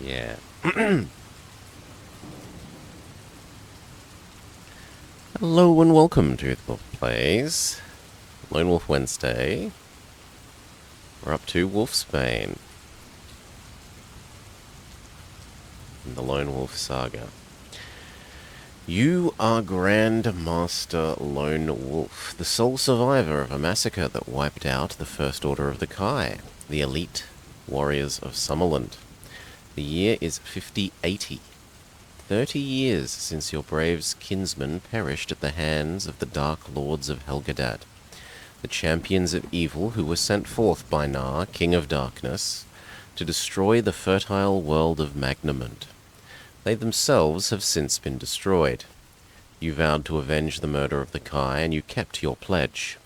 Yeah. Hello and welcome to the Wolf Plays. Lone Wolf Wednesday. We're up to Wolfsbane. In the Lone Wolf Saga. You are Grand Master Lone Wolf, the sole survivor of a massacre that wiped out the First Order of the Kai, the elite warriors of Summerland. The year is 5080. 30 years since your brave's kinsmen perished at the hands of the Dark Lords of Helgadad, the champions of evil who were sent forth by Nar, King of Darkness, to destroy the fertile world of Magnamund. They themselves have since been destroyed. You vowed to avenge the murder of the Kai, and you kept your pledge.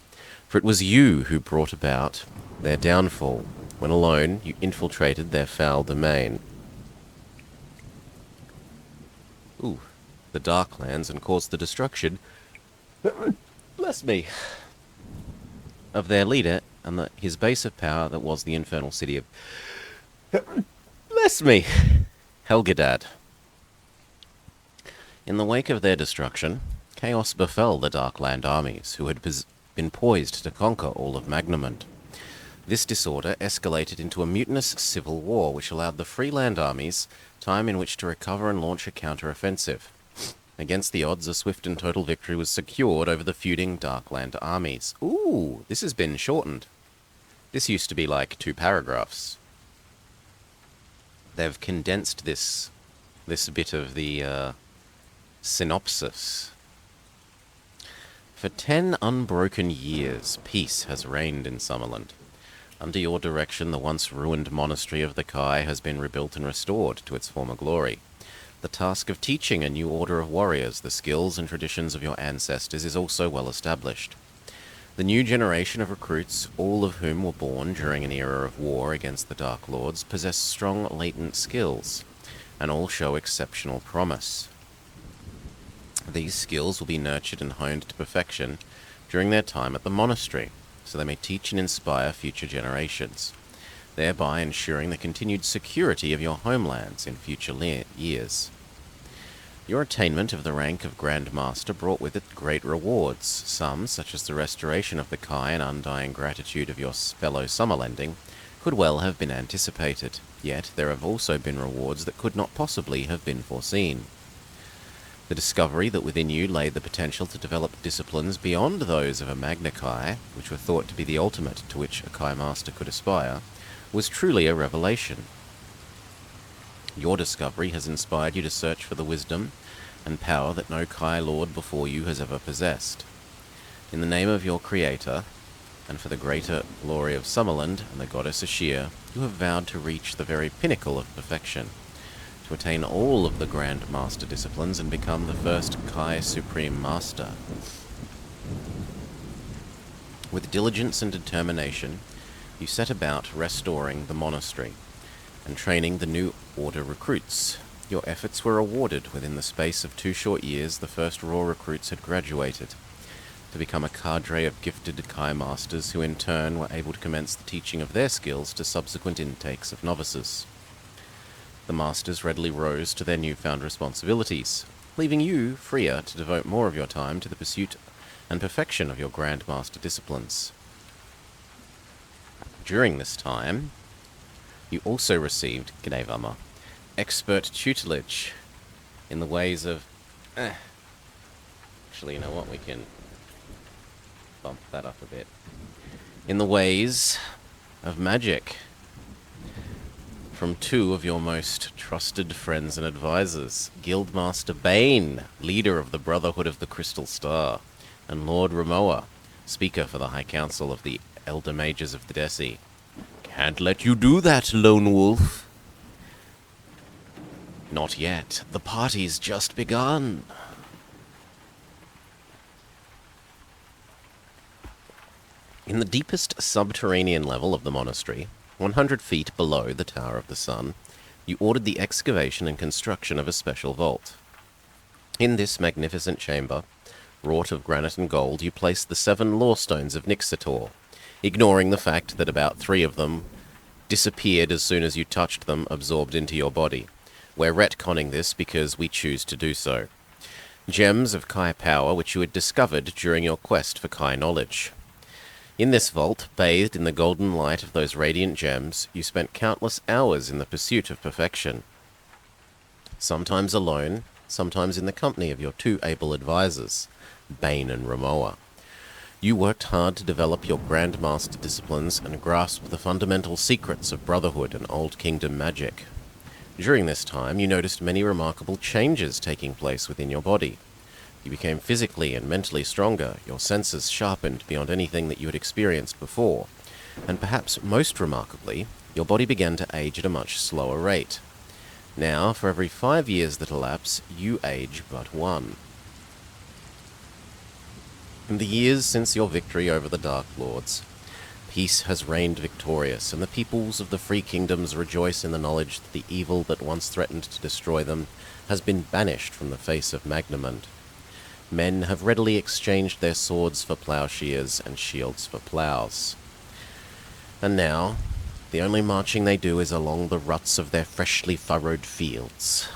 For it was you who brought about their downfall, when alone you infiltrated their foul domain. The Darklands, and caused the destruction, bless me, of their leader and his base of power that was the infernal city of, bless me, Helgadad. In the wake of their destruction, chaos befell the Darkland armies, who had been poised to conquer all of Magnamund. This disorder escalated into a mutinous civil war, which allowed the Freeland armies time in which to recover and launch a counter-offensive. Against the odds, a swift and total victory was secured over the feuding Darkland armies. Ooh, this has been shortened. This used to be like 2 paragraphs. They've condensed this bit of the synopsis. For 10 unbroken years, peace has reigned in Summerland. Under your direction, the once ruined monastery of the Kai has been rebuilt and restored to its former glory. The task of teaching a new order of warriors the skills and traditions of your ancestors is also well established. The new generation of recruits, all of whom were born during an era of war against the Dark Lords, possess strong latent skills, and all show exceptional promise. These skills will be nurtured and honed to perfection during their time at the monastery, so they may teach and inspire future generations, thereby ensuring the continued security of your homelands in future years. Your attainment of the rank of Grand Master brought with it great rewards, some, such as the restoration of the Kai and undying gratitude of your fellow Summerlending, could well have been anticipated, yet there have also been rewards that could not possibly have been foreseen. The discovery that within you lay the potential to develop disciplines beyond those of a Magna Kai, which were thought to be the ultimate to which a Kai Master could aspire, was truly a revelation. Your discovery has inspired you to search for the wisdom and power that no Kai Lord before you has ever possessed. In the name of your Creator, and for the greater glory of Summerland and the goddess Ashir, you have vowed to reach the very pinnacle of perfection, to attain all of the Grand Master disciplines and become the first Kai Supreme Master. With diligence and determination, you set about restoring the monastery and training the new order recruits. Your efforts were rewarded. Within the space of 2 short years, the first raw recruits had graduated to become a cadre of gifted Kai Masters who in turn were able to commence the teaching of their skills to subsequent intakes of novices. The Masters readily rose to their newfound responsibilities, leaving you freer to devote more of your time to the pursuit and perfection of your Grand Master disciplines. During this time, you also received, G'day Vama, expert tutelage in the ways of... Actually, you know what, we can bump that up a bit. In the ways of magic, from 2 of your most trusted friends and advisors, Guildmaster Bane, leader of the Brotherhood of the Crystal Star, and Lord Ramoa, speaker for the High Council of the Elder Mages of the Desi. Can't let you do that, Lone Wolf. Not yet. The party's just begun. In the deepest subterranean level of the monastery, 100 feet below the Tower of the Sun, you ordered the excavation and construction of a special vault. In this magnificent chamber, wrought of granite and gold, you placed the 7 lore stones of Nixator, ignoring the fact that about 3 of them disappeared as soon as you touched them, absorbed into your body. We're retconning this because we choose to do so. Gems of Kai power which you had discovered during your quest for Kai knowledge. In this vault, bathed in the golden light of those radiant gems, you spent countless hours in the pursuit of perfection. Sometimes alone, sometimes in the company of your two able advisors, Bane and Ramoa. You worked hard to develop your Grandmaster disciplines and grasp the fundamental secrets of Brotherhood and Old Kingdom magic. During this time, you noticed many remarkable changes taking place within your body. You became physically and mentally stronger, your senses sharpened beyond anything that you had experienced before, and perhaps most remarkably, your body began to age at a much slower rate. Now, for every 5 years that elapse, you age but one. In the years since your victory over the Dark Lords, peace has reigned victorious, and the peoples of the free kingdoms rejoice in the knowledge that the evil that once threatened to destroy them has been banished from the face of Magnamund. Men have readily exchanged their swords for plowshares and shields for plows. And now, the only marching they do is along the ruts of their freshly furrowed fields.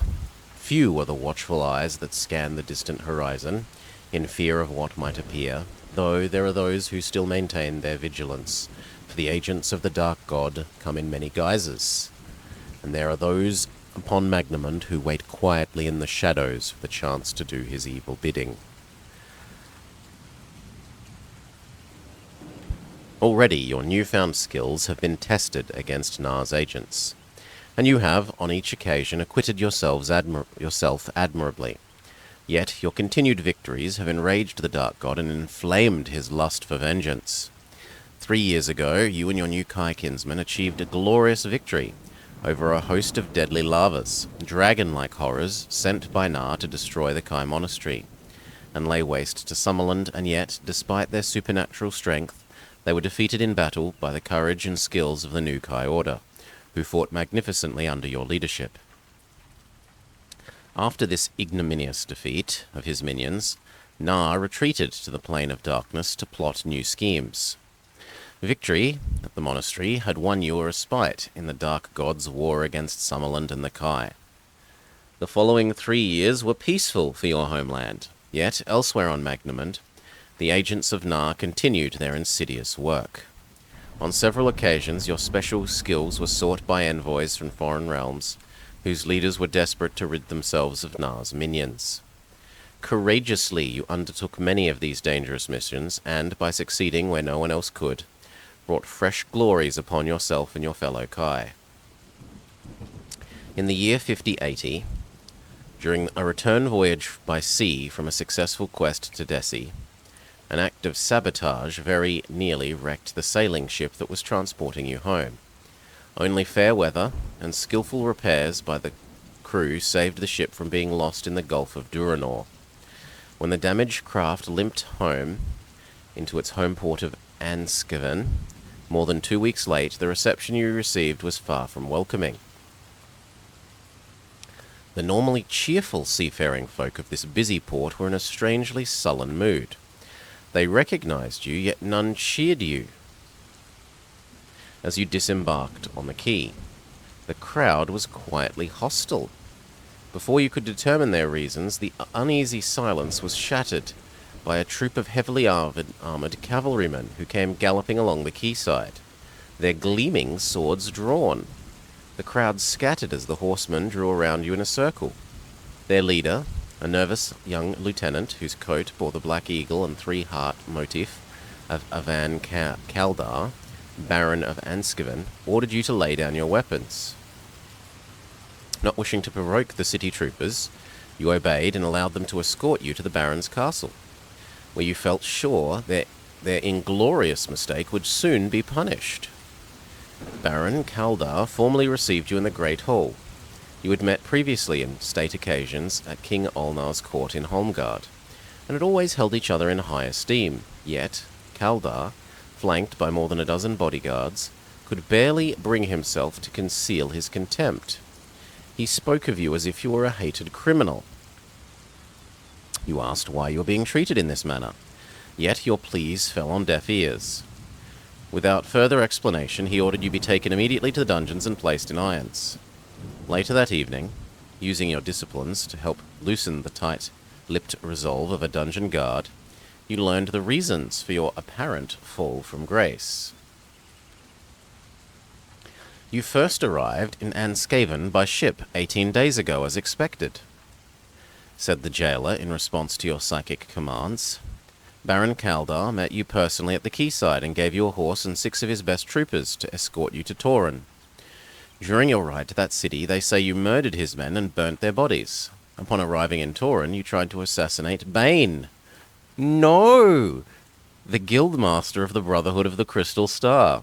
Few are the watchful eyes that scan the distant horizon, in fear of what might appear, though there are those who still maintain their vigilance, for the agents of the Dark God come in many guises, and there are those upon Magnamund who wait quietly in the shadows for the chance to do his evil bidding. Already your newfound skills have been tested against Nar's agents, and you have, on each occasion, acquitted yourself admirably. Yet your continued victories have enraged the Dark God and inflamed his lust for vengeance. 3 years ago, you and your new Kai kinsman achieved a glorious victory over a host of deadly lavas, dragon-like horrors sent by Nar to destroy the Kai monastery, and lay waste to Summerland, and yet, despite their supernatural strength, they were defeated in battle by the courage and skills of the new Kai Order, who fought magnificently under your leadership. After this ignominious defeat of his minions, Nar retreated to the Plane of Darkness to plot new schemes. Victory at the monastery had won you a respite in the Dark God's war against Summerland and the Kai. The following 3 years were peaceful for your homeland, yet elsewhere on Magnamund, the agents of Nar continued their insidious work. On several occasions, your special skills were sought by envoys from foreign realms, whose leaders were desperate to rid themselves of Nar's minions. Courageously you undertook many of these dangerous missions, and, by succeeding where no one else could, brought fresh glories upon yourself and your fellow Kai. In the year 5080, during a return voyage by sea from a successful quest to Desi, an act of sabotage very nearly wrecked the sailing ship that was transporting you home. Only fair weather and skillful repairs by the crew saved the ship from being lost in the Gulf of Duranor. When the damaged craft limped home into its home port of Anskaven, more than 2 weeks late, the reception you received was far from welcoming. The normally cheerful seafaring folk of this busy port were in a strangely sullen mood. They recognized you, yet none cheered you as you disembarked on the quay. The crowd was quietly hostile. Before you could determine their reasons, the uneasy silence was shattered by a troop of heavily armored cavalrymen who came galloping along the quayside, their gleaming swords drawn. The crowd scattered as the horsemen drew around you in a circle. Their leader, a nervous young lieutenant whose coat bore the Black Eagle and 3-heart motif of Avan Kaldar, Baron of Anskaven, ordered you to lay down your weapons. Not wishing to provoke the city troopers, you obeyed and allowed them to escort you to the Baron's castle, where you felt sure their inglorious mistake would soon be punished. Baron Kaldar formally received you in the Great Hall. You had met previously in state occasions at King Olnar's court in Holmgard, and had always held each other in high esteem. Yet, Kaldar, flanked by more than a dozen bodyguards, could barely bring himself to conceal his contempt. He spoke of you as if you were a hated criminal. You asked why you were being treated in this manner, yet your pleas fell on deaf ears. Without further explanation, he ordered you be taken immediately to the dungeons and placed in irons. Later that evening, using your disciplines to help loosen the tight-lipped resolve of a dungeon guard, you learned the reasons for your apparent fall from grace. You first arrived in Anscaven by ship 18 days ago as expected, said the jailer in response to your psychic commands. Baron Kaldar met you personally at the quayside and gave you a horse and 6 of his best troopers to escort you to Tauren. During your ride to that city, they say you murdered his men and burnt their bodies. Upon arriving in Tauren, you tried to assassinate Bane. No! The Guildmaster of the Brotherhood of the Crystal Star.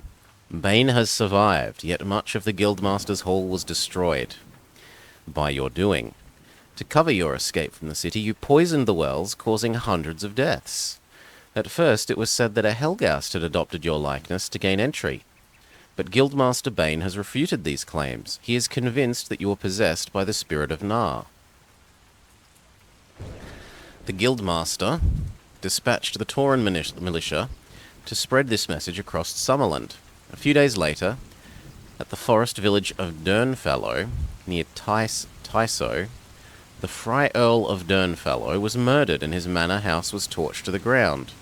Bane has survived, yet much of the Guildmaster's hall was destroyed by your doing. To cover your escape from the city, you poisoned the wells, causing hundreds of deaths. At first, it was said that a Helghast had adopted your likeness to gain entry. But Guildmaster Bane has refuted these claims. He is convinced that you were possessed by the spirit of Nar. The Guildmaster dispatched the Tauren militia to spread this message across Summerland. A few days later, at the forest village of Durnfallow, near Tyso, the Fry Earl of Durnfallow was murdered and his manor house was torched to the ground.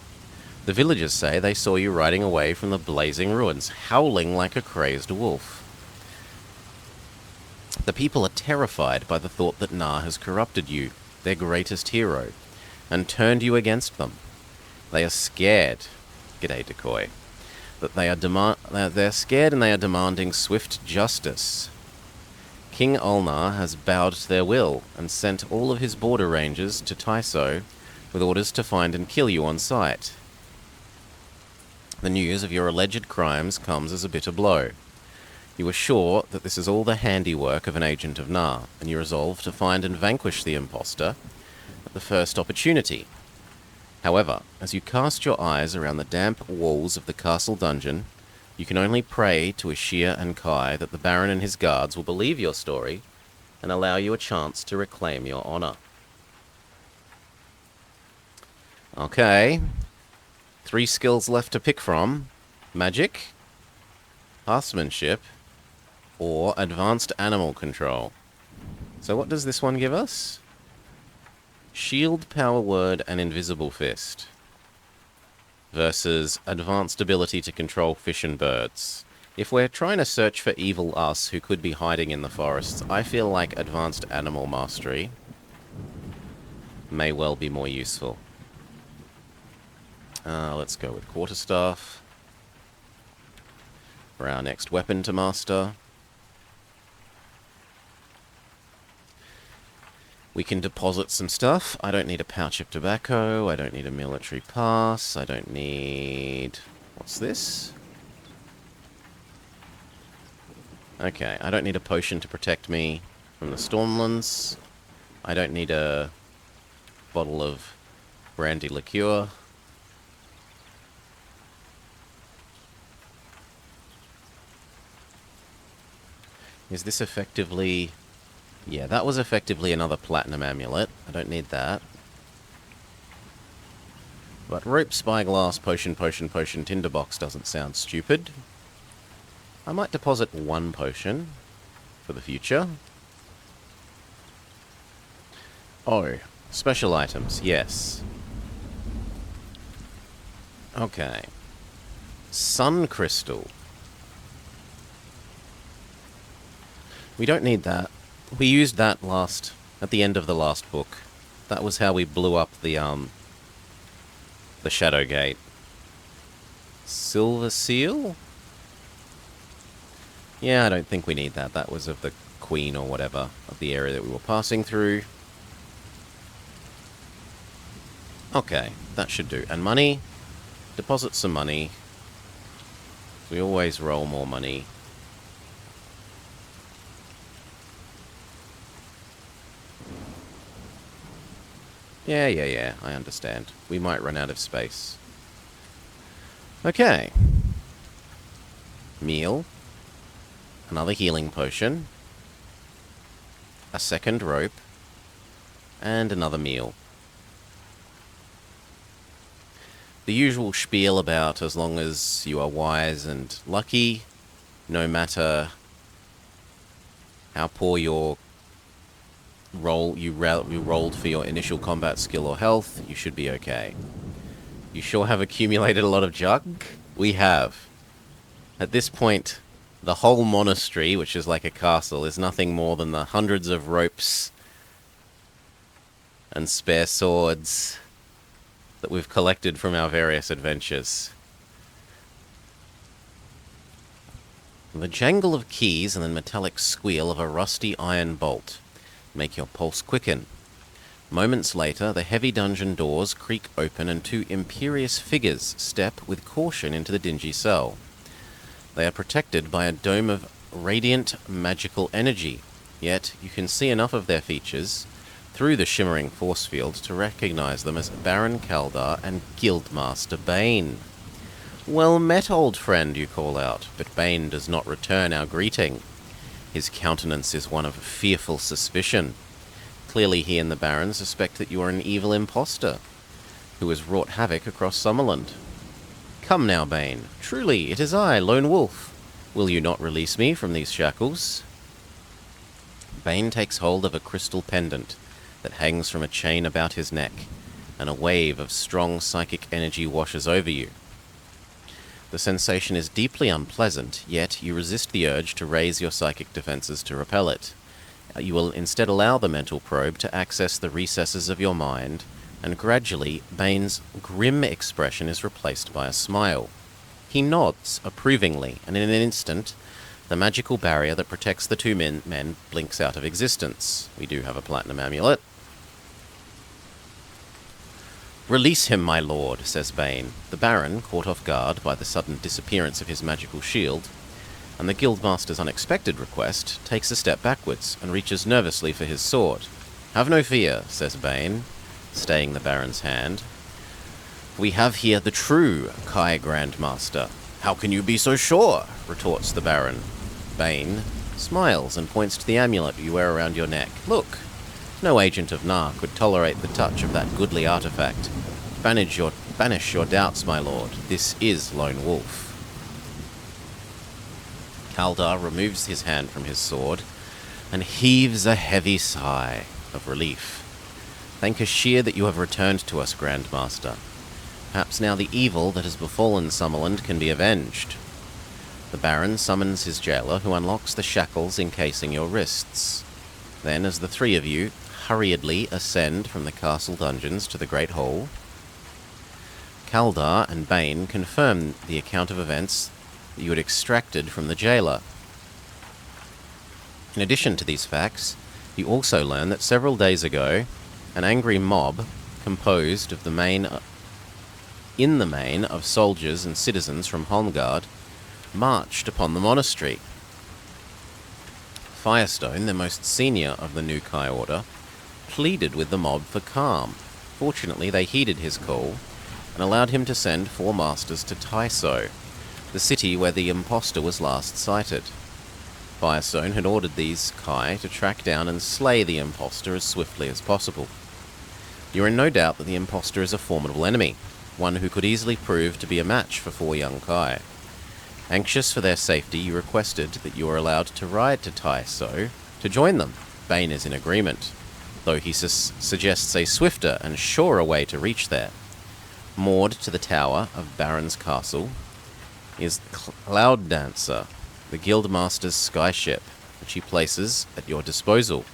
The villagers say they saw you riding away from the blazing ruins, howling like a crazed wolf. The people are terrified by the thought that Nar has corrupted you, their greatest hero, and turned you against them. They are scared. G'day, Decoy. That they're scared and they are demanding swift justice. King Ulnar has bowed to their will and sent all of his border rangers to Tyso with orders to find and kill you on sight. The news of your alleged crimes comes as a bitter blow. You are sure that this is all the handiwork of an agent of Nar, and you resolve to find and vanquish the impostor at the first opportunity. However, as you cast your eyes around the damp walls of the castle dungeon, you can only pray to Ashir and Kai that the Baron and his guards will believe your story and allow you a chance to reclaim your honor. Okay. 3 skills left to pick from: magic, craftsmanship, or advanced animal control. So what does this one give us? Shield, Power Word, and Invisible Fist versus advanced ability to control fish and birds. If we're trying to search for evil us who could be hiding in the forests, I feel like advanced animal mastery may well be more useful. Let's go with Quarterstaff for our next weapon to master. We can deposit some stuff. I don't need a pouch of tobacco. I don't need a military pass. I don't need... What's this? Okay, I don't need a potion to protect me from the Stormlands. I don't need a bottle of brandy liqueur. Is this effectively... Yeah, that was effectively another platinum amulet. I don't need that. But rope, spyglass, potion, tinderbox doesn't sound stupid. I might deposit 1 potion for the future. Oh, special items, yes. Okay. Sun crystal. We don't need that. We used that at the end of the last book. That was how we blew up the Shadow Gate. Silver seal? Yeah, I don't think we need that. That was of the Queen or whatever, of the area that we were passing through. Okay, that should do. And money? Deposit some money. We always roll more money. Yeah, I understand. We might run out of space. Okay. Meal. Another healing potion. A second rope. And another meal. The usual spiel about as long as you are wise and lucky, no matter how poor your you rolled for your initial combat skill or health, you should be okay. You sure have accumulated a lot of junk? We have. At this point, the whole monastery, which is like a castle, is nothing more than the hundreds of ropes and spare swords that we've collected from our various adventures. The jangle of keys and the metallic squeal of a rusty iron bolt make your pulse quicken. Moments later, the heavy dungeon doors creak open and two imperious figures step with caution into the dingy cell. They are protected by a dome of radiant magical energy, yet you can see enough of their features through the shimmering force field to recognize them as Baron Kaldar and Guildmaster Bane. "Well met, old friend," you call out, but Bane does not return our greeting. His countenance is one of fearful suspicion. Clearly he and the Baron suspect that you are an evil impostor who has wrought havoc across Summerland. "Come now, Bane. Truly, it is I, Lone Wolf. Will you not release me from these shackles?" Bane takes hold of a crystal pendant that hangs from a chain about his neck, and a wave of strong psychic energy washes over you. The sensation is deeply unpleasant, yet you resist the urge to raise your psychic defenses to repel it. You will instead allow the mental probe to access the recesses of your mind, and gradually Bane's grim expression is replaced by a smile. He nods approvingly, and in an instant, the magical barrier that protects the two men blinks out of existence. We do have a platinum amulet. "Release him, my lord," says Bane. The Baron, caught off guard by the sudden disappearance of his magical shield, and the Guildmaster's unexpected request, takes a step backwards and reaches nervously for his sword. "Have no fear," says Bane, staying the Baron's hand. "We have here the true Kai Grandmaster." "How can you be so sure?" retorts the Baron. Bane smiles and points to the amulet you wear around your neck. "Look, no agent of Nar could tolerate the touch of that goodly artifact. Banish your doubts, my lord. This is Lone Wolf." Kaldar removes his hand from his sword and heaves a heavy sigh of relief. "Thank Ashir that you have returned to us, Grandmaster. Perhaps now the evil that has befallen Summerland can be avenged." The Baron summons his jailer, who unlocks the shackles encasing your wrists. Then, as the three of you hurriedly ascend from the castle dungeons to the Great Hall, Kaldar and Bane confirm the account of events that you had extracted from the jailer. In addition to these facts, you also learn that several days ago, an angry mob, composed of in the main of soldiers and citizens from Holmgard, marched upon the monastery. Firestone, the most senior of the new Kai Order, pleaded with the mob for calm. Fortunately, they heeded his call and allowed him to send 4 masters to Taiso, the city where the impostor was last sighted. Firestone had ordered these Kai to track down and slay the impostor as swiftly as possible. You are in no doubt that the impostor is a formidable enemy, one who could easily prove to be a match for 4 young Kai. Anxious for their safety, you requested that you were allowed to ride to Taiso to join them. Bane is in agreement, though he suggests a swifter and surer way to reach there. Moored to the tower of Baron's castle is Cloud Dancer, the Guildmaster's skyship, which he places at your disposal.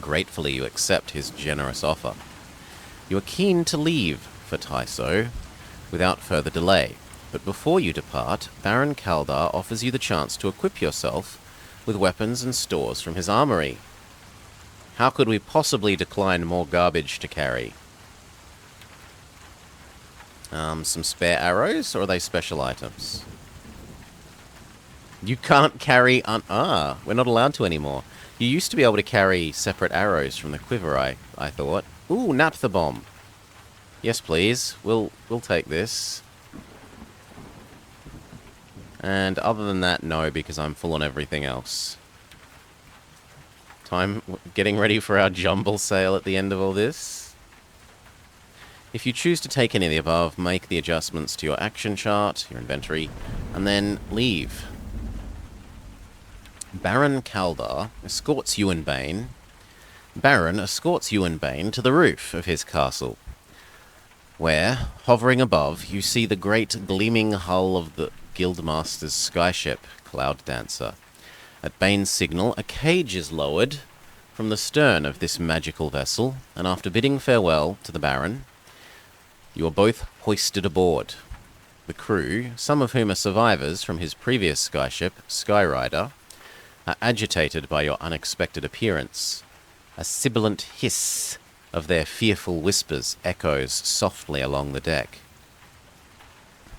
Gratefully you accept his generous offer. You are keen to leave for Taiso without further delay, but before you depart, Baron Kaldar offers you the chance to equip yourself with weapons and stores from his armory. How could we possibly decline more garbage to carry? Some spare arrows, or are they special items? You can't carry... we're not allowed to anymore. You used to be able to carry separate arrows from the quiver, I thought. Ooh, naphtha bomb. Yes, please. We'll take this. And other than that, no, because I'm full on everything else. Getting ready for our jumble sale at the end of all this. If you choose to take any of the above, make the adjustments to your action chart, your inventory, and then leave. Baron Kaldar escorts you and Bane. Baron escorts you and Bane to the roof of his castle, where, hovering above, you see the great gleaming hull of the Guildmaster's skyship, Cloud Dancer. At Bane's signal, a cage is lowered from the stern of this magical vessel, and after bidding farewell to the Baron, you are both hoisted aboard. The crew, some of whom are survivors from his previous skyship, Skyrider, are agitated by your unexpected appearance. A sibilant hiss of their fearful whispers echoes softly along the deck.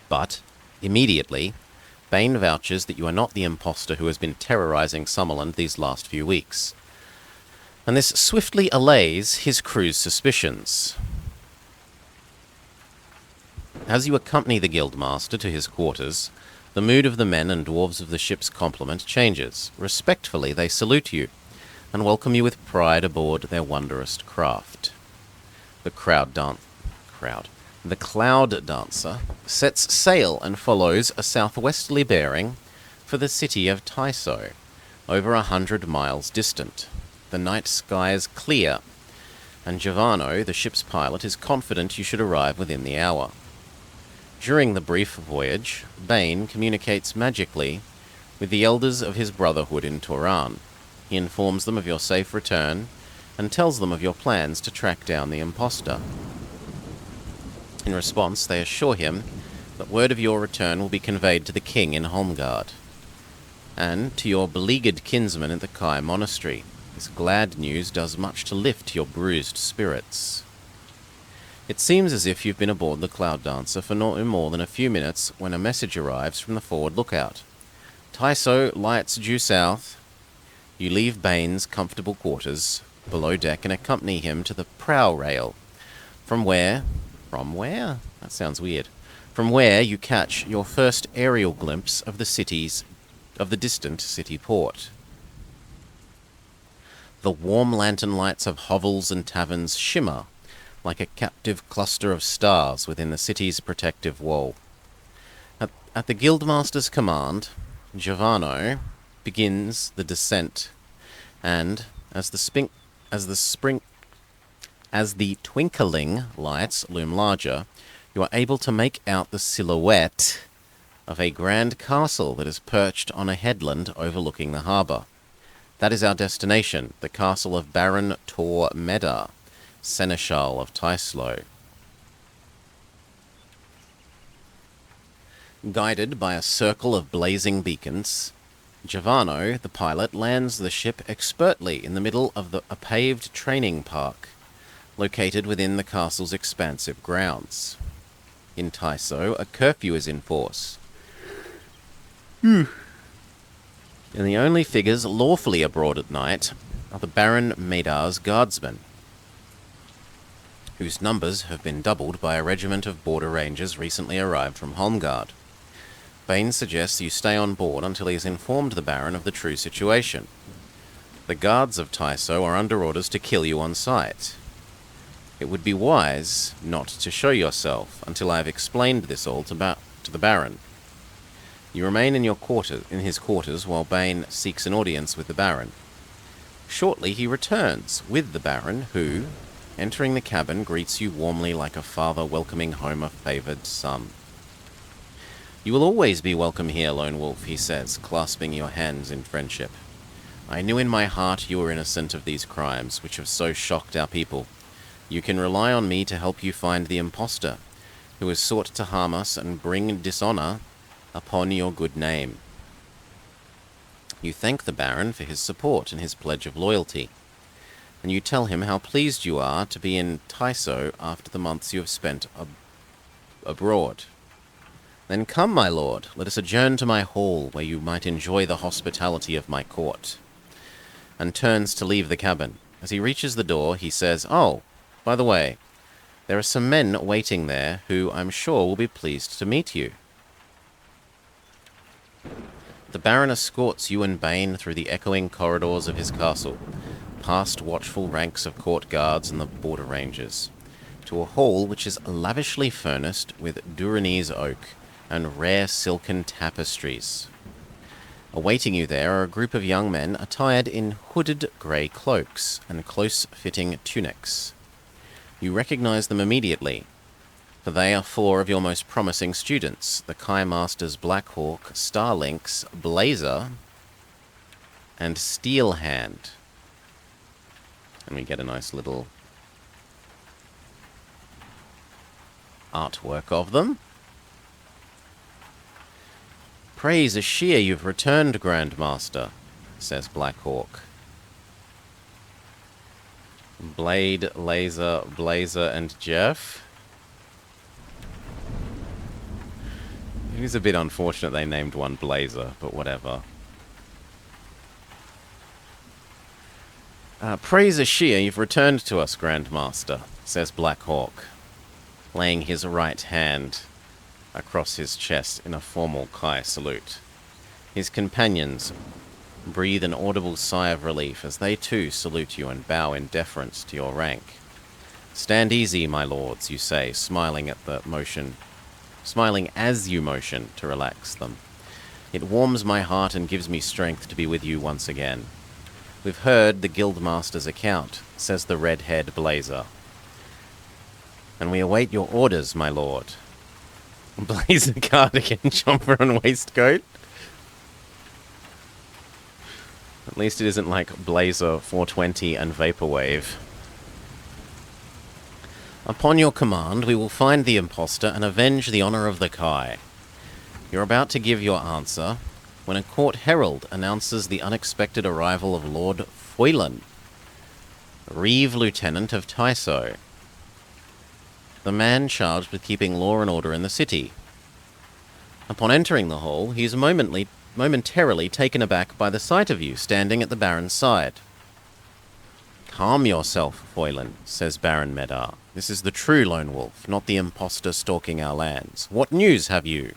But, immediately, Bane vouches that you are not the impostor who has been terrorizing Summerland these last few weeks, and this swiftly allays his crew's suspicions. As you accompany the Guildmaster to his quarters, the mood of the men and dwarves of the ship's complement changes. Respectfully, they salute you, and welcome you with pride aboard their wondrous craft. The Cloud Dancer sets sail and follows a southwesterly bearing for the city of Tyso, over 100 miles distant. The night sky is clear, and Giovanno, the ship's pilot, is confident you should arrive within the hour. During the brief voyage, Bane communicates magically with the elders of his brotherhood in Turan. He informs them of your safe return and tells them of your plans to track down the impostor. In response, they assure him that word of your return will be conveyed to the king in Holmgard, and to your beleaguered kinsmen in the Kai Monastery. This glad news does much to lift your bruised spirits. It seems as if you've been aboard the Cloud Dancer for no more than a few minutes when a message arrives from the forward lookout. Tyso lights due south. You leave Bane's comfortable quarters below deck and accompany him to the prow rail, from where? That sounds weird. From where you catch your first aerial glimpse of the distant city port. The warm lantern lights of hovels and taverns shimmer like a captive cluster of stars within the city's protective wall. At the Guildmaster's command, Giovanni begins the descent, and as the twinkling lights loom larger, you are able to make out the silhouette of a grand castle that is perched on a headland overlooking the harbour. That is our destination, the castle of Baron Tor Medar, Seneschal of Tyslo. Guided by a circle of blazing beacons, Giovanni, the pilot, lands the ship expertly in the middle of a paved training park, located within the castle's expansive grounds. In Tyso, a curfew is in force. And the only figures lawfully abroad at night are the Baron Medar's guardsmen, whose numbers have been doubled by a regiment of border rangers recently arrived from Holmgard. Bane suggests you stay on board until he has informed the Baron of the true situation. The guards of Tyso are under orders to kill you on sight. It would be wise not to show yourself until I have explained this all to the Baron. You remain in his quarters while Bane seeks an audience with the Baron. Shortly he returns with the Baron, who, entering the cabin, greets you warmly like a father welcoming home a favoured son. You will always be welcome here, Lone Wolf, he says, clasping your hands in friendship. I knew in my heart you were innocent of these crimes, which have so shocked our people. You can rely on me to help you find the impostor, who has sought to harm us and bring dishonour upon your good name. You thank the Baron for his support and his pledge of loyalty, and you tell him how pleased you are to be in Tyso after the months you have spent abroad. Then come, my lord, let us adjourn to my hall, where you might enjoy the hospitality of my court. And turns to leave the cabin. As he reaches the door, he says, "Oh, by the way, there are some men waiting there who I'm sure will be pleased to meet you." The Baron escorts you and Bane through the echoing corridors of his castle, past watchful ranks of court guards and the border rangers. to a hall which is lavishly furnished with Duranese oak and rare silken tapestries. Awaiting you there are a group of young men attired in hooded grey cloaks and close-fitting tunics. You recognize them immediately, for they are four of your most promising students, the Kai Masters Blackhawk, Starlynx, Blazer, and Steelhand. And we get a nice little artwork of them. Praise Ashir, you've returned, Grandmaster, says Blackhawk. Blade, Laser, Blazer, and Jeff. It is a bit unfortunate they named one Blazer, but whatever. Praise Ashir, you've returned to us, Grandmaster, says Blackhawk, laying his right hand across his chest in a formal Kai salute. His companions breathe an audible sigh of relief as they too salute you and bow in deference to your rank. Stand easy, my lords, you say, smiling as you motion to relax them. It warms my heart and gives me strength to be with you once again. We've heard the Guildmaster's account, says the red-haired Blazer. And we await your orders, my lord. Blazer, cardigan, jumper, and waistcoat. At least it isn't like Blazer, 420, and Vaporwave. Upon your command, we will find the impostor and avenge the honor of the Kai. You're about to give your answer when a court herald announces the unexpected arrival of Lord Foylan, Reeve Lieutenant of Tyso, the man charged with keeping law and order in the city. Upon entering the hall, he is momentarily taken aback by the sight of you standing at the Baron's side. Calm yourself, Foylan, says Baron Medar. This is the true lone wolf, not the impostor stalking our lands. What news have you?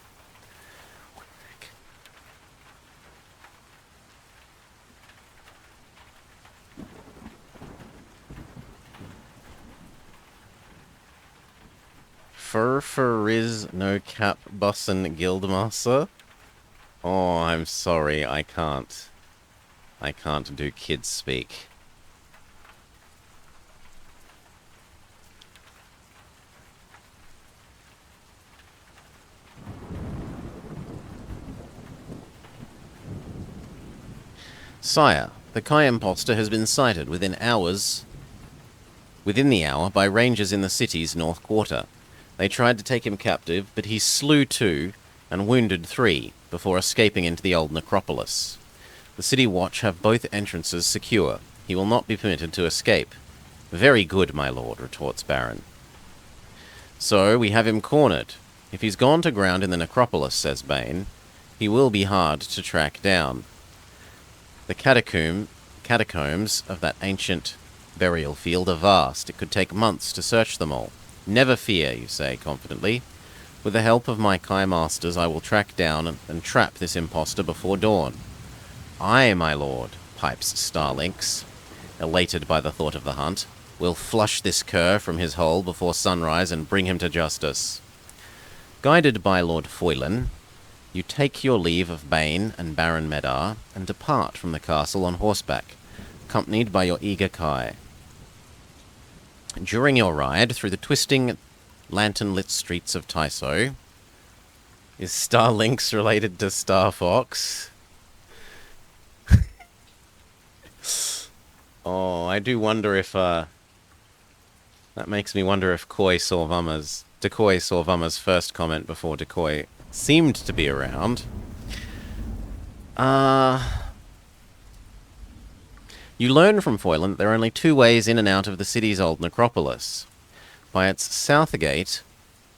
Furfuriz no cap bussin guildmaster? Oh, I'm sorry, I can't do kids speak. Sire, the Kai impostor has been sighted within the hour by rangers in the city's north quarter. They tried to take him captive, but he slew 2 and wounded 3 before escaping into the old necropolis. The city watch have both entrances secure. He will not be permitted to escape. Very good, my lord, retorts Baron. So, we have him cornered. If he's gone to ground in the necropolis, says Bane, he will be hard to track down. The catacombs of that ancient burial field are vast. It could take months to search them all. Never fear, you say confidently. With the help of my Kai Masters, I will track down and trap this impostor before dawn. I, my lord, pipes Starlynx, elated by the thought of the hunt, will flush this cur from his hole before sunrise and bring him to justice. Guided by Lord Foylan, you take your leave of Bane and Baron Medar and depart from the castle on horseback, accompanied by your eager Kai. During your ride through the twisting, lantern-lit streets of Tyso, is Starlynx related to Star Fox? Oh, I do wonder if, that makes me wonder if Decoy saw Vumma's first comment before Decoy seemed to be around. You learn from Foylan that there are only 2 ways in and out of the city's old necropolis. By its south gate,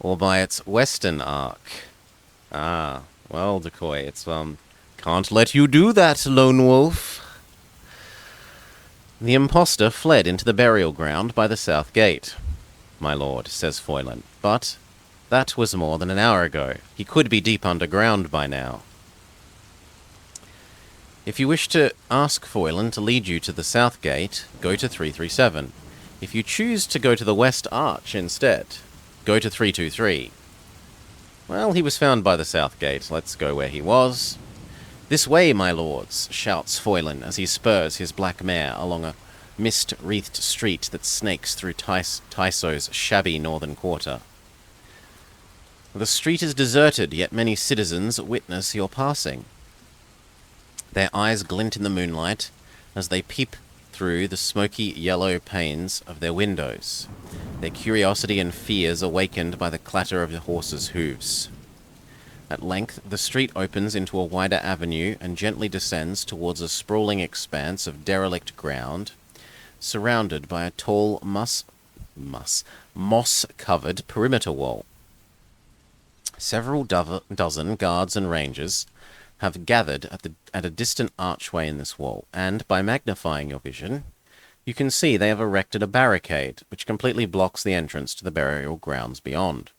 or by its western arc. Ah, well, Decoy, it's, can't let you do that, lone wolf. The impostor fled into the burial ground by the south gate, my lord, says Foylan. But that was more than an hour ago. He could be deep underground by now. If you wish to ask Foylan to lead you to the south gate, go to 337. If you choose to go to the West Arch instead, go to 323. Well, he was found by the South Gate. Let's go where he was. This way, my lords, shouts Foylan as he spurs his black mare along a mist-wreathed street that snakes through Tyso's shabby northern quarter. The street is deserted, yet many citizens witness your passing. Their eyes glint in the moonlight as they peep through the smoky yellow panes of their windows, their curiosity and fears awakened by the clatter of the horses' hooves. At length, the street opens into a wider avenue and gently descends towards a sprawling expanse of derelict ground, surrounded by a tall moss-covered perimeter wall. Several dozen guards and rangers have gathered at a distant archway in this wall, and by magnifying your vision, you can see they have erected a barricade which completely blocks the entrance to the burial grounds beyond.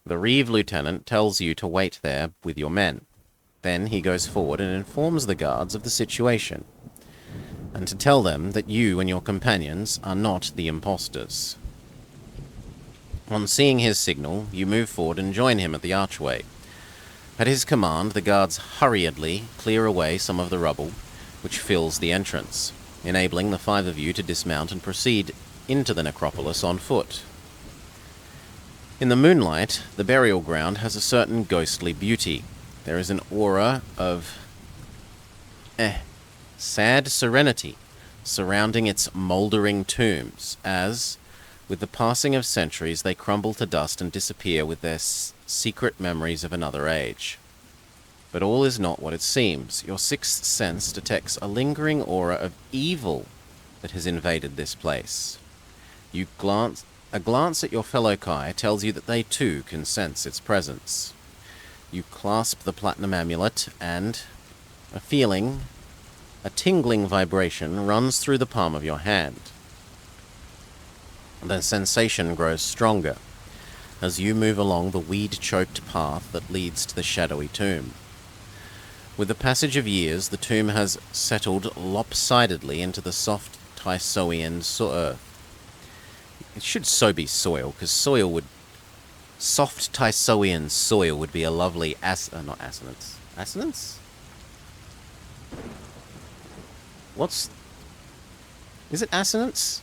The Reeve lieutenant tells you to wait there with your men. Then he goes forward and informs the guards of the situation, and to tell them that you and your companions are not the impostors. On seeing his signal, you move forward and join him at the archway. At his command, the guards hurriedly clear away some of the rubble which fills the entrance, enabling the five of you to dismount and proceed into the necropolis on foot. In the moonlight, the burial ground has a certain ghostly beauty. There is an aura of sad serenity surrounding its mouldering tombs, as, with the passing of centuries, they crumble to dust and disappear with their secret memories of another age. But all is not what it seems. Your sixth sense detects a lingering aura of evil that has invaded this place. A glance at your fellow Kai tells you that they too can sense its presence. You clasp the platinum amulet, and a tingling vibration runs through the palm of your hand. The sensation grows stronger as you move along the weed-choked path that leads to the shadowy tomb. With the passage of years, the tomb has settled lopsidedly into the soft Tysoian earth. It should so be soil, because soft Tysoian soil would be a lovely not assonance. Assonance? Is it assonance?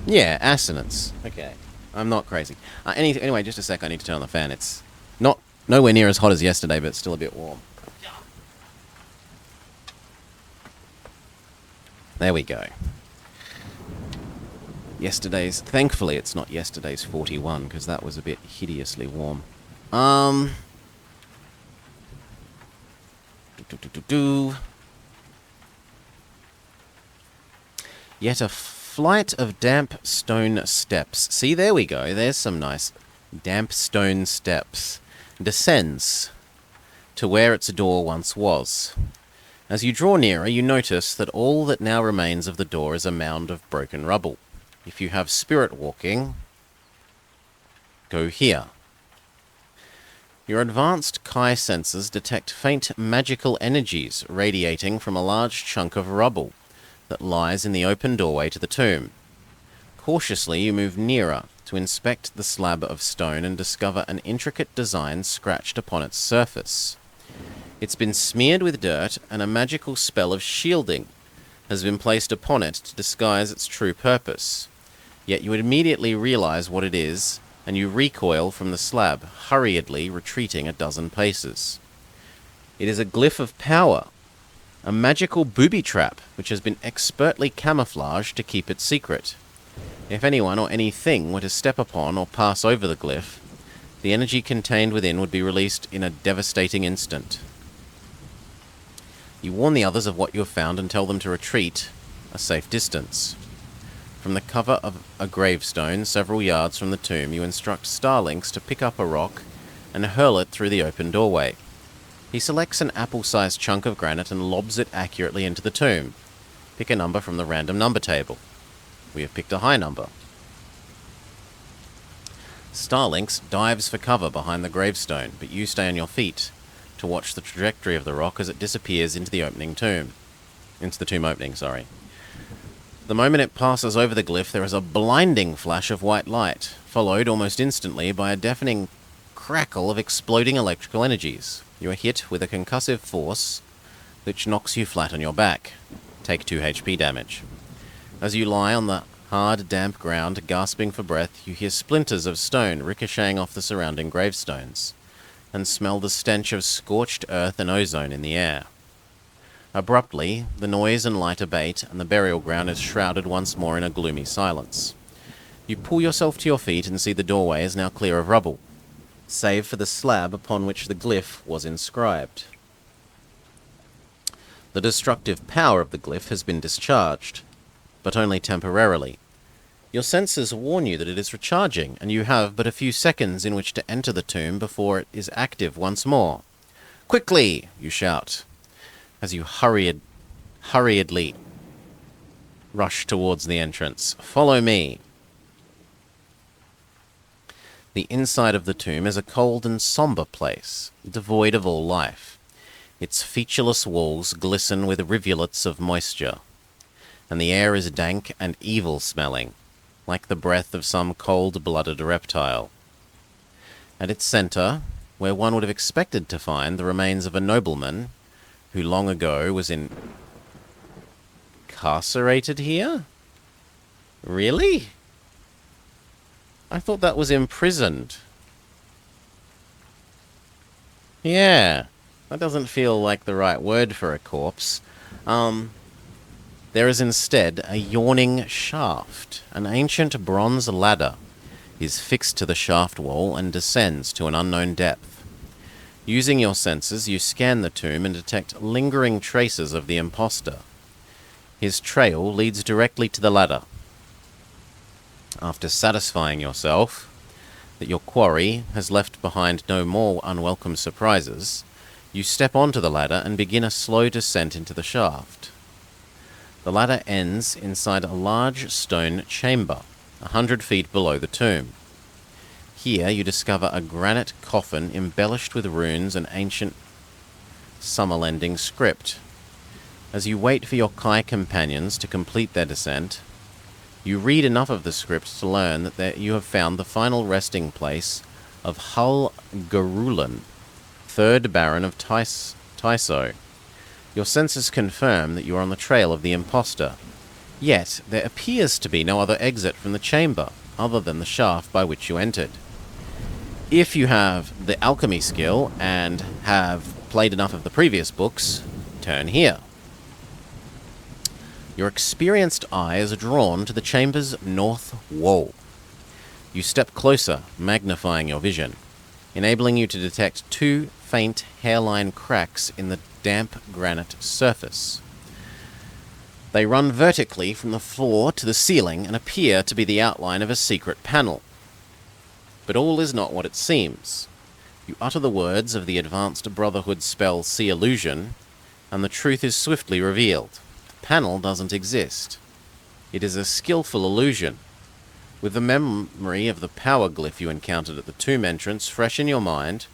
Yeah, assonance. Okay. I'm not crazy. Anyway, just a sec, I need to turn on the fan. It's nowhere near as hot as yesterday, but it's still a bit warm. There we go. Thankfully it's not yesterday's 41, because that was a bit hideously warm. Yet a flight of damp stone steps. See, there we go. There's some nice damp stone steps. Descends to where its door once was. As you draw nearer, you notice that all that now remains of the door is a mound of broken rubble. If you have spirit walking, go here. Your advanced Kai senses detect faint magical energies radiating from a large chunk of rubble that lies in the open doorway to the tomb. Cautiously, you move nearer to inspect the slab of stone and discover an intricate design scratched upon its surface. It's been smeared with dirt, and a magical spell of shielding has been placed upon it to disguise its true purpose. Yet you immediately realize what it is, and you recoil from the slab, hurriedly retreating a dozen paces. It is a glyph of power, a magical booby trap which has been expertly camouflaged to keep it secret. If anyone or anything were to step upon or pass over the glyph, the energy contained within would be released in a devastating instant. You warn the others of what you have found and tell them to retreat a safe distance. From the cover of a gravestone several yards from the tomb, you instruct Starlynx to pick up a rock and hurl it through the open doorway. He selects an apple-sized chunk of granite and lobs it accurately into the tomb. Pick a number from the random number table. We have picked a high number. Starlynx dives for cover behind the gravestone, but you stay on your feet to watch the trajectory of the rock as it disappears into the opening tomb. into the tomb opening, sorry. The moment it passes over the glyph, there is a blinding flash of white light, followed almost instantly by a deafening crackle of exploding electrical energies. You are hit with a concussive force which knocks you flat on your back. Take 2 HP damage. As you lie on the hard, damp ground, gasping for breath, you hear splinters of stone ricocheting off the surrounding gravestones, and smell the stench of scorched earth and ozone in the air. Abruptly, the noise and light abate, and the burial ground is shrouded once more in a gloomy silence. You pull yourself to your feet and see the doorway is now clear of rubble, save for the slab upon which the glyph was inscribed. The destructive power of the glyph has been discharged, but only temporarily. Your senses warn you that it is recharging, and you have but a few seconds in which to enter the tomb before it is active once more. "Quickly!" you shout, as you hurriedly rush towards the entrance. "Follow me." The inside of the tomb is a cold and somber place, devoid of all life. Its featureless walls glisten with rivulets of moisture, and the air is dank and evil-smelling, like the breath of some cold-blooded reptile. At its center, where one would have expected to find the remains of a nobleman who long ago was incarcerated here? Really? I thought that was imprisoned. Yeah, that doesn't feel like the right word for a corpse. There is instead a yawning shaft. An ancient bronze ladder is fixed to the shaft wall and descends to an unknown depth. Using your senses, you scan the tomb and detect lingering traces of the impostor. His trail leads directly to the ladder. After satisfying yourself that your quarry has left behind no more unwelcome surprises, you step onto the ladder and begin a slow descent into the shaft. The ladder ends inside a large stone chamber, 100 feet below the tomb. Here you discover a granite coffin embellished with runes and ancient Summerlending script. As you wait for your Kai companions to complete their descent, you read enough of the script to learn that you have found the final resting place of Hul Garulan, 3rd Baron of Tyso. Your senses confirm that you are on the trail of the impostor. Yet, there appears to be no other exit from the chamber, other than the shaft by which you entered. If you have the alchemy skill and have played enough of the previous books, turn here. Your experienced eye is drawn to the chamber's north wall. You step closer, magnifying your vision, enabling you to detect 2 faint hairline cracks in the damp granite surface. They run vertically from the floor to the ceiling and appear to be the outline of a secret panel. But all is not what it seems. You utter the words of the Advanced Brotherhood spell See Illusion, and the truth is swiftly revealed. The panel doesn't exist. It is a skillful illusion. With the memory of the power glyph you encountered at the tomb entrance fresh in your mind,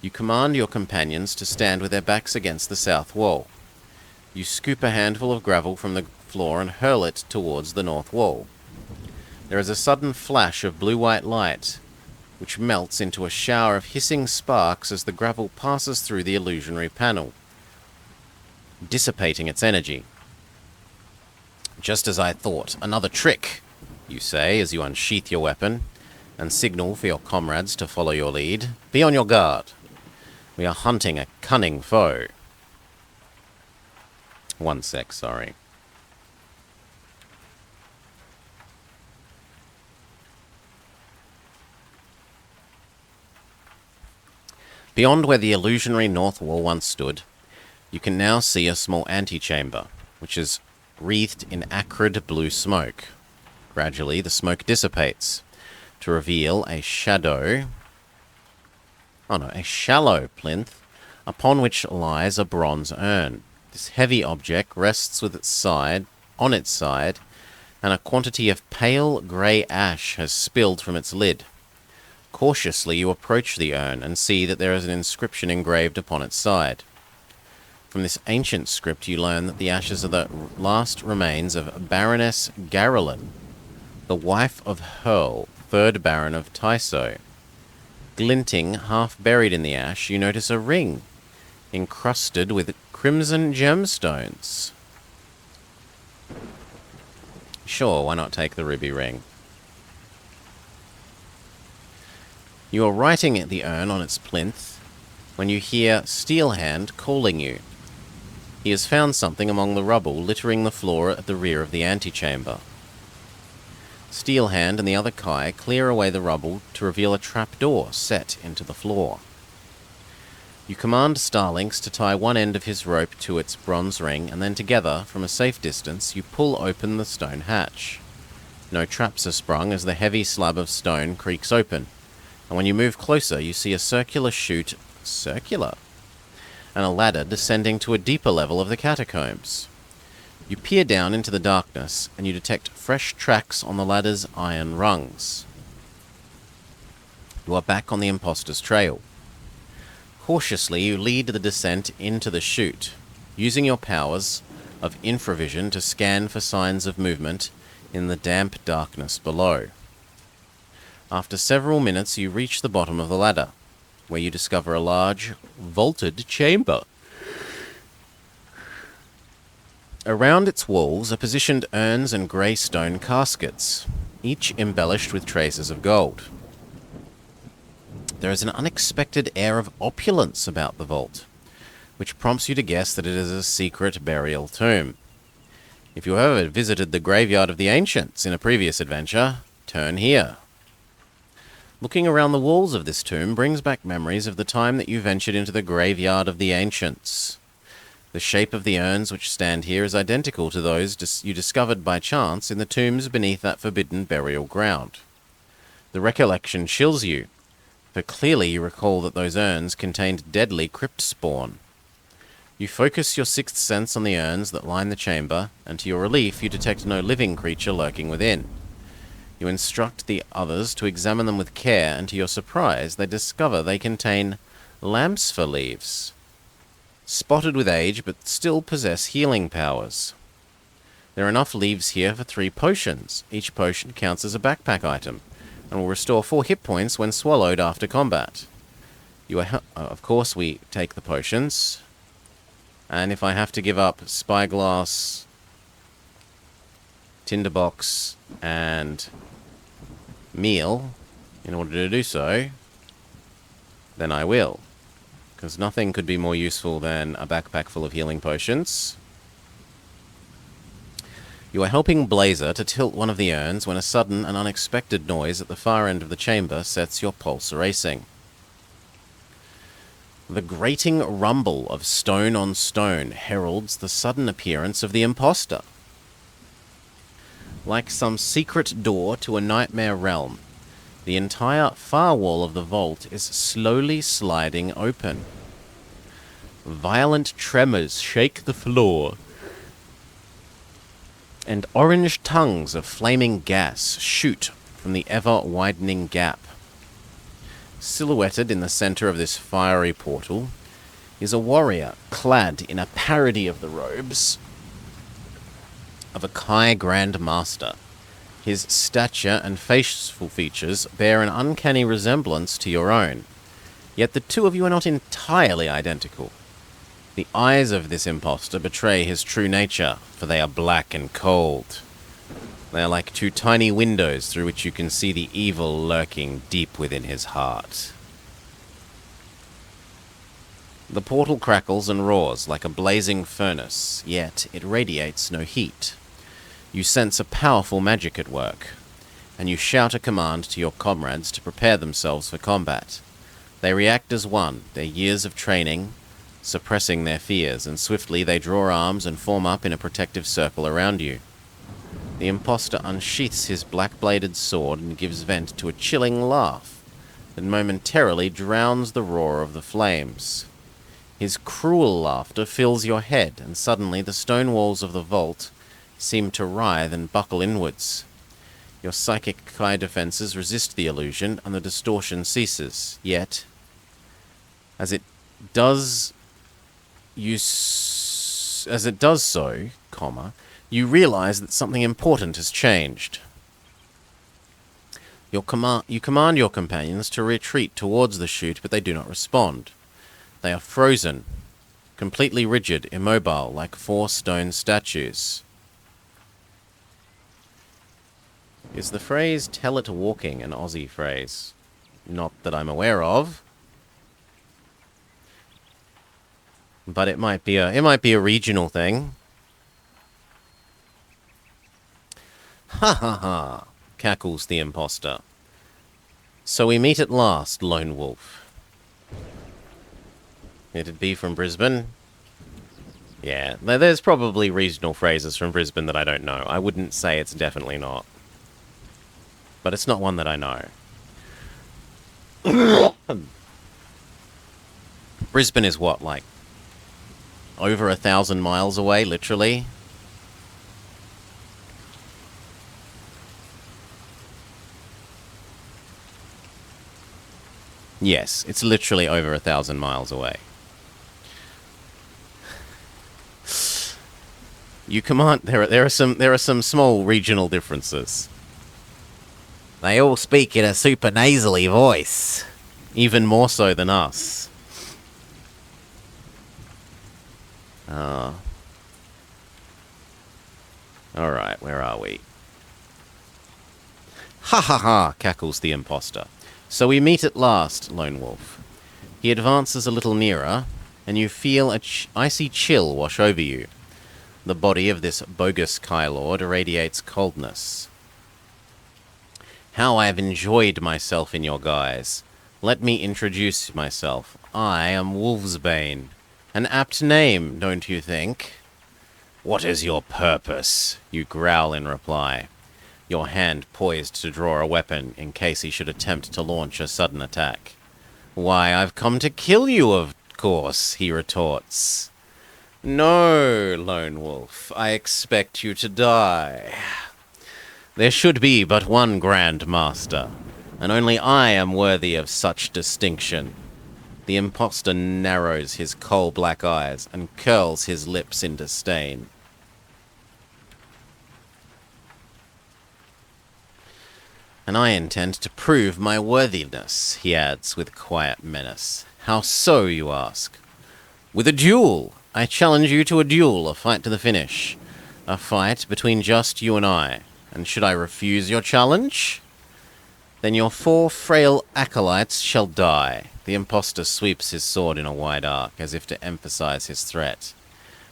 you command your companions to stand with their backs against the south wall. You scoop a handful of gravel from the floor and hurl it towards the north wall. There is a sudden flash of blue-white light, which melts into a shower of hissing sparks as the gravel passes through the illusionary panel, dissipating its energy. "Just as I thought, another trick," you say as you unsheath your weapon and signal for your comrades to follow your lead. "Be on your guard. We are hunting a cunning foe." One sec, sorry. Beyond where the illusionary north wall once stood, you can now see a small antechamber, which is wreathed in acrid blue smoke. Gradually, the smoke dissipates to reveal a shallow plinth upon which lies a bronze urn. This heavy object rests on its side, and a quantity of pale grey ash has spilled from its lid. Cautiously you approach the urn and see that there is an inscription engraved upon its side. From this ancient script, you learn that the ashes are the last remains of Baroness Garrelin, the wife of Hurl, 3rd Baron of Tyso. Glinting, half buried in the ash, you notice a ring, encrusted with crimson gemstones. Sure, why not take the ruby ring? You are writing at the urn on its plinth when you hear Steelhand calling you. He has found something among the rubble littering the floor at the rear of the antechamber. Steelhand and the other Kai clear away the rubble to reveal a trapdoor set into the floor. You command Starlynx to tie one end of his rope to its bronze ring, and then together, from a safe distance, you pull open the stone hatch. No traps are sprung as the heavy slab of stone creaks open, and when you move closer you see a circular chute, and a ladder descending to a deeper level of the catacombs. You peer down into the darkness, and you detect fresh tracks on the ladder's iron rungs. You are back on the imposter's trail. Cautiously, you lead the descent into the chute, using your powers of infravision to scan for signs of movement in the damp darkness below. After several minutes, you reach the bottom of the ladder, where you discover a large, vaulted chamber. Around its walls are positioned urns and grey stone caskets, each embellished with traces of gold. There is an unexpected air of opulence about the vault, which prompts you to guess that it is a secret burial tomb. If you have ever visited the graveyard of the ancients in a previous adventure, turn here. Looking around the walls of this tomb brings back memories of the time that you ventured into the graveyard of the ancients. The shape of the urns which stand here is identical to those you discovered by chance in the tombs beneath that forbidden burial ground. The recollection chills you, for clearly you recall that those urns contained deadly crypt spawn. You focus your sixth sense on the urns that line the chamber, and to your relief you detect no living creature lurking within. You instruct the others to examine them with care, and to your surprise they discover they contain lamps leaves, spotted with age but still possess healing powers. There are enough leaves here for 3 potions. Each potion counts as a backpack item, and will restore 4 hit points when swallowed after combat. Of course we take the potions, and if I have to give up spyglass, tinderbox, and meal in order to do so, then I will, because nothing could be more useful than a backpack full of healing potions. You are helping Blazer to tilt one of the urns when a sudden and unexpected noise at the far end of the chamber sets your pulse racing. The grating rumble of stone on stone heralds the sudden appearance of the imposter. Like some secret door to a nightmare realm, the entire far wall of the vault is slowly sliding open. Violent tremors shake the floor, and orange tongues of flaming gas shoot from the ever-widening gap. Silhouetted in the center of this fiery portal is a warrior clad in a parody of the robes of a Kai Grand Master. His stature and facial features bear an uncanny resemblance to your own, yet the two of you are not entirely identical. The eyes of this imposter betray his true nature, for they are black and cold. They are like 2 tiny windows through which you can see the evil lurking deep within his heart. The portal crackles and roars like a blazing furnace, yet it radiates no heat. You sense a powerful magic at work, and you shout a command to your comrades to prepare themselves for combat. They react as one, their years of training suppressing their fears, and swiftly they draw arms and form up in a protective circle around you. The imposter unsheaths his black-bladed sword and gives vent to a chilling laugh that momentarily drowns the roar of the flames. His cruel laughter fills your head, and suddenly the stone walls of the vault seem to writhe and buckle inwards. Your psychic Kai defenses resist the illusion, and the distortion ceases. Yet, as it does as it does so, comma, you realize that something important has changed. You command your companions to retreat towards the chute, but they do not respond. They are frozen, completely rigid, immobile, like 4 stone statues. Is the phrase "tell it walking" an Aussie phrase? Not that I'm aware of. But it might be a regional thing. Ha ha ha, cackles the imposter. So we meet at last, Lone Wolf. It'd be from Brisbane? Yeah, there's probably regional phrases from Brisbane that I don't know. I wouldn't say it's definitely not. But it's not one that I know. Brisbane is what, like, over 1,000 miles away, literally? Yes, it's literally over 1,000 miles away. You command. There are some small regional differences. They all speak in a super nasally voice, even more so than us. All right, where are we? Ha ha ha! Cackles the imposter. So we meet at last, Lone Wolf. He advances a little nearer, and you feel an icy chill wash over you. The body of this bogus Kylord irradiates coldness. How I have enjoyed myself in your guise. Let me introduce myself. I am Wolfsbane. An apt name, don't you think? What is your purpose? You growl in reply, your hand poised to draw a weapon in case he should attempt to launch a sudden attack. Why, I've come to kill you, of course, he retorts. No, Lone Wolf, I expect you to die. There should be but one Grand Master, and only I am worthy of such distinction. The imposter narrows his coal-black eyes and curls his lips in disdain. And I intend to prove my worthiness, he adds with quiet menace. How so, you ask? With a duel! I challenge you to a duel, a fight to the finish. A fight between just you and I. And should I refuse your challenge? Then your 4 frail acolytes shall die. The imposter sweeps his sword in a wide arc, as if to emphasize his threat.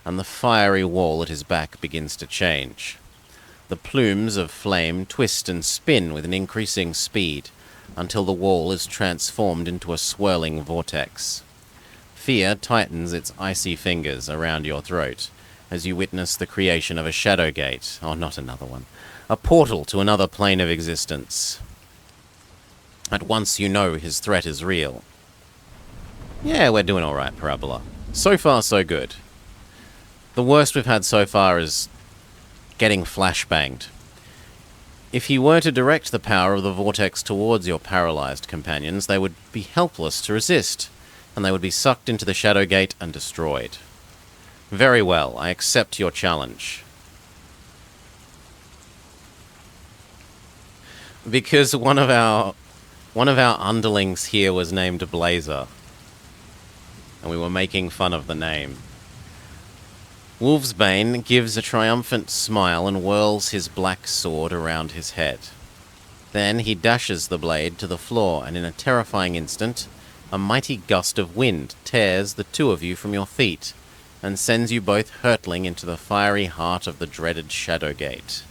And the fiery wall at his back begins to change. The plumes of flame twist and spin with an increasing speed, until the wall is transformed into a swirling vortex. Fear tightens its icy fingers around your throat as you witness the creation of a shadow gate, or not another one, a portal to another plane of existence. At once you know his threat is real. Yeah, we're doing alright, Parabola. So far, so good. The worst we've had so far is getting flashbanged. If he were to direct the power of the vortex towards your paralyzed companions, they would be helpless to resist, and they would be sucked into the Shadow Gate and destroyed. Very well, I accept your challenge. Because one of our underlings here was named Blazer, and we were making fun of the name. Wolfsbane gives a triumphant smile and whirls his black sword around his head. Then he dashes the blade to the floor, and in a terrifying instant, a mighty gust of wind tears the 2 of you from your feet, and sends you both hurtling into the fiery heart of the dreaded Shadow Gate.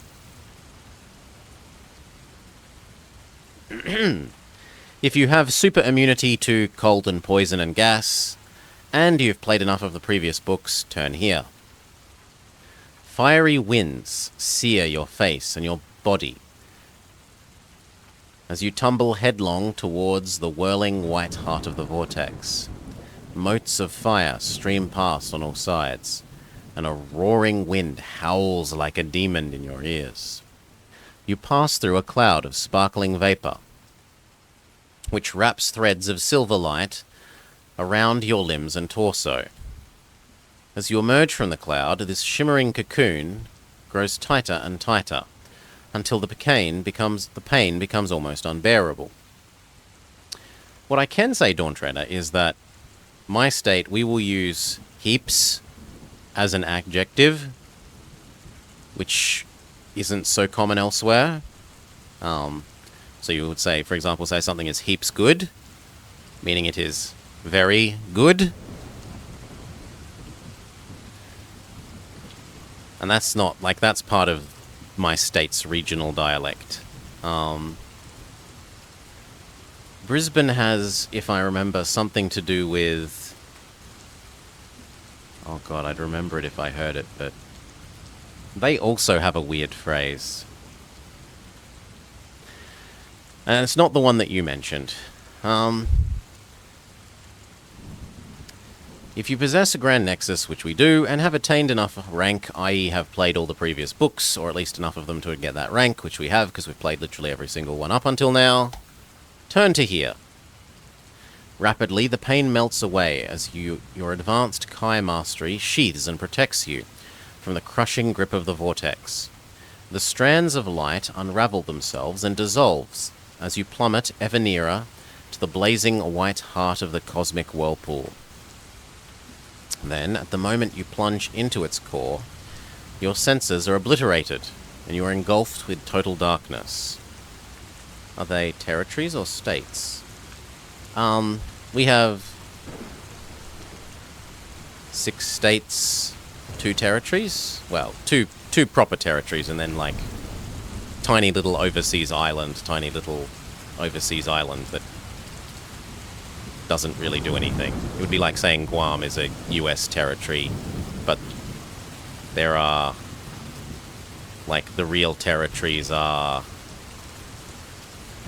If you have super immunity to cold and poison and gas, and you've played enough of the previous books, turn here. Fiery winds sear your face and your body as you tumble headlong towards the whirling white heart of the vortex. Motes of fire stream past on all sides, and a roaring wind howls like a demon in your ears. You pass through a cloud of sparkling vapor, which wraps threads of silver light around your limbs and torso. As you emerge from the cloud, this shimmering cocoon grows tighter and tighter, until the pain becomes almost unbearable. What I can say, Dawn Treader, is that my state, we will use heaps as an adjective, which isn't so common elsewhere. So you would say, for example, say something is heaps good, meaning it is very good. And that's not, like, that's part of my state's regional dialect. Brisbane has, if I remember, something to do with... Oh god, I'd remember it if I heard it, but... They also have a weird phrase. And it's not the one that you mentioned. If you possess a Grand Nexus, which we do, and have attained enough rank, i.e. have played all the previous books, or at least enough of them to get that rank, which we have, because we've played literally every single one up until now, turn to here. Rapidly, the pain melts away as your advanced Kai mastery sheathes and protects you from the crushing grip of the vortex. The strands of light unravel themselves and dissolves as you plummet ever nearer to the blazing white heart of the cosmic whirlpool. Then, at the moment you plunge into its core, your senses are obliterated, and you are engulfed with total darkness. Are they territories or states? We have 6 states, 2 territories? Well, two proper territories, and then, like, tiny little overseas island that doesn't really do anything. It would be like saying Guam is a US territory, but there are, like, the real territories are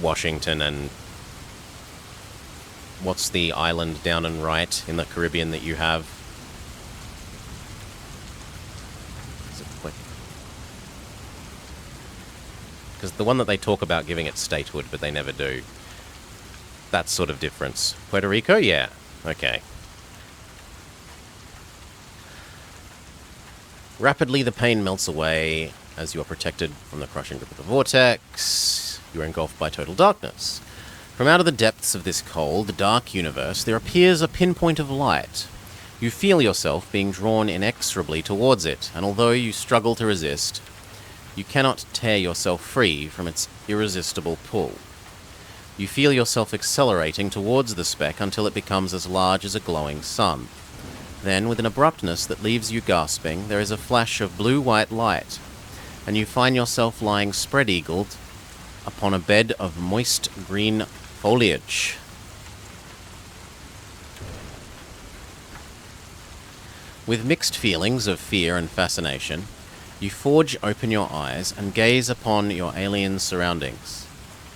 Washington and what's the island down and right in the Caribbean that you have? Because the one that they talk about giving it statehood, but they never do. That sort of difference. Puerto Rico? Yeah. Okay. Rapidly, the pain melts away as you are protected from the crushing grip of the vortex. You are engulfed by total darkness. From out of the depths of this cold, dark universe, there appears a pinpoint of light. You feel yourself being drawn inexorably towards it, and although you struggle to resist, you cannot tear yourself free from its irresistible pull. You feel yourself accelerating towards the speck until it becomes as large as a glowing sun. Then, with an abruptness that leaves you gasping, there is a flash of blue-white light, and you find yourself lying spread-eagled upon a bed of moist green foliage. With mixed feelings of fear and fascination, you forge open your eyes and gaze upon your alien surroundings.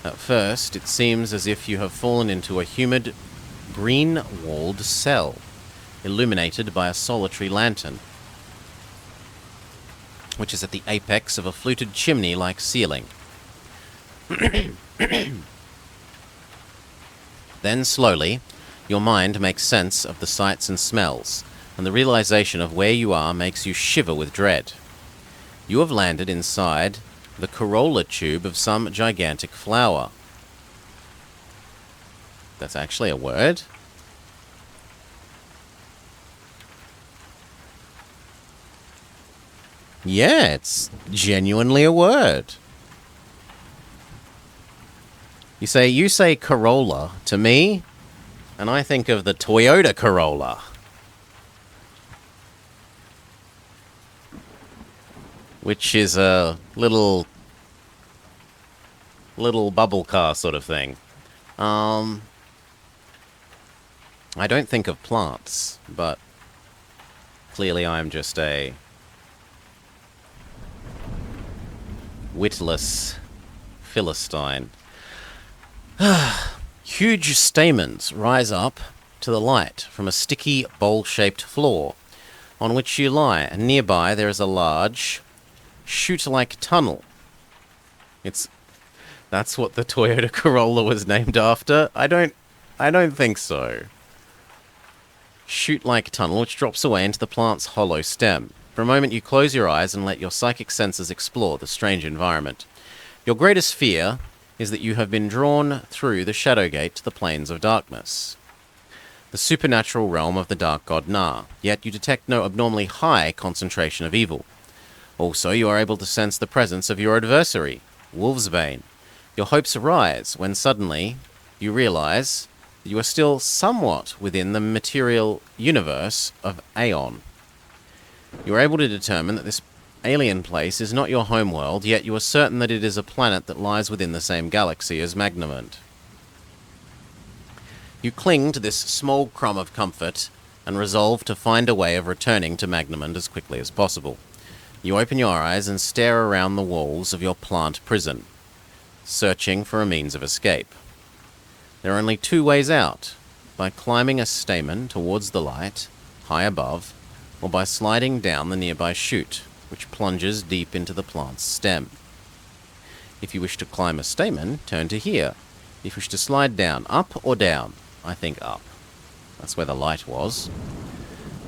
At first, it seems as if you have fallen into a humid, green-walled cell, illuminated by a solitary lantern, which is at the apex of a fluted chimney-like ceiling. Then, slowly, your mind makes sense of the sights and smells, and the realization of where you are makes you shiver with dread. You have landed inside the corolla tube of some gigantic flower. That's actually a word? Yeah, it's genuinely a word. You say Corolla to me, and I think of the Toyota Corolla, which is a little bubble car sort of thing. I don't think of plants, but clearly I'm just a witless Philistine. Huge stamens rise up to the light from a sticky, bowl-shaped floor on which you lie, and nearby there is a large, chute-like tunnel. That's what the Toyota Corolla was named after? I don't think so. chute-like tunnel which drops away into the plant's hollow stem. For a moment you close your eyes and let your psychic senses explore the strange environment. Your greatest fear is that you have been drawn through the shadow gate to the planes of darkness, the supernatural realm of the dark god Na, yet you detect no abnormally high concentration of evil. Also, you are able to sense the presence of your adversary, Wolfsbane. Your hopes rise when suddenly you realize that you are still somewhat within the material universe of Aeon. You are able to determine that this alien place is not your homeworld, yet you are certain that it is a planet that lies within the same galaxy as Magnamund. You cling to this small crumb of comfort and resolve to find a way of returning to Magnamund as quickly as possible. You open your eyes and stare around the walls of your plant prison, searching for a means of escape. There are only two ways out: by climbing a stamen towards the light, high above, or by sliding down the nearby chute, which plunges deep into the plant's stem. If you wish to climb a stamen, turn to here. If you wish to slide down, up or down? I think up. That's where the light was.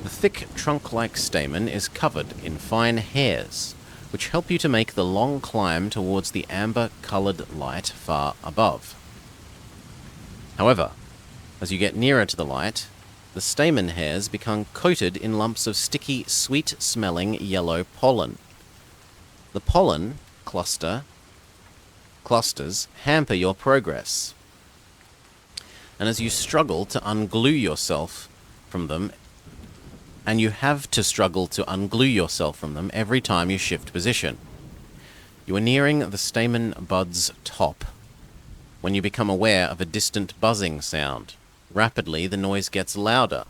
The thick trunk-like stamen is covered in fine hairs, which help you to make the long climb towards the amber-coloured light far above. However, as you get nearer to the light, the stamen hairs become coated in lumps of sticky, sweet-smelling yellow pollen. The pollen clusters hamper your progress, and as you struggle to unglue yourself from them, and you have to struggle to unglue yourself from them every time you shift position. You are nearing the stamen bud's top when you become aware of a distant buzzing sound. Rapidly, the noise gets louder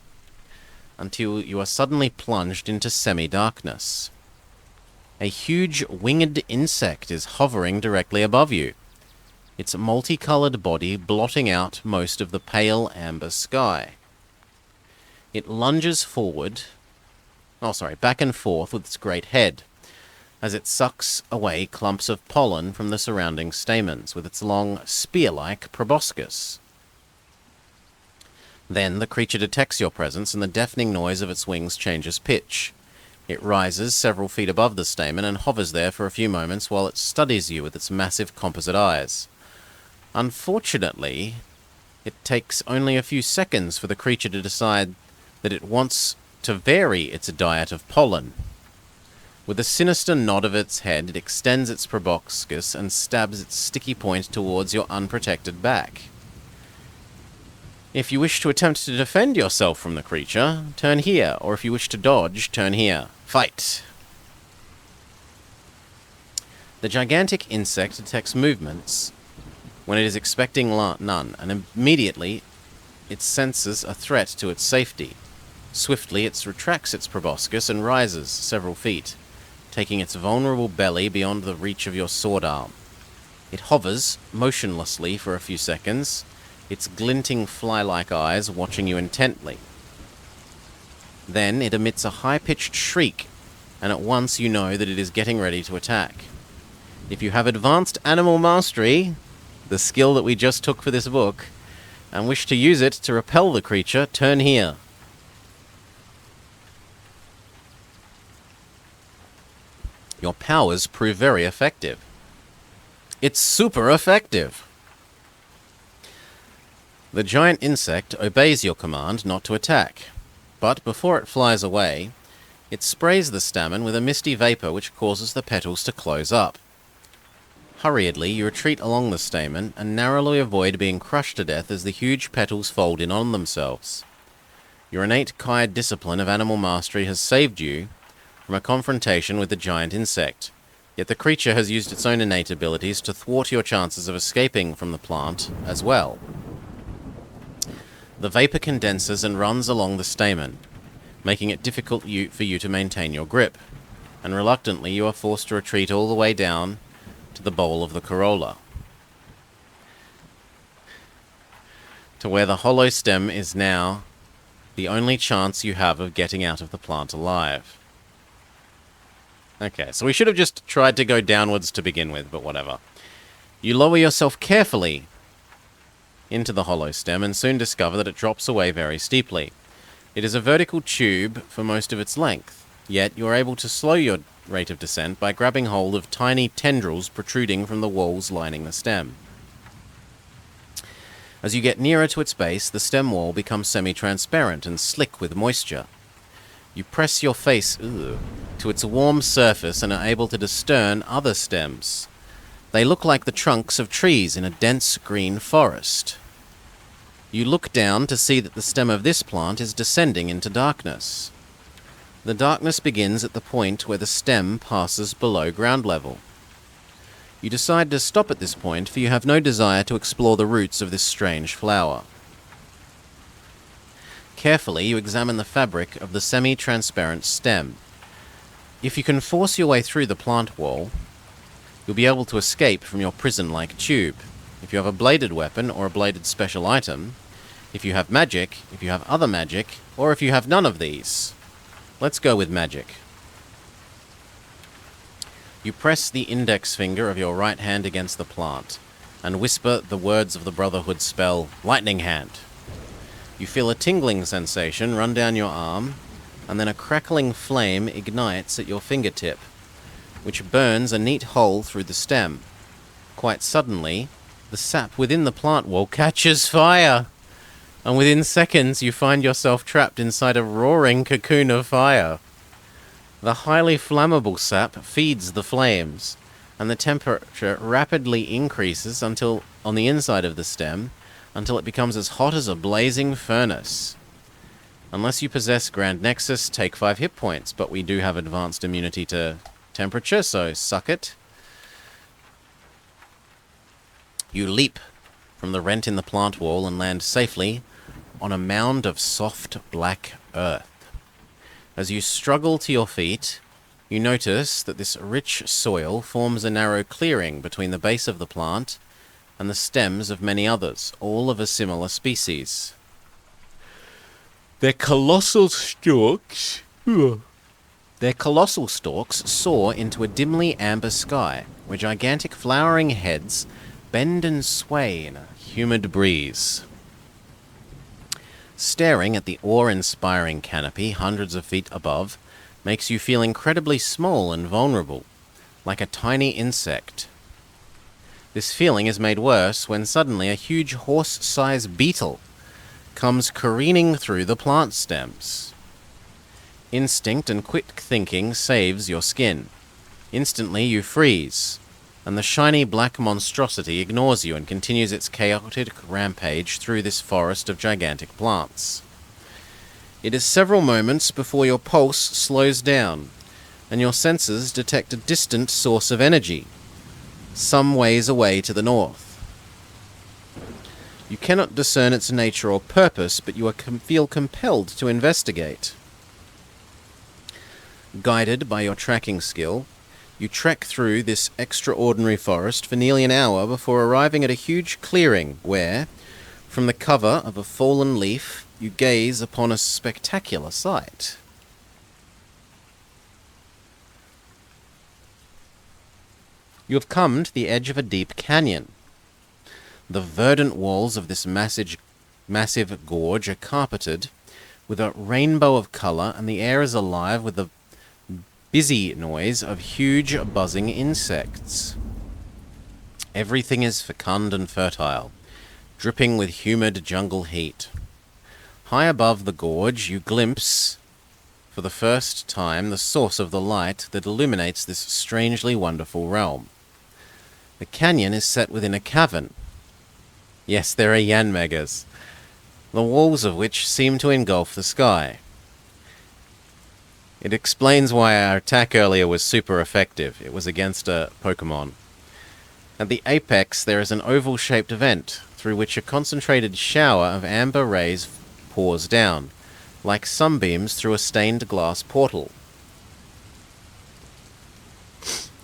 until you are suddenly plunged into semi-darkness. A huge winged insect is hovering directly above you, its multicolored body blotting out most of the pale amber sky. It lunges back and forth with its great head, as it sucks away clumps of pollen from the surrounding stamens with its long, spear-like proboscis. Then the creature detects your presence, and the deafening noise of its wings changes pitch. It rises several feet above the stamen and hovers there for a few moments while it studies you with its massive composite eyes. Unfortunately, it takes only a few seconds for the creature to decide that it wants to vary its diet of pollen. With a sinister nod of its head, it extends its proboscis and stabs its sticky point towards your unprotected back. If you wish to attempt to defend yourself from the creature, turn here, or if you wish to dodge, turn here. Fight! The gigantic insect detects movements when it is expecting none, and immediately it senses a threat to its safety. Swiftly it retracts its proboscis and rises several feet, taking its vulnerable belly beyond the reach of your sword arm. It hovers motionlessly for a few seconds, its glinting fly-like eyes watching you intently. Then it emits a high-pitched shriek, and at once you know that it is getting ready to attack. If you have advanced animal mastery, the skill that we just took for this book, and wish to use it to repel the creature, turn here. Your powers prove very effective. It's super effective! The giant insect obeys your command not to attack, but before it flies away, it sprays the stamen with a misty vapor which causes the petals to close up. Hurriedly, you retreat along the stamen and narrowly avoid being crushed to death as the huge petals fold in on themselves. Your innate Kai discipline of animal mastery has saved you from a confrontation with the giant insect, yet the creature has used its own innate abilities to thwart your chances of escaping from the plant as well. The vapor condenses and runs along the stamen, making it difficult for you to maintain your grip, and reluctantly you are forced to retreat all the way down to the bowl of the corolla, to where the hollow stem is now the only chance you have of getting out of the plant alive. Okay, so we should have just tried to go downwards to begin with, but whatever. You lower yourself carefully into the hollow stem and soon discover that it drops away very steeply. It is a vertical tube for most of its length, yet you are able to slow your rate of descent by grabbing hold of tiny tendrils protruding from the walls lining the stem. As you get nearer to its base, the stem wall becomes semi-transparent and slick with moisture. You press your face to its warm surface and are able to discern other stems. They look like the trunks of trees in a dense green forest. You look down to see that the stem of this plant is descending into darkness. The darkness begins at the point where the stem passes below ground level. You decide to stop at this point, for you have no desire to explore the roots of this strange flower. Carefully, you examine the fabric of the semi-transparent stem. If you can force your way through the plant wall, you'll be able to escape from your prison-like tube. If you have a bladed weapon or a bladed special item, if you have magic, if you have other magic, or if you have none of these. Let's go with magic. You press the index finger of your right hand against the plant and whisper the words of the Brotherhood spell, Lightning Hand. You feel a tingling sensation run down your arm, and then a crackling flame ignites at your fingertip, which burns a neat hole through the stem. Quite suddenly, the sap within the plant wall catches fire, and within seconds you find yourself trapped inside a roaring cocoon of fire. The highly flammable sap feeds the flames, and the temperature rapidly increases until on the inside of the stem, until it becomes as hot as a blazing furnace. Unless you possess Grand Nexus, take 5 hit points, but we do have advanced immunity to temperature, so suck it. You leap from the rent in the plant wall and land safely on a mound of soft black earth. As you struggle to your feet, you notice that this rich soil forms a narrow clearing between the base of the plant and the stems of many others, all of a similar species. Their colossal stalks soar into a dimly amber sky, where gigantic flowering heads bend and sway in a humid breeze. Staring at the awe-inspiring canopy hundreds of feet above makes you feel incredibly small and vulnerable, like a tiny insect. This feeling is made worse when suddenly a huge horse-sized beetle comes careening through the plant stems. Instinct and quick thinking saves your skin. Instantly you freeze, and the shiny black monstrosity ignores you and continues its chaotic rampage through this forest of gigantic plants. It is several moments before your pulse slows down, and your senses detect a distant source of energy, some ways away to the north. You cannot discern its nature or purpose, but you feel compelled to investigate. Guided by your tracking skill, you trek through this extraordinary forest for nearly an hour before arriving at a huge clearing where, from the cover of a fallen leaf, you gaze upon a spectacular sight. You have come to the edge of a deep canyon. The verdant walls of this massive gorge are carpeted with a rainbow of color, and the air is alive with the busy noise of huge buzzing insects. Everything is fecund and fertile, dripping with humid jungle heat. High above the gorge you glimpse, for the first time, the source of the light that illuminates this strangely wonderful realm. The canyon is set within a cavern. Yes, there are Yanmegas, the walls of which seem to engulf the sky. It explains why our attack earlier was super effective. It was against a Pokemon. At the apex there is an oval-shaped vent through which a concentrated shower of amber rays pours down, like sunbeams through a stained glass portal.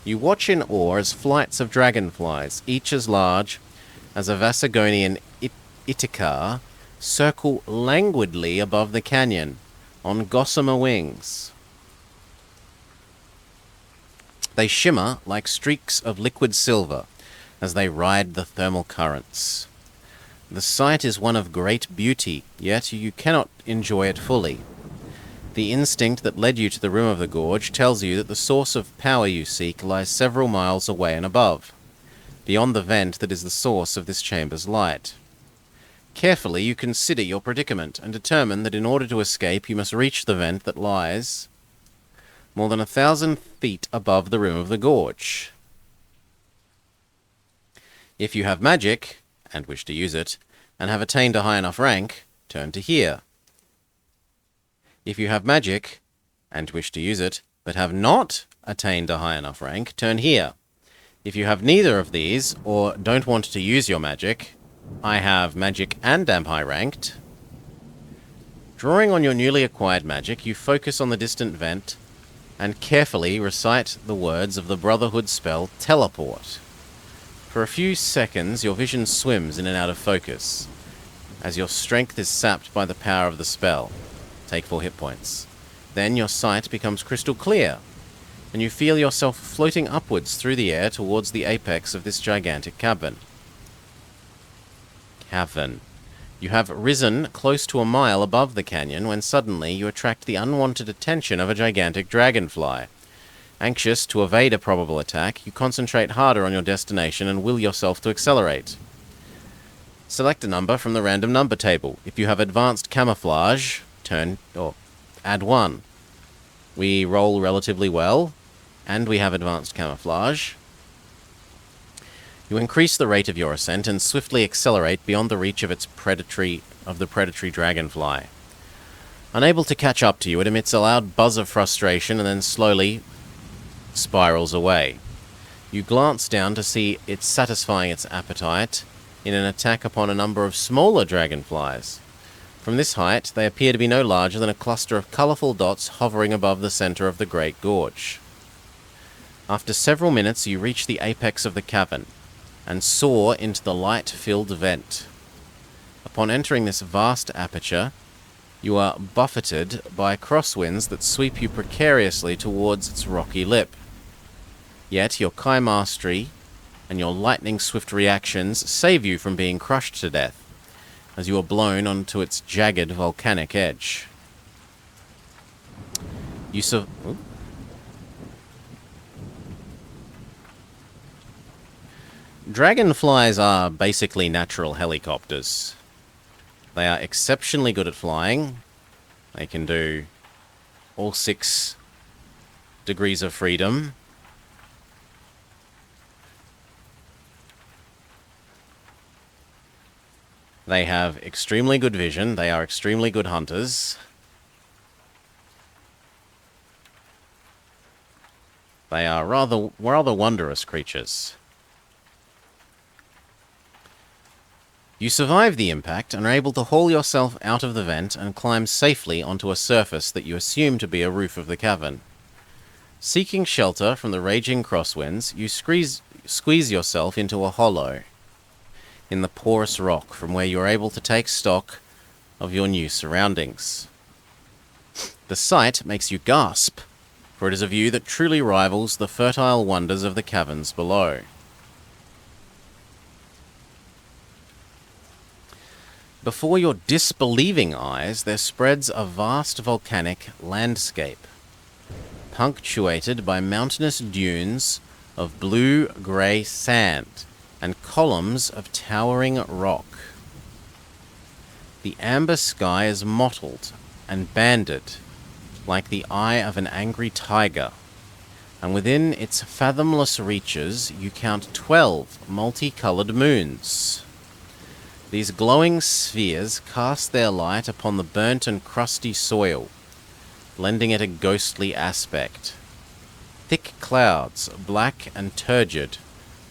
You watch in awe as flights of dragonflies, each as large as a Vasagonian Itikar, circle languidly above the canyon on gossamer wings. They shimmer like streaks of liquid silver as they ride the thermal currents. The sight is one of great beauty, yet you cannot enjoy it fully. The instinct that led you to the rim of the gorge tells you that the source of power you seek lies several miles away and above, beyond the vent that is the source of this chamber's light. Carefully you consider your predicament and determine that in order to escape you must reach the vent that lies more than 1,000 feet above the rim of the gorge. If you have magic, and wish to use it, and have attained a high enough rank, turn to here. If you have magic, and wish to use it, but have not attained a high enough rank, turn here. If you have neither of these, or don't want to use your magic, I have magic and am high ranked. Drawing on your newly acquired magic, you focus on the distant vent, and carefully recite the words of the Brotherhood spell Teleport. For a few seconds, your vision swims in and out of focus, as your strength is sapped by the power of the spell. Take 4 hit points. Then your sight becomes crystal clear, and you feel yourself floating upwards through the air towards the apex of this gigantic cavern. You have risen close to a mile above the canyon when suddenly you attract the unwanted attention of a gigantic dragonfly. Anxious to evade a probable attack, you concentrate harder on your destination and will yourself to accelerate. Select a number from the random number table. If you have advanced camouflage, add 1. We roll relatively well, and we have advanced camouflage. You increase the rate of your ascent and swiftly accelerate beyond the reach of the predatory dragonfly. Unable to catch up to you, it emits a loud buzz of frustration and then slowly spirals away. You glance down to see it satisfying its appetite in an attack upon a number of smaller dragonflies. From this height, they appear to be no larger than a cluster of colourful dots hovering above the centre of the great gorge. After several minutes, you reach the apex of the cavern and soar into the light-filled vent. Upon entering this vast aperture, you are buffeted by crosswinds that sweep you precariously towards its rocky lip. Yet your Kai mastery and your lightning-swift reactions save you from being crushed to death, as you are blown onto its jagged volcanic edge. Dragonflies are basically natural helicopters. They are exceptionally good at flying. They can do all 6 degrees of freedom. They have extremely good vision. They are extremely good hunters. They are rather wondrous creatures. You survive the impact and are able to haul yourself out of the vent and climb safely onto a surface that you assume to be a roof of the cavern. Seeking shelter from the raging crosswinds, you squeeze yourself into a hollow in the porous rock from where you are able to take stock of your new surroundings. The sight makes you gasp, for it is a view that truly rivals the fertile wonders of the caverns below. Before your disbelieving eyes, there spreads a vast volcanic landscape, punctuated by mountainous dunes of blue-grey sand and columns of towering rock. The amber sky is mottled and banded like the eye of an angry tiger, and within its fathomless reaches you count 12 multicolored moons. These glowing spheres cast their light upon the burnt and crusty soil, lending it a ghostly aspect. Thick clouds, black and turgid,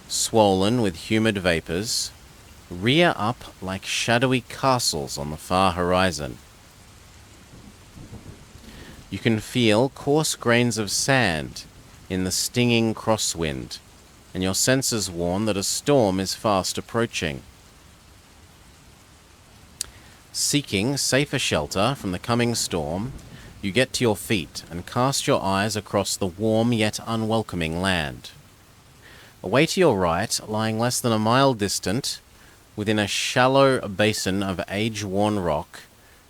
swollen with humid vapors, rear up like shadowy castles on the far horizon. You can feel coarse grains of sand in the stinging crosswind, and your senses warn that a storm is fast approaching. Seeking safer shelter from the coming storm, you get to your feet and cast your eyes across the warm yet unwelcoming land. Away to your right, lying less than a mile distant, Within a shallow basin of age-worn rock,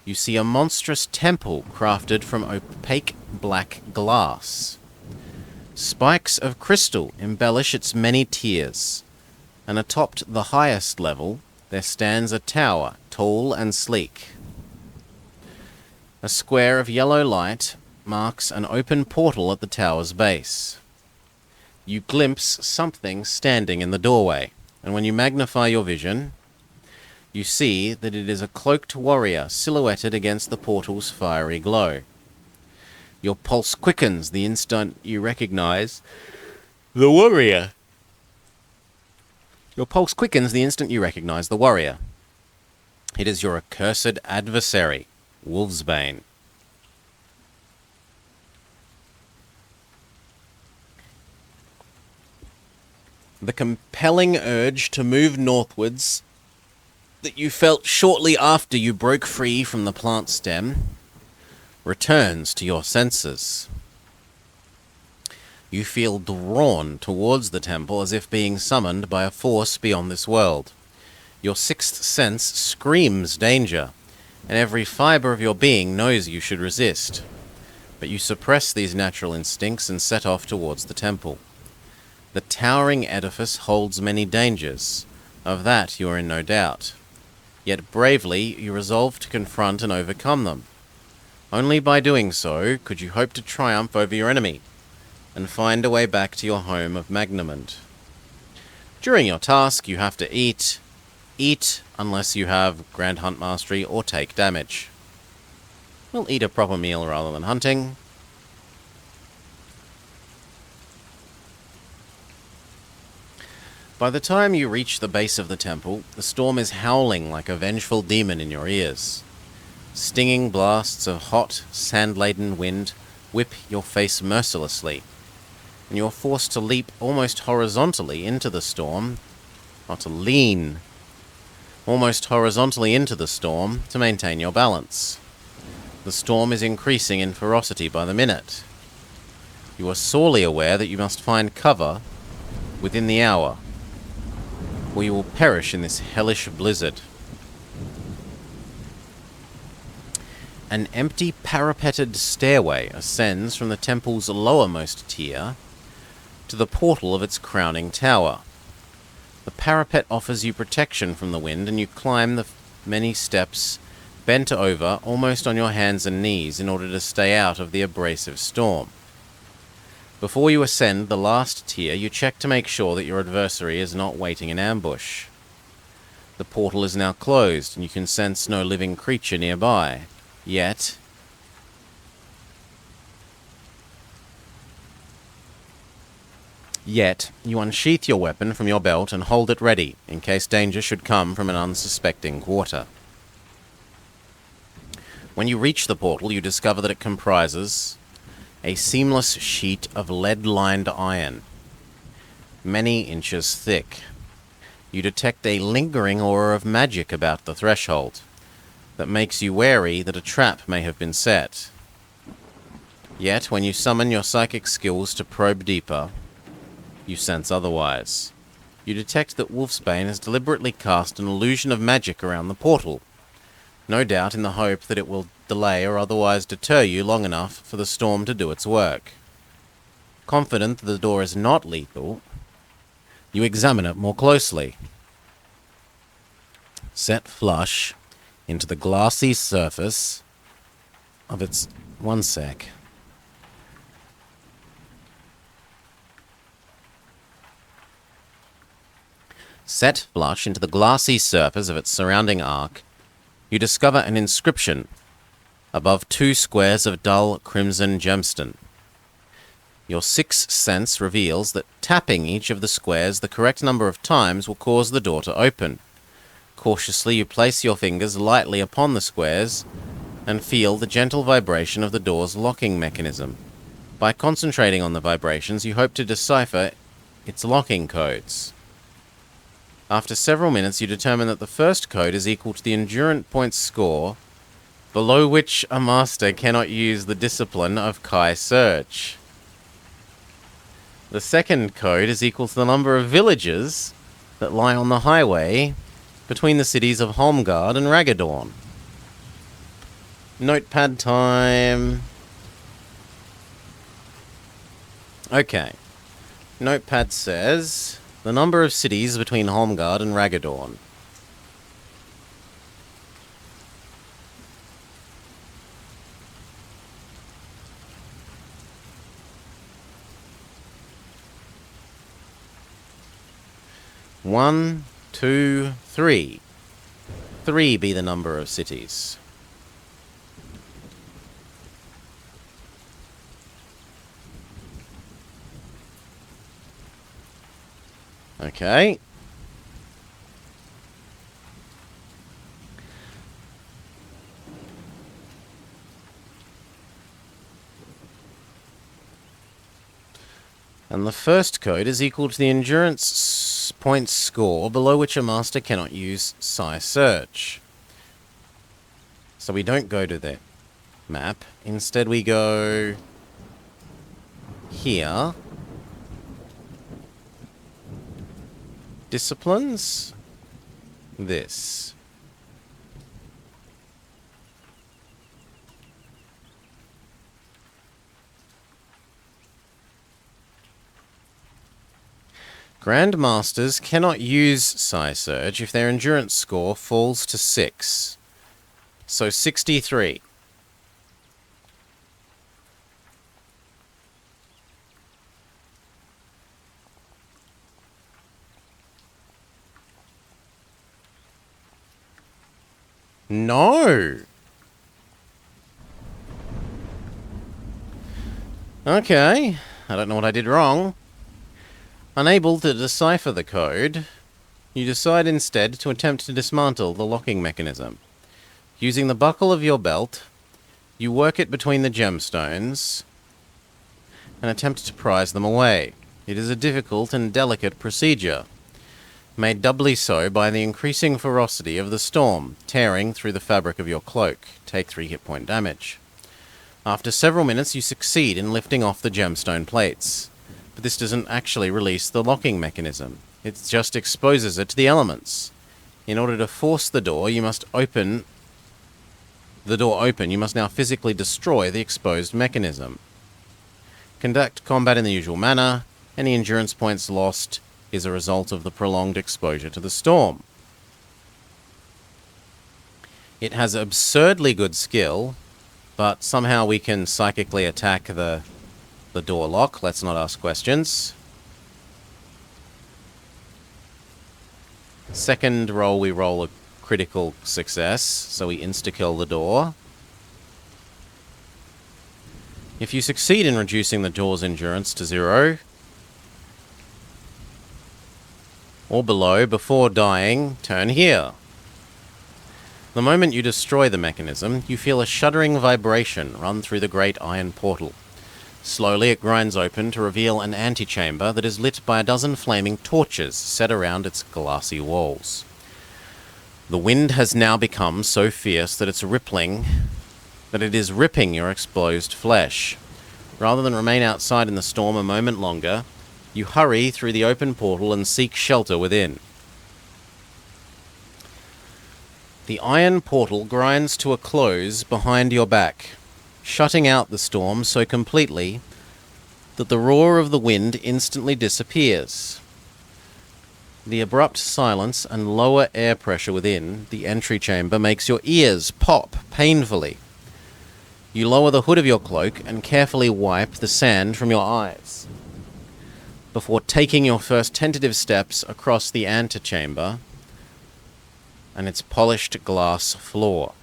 you see a monstrous temple crafted from opaque black glass. Spikes of crystal embellish its many tiers, and atop the highest level there stands a tower, tall and sleek. A square of yellow light marks an open portal at the tower's base. You glimpse something standing in the doorway, and when you magnify your vision, you see that it is a cloaked warrior silhouetted against the portal's fiery glow. Your pulse quickens the instant you recognize the warrior. Your pulse quickens the instant you recognize the warrior. It is your accursed adversary, Wolfsbane. The compelling urge to move northwards that you felt shortly after you broke free from the plant stem returns to your senses. You feel drawn towards the temple as if being summoned by a force beyond this world. Your sixth sense screams danger, and every fibre of your being knows you should resist. But you suppress these natural instincts and set off towards the temple. The towering edifice holds many dangers. Of that you are in no doubt. Yet bravely you resolve to confront and overcome them. Only by doing so could you hope to triumph over your enemy and find a way back to your home of Magnamond. During your task you have to eat unless you have Grand Hunt Mastery or take damage. We'll eat a proper meal rather than hunting. By the time you reach the base of the temple, the storm is howling like a vengeful demon in your ears. Stinging blasts of hot, sand-laden wind whip your face mercilessly, and you are forced to leap almost horizontally into the storm, or to lean almost horizontally into the storm to maintain your balance. The storm is increasing in ferocity by the minute. You are sorely aware that you must find cover within the hour, or you will perish in this hellish blizzard. An empty parapeted stairway ascends from the temple's lowermost tier to the portal of its crowning tower. The parapet offers you protection from the wind, and you climb the many steps bent over almost on your hands and knees in order to stay out of the abrasive storm. Before you ascend the last tier, you check to make sure that your adversary is not waiting in ambush. The portal is now closed, and you can sense no living creature nearby. Yet you unsheath your weapon from your belt and hold it ready, in case danger should come from an unsuspecting quarter. When you reach the portal, you discover that it comprises a seamless sheet of lead-lined iron, many inches thick. You detect a lingering aura of magic about the threshold that makes you wary that a trap may have been set. Yet, when you summon your psychic skills to probe deeper, you sense otherwise. You detect that Wolfsbane has deliberately cast an illusion of magic around the portal, no doubt in the hope that it will delay or otherwise deter you long enough for the storm to do its work. Confident that the door is not lethal, you examine it more closely. Set flush into the glassy surface of its... One sec. Set flush into the glassy surface of its surrounding arc, you discover an inscription above 2 squares of dull crimson gemstone. Your sixth sense reveals that tapping each of the squares the correct number of times will cause the door to open. Cautiously, you place your fingers lightly upon the squares and feel the gentle vibration of the door's locking mechanism. By concentrating on the vibrations, you hope to decipher its locking codes. After several minutes, you determine that the first code is equal to the endurance points score, below which a master cannot use the discipline of Kai Search. The second code is equal to the number of villages that lie on the highway between the cities of Holmgard and Raggadorn. Notepad time. Okay. Notepad says the number of cities between Holmgard and Raggadorn. One, two, three. 3 be the number of cities. Okay. And the first code is equal to the endurance points score below which a master cannot use Psi Search. So we don't go to the map. Instead we go here. Disciplines. This. Grandmasters cannot use Psi Surge if their endurance score falls to 6. So 63. No! Okay, I don't know what I did wrong. Unable to decipher the code, you decide instead to attempt to dismantle the locking mechanism. Using the buckle of your belt, you work it between the gemstones and attempt to prise them away. It is a difficult and delicate procedure, made doubly so by the increasing ferocity of the storm, tearing through the fabric of your cloak. Take 3 hit point damage. After several minutes, you succeed in lifting off the gemstone plates. But this doesn't actually release the locking mechanism. It just exposes it to the elements. In order to force the door, you must open. You must now physically destroy the exposed mechanism. Conduct combat in the usual manner. Any endurance points lost is a result of the prolonged exposure to the storm. It has absurdly good skill, but somehow we can psychically attack the door lock. Let's not ask questions. Second roll, we roll a critical success, so we insta-kill the door. If you succeed in reducing the door's endurance to 0, or below, before dying, turn here. The moment you destroy the mechanism, you feel a shuddering vibration run through the great iron portal. Slowly it grinds open to reveal an antechamber that is lit by a dozen flaming torches set around its glassy walls. The wind has now become so fierce that it is ripping your exposed flesh. Rather than remain outside in the storm a moment longer, you hurry through the open portal and seek shelter within. The iron portal grinds to a close behind your back, shutting out the storm so completely that the roar of the wind instantly disappears. The abrupt silence and lower air pressure within the entry chamber makes your ears pop painfully. You lower the hood of your cloak and carefully wipe the sand from your eyes before taking your first tentative steps across the antechamber and its polished glass floor.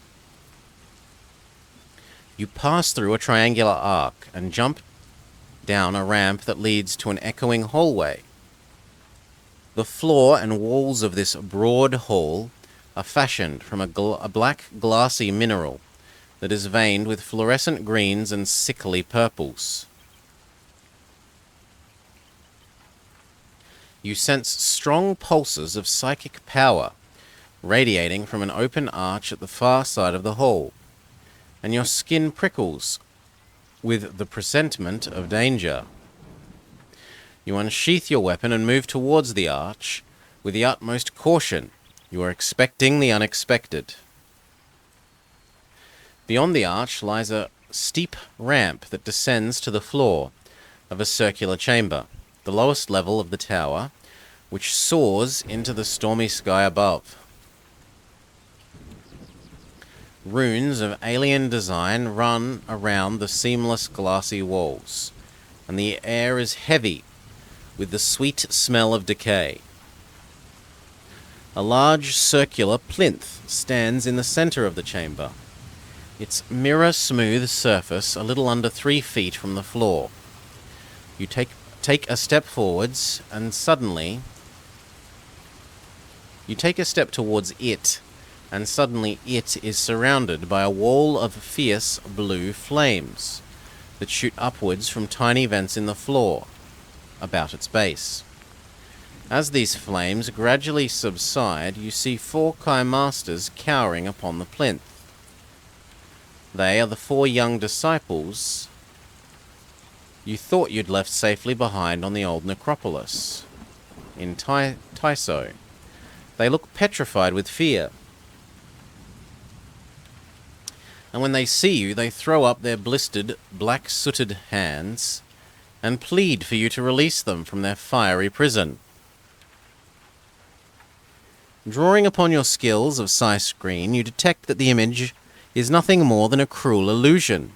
You pass through a triangular arc and jump down a ramp that leads to an echoing hallway. The floor and walls of this broad hall are fashioned from a black glassy mineral that is veined with fluorescent greens and sickly purples. You sense strong pulses of psychic power radiating from an open arch at the far side of the hall, and your skin prickles with the presentiment of danger. You unsheath your weapon and move towards the arch with the utmost caution, You are expecting the unexpected. Beyond the arch lies a steep ramp that descends to the floor of a circular chamber, the lowest level of the tower, which soars into the stormy sky above. Runes of alien design run around the seamless glassy walls, and the air is heavy with the sweet smell of decay. A large circular plinth stands in the center of the chamber, its mirror-smooth surface a little under 3 feet from the floor. You take a step forwards, and suddenly... You take a step towards it, and suddenly it is surrounded by a wall of fierce blue flames that shoot upwards from tiny vents in the floor, about its base. As these flames gradually subside, you see 4 Kai Masters cowering upon the plinth. They are the 4 young disciples you thought you'd left safely behind on the old necropolis in Taiso. They look petrified with fear. And when they see you, they throw up their blistered, black-sooted hands and plead for you to release them from their fiery prison. Drawing upon your skills of Psy-Screen, you detect that the image is nothing more than a cruel illusion.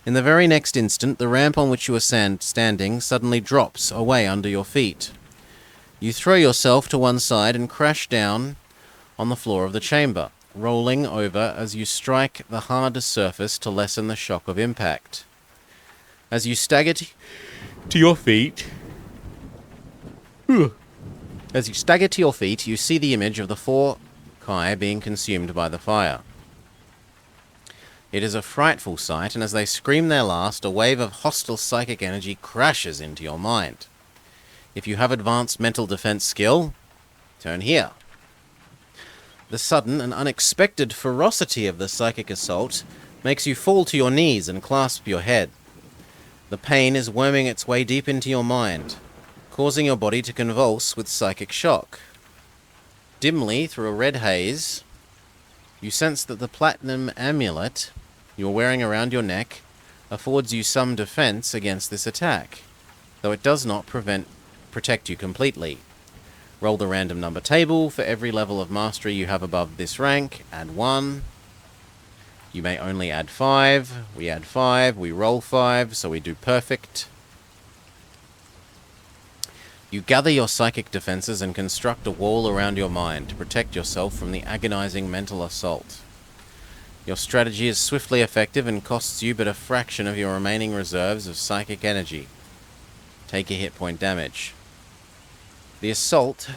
In the very next instant, the ramp on which you are standing suddenly drops away under your feet. You throw yourself to one side and crash down on the floor of the chamber, rolling over as you strike the hard surface to lessen the shock of impact. As you stagger to your feet, you see the image of the 4 Kai being consumed by the fire. It is a frightful sight, and as they scream their last, a wave of hostile psychic energy crashes into your mind. If you have advanced mental defense skill, turn here. The sudden and unexpected ferocity of the psychic assault makes you fall to your knees and clasp your head. The pain is worming its way deep into your mind, causing your body to convulse with psychic shock. Dimly, through a red haze, you sense that the platinum amulet you are wearing around your neck affords you some defense against this attack, though it does not protect you completely. Roll the random number table for every level of mastery you have above this rank. Add 1. You may only add 5. We add 5. We roll 5, so we do perfect. You gather your psychic defenses and construct a wall around your mind to protect yourself from the agonizing mental assault. Your strategy is swiftly effective and costs you but a fraction of your remaining reserves of psychic energy. Take a hit point damage. The assault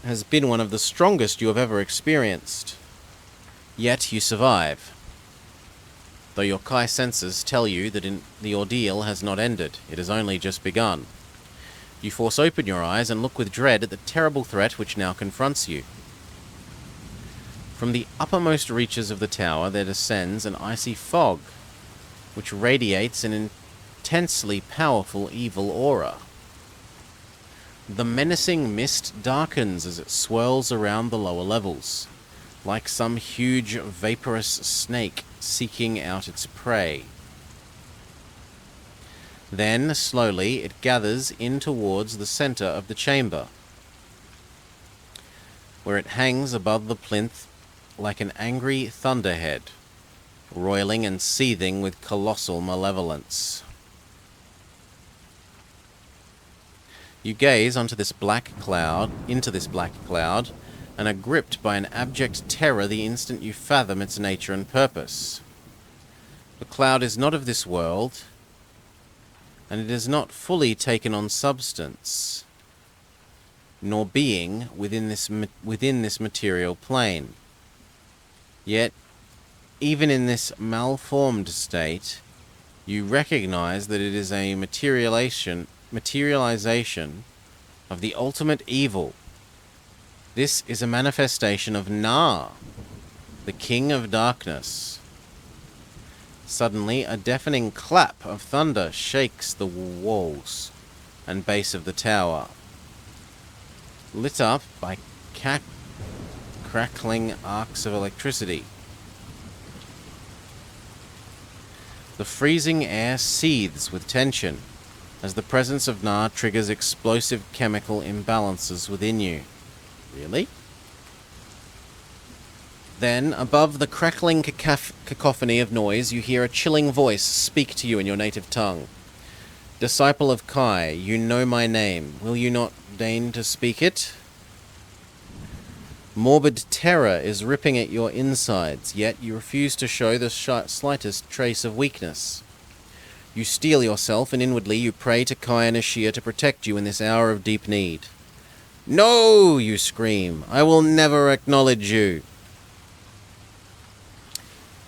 has been one of the strongest you have ever experienced. Yet you survive, though your Kai senses tell you that the ordeal has not ended. It has only just begun. You force open your eyes and look with dread at the terrible threat which now confronts you. From the uppermost reaches of the tower there descends an icy fog, which radiates an intensely powerful evil aura. The menacing mist darkens as it swirls around the lower levels, like some huge vaporous snake seeking out its prey. Then, slowly, it gathers in towards the center of the chamber, where it hangs above the plinth like an angry thunderhead, roiling and seething with colossal malevolence. You gaze into this black cloud, and are gripped by an abject terror the instant you fathom its nature and purpose. The cloud is not of this world, and it is not fully taken on substance, nor being within this material plane. Yet, even in this malformed state, you recognize that it is a materialization of the ultimate evil. This is a manifestation of Na, the King of Darkness. Suddenly, a deafening clap of thunder shakes the walls and base of the tower. Lit up by crackling arcs of electricity. The freezing air seethes with tension as the presence of Na triggers explosive chemical imbalances within you. Really? Then, above the crackling cacophony of noise, you hear a chilling voice speak to you in your native tongue. Disciple of Kai, you know my name. Will you not deign to speak it? Morbid terror is ripping at your insides, yet you refuse to show the slightest trace of weakness. You steel yourself, and inwardly you pray to Kai and Ashia to protect you in this hour of deep need. No, you scream. I will never acknowledge you.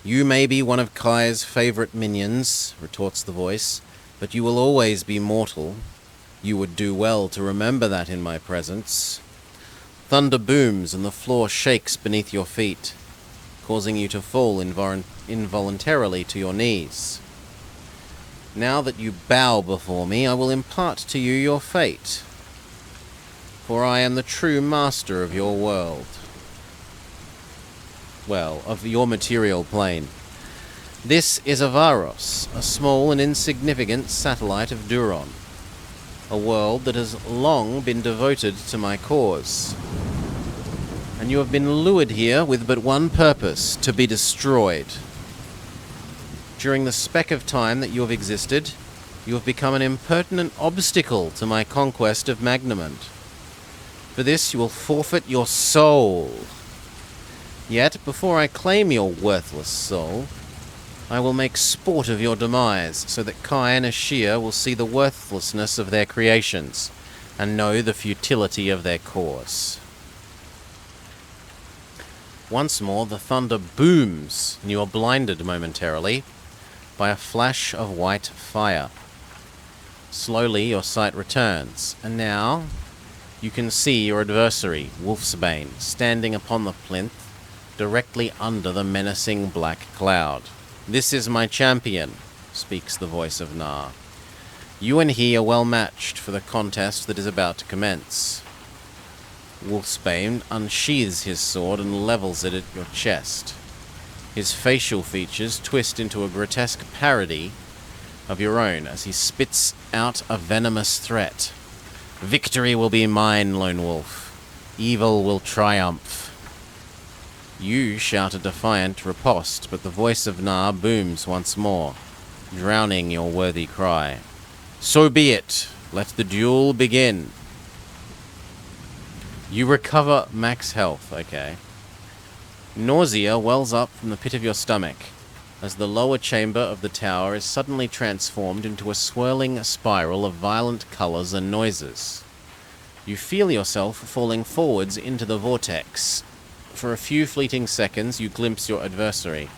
You may be one of Kai's favorite minions, retorts the voice, but you will always be mortal. You would do well to remember that in my presence. Thunder booms and the floor shakes beneath your feet, causing you to fall involuntarily to your knees. Now that you bow before me, I will impart to you your fate, for I am the true master of your world. Well, of your material plane. This is Avaros, a small and insignificant satellite of Duron, a world that has long been devoted to my cause. And you have been lured here with but one purpose, to be destroyed. During the speck of time that you have existed, you have become an impertinent obstacle to my conquest of Magnamond. For this you will forfeit your soul. Yet, before I claim your worthless soul, I will make sport of your demise, so that Kai and Ashia will see the worthlessness of their creations, and know the futility of their cause. Once more the thunder booms, and you are blinded momentarily by a flash of white fire. Slowly your sight returns, and now you can see your adversary, Wolfsbane, standing upon the plinth, directly under the menacing black cloud. This is my champion, speaks the voice of Na. You and he are well matched for the contest that is about to commence. Wolfsbane unsheathes his sword and levels it at your chest. His facial features twist into a grotesque parody of your own as he spits out a venomous threat. Victory will be mine, Lone Wolf. Evil will triumph. You shout a defiant riposte, but the voice of Na booms once more, drowning your worthy cry. So be it. Let the duel begin. You recover max health, okay. Nausea wells up from the pit of your stomach, as the lower chamber of the tower is suddenly transformed into a swirling spiral of violent colours and noises. You feel yourself falling forwards into the vortex. For a few fleeting seconds you glimpse your adversary.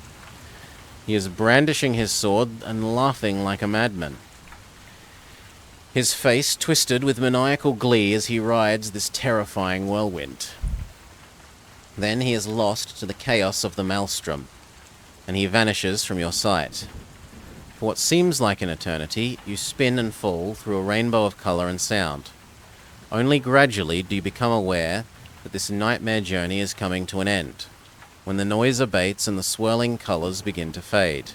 He is brandishing his sword and laughing like a madman, his face twisted with maniacal glee as he rides this terrifying whirlwind. Then he is lost to the chaos of the maelstrom, and he vanishes from your sight. For what seems like an eternity, you spin and fall through a rainbow of colour and sound. Only gradually do you become aware that this nightmare journey is coming to an end, when the noise abates and the swirling colours begin to fade.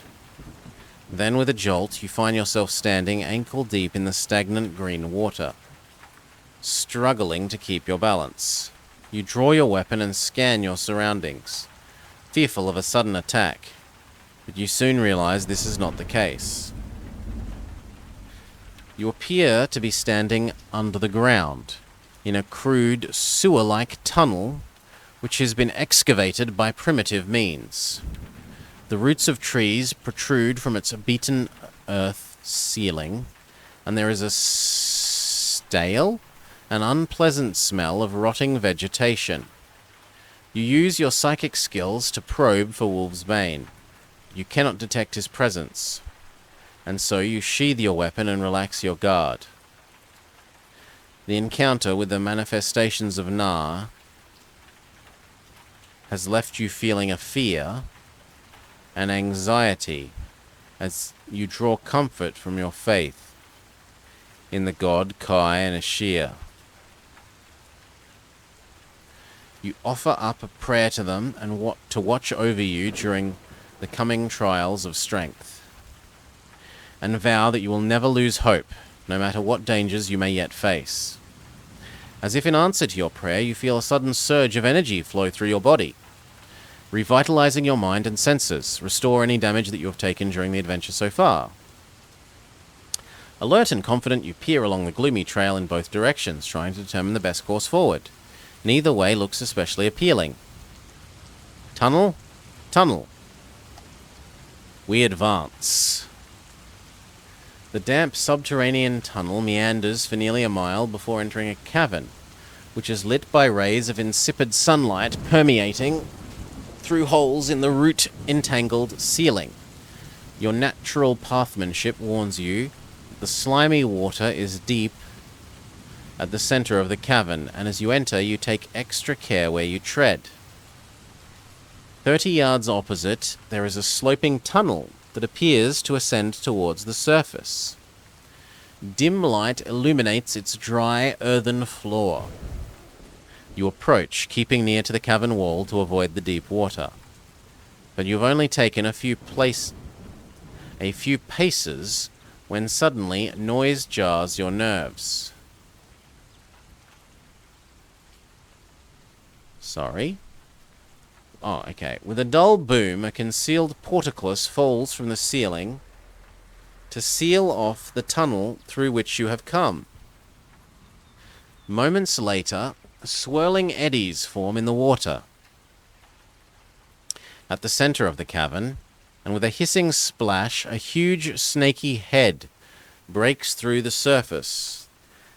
Then with a jolt you find yourself standing ankle-deep in the stagnant green water, struggling to keep your balance. You draw your weapon and scan your surroundings, fearful of a sudden attack, but you soon realize this is not the case. You appear to be standing under the ground, in a crude, sewer-like tunnel which has been excavated by primitive means. The roots of trees protrude from its beaten earth ceiling, and there is a stale and unpleasant smell of rotting vegetation. You use your psychic skills to probe for Wolfsbane. You cannot detect his presence, and so you sheathe your weapon and relax your guard. The encounter with the manifestations of Na has left you feeling a fear and anxiety as you draw comfort from your faith in the god Kai and Ashia. You offer up a prayer to them and to watch over you during the coming trials of strength, and vow that you will never lose hope, no matter what dangers you may yet face. As if in answer to your prayer, you feel a sudden surge of energy flow through your body, revitalizing your mind and senses, restore any damage that you have taken during the adventure so far. Alert and confident, you peer along the gloomy trail in both directions, trying to determine the best course forward. Neither way looks especially appealing. Tunnel? Tunnel. We advance. The damp subterranean tunnel meanders for nearly a mile before entering a cavern, which is lit by rays of insipid sunlight permeating through holes in the root-entangled ceiling. Your natural pathmanship warns you that the slimy water is deep at the center of the cavern, and as you enter, you take extra care where you tread. 30 yards opposite, there is a sloping tunnel that appears to ascend towards the surface. Dim light illuminates its dry, earthen floor. You approach, keeping near to the cavern wall to avoid the deep water. But you've only taken a few paces when suddenly noise jars your nerves. Sorry. Oh, okay. With a dull boom, a concealed portcullis falls from the ceiling to seal off the tunnel through which you have come. Moments later, swirling eddies form in the water. At the center of the cavern, and with a hissing splash, a huge snaky head breaks through the surface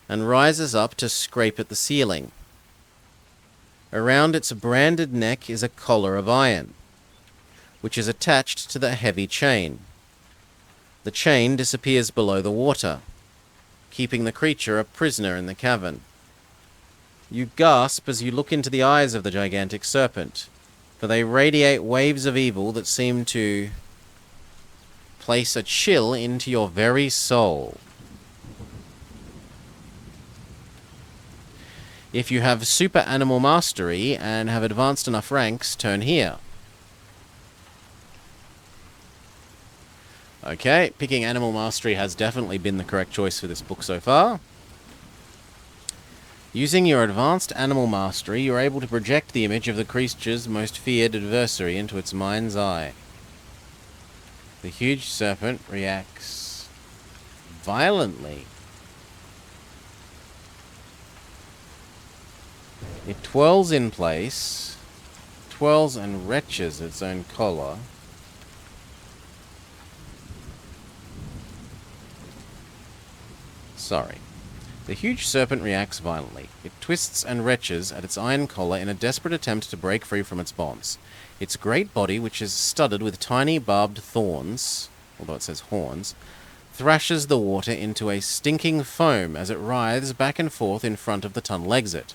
and rises up to scrape at the ceiling. Around its branded neck is a collar of iron, which is attached to the heavy chain. The chain disappears below the water, keeping the creature a prisoner in the cavern. You gasp as you look into the eyes of the gigantic serpent, for they radiate waves of evil that seem to place a chill into your very soul. If you have super animal mastery and have advanced enough ranks, turn here. Okay, picking animal mastery has definitely been the correct choice for this book so far. Using your advanced animal mastery, you are able to project the image of the creature's most feared adversary into its mind's eye. The huge serpent reacts violently. It twirls in place, twirls and wrenches its own collar. Sorry. The huge serpent reacts violently. It twists and wrenches at its iron collar in a desperate attempt to break free from its bonds. Its great body, which is studded with tiny barbed thorns, although it says horns, thrashes the water into a stinking foam as it writhes back and forth in front of the tunnel exit.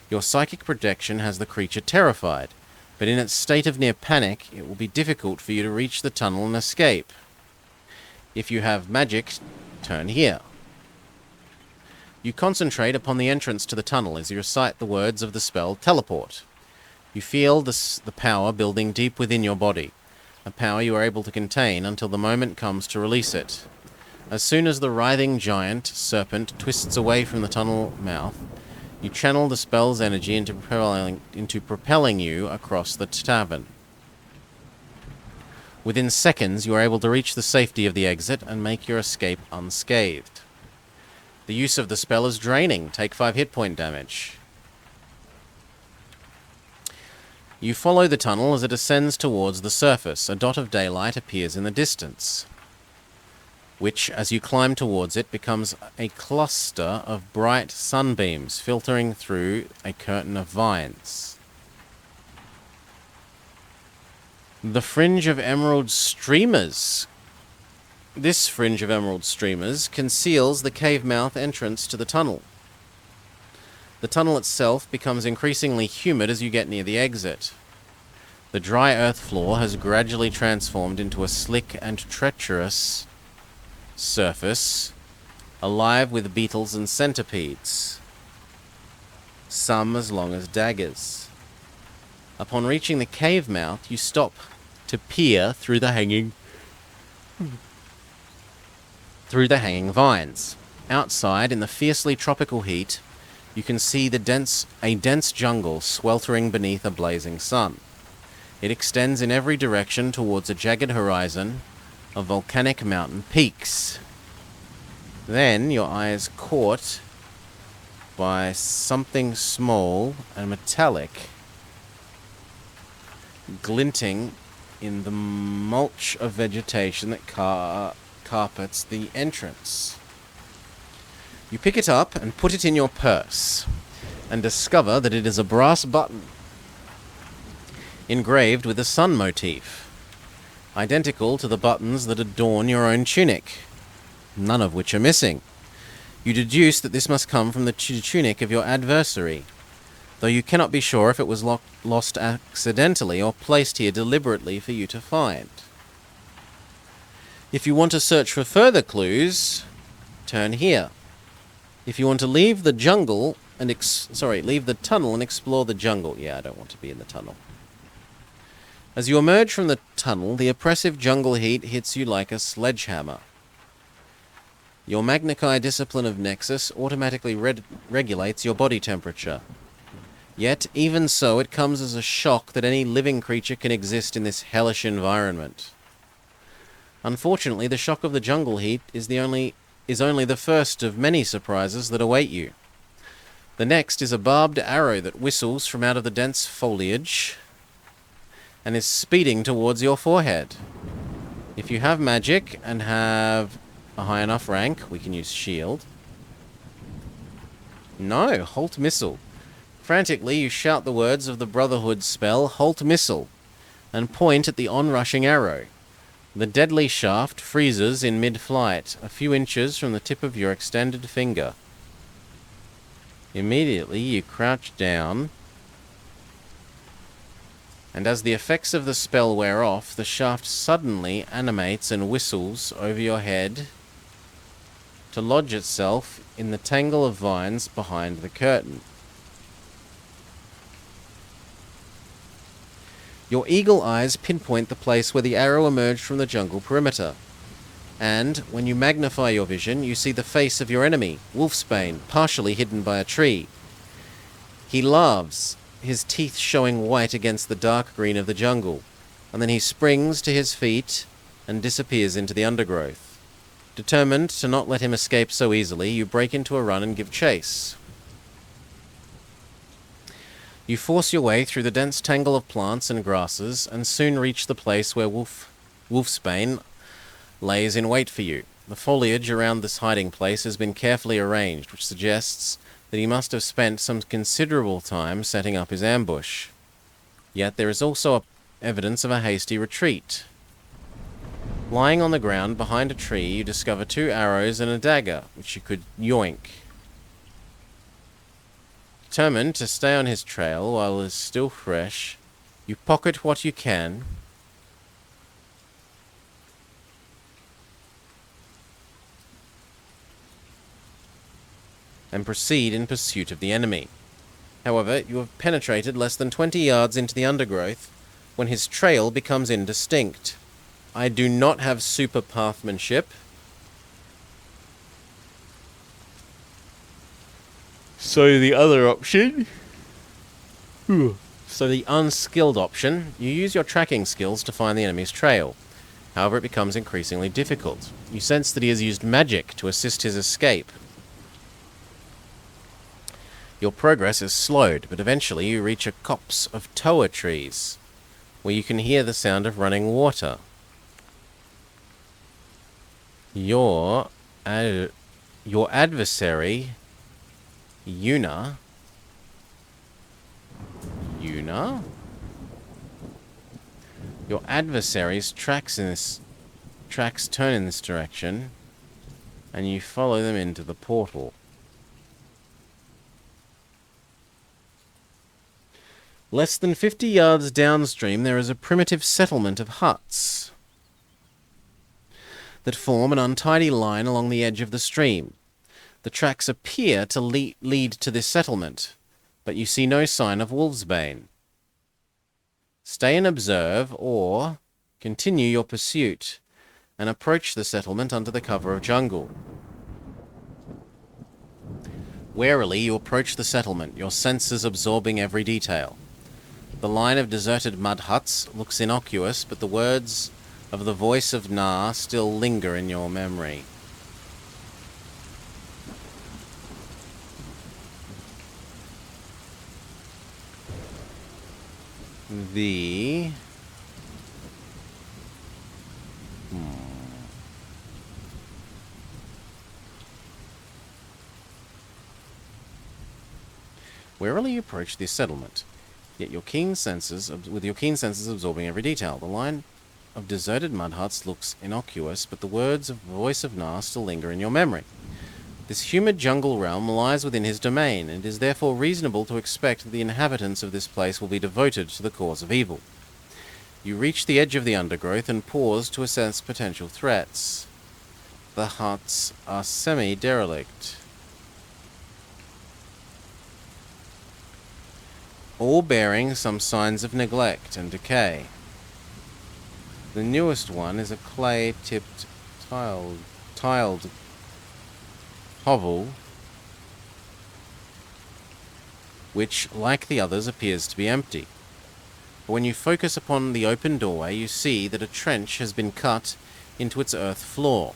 Your psychic projection has the creature terrified, but in its state of near panic, it will be difficult for you to reach the tunnel and escape. If you have magic, turn here. You concentrate upon the entrance to the tunnel as you recite the words of the spell Teleport. You feel the power building deep within your body, a power you are able to contain until the moment comes to release it. As soon as the writhing giant serpent twists away from the tunnel mouth, you channel the spell's energy into propelling you across the tavern. Within seconds, you are able to reach the safety of the exit and make your escape unscathed. The use of the spell is draining. Take 5 hit point damage. You follow the tunnel as it ascends towards the surface. A dot of daylight appears in the distance, which, as you climb towards it, becomes a cluster of bright sunbeams filtering through a curtain of vines. The fringe of emerald streamers. This fringe of emerald streamers conceals the cave mouth entrance to the tunnel. The tunnel itself becomes increasingly humid as you get near the exit. The dry earth floor has gradually transformed into a slick and treacherous surface, alive with beetles and centipedes, some as long as daggers. Upon reaching the cave mouth, you stop to peer through the hanging vines. Outside, in the fiercely tropical heat, you can see a dense jungle sweltering beneath a blazing sun. It extends in every direction towards a jagged horizon of volcanic mountain peaks. Then your eye is caught by something small and metallic glinting in the mulch of vegetation that carpets the entrance. You pick it up and put it in your purse, and discover that it is a brass button engraved with a sun motif, identical to the buttons that adorn your own tunic, none of which are missing. You deduce that this must come from the tunic of your adversary, though you cannot be sure if it was lost accidentally or placed here deliberately for you to find. If you want to search for further clues, turn here. If you want to leave the tunnel and explore the jungle. Yeah, I don't want to be in the tunnel. As you emerge from the tunnel, the oppressive jungle heat hits you like a sledgehammer. Your Magna Chi discipline of Nexus automatically regulates your body temperature. Yet, even so, it comes as a shock that any living creature can exist in this hellish environment. Unfortunately, the shock of the jungle heat is only the first of many surprises that await you. The next is a barbed arrow that whistles from out of the dense foliage and is speeding towards your forehead. If you have magic and have a high enough rank, we can use shield. No, halt missile. Frantically, you shout the words of the Brotherhood spell, halt missile, and point at the onrushing arrow. The deadly shaft freezes in mid-flight, a few inches from the tip of your extended finger. Immediately, you crouch down, and as the effects of the spell wear off, the shaft suddenly animates and whistles over your head to lodge itself in the tangle of vines behind the curtain. Your eagle eyes pinpoint the place where the arrow emerged from the jungle perimeter. And, when you magnify your vision, you see the face of your enemy, Wolfsbane, partially hidden by a tree. He laughs, his teeth showing white against the dark green of the jungle, and then he springs to his feet and disappears into the undergrowth. Determined to not let him escape so easily, you break into a run and give chase. You force your way through the dense tangle of plants and grasses, and soon reach the place where Wolfsbane lays in wait for you. The foliage around this hiding place has been carefully arranged, which suggests that he must have spent some considerable time setting up his ambush. Yet there is also evidence of a hasty retreat. Lying on the ground behind a tree, you discover 2 arrows and a dagger, which you could yoink. Determined to stay on his trail while it is still fresh, you pocket what you can and proceed in pursuit of the enemy. However, you have penetrated less than 20 yards into the undergrowth when his trail becomes indistinct. I do not have super pathmanship, so the other option... So the unskilled option, you use your tracking skills to find the enemy's trail. However, it becomes increasingly difficult. You sense that he has used magic to assist his escape. Your progress is slowed, but eventually you reach a copse of toa trees, where you can hear the sound of running water. Your adversary, Yuna? Your adversary's tracks turn in this direction, and you follow them into the portal. Less than 50 yards downstream, there is a primitive settlement of huts that form an untidy line along the edge of the stream. The tracks appear to lead to this settlement, but you see no sign of Wolfsbane. Stay and observe, or continue your pursuit and approach the settlement under the cover of jungle. Warily, you approach the settlement, your senses absorbing every detail. The line of deserted mud huts looks innocuous, but the words of the voice of Na still linger in your memory. Warily you approach this settlement, yet with your keen senses absorbing every detail. The line of deserted mud huts looks innocuous, but the words of the voice of Na still linger in your memory. This humid jungle realm lies within his domain, and it is therefore reasonable to expect that the inhabitants of this place will be devoted to the cause of evil. You reach the edge of the undergrowth and pause to assess potential threats. The huts are semi-derelict, all bearing some signs of neglect and decay. The newest one is a clay-tipped tiled hovel, which, like the others, appears to be empty. But when you focus upon the open doorway, you see that a trench has been cut into its earth floor.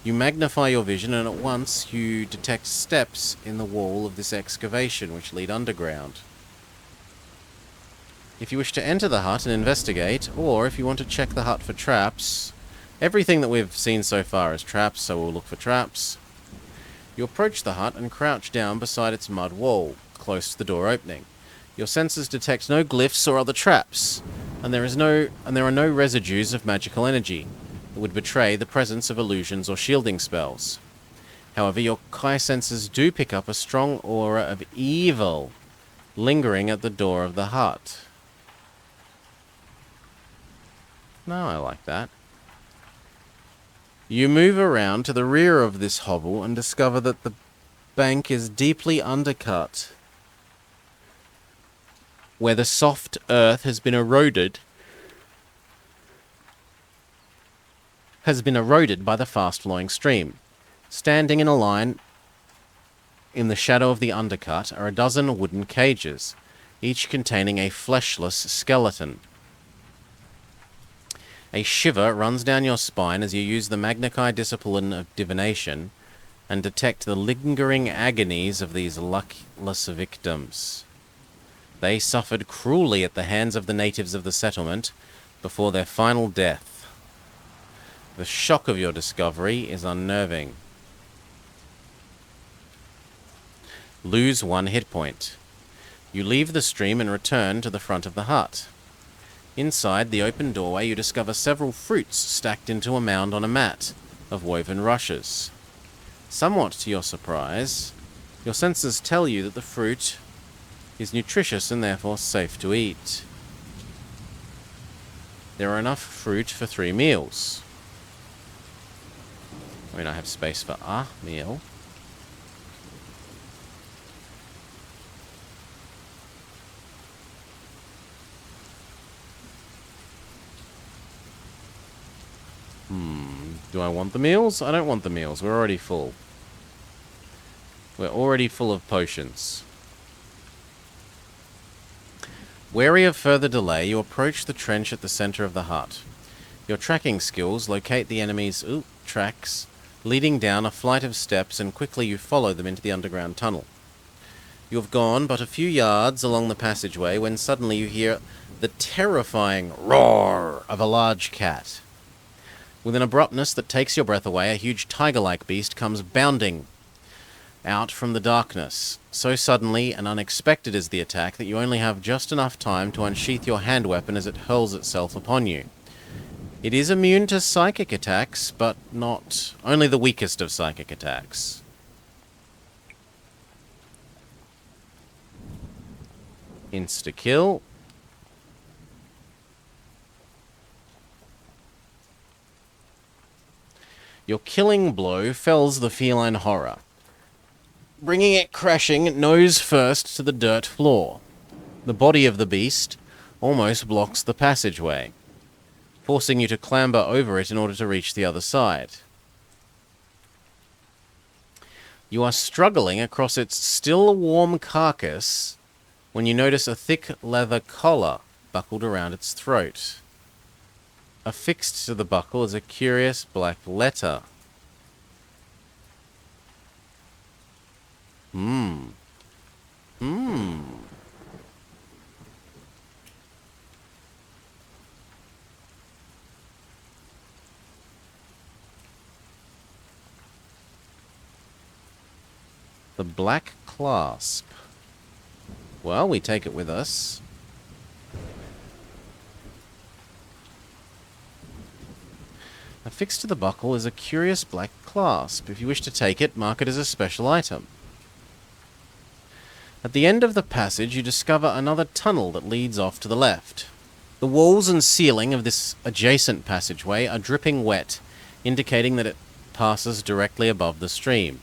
You magnify your vision, and at once you detect steps in the wall of this excavation which lead underground. If you wish to enter the hut and investigate, or if you want to check the hut for traps, everything that we've seen so far is traps, so we'll look for traps. You approach the hut and crouch down beside its mud wall, close to the door opening. Your senses detect no glyphs or other traps, and there are no residues of magical energy that would betray the presence of illusions or shielding spells. However, your Kai senses do pick up a strong aura of evil lingering at the door of the hut. No, I like that. You move around to the rear of this hovel and discover that the bank is deeply undercut, where the soft earth has been eroded by the fast-flowing stream. Standing in a line in the shadow of the undercut are a dozen wooden cages, each containing a fleshless skeleton. A shiver runs down your spine as you use the Magnakai discipline of divination and detect the lingering agonies of these luckless victims. They suffered cruelly at the hands of the natives of the settlement before their final death. The shock of your discovery is unnerving. Lose 1 hit point. You leave the stream and return to the front of the hut. Inside the open doorway, you discover several fruits stacked into a mound on a mat of woven rushes. Somewhat to your surprise, your senses tell you that the fruit is nutritious and therefore safe to eat. There are enough fruit for 3 meals. I mean, I have space for a meal. Do I want the meals? I don't want the meals. We're already full. We're already full of potions. Wary of further delay, you approach the trench at the center of the hut. Your tracking skills locate the enemy's tracks, leading down a flight of steps, and quickly you follow them into the underground tunnel. You have gone but a few yards along the passageway when suddenly you hear the terrifying roar of a large cat. With an abruptness that takes your breath away, a huge tiger-like beast comes bounding out from the darkness. So suddenly and unexpected is the attack that you only have just enough time to unsheath your hand weapon as it hurls itself upon you. It is immune to psychic attacks, but not only the weakest of psychic attacks. Insta-kill. Your killing blow fells the feline horror, bringing it crashing nose first to the dirt floor. The body of the beast almost blocks the passageway, forcing you to clamber over it in order to reach the other side. You are struggling across its still warm carcass when you notice a thick leather collar buckled around its throat. Affixed to the buckle is a curious black letter. The black clasp. Well, we take it with us. Affixed to the buckle is a curious black clasp. If you wish to take it, mark it as a special item. At the end of the passage, you discover another tunnel that leads off to the left. The walls and ceiling of this adjacent passageway are dripping wet, indicating that it passes directly above the stream.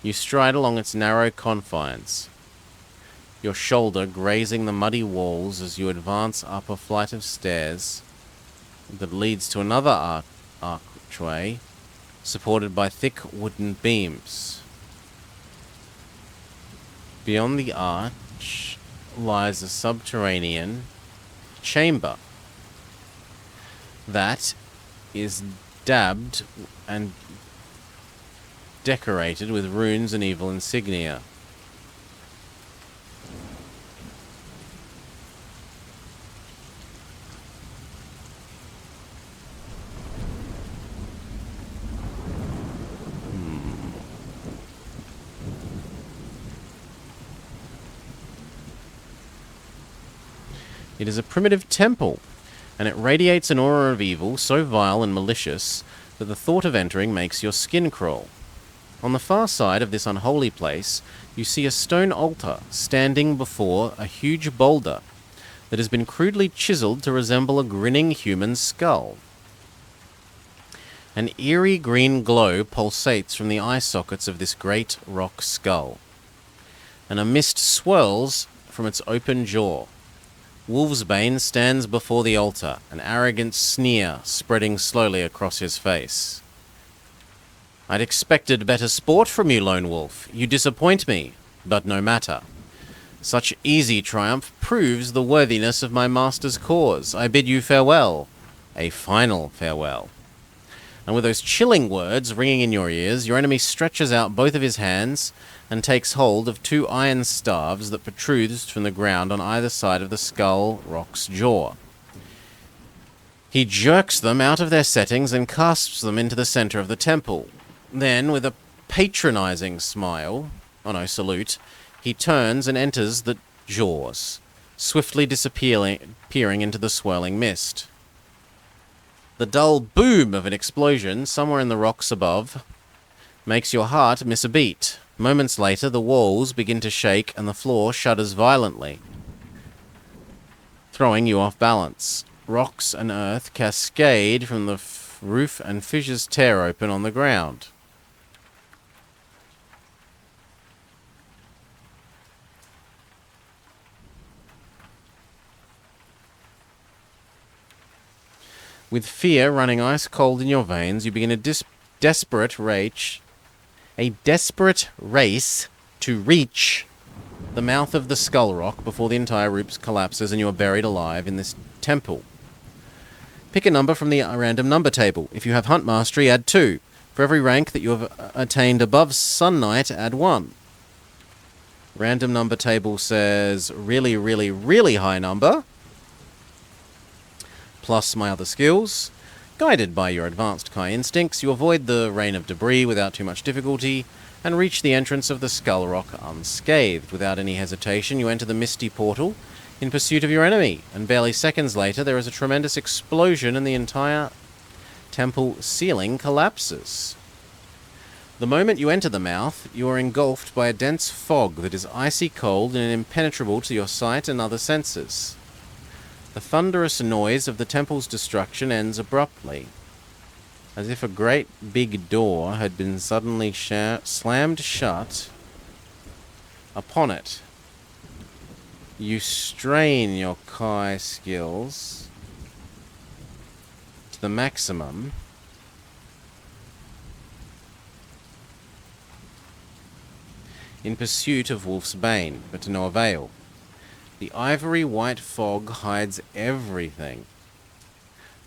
You stride along its narrow confines, your shoulder grazing the muddy walls as you advance up a flight of stairs that leads to another archway supported by thick wooden beams. Beyond the arch lies a subterranean chamber that is dabbed and decorated with runes and evil insignia. It is a primitive temple, and it radiates an aura of evil so vile and malicious that the thought of entering makes your skin crawl. On the far side of this unholy place, you see a stone altar standing before a huge boulder that has been crudely chiseled to resemble a grinning human skull. An eerie green glow pulsates from the eye sockets of this great rock skull, and a mist swirls from its open jaw. Wolfsbane stands before the altar, an arrogant sneer spreading slowly across his face. I'd expected better sport from you, Lone Wolf. You disappoint me, but no matter. Such easy triumph proves the worthiness of my master's cause. I bid you farewell. A final farewell. And with those chilling words ringing in your ears, your enemy stretches out both of his hands and takes hold of two iron staves that protrude from the ground on either side of the skull rock's jaw. He jerks them out of their settings and casts them into the center of the temple. Then, with a patronizing smile, salute, he turns and enters the jaws, swiftly disappearing into the swirling mist. The dull boom of an explosion somewhere in the rocks above makes your heart miss a beat. Moments later, the walls begin to shake and the floor shudders violently, throwing you off balance. Rocks and earth cascade from the roof and fissures tear open on the ground. With fear running ice cold in your veins, you begin a desperate race to reach the mouth of the skull rock before the entire roof collapses and you are buried alive in this temple. Pick a number from the random number table. If you have Hunt Mastery, add 2. For every rank that you have attained above Sun Knight, add 1. Random number table says really, really, really high number, plus my other skills. Guided by your advanced Kai instincts, you avoid the rain of debris without too much difficulty and reach the entrance of the Skull Rock unscathed. Without any hesitation, you enter the misty portal in pursuit of your enemy, and barely seconds later there is a tremendous explosion and the entire temple ceiling collapses. The moment you enter the mouth, you are engulfed by a dense fog that is icy cold and impenetrable to your sight and other senses. The thunderous noise of the temple's destruction ends abruptly, as if a great big door had been suddenly slammed shut upon it. You strain your Kai skills to the maximum. In pursuit of Wolf's Bane, but to no avail. The ivory white fog hides everything,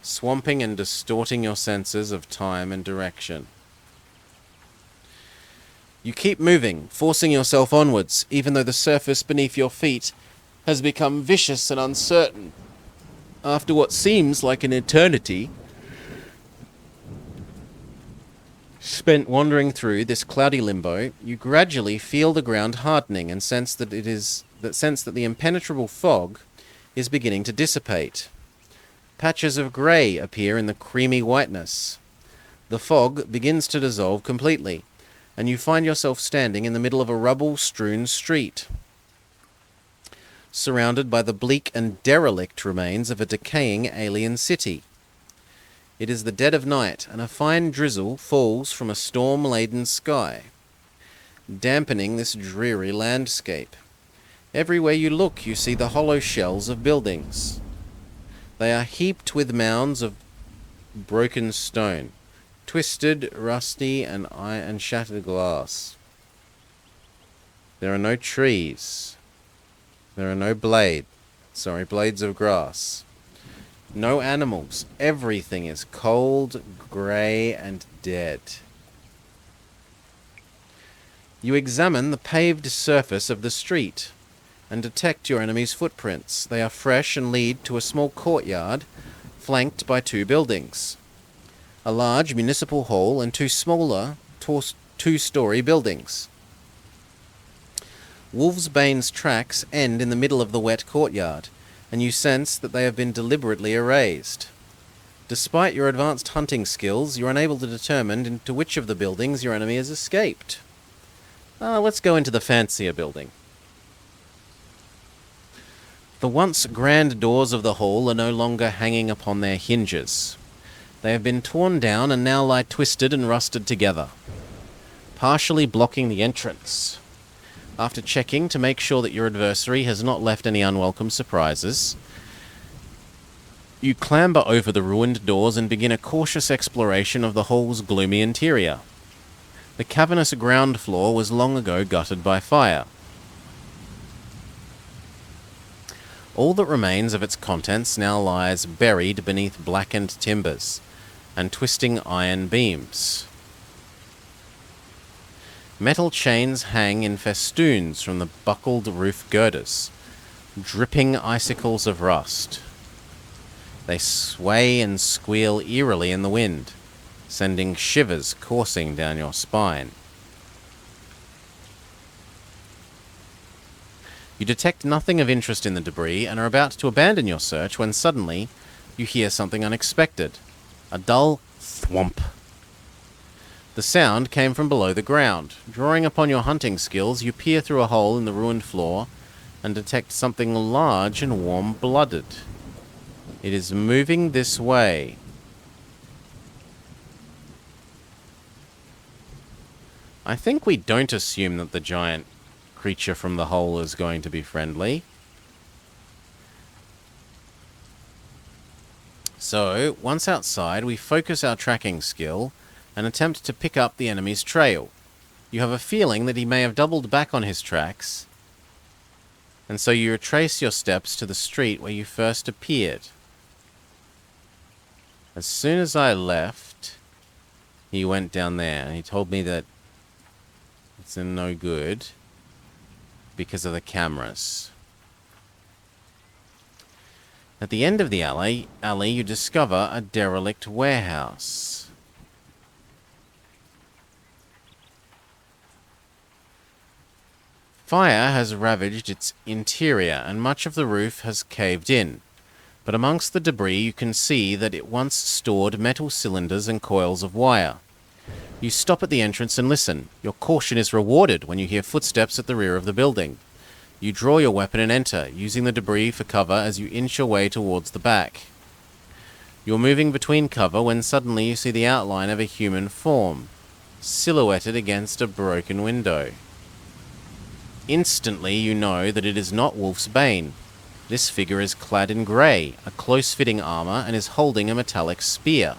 swamping and distorting your senses of time and direction. You keep moving, forcing yourself onwards, even though the surface beneath your feet has become vicious and uncertain. After what seems like an eternity spent wandering through this cloudy limbo, you gradually feel the ground hardening and sense that the impenetrable fog is beginning to dissipate. Patches of grey appear in the creamy whiteness. The fog begins to dissolve completely, and you find yourself standing in the middle of a rubble-strewn street, surrounded by the bleak and derelict remains of a decaying alien city. It is the dead of night, and a fine drizzle falls from a storm-laden sky, dampening this dreary landscape. Everywhere you look, you see the hollow shells of buildings. They are heaped with mounds of broken stone, twisted, rusty, and shattered glass. There are no trees. There are no blades of grass. No animals. Everything is cold, grey, and dead. You examine the paved surface of the street and detect your enemy's footprints. They are fresh and lead to a small courtyard flanked by two buildings. A large municipal hall and two smaller two-story buildings. Wolf's Bane's tracks end in the middle of the wet courtyard, and you sense that they have been deliberately erased. Despite your advanced hunting skills, you're unable to determine into which of the buildings your enemy has escaped. Let's go into the fancier building. The once grand doors of the hall are no longer hanging upon their hinges. They have been torn down and now lie twisted and rusted together, partially blocking the entrance. After checking to make sure that your adversary has not left any unwelcome surprises, you clamber over the ruined doors and begin a cautious exploration of the hall's gloomy interior. The cavernous ground floor was long ago gutted by fire. All that remains of its contents now lies buried beneath blackened timbers and twisting iron beams. Metal chains hang in festoons from the buckled roof girders, dripping icicles of rust. They sway and squeal eerily in the wind, sending shivers coursing down your spine. You detect nothing of interest in the debris and are about to abandon your search when suddenly you hear something unexpected. A dull thwomp. The sound came from below the ground. Drawing upon your hunting skills, you peer through a hole in the ruined floor and detect something large and warm-blooded. It is moving this way. I think we don't assume that the giant creature from the hole is going to be friendly. So, once outside, we focus our tracking skill and attempt to pick up the enemy's trail. You have a feeling that he may have doubled back on his tracks, and so you retrace your steps to the street where you first appeared. As soon as I left, he went down there, and he told me that it's no good because of the cameras. At the end of the alley, you discover a derelict warehouse. Fire has ravaged its interior, and much of the roof has caved in. But amongst the debris you can see that it once stored metal cylinders and coils of wire. You stop at the entrance and listen. Your caution is rewarded when you hear footsteps at the rear of the building. You draw your weapon and enter, using the debris for cover as you inch your way towards the back. You're moving between cover when suddenly you see the outline of a human form, silhouetted against a broken window. Instantly you know that it is not Wolf's Bane. This figure is clad in grey, a close-fitting armour, and is holding a metallic spear.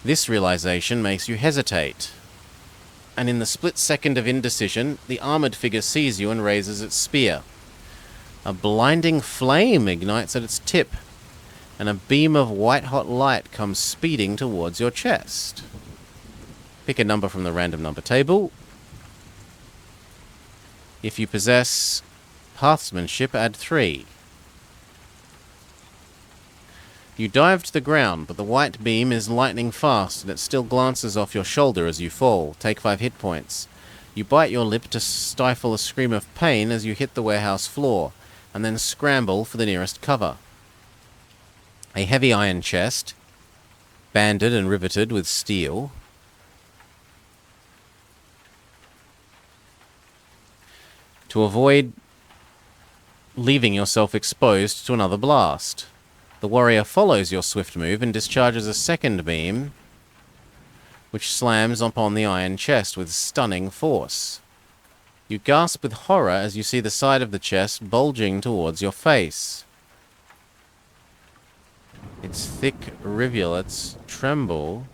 This realization makes you hesitate, and in the split second of indecision, the armoured figure sees you and raises its spear. A blinding flame ignites at its tip, and a beam of white-hot light comes speeding towards your chest. Pick a number from the random number table. If you possess Pathsmanship, add 3. You dive to the ground, but the white beam is lightning fast and it still glances off your shoulder as you fall. Take 5 hit points. You bite your lip to stifle a scream of pain as you hit the warehouse floor, and then scramble for the nearest cover. A heavy iron chest, banded and riveted with steel. To avoid leaving yourself exposed to another blast. The warrior follows your swift move and discharges a second beam, which slams upon the iron chest with stunning force. You gasp with horror as you see the side of the chest bulging towards your face. Its thick rivulets tremble,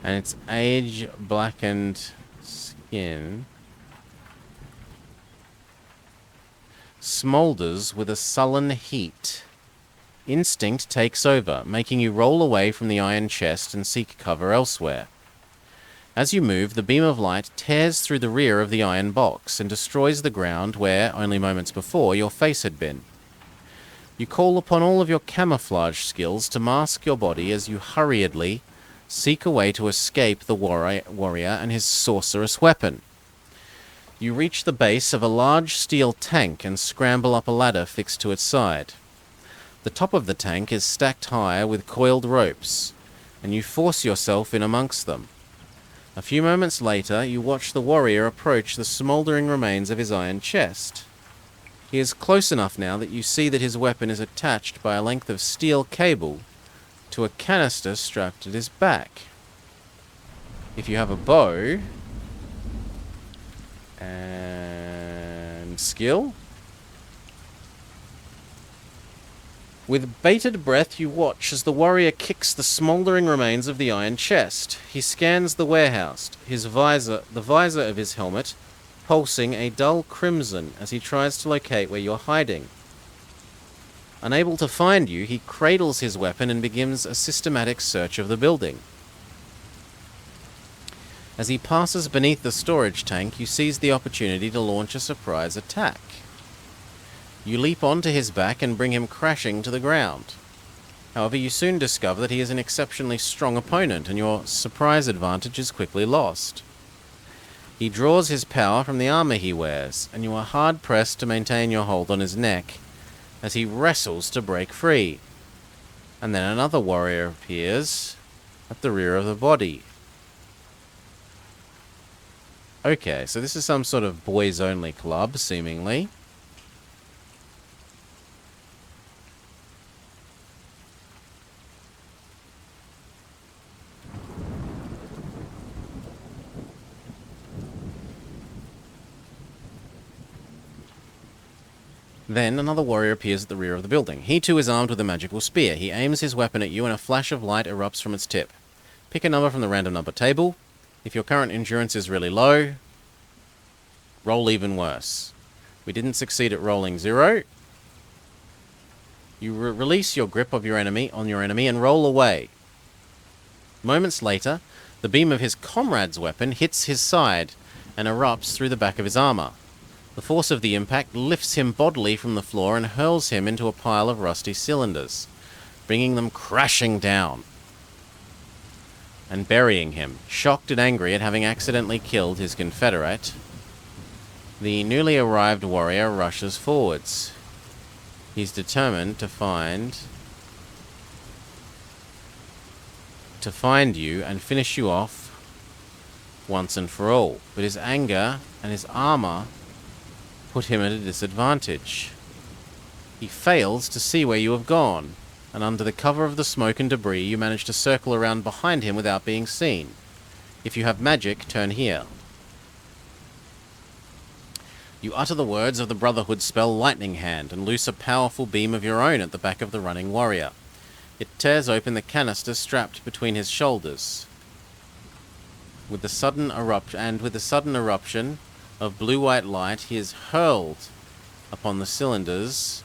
and its age-blackened skin smolders with a sullen heat. Instinct takes over, making you roll away from the iron chest and seek cover elsewhere. As you move, the beam of light tears through the rear of the iron box and destroys the ground where, only moments before, your face had been. You call upon all of your camouflage skills to mask your body as you hurriedly seek a way to escape the warrior and his sorcerous weapon. You reach the base of a large steel tank and scramble up a ladder fixed to its side. The top of the tank is stacked high with coiled ropes, and you force yourself in amongst them. A few moments later, you watch the warrior approach the smouldering remains of his iron chest. He is close enough now that you see that his weapon is attached by a length of steel cable to a canister strapped at his back. If you have a bow and skill, with bated breath you watch as the warrior kicks the smouldering remains of the iron chest. He scans the warehouse, the visor of his helmet pulsing a dull crimson as he tries to locate where you're hiding. Unable to find you, he cradles his weapon and begins a systematic search of the building. As he passes beneath the storage tank, you seize the opportunity to launch a surprise attack. You leap onto his back and bring him crashing to the ground. However, you soon discover that he is an exceptionally strong opponent, and your surprise advantage is quickly lost. He draws his power from the armor he wears, and you are hard-pressed to maintain your hold on his neck as he wrestles to break free. And then another warrior appears at the rear of the body. Okay, so this is some sort of boys-only club, seemingly. Then another warrior appears at the rear of the building. He too is armed with a magical spear. He aims his weapon at you and a flash of light erupts from its tip. Pick a number from the random number table. If your current endurance is really low, roll even worse. We didn't succeed at rolling 0. You release your grip of your enemy and roll away. Moments later, the beam of his comrade's weapon hits his side and erupts through the back of his armor. The force of the impact lifts him bodily from the floor and hurls him into a pile of rusty cylinders, bringing them crashing down and burying him. Shocked and angry at having accidentally killed his confederate, the newly arrived warrior rushes forwards. He's determined to find you and finish you off once and for all. But his anger and his armor put him at a disadvantage. He fails to see where you have gone, and under the cover of the smoke and debris you manage to circle around behind him without being seen. If you have magic, turn here. You utter the words of the Brotherhood spell Lightning Hand and loose a powerful beam of your own at the back of the running warrior. It tears open the canister strapped between his shoulders. With the sudden eruption of blue-white light, he is hurled upon the cylinders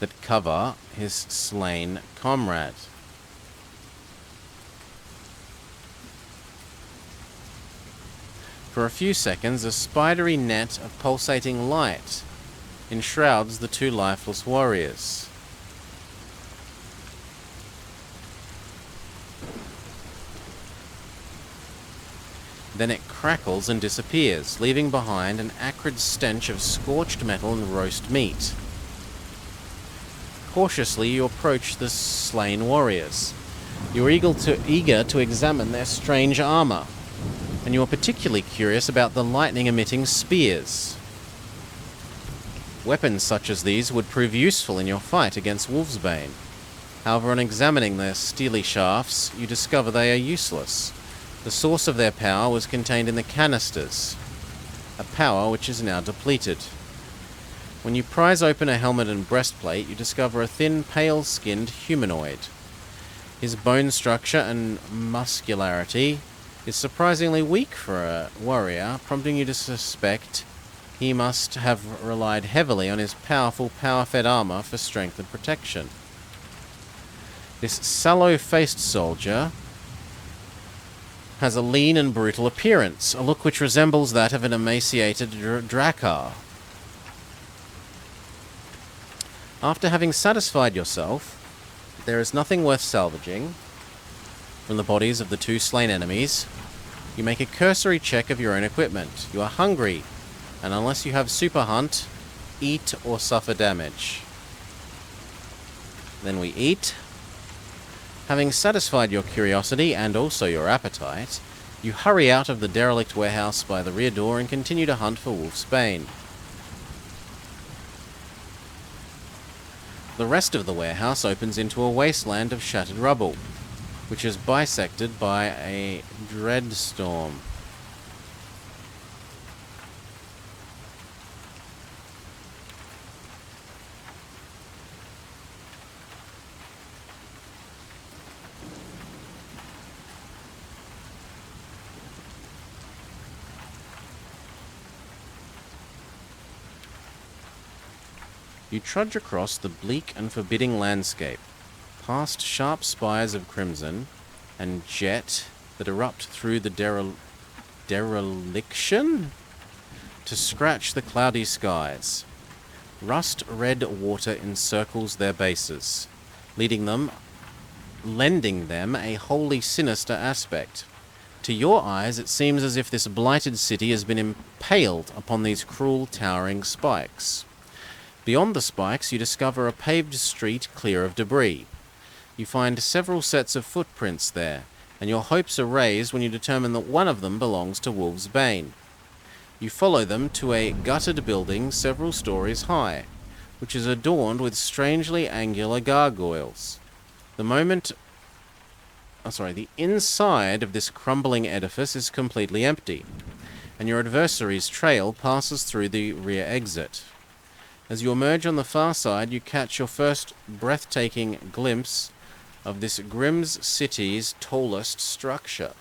that cover his slain comrade. For a few seconds, a spidery net of pulsating light enshrouds the two lifeless warriors. Then it crackles and disappears, leaving behind an acrid stench of scorched metal and roast meat. Cautiously, you approach the slain warriors. You are eager to examine their strange armor, and you are particularly curious about the lightning-emitting spears. Weapons such as these would prove useful in your fight against Wolfsbane. However, on examining their steely shafts, you discover they are useless. The source of their power was contained in the canisters, a power which is now depleted. When you prise open a helmet and breastplate, you discover a thin, pale-skinned humanoid. His bone structure and muscularity is surprisingly weak for a warrior, prompting you to suspect he must have relied heavily on his powerful, power-fed armor for strength and protection. This sallow-faced soldier has a lean and brutal appearance, a look which resembles that of an emaciated Drakkar. After having satisfied yourself there is nothing worth salvaging from the bodies of the two slain enemies, you make a cursory check of your own equipment. You are hungry, and unless you have Super Hunt, eat or suffer damage. Then we eat. Having satisfied your curiosity and also your appetite, you hurry out of the derelict warehouse by the rear door and continue to hunt for Wolfsbane. The rest of the warehouse opens into a wasteland of shattered rubble, which is bisected by a dreadstorm. You trudge across the bleak and forbidding landscape, past sharp spires of crimson and jet that erupt through the dereliction to scratch the cloudy skies. Rust-red water encircles their bases, lending them a wholly sinister aspect. To your eyes, it seems as if this blighted city has been impaled upon these cruel, towering spikes. Beyond the spikes, you discover a paved street clear of debris. You find several sets of footprints there, and your hopes are raised when you determine that one of them belongs to Wolfsbane. You follow them to a gutted building several stories high, which is adorned with strangely angular gargoyles. The inside of this crumbling edifice is completely empty, and your adversary's trail passes through the rear exit. As you emerge on the far side, you catch your first breathtaking glimpse of this Grimm's city's tallest structure.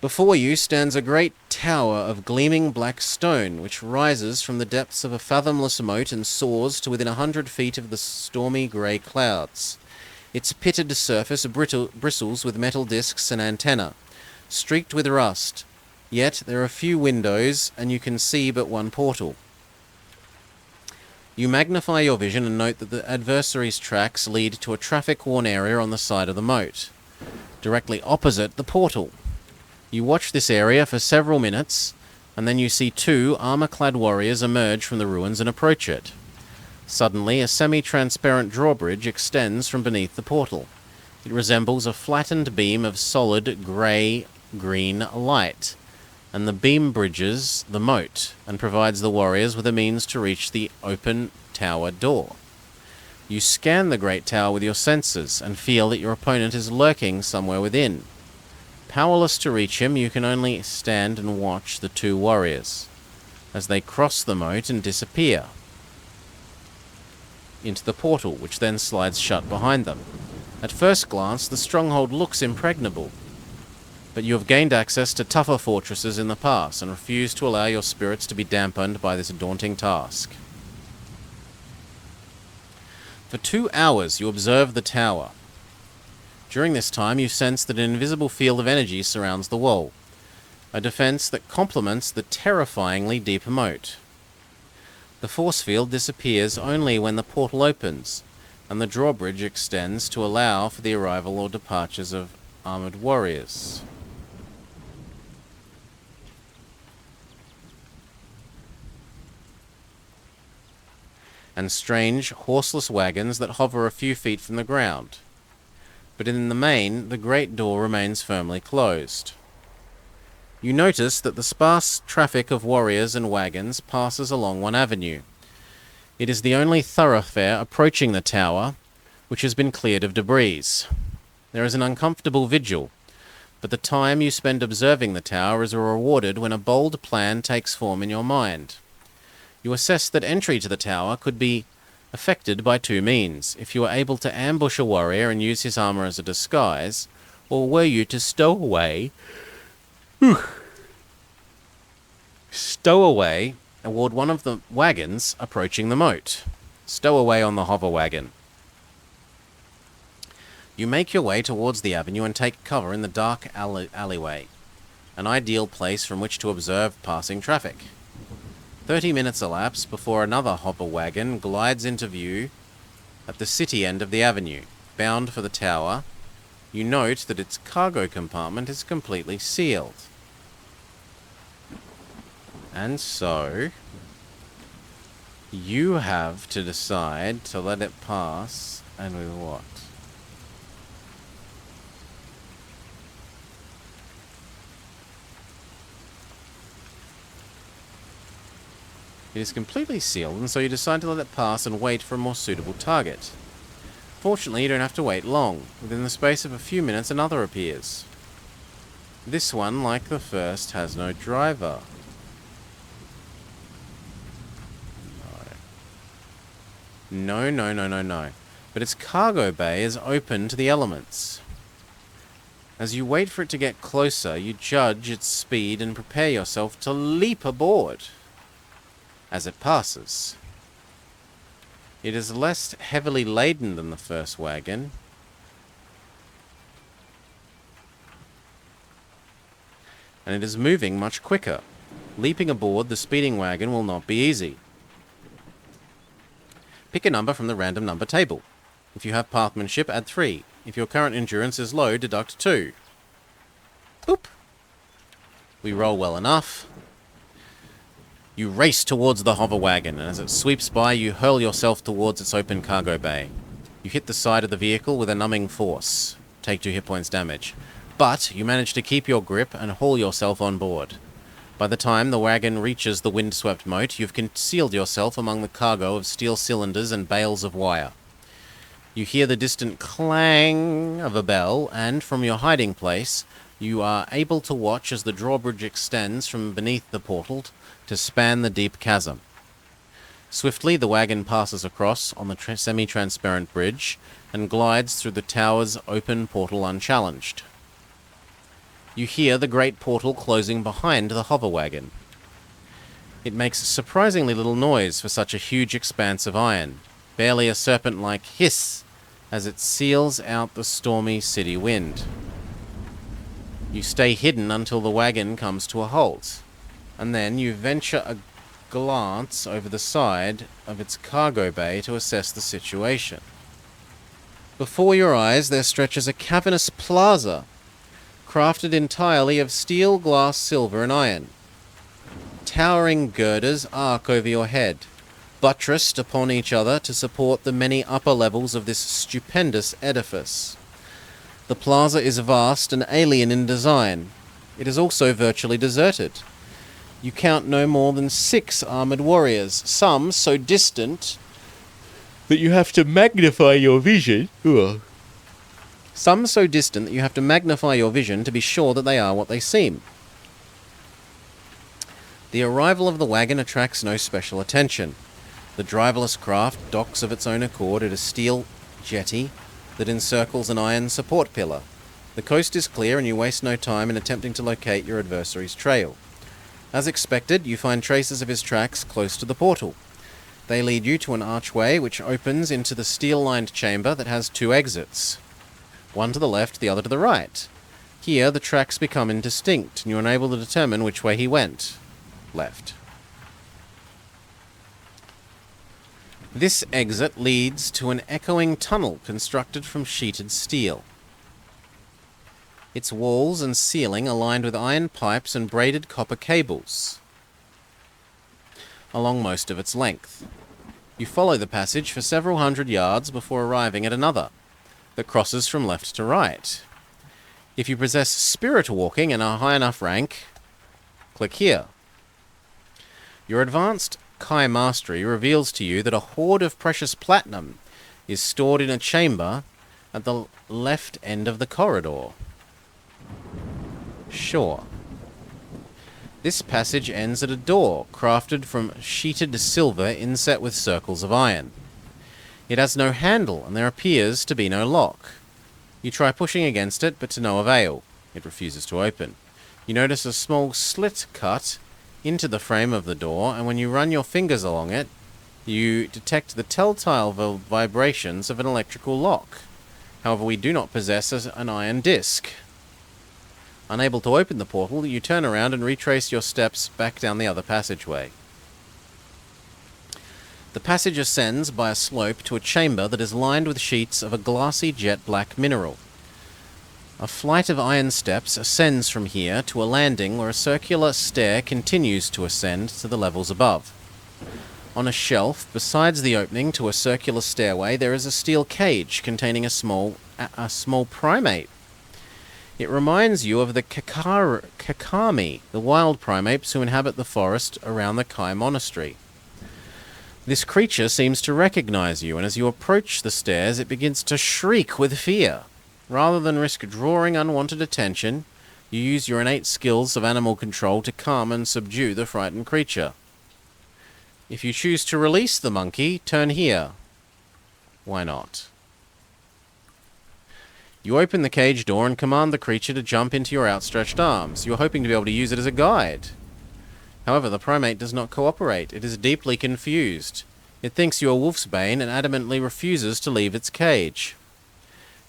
Before you stands a great tower of gleaming black stone, which rises from the depths of a fathomless moat and soars to within 100 feet of the stormy grey clouds. Its pitted surface bristles with metal discs and antennae, streaked with rust. Yet there are few windows, and you can see but one portal. You magnify your vision and note that the adversary's tracks lead to a traffic-worn area on the side of the moat, directly opposite the portal. You watch this area for several minutes, and then you see two armor-clad warriors emerge from the ruins and approach it. Suddenly, a semi-transparent drawbridge extends from beneath the portal. It resembles a flattened beam of solid grey-green light, and the beam bridges the moat and provides the warriors with a means to reach the open tower door. You scan the great tower with your senses and feel that your opponent is lurking somewhere within. Powerless to reach him, you can only stand and watch the two warriors as they cross the moat and disappear into the portal, which then slides shut behind them. At first glance, the stronghold looks impregnable, but you have gained access to tougher fortresses in the past and refuse to allow your spirits to be dampened by this daunting task. For 2 hours, you observe the tower. During this time, you sense that an invisible field of energy surrounds the wall, a defense that complements the terrifyingly deep moat. The force field disappears only when the portal opens, and the drawbridge extends to allow for the arrival or departures of armored warriors. And strange, horseless wagons that hover a few feet from the ground. But in the main, the great door remains firmly closed. You notice that the sparse traffic of warriors and wagons passes along one avenue. It is the only thoroughfare approaching the tower, which has been cleared of debris. There is an uncomfortable vigil, but the time you spend observing the tower is rewarded when a bold plan takes form in your mind. You assess that entry to the tower could be effected by 2 means: if you were able to ambush a warrior and use his armor as a disguise, or were you to stow away aboard one of the wagons approaching the moat. Stow away on the hover wagon. You make your way towards the avenue and take cover in the dark alleyway, an ideal place from which to observe passing traffic. 30 minutes elapse before another hopper wagon glides into view at the city end of the avenue. Bound for the tower, you note that its cargo compartment is completely sealed. And so, you have to decide to let it pass, and with what? It is completely sealed, and so you decide to let it pass and wait for a more suitable target. Fortunately, you don't have to wait long. Within the space of a few minutes, another appears. This one, like the first, has no driver. No. But its cargo bay is open to the elements. As you wait for it to get closer, you judge its speed and prepare yourself to leap aboard. As it passes, it is less heavily laden than the first wagon, and it is moving much quicker. Leaping aboard the speeding wagon will not be easy. Pick a number from the random number table. If you have pathmanship, add 3. If your current endurance is low, deduct 2. Boop. We roll well enough. You race towards the hover wagon, and as it sweeps by, you hurl yourself towards its open cargo bay. You hit the side of the vehicle with a numbing force. Take 2 hit points damage. But you manage to keep your grip and haul yourself on board. By the time the wagon reaches the windswept moat, you've concealed yourself among the cargo of steel cylinders and bales of wire. You hear the distant clang of a bell, and from your hiding place, you are able to watch as the drawbridge extends from beneath the portal to span the deep chasm. Swiftly, the wagon passes across on the semi-transparent bridge and glides through the tower's open portal unchallenged. You hear the great portal closing behind the hover wagon. It makes surprisingly little noise for such a huge expanse of iron, barely a serpent-like hiss as it seals out the stormy city wind. You stay hidden until the wagon comes to a halt, and then you venture a glance over the side of its cargo bay to assess the situation. Before your eyes there stretches a cavernous plaza, crafted entirely of steel, glass, silver, and iron. Towering girders arc over your head, buttressed upon each other to support the many upper levels of this stupendous edifice. The plaza is vast and alien in design. It is also virtually deserted. You count no more than 6 armored warriors, some so distant that you have to magnify your vision. Ugh. Some so distant that you have to magnify your vision to be sure that they are what they seem. The arrival of the wagon attracts no special attention. The driverless craft docks of its own accord at a steel jetty that encircles an iron support pillar. The coast is clear and you waste no time in attempting to locate your adversary's trail. As expected, you find traces of his tracks close to the portal. They lead you to an archway which opens into the steel-lined chamber that has two exits. One to the left, the other to the right. Here, the tracks become indistinct, and you're unable to determine which way he went. Left. This exit leads to an echoing tunnel constructed from sheeted steel. Its walls and ceiling are lined with iron pipes and braided copper cables along most of its length. You follow the passage for several hundred yards before arriving at another that crosses from left to right. If you possess spirit walking and are high enough rank, click here. Your advanced Kai mastery reveals to you that a hoard of precious platinum is stored in a chamber at the left end of the corridor. Sure. This passage ends at a door crafted from sheeted silver inset with circles of iron. It has no handle, and there appears to be no lock. You try pushing against it, but to no avail. It refuses to open. You notice a small slit cut into the frame of the door, and when you run your fingers along it, you detect the telltale vibrations of an electrical lock. However, we do not possess an iron disc. Unable to open the portal, you turn around and retrace your steps back down the other passageway. The passage ascends by a slope to a chamber that is lined with sheets of a glassy jet-black mineral. A flight of iron steps ascends from here to a landing where a circular stair continues to ascend to the levels above. On a shelf, besides the opening to a circular stairway, there is a steel cage containing a small primate. It reminds you of the Kakami, the wild primates who inhabit the forest around the Kai monastery. This creature seems to recognize you, and as you approach the stairs, it begins to shriek with fear. Rather than risk drawing unwanted attention, you use your innate skills of animal control to calm and subdue the frightened creature. If you choose to release the monkey, turn here. Why not? You open the cage door and command the creature to jump into your outstretched arms. You are hoping to be able to use it as a guide. However, the primate does not cooperate. It is deeply confused. It thinks you are Wolfsbane and adamantly refuses to leave its cage.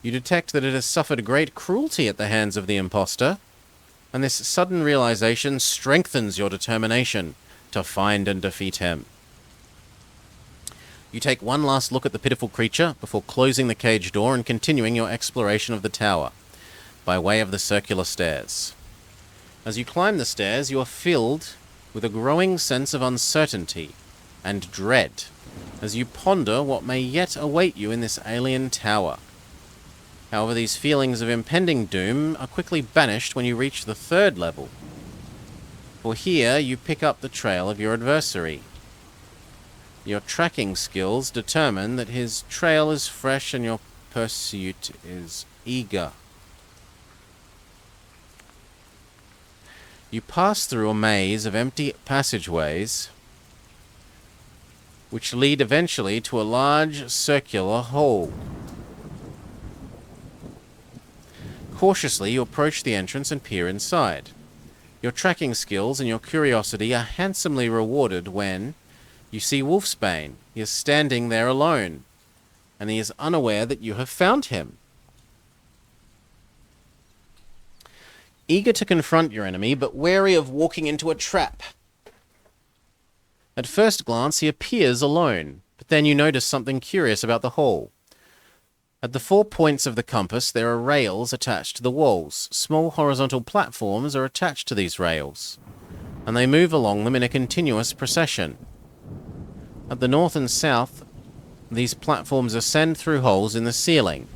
You detect that it has suffered great cruelty at the hands of the imposter, and this sudden realization strengthens your determination to find and defeat him. You take one last look at the pitiful creature before closing the cage door and continuing your exploration of the tower by way of the circular stairs. As you climb the stairs, you are filled with a growing sense of uncertainty and dread as you ponder what may yet await you in this alien tower. However, these feelings of impending doom are quickly banished when you reach the third level. For here, you pick up the trail of your adversary. Your tracking skills determine that his trail is fresh and your pursuit is eager. You pass through a maze of empty passageways which lead eventually to a large circular hole. Cautiously, you approach the entrance and peer inside. Your tracking skills and your curiosity are handsomely rewarded when you see Wolfsbane. He is standing there alone, and he is unaware that you have found him. Eager to confront your enemy, but wary of walking into a trap. At first glance, he appears alone, but then you notice something curious about the hole. At the 4 points of the compass, there are rails attached to the walls. Small horizontal platforms are attached to these rails, and they move along them in a continuous procession. At the north and south, these platforms ascend through holes in the ceiling.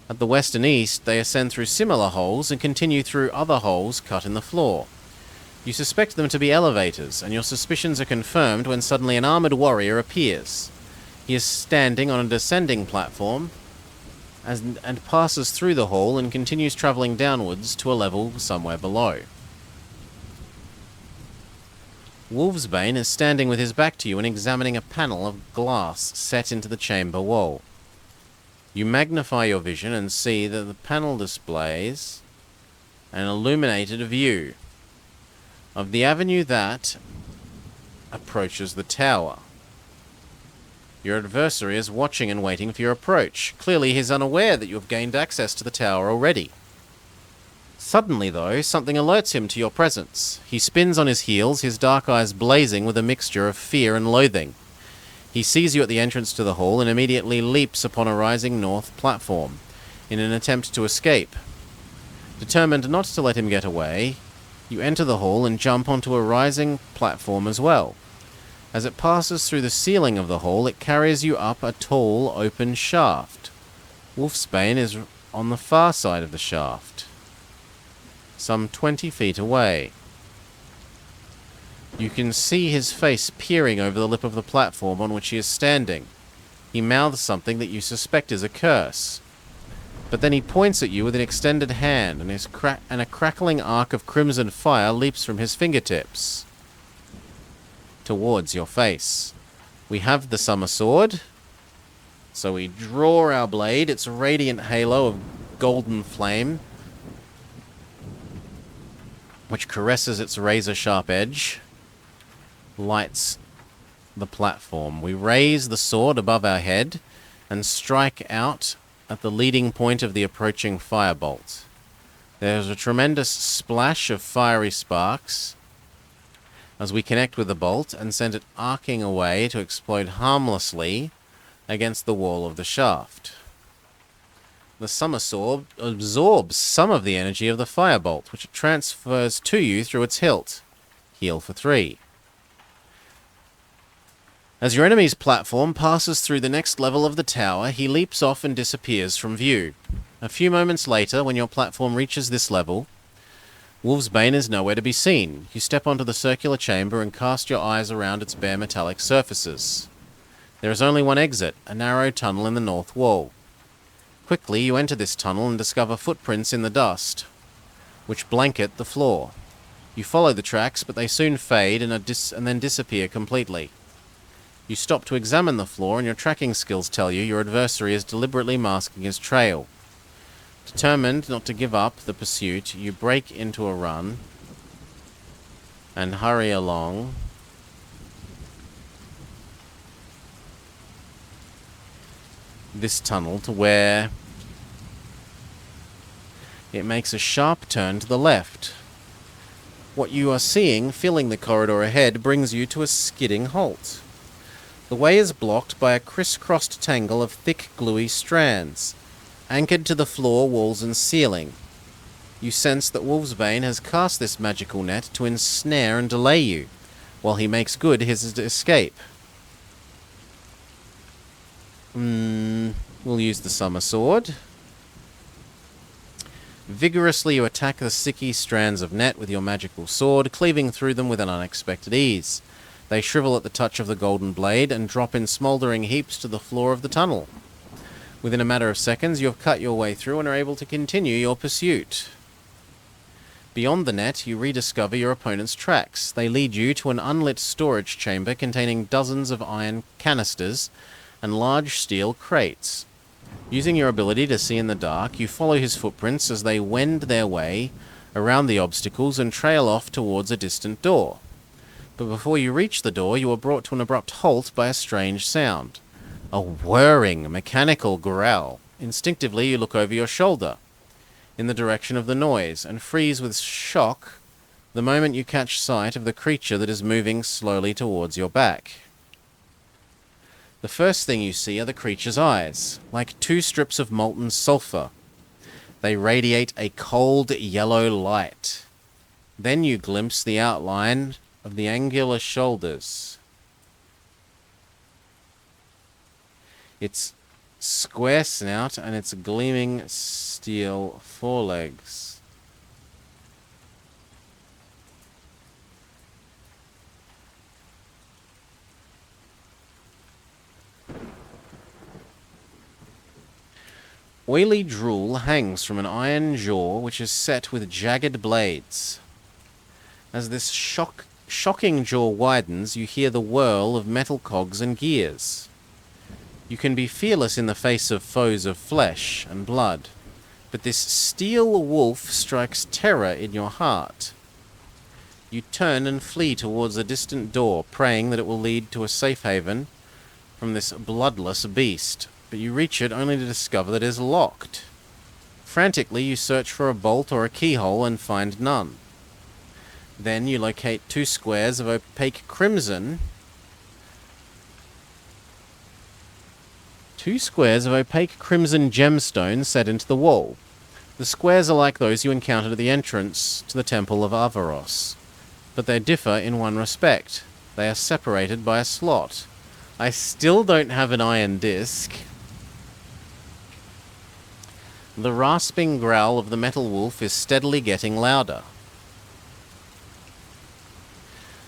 At the west and east, they ascend through similar holes and continue through other holes cut in the floor. You suspect them to be elevators, and your suspicions are confirmed when suddenly an armored warrior appears. He is standing on a descending platform and passes through the hall and continues travelling downwards to a level somewhere below. Wolfsbane is standing with his back to you and examining a panel of glass set into the chamber wall. You magnify your vision and see that the panel displays an illuminated view of the avenue that approaches the tower. Your adversary is watching and waiting for your approach. Clearly, he's unaware that you have gained access to the tower already. Suddenly, though, something alerts him to your presence. He spins on his heels, his dark eyes blazing with a mixture of fear and loathing. He sees you at the entrance to the hall and immediately leaps upon a rising north platform in an attempt to escape. Determined not to let him get away, you enter the hall and jump onto a rising platform as well. As it passes through the ceiling of the hall, it carries you up a tall, open shaft. Wolfsbane is on the far side of the shaft, some 20 feet away. You can see his face peering over the lip of the platform on which he is standing. He mouths something that you suspect is a curse. But then he points at you with an extended hand, and a crackling arc of crimson fire leaps from his fingertips towards your face. We have the summer sword, so we draw our blade. Its radiant halo of golden flame, which caresses its razor-sharp edge, lights the platform. We raise the sword above our head and strike out at the leading point of the approaching firebolt. There's a tremendous splash of fiery sparks as we connect with the bolt and send it arcing away to explode harmlessly against the wall of the shaft. The summer sword absorbs some of the energy of the firebolt, which it transfers to you through its hilt. Heal for 3. As your enemy's platform passes through the next level of the tower, he leaps off and disappears from view. A few moments later, when your platform reaches this level, Wolfsbane is nowhere to be seen. You step onto the circular chamber and cast your eyes around its bare metallic surfaces. There is only one exit, a narrow tunnel in the north wall. Quickly, you enter this tunnel and discover footprints in the dust, which blanket the floor. You follow the tracks, but they soon fade and then disappear completely. You stop to examine the floor, and your tracking skills tell you your adversary is deliberately masking his trail. Determined not to give up the pursuit, you break into a run and hurry along this tunnel to where it makes a sharp turn to the left. What you are seeing, filling the corridor ahead, brings you to a skidding halt. The way is blocked by a crisscrossed tangle of thick, gluey strands, anchored to the floor, walls, and ceiling. You sense that Wolfsbane has cast this magical net to ensnare and delay you, while he makes good his escape. We'll use the summer sword. Vigorously you attack the sticky strands of net with your magical sword, cleaving through them with an unexpected ease. They shrivel at the touch of the golden blade and drop in smouldering heaps to the floor of the tunnel. Within a matter of seconds, you have cut your way through and are able to continue your pursuit. Beyond the net, you rediscover your opponent's tracks. They lead you to an unlit storage chamber containing dozens of iron canisters and large steel crates. Using your ability to see in the dark, you follow his footprints as they wend their way around the obstacles and trail off towards a distant door. But before you reach the door, you are brought to an abrupt halt by a strange sound. A whirring, mechanical growl. Instinctively, you look over your shoulder in the direction of the noise and freeze with shock the moment you catch sight of the creature that is moving slowly towards your back. The first thing you see are the creature's eyes, like 2 strips of molten sulfur. They radiate a cold yellow light. Then you glimpse the outline of the angular shoulders. Its square snout and its gleaming steel forelegs. Oily drool hangs from an iron jaw which is set with jagged blades. As this shocking jaw widens, you hear the whirl of metal cogs and gears. You can be fearless in the face of foes of flesh and blood, but this steel wolf strikes terror in your heart. You turn and flee towards a distant door, praying that it will lead to a safe haven from this bloodless beast, but you reach it only to discover that it is locked. Frantically, you search for a bolt or a keyhole and find none. Then you locate 2 squares of opaque crimson. 2 squares of opaque crimson gemstones set into the wall. The squares are like those you encountered at the entrance to the Temple of Avaros, but they differ in one respect. They are separated by a slot. I still don't have an iron disc. The rasping growl of the metal wolf is steadily getting louder.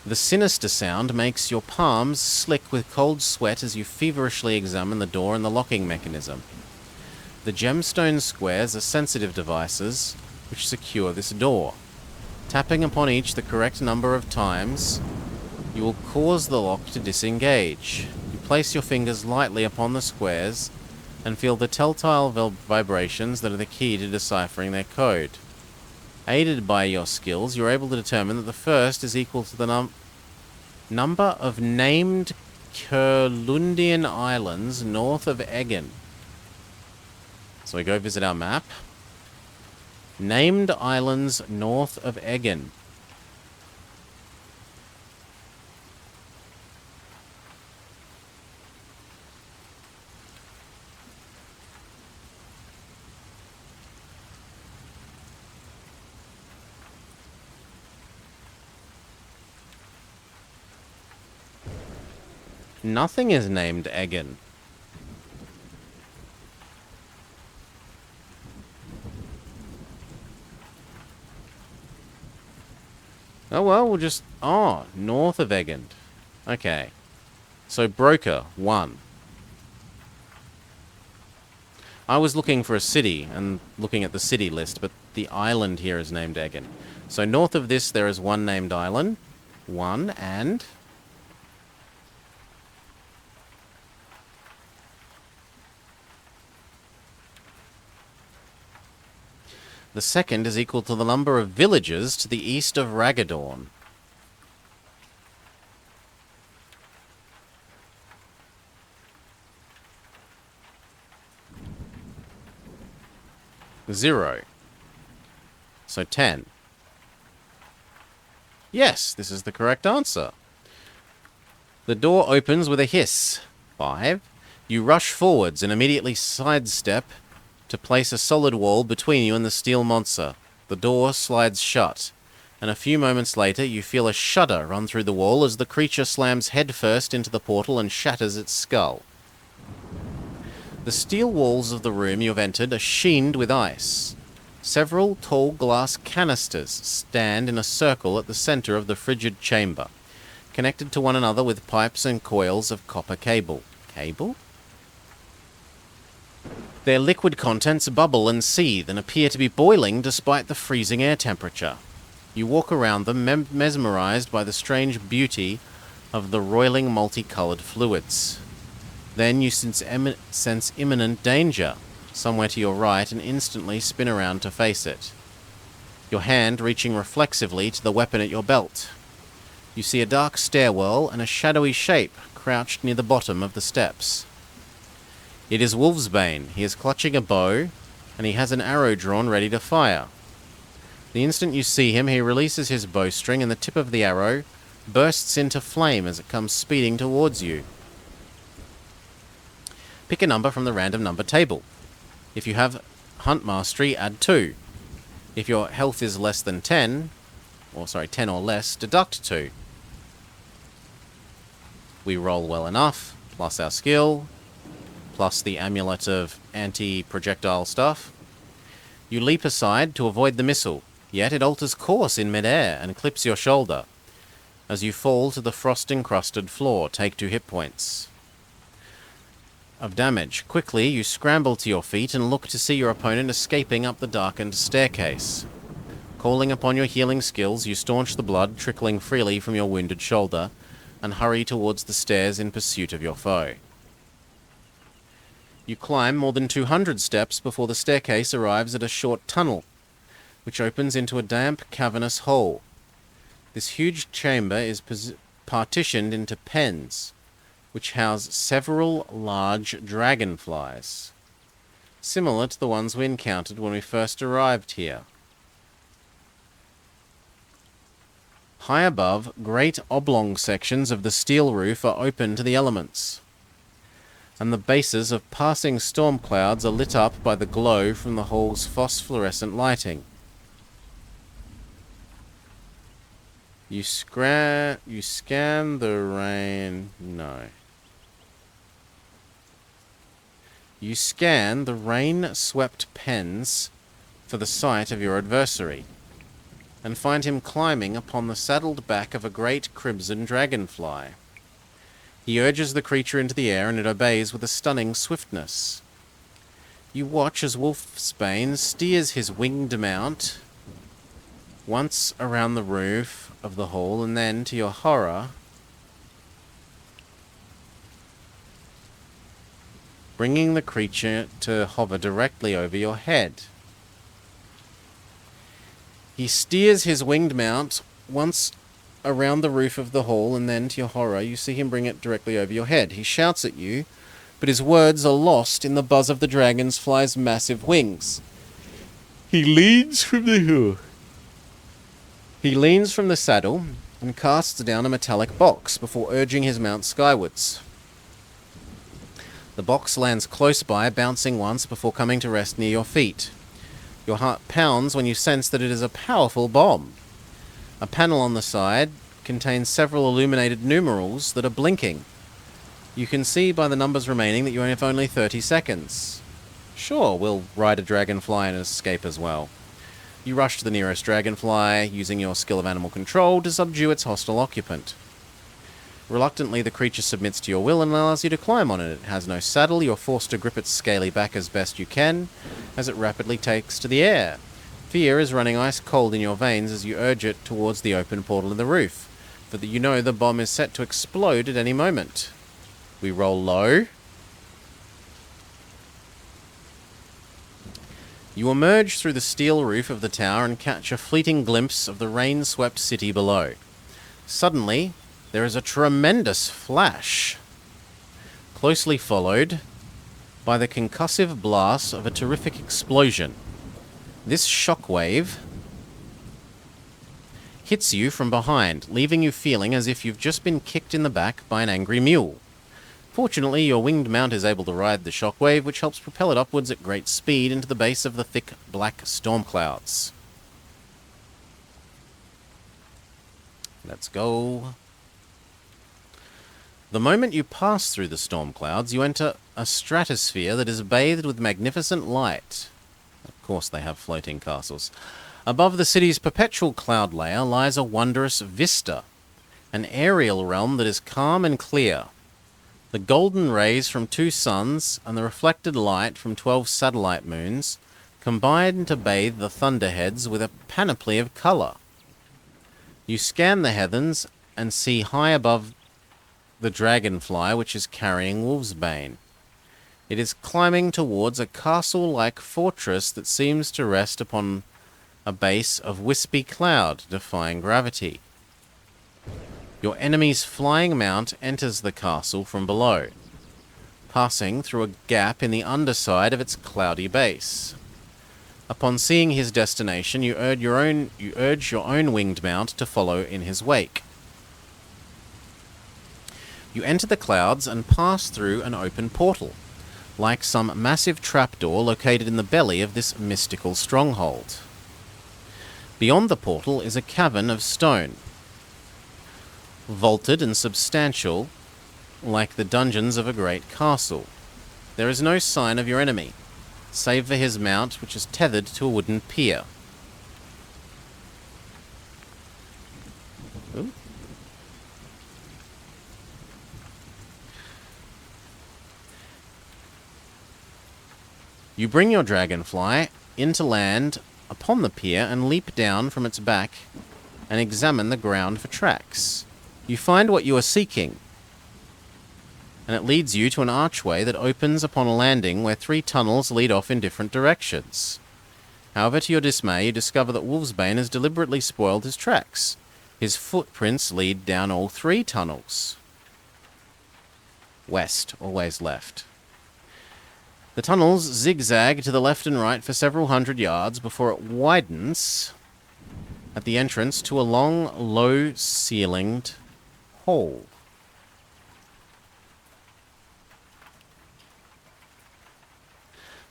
The sinister sound makes your palms slick with cold sweat as you feverishly examine the door and the locking mechanism. The gemstone squares are sensitive devices which secure this door. Tapping upon each the correct number of times, you will cause the lock to disengage. You place your fingers lightly upon the squares and feel the telltale vibrations that are the key to deciphering their code. Aided by your skills, you're able to determine that the first is equal to the number of named Kurlundian islands north of Eggen. So we go visit our map. Named islands north of Eggen. Nothing is named Eggen. Oh well, we'll just... Oh, north of Eggen. Okay. So Broker, 1. I was looking for a city and looking at the city list, but the island here is named Eggen. So north of this there is 1 named island. 1 and... The second is equal to the number of villages to the east of Ragadorn. Zero. So 10. Yes, this is the correct answer. The door opens with a hiss. 5. You rush forwards and immediately sidestep to place a solid wall between you and the steel monster. The door slides shut, and a few moments later you feel a shudder run through the wall as the creature slams headfirst into the portal and shatters its skull. The steel walls of the room you have entered are sheened with ice. Several tall glass canisters stand in a circle at the center of the frigid chamber, connected to one another with pipes and coils of copper cable. Cable? Their liquid contents bubble and seethe and appear to be boiling despite the freezing air temperature. You walk around them, mesmerized by the strange beauty of the roiling multicolored fluids. Then you sense imminent danger, somewhere to your right, and instantly spin around to face it, your hand reaching reflexively to the weapon at your belt. You see a dark stairwell and a shadowy shape crouched near the bottom of the steps. It is Wolfsbane. He is clutching a bow, and he has an arrow drawn ready to fire. The instant you see him, he releases his bowstring, and the tip of the arrow bursts into flame as it comes speeding towards you. Pick a number from the random number table. If you have Hunt Mastery, add 2. If your health is less than 10 or less, deduct 2. We roll well enough, plus our skill, plus the amulet of anti-projectile stuff. You leap aside to avoid the missile, yet it alters course in midair and clips your shoulder. As you fall to the frost-encrusted floor, take 2 hit points. of damage. Quickly, you scramble to your feet and look to see your opponent escaping up the darkened staircase. Calling upon your healing skills, you staunch the blood trickling freely from your wounded shoulder and hurry towards the stairs in pursuit of your foe. You climb more than 200 steps before the staircase arrives at a short tunnel, which opens into a damp, cavernous hole. This huge chamber is partitioned into pens, which house several large dragonflies, similar to the ones we encountered when we first arrived here. High above, great oblong sections of the steel roof are open to the elements, and the bases of passing storm clouds are lit up by the glow from the hall's phosphorescent lighting. You scan the rain... No. You scan the rain-swept pens for the sight of your adversary, and find him climbing upon the saddled back of a great crimson dragonfly. He urges the creature into the air, and it obeys with a stunning swiftness. You watch as Wolfsbane steers his winged mount once around the roof of the hall, and then, to your horror, bringing the creature to hover directly over your head. He steers his winged mount once around the roof of the hall, and then, to your horror, you see him bring it directly over your head. He shouts at you, but his words are lost in the buzz of the dragonfly's massive wings. He leans from the saddle and casts down a metallic box before urging his mount skywards. The box lands close by, bouncing once before coming to rest near your feet. Your heart pounds when you sense that it is a powerful bomb. A panel on the side contains several illuminated numerals that are blinking. You can see by the numbers remaining that you have only 30 seconds. Sure, we'll ride a dragonfly and escape as well. You rush to the nearest dragonfly, using your skill of animal control to subdue its hostile occupant. Reluctantly, the creature submits to your will and allows you to climb on it. It has no saddle. You're forced to grip its scaly back as best you can, as it rapidly takes to the air. Fear is running ice cold in your veins as you urge it towards the open portal in the roof, for that you know the bomb is set to explode at any moment. We roll low. You emerge through the steel roof of the tower and catch a fleeting glimpse of the rain-swept city below. Suddenly, there is a tremendous flash, closely followed by the concussive blast of a terrific explosion. This shockwave hits you from behind, leaving you feeling as if you've just been kicked in the back by an angry mule. Fortunately, your winged mount is able to ride the shockwave, which helps propel it upwards at great speed into the base of the thick black storm clouds. Let's go. The moment you pass through the storm clouds, you enter a stratosphere that is bathed with magnificent light. Of course they have floating castles. Above the city's perpetual cloud layer lies a wondrous vista, an aerial realm that is calm and clear. The golden rays from 2 suns and the reflected light from 12 satellite moons combine to bathe the thunderheads with a panoply of colour. You scan the heavens and see high above the dragonfly which is carrying Wolfsbane. It is climbing towards a castle-like fortress that seems to rest upon a base of wispy cloud, defying gravity. Your enemy's flying mount enters the castle from below, passing through a gap in the underside of its cloudy base. Upon seeing his destination, you urge your own winged mount to follow in his wake. You enter the clouds and pass through an open portal, like some massive trapdoor located in the belly of this mystical stronghold. Beyond the portal is a cavern of stone, vaulted and substantial, like the dungeons of a great castle. There is no sign of your enemy, save for his mount, which is tethered to a wooden pier. Ooh. You bring your dragonfly into land upon the pier and leap down from its back and examine the ground for tracks. You find what you are seeking, and it leads you to an archway that opens upon a landing where 3 tunnels lead off in different directions. However, to your dismay, you discover that Wolfsbane has deliberately spoiled his tracks. His footprints lead down all 3 tunnels. West, always left. The tunnels zigzag to the left and right for several hundred yards before it widens at the entrance to a long, low-ceilinged hall.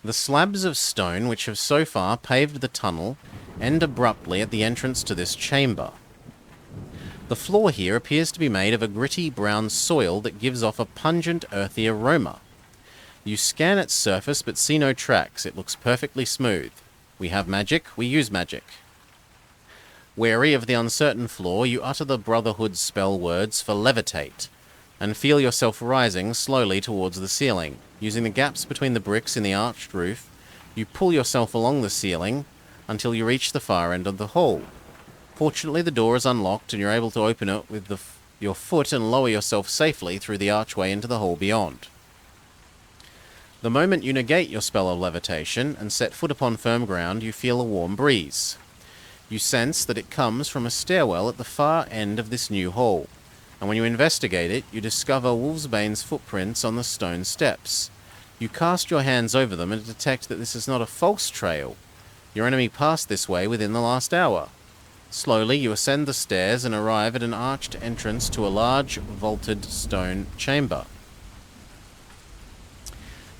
The slabs of stone which have so far paved the tunnel end abruptly at the entrance to this chamber. The floor here appears to be made of a gritty brown soil that gives off a pungent, earthy aroma. You scan its surface but see no tracks. It looks perfectly smooth. We have magic, we use magic. Wary of the uncertain floor, you utter the Brotherhood's spell words for levitate, and feel yourself rising slowly towards the ceiling. Using the gaps between the bricks in the arched roof, you pull yourself along the ceiling until you reach the far end of the hall. Fortunately, the door is unlocked and you're able to open it with your foot and lower yourself safely through the archway into the hall beyond. The moment you negate your spell of levitation and set foot upon firm ground, you feel a warm breeze. You sense that it comes from a stairwell at the far end of this new hall, and when you investigate it, you discover Wolfsbane's footprints on the stone steps. You cast your hands over them and detect that this is not a false trail. Your enemy passed this way within the last hour. Slowly, you ascend the stairs and arrive at an arched entrance to a large, vaulted stone chamber.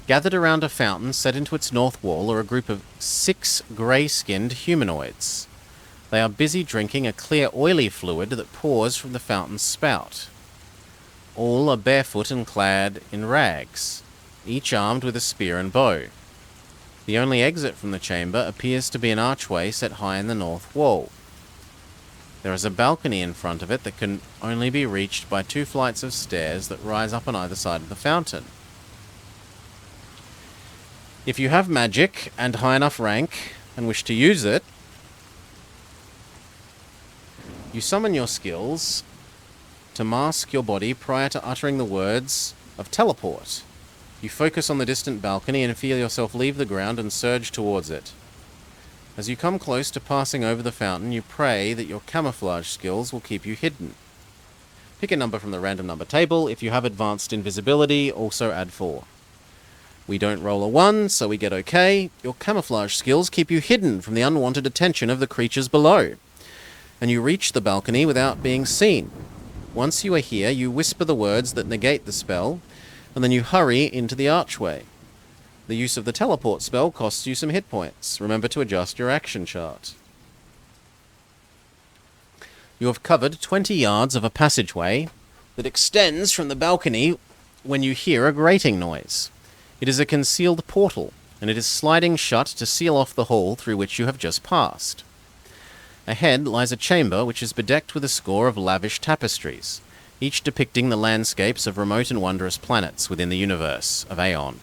Gathered around a fountain set into its north wall are a group of 6 grey-skinned humanoids. They are busy drinking a clear, oily fluid that pours from the fountain's spout. All are barefoot and clad in rags, each armed with a spear and bow. The only exit from the chamber appears to be an archway set high in the north wall. There is a balcony in front of it that can only be reached by 2 flights of stairs that rise up on either side of the fountain. If you have magic and high enough rank and wish to use it, you summon your skills to mask your body prior to uttering the words of teleport. You focus on the distant balcony and feel yourself leave the ground and surge towards it. As you come close to passing over the fountain, you pray that your camouflage skills will keep you hidden. Pick a number from the random number table. If you have advanced invisibility, also add 4. We don't roll a 1, so we get okay. Your camouflage skills keep you hidden from the unwanted attention of the creatures below, and you reach the balcony without being seen. Once you are here, you whisper the words that negate the spell, and then you hurry into the archway. The use of the teleport spell costs you some hit points. Remember to adjust your action chart. You have covered 20 yards of a passageway that extends from the balcony when you hear a grating noise. It is a concealed portal, and it is sliding shut to seal off the hall through which you have just passed. Ahead lies a chamber which is bedecked with a score of lavish tapestries, each depicting the landscapes of remote and wondrous planets within the universe of Aeon.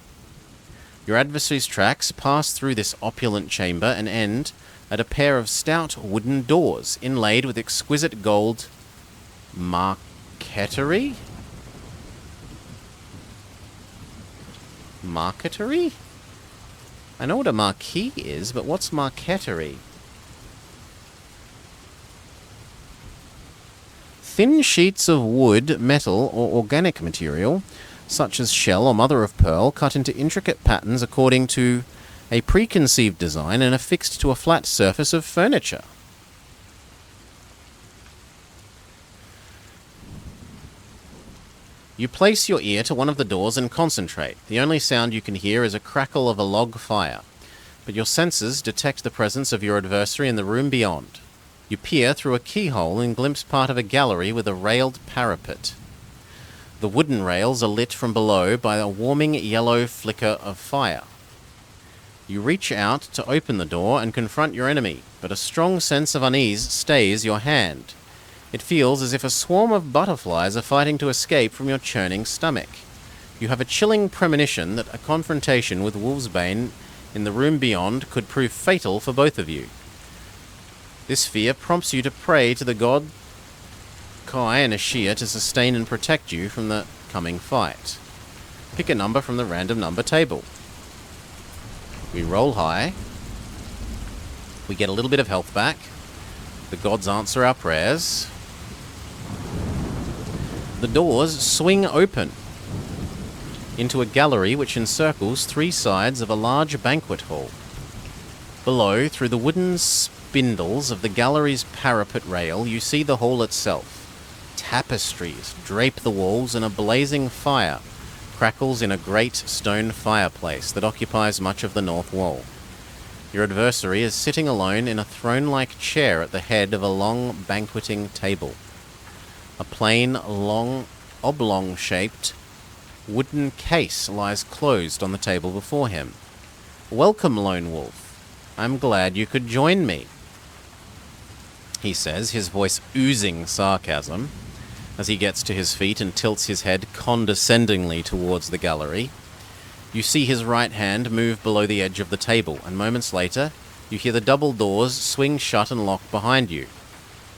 Your adversary's tracks pass through this opulent chamber and end at a pair of stout wooden doors inlaid with exquisite gold marqueterie? Marqueterie? I know what a marquee is, but what's marqueterie? Thin sheets of wood, metal, or organic material, such as shell or mother of pearl, cut into intricate patterns according to a preconceived design and affixed to a flat surface of furniture. You place your ear to one of the doors and concentrate. The only sound you can hear is a crackle of a log fire, but your senses detect the presence of your adversary in the room beyond. You peer through a keyhole and glimpse part of a gallery with a railed parapet. The wooden rails are lit from below by a warming yellow flicker of fire. You reach out to open the door and confront your enemy, but a strong sense of unease stays your hand. It feels as if a swarm of butterflies are fighting to escape from your churning stomach. You have a chilling premonition that a confrontation with Wolfsbane in the room beyond could prove fatal for both of you. This fear prompts you to pray to the god Kai and Ashia to sustain and protect you from the coming fight. Pick a number from the random number table. We roll high. We get a little bit of health back. The gods answer our prayers. The doors swing open into a gallery which encircles 3 sides of a large banquet hall. Below, through the wooden spindles of the gallery's parapet rail, you see the hall itself. Tapestries drape the walls, and a blazing fire crackles in a great stone fireplace that occupies much of the north wall. Your adversary is sitting alone in a throne-like chair at the head of a long banqueting table. A plain, long, oblong-shaped wooden case lies closed on the table before him. "Welcome, Lone Wolf. I'm glad you could join me," he says, his voice oozing sarcasm, as he gets to his feet and tilts his head condescendingly towards the gallery. You see his right hand move below the edge of the table, and moments later, you hear the double doors swing shut and lock behind you.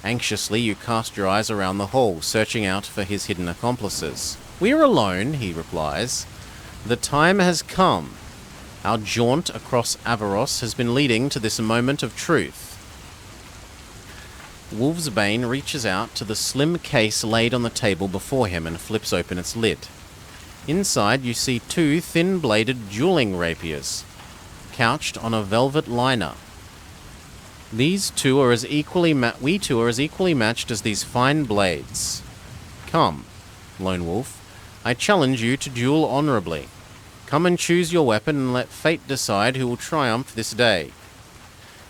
Anxiously, you cast your eyes around the hall, searching out for his hidden accomplices. "We are alone," he replies. "The time has come. Our jaunt across Avaros has been leading to this moment of truth." Wolfsbane reaches out to the slim case laid on the table before him and flips open its lid. Inside, you see 2 thin-bladed dueling rapiers, couched on a velvet liner. We two are as equally matched as these fine blades. Come, Lone Wolf, I challenge you to duel honorably. Come and choose your weapon and let fate decide who will triumph this day.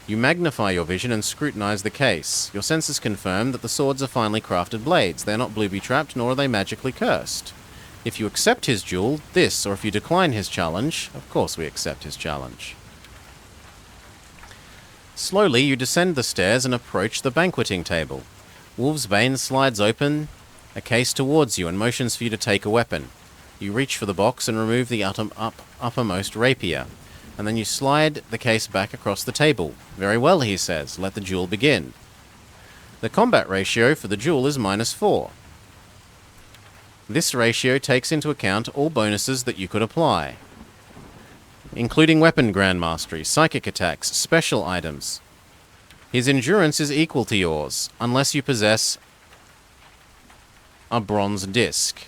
You magnify your vision and scrutinize the case. Your senses confirm that the swords are finely crafted blades. They're not booby-trapped, nor are they magically cursed. If you accept his duel, or if you decline his challenge, of course we accept his challenge. Slowly, you descend the stairs and approach the banqueting table. Wolfsbane slides open a case towards you and motions for you to take a weapon. You reach for the box and remove the uppermost rapier, and then you slide the case back across the table. "Very well," he says. "Let the duel begin." The combat ratio for the duel is -4. This ratio takes into account all bonuses that you could apply, including weapon grandmastery, psychic attacks, special items. His endurance is equal to yours, unless you possess a bronze disc.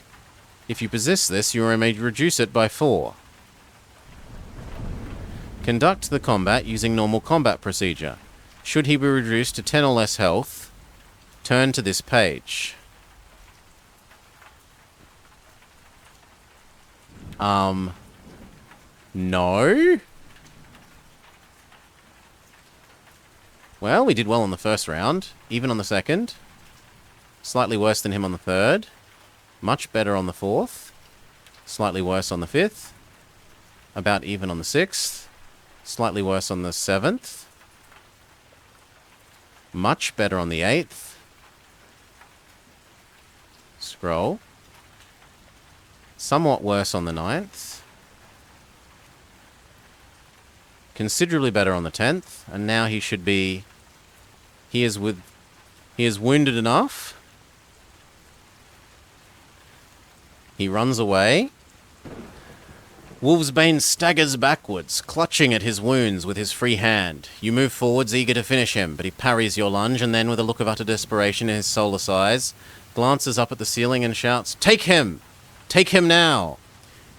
If you possess this, you may reduce it by 4. Conduct the combat using normal combat procedure. Should he be reduced to 10 or less health, turn to this page. No? Well, we did well on the first round, even on the second. Slightly worse than him on the third. Much better on the fourth. Slightly worse on the fifth. About even on the sixth. Slightly worse on the seventh. Much better on the eighth. Scroll. Somewhat worse on the ninth. Considerably better on the 10th, and now he should be... He is wounded enough. He runs away. Wolfsbane staggers backwards, clutching at his wounds with his free hand. You move forwards, eager to finish him, but he parries your lunge, and then, with a look of utter desperation in his soulless eyes, glances up at the ceiling and shouts, "Take him! Take him now!"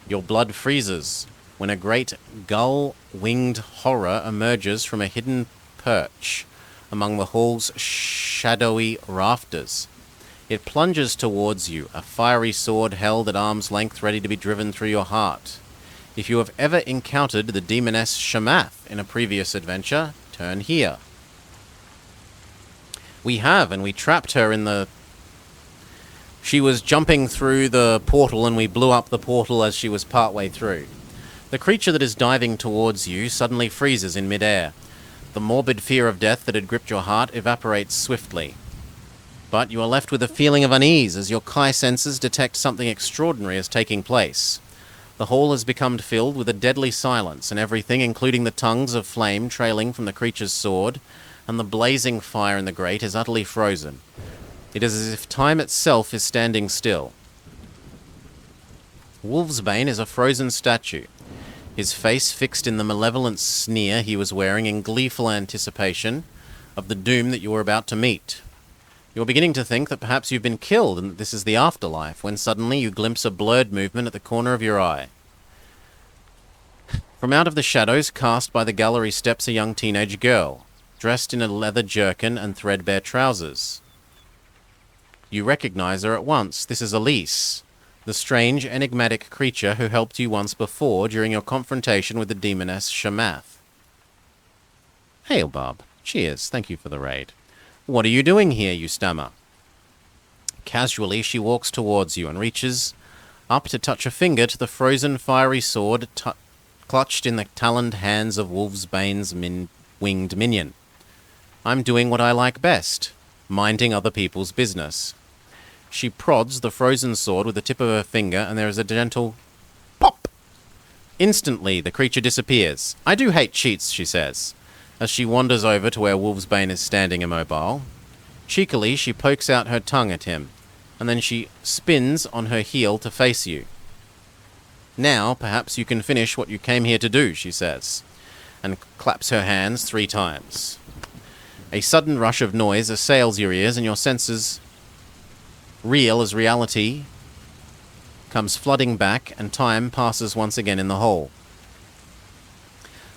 Your blood freezes when a great gull-winged horror emerges from a hidden perch among the hall's shadowy rafters. It plunges towards you, a fiery sword held at arm's length ready to be driven through your heart. If you have ever encountered the demoness Shamath in a previous adventure, turn here. We have, and we trapped her in the... She was jumping through the portal, and we blew up the portal as she was partway through. The creature that is diving towards you suddenly freezes in midair. The morbid fear of death that had gripped your heart evaporates swiftly. But you are left with a feeling of unease as your Kai senses detect something extraordinary is taking place. The hall has become filled with a deadly silence, and everything, including the tongues of flame trailing from the creature's sword, and the blazing fire in the grate, is utterly frozen. It is as if time itself is standing still. Wolfsbane is a frozen statue, his face fixed in the malevolent sneer he was wearing in gleeful anticipation of the doom that you are about to meet. You're beginning to think that perhaps you've been killed and that this is the afterlife, when suddenly you glimpse a blurred movement at the corner of your eye. From out of the shadows cast by the gallery steps a young teenage girl, dressed in a leather jerkin and threadbare trousers. You recognize her at once. This is Elise, the strange, enigmatic creature who helped you once before during your confrontation with the demoness Shamath. Hail, Bob. Cheers. Thank you for the raid. What are you doing here, you stammer? Casually, she walks towards you and reaches up to touch a finger to the frozen, fiery sword clutched in the taloned hands of Wolfsbane's winged minion. I'm doing what I like best, minding other people's business. She prods the frozen sword with the tip of her finger, and there is a gentle pop. Instantly, the creature disappears. I do hate cheats, she says, as she wanders over to where Wolfsbane is standing immobile. Cheekily, she pokes out her tongue at him, and then she spins on her heel to face you. Now, perhaps you can finish what you came here to do, she says, and claps her hands 3 times. A sudden rush of noise assails your ears, and your senses reel as reality comes flooding back, and time passes once again in the hole.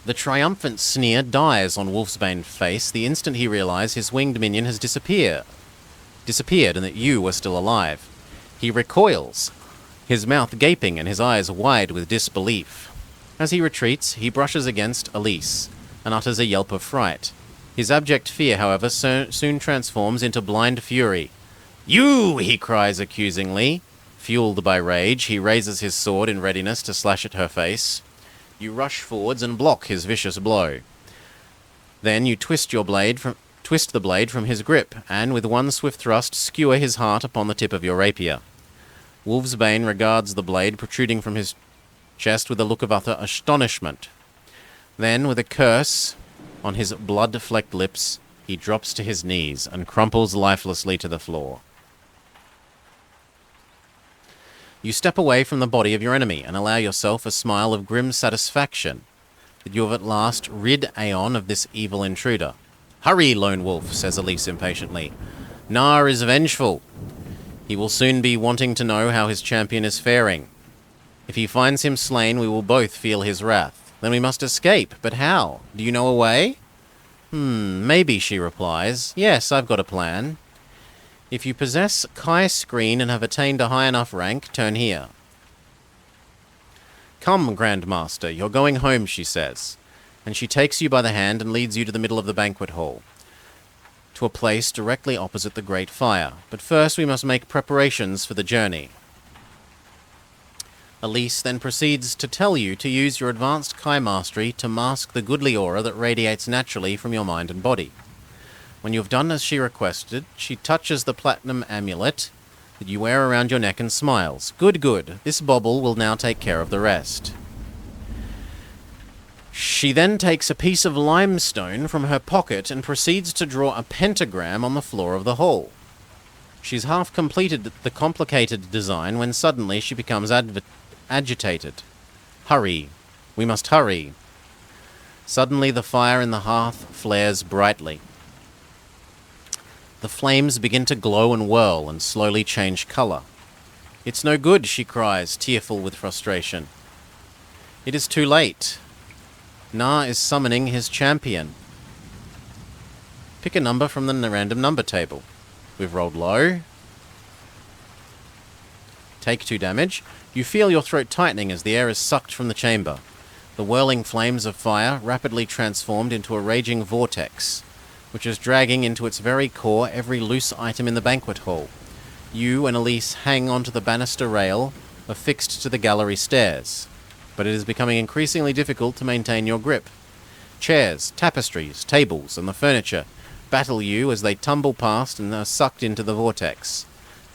The triumphant sneer dies on Wolfsbane's face the instant he realizes his winged minion has disappeared, and that you are still alive. He recoils, his mouth gaping and his eyes wide with disbelief. As he retreats, he brushes against Elise and utters a yelp of fright. His abject fear, however, soon transforms into blind fury. You! He cries accusingly. Fueled by rage, he raises his sword in readiness to slash at her face. You rush forwards and block his vicious blow. Then you twist the blade from his grip, and with one swift thrust skewer his heart upon the tip of your rapier. Wolfsbane regards the blade protruding from his chest with a look of utter astonishment. Then, with a curse on his blood-flecked lips, he drops to his knees and crumples lifelessly to the floor. You step away from the body of your enemy and allow yourself a smile of grim satisfaction that you have at last rid Aeon of this evil intruder. Hurry, Lone Wolf, says Elise impatiently. Nar is vengeful. He will soon be wanting to know how his champion is faring. If he finds him slain, we will both feel his wrath. Then we must escape. But how? Do you know a way? Maybe, she replies. Yes, I've got a plan. If you possess Kai Screen and have attained a high enough rank, turn here. Come, Grandmaster, you're going home, she says, and she takes you by the hand and leads you to the middle of the banquet hall, to a place directly opposite the great fire. But first we must make preparations for the journey. Elise then proceeds to tell you to use your advanced Kai mastery to mask the goodly aura that radiates naturally from your mind and body. When you have done as she requested, she touches the platinum amulet that you wear around your neck and smiles. Good, good. This bauble will now take care of the rest. She then takes a piece of limestone from her pocket and proceeds to draw a pentagram on the floor of the hall. She's half completed the complicated design when suddenly she becomes agitated. Hurry. We must hurry. Suddenly the fire in the hearth flares brightly. The flames begin to glow and whirl and slowly change color. It's no good, she cries, tearful with frustration. It is too late. Nar is summoning his champion. Pick a number from the random number table. We've rolled low. Take 2 damage. You feel your throat tightening as the air is sucked from the chamber. The whirling flames of fire rapidly transformed into a raging vortex, which is dragging into its very core every loose item in the banquet hall. You and Elise hang onto the banister rail affixed to the gallery stairs, but it is becoming increasingly difficult to maintain your grip. Chairs, tapestries, tables, and the furniture battle you as they tumble past and are sucked into the vortex.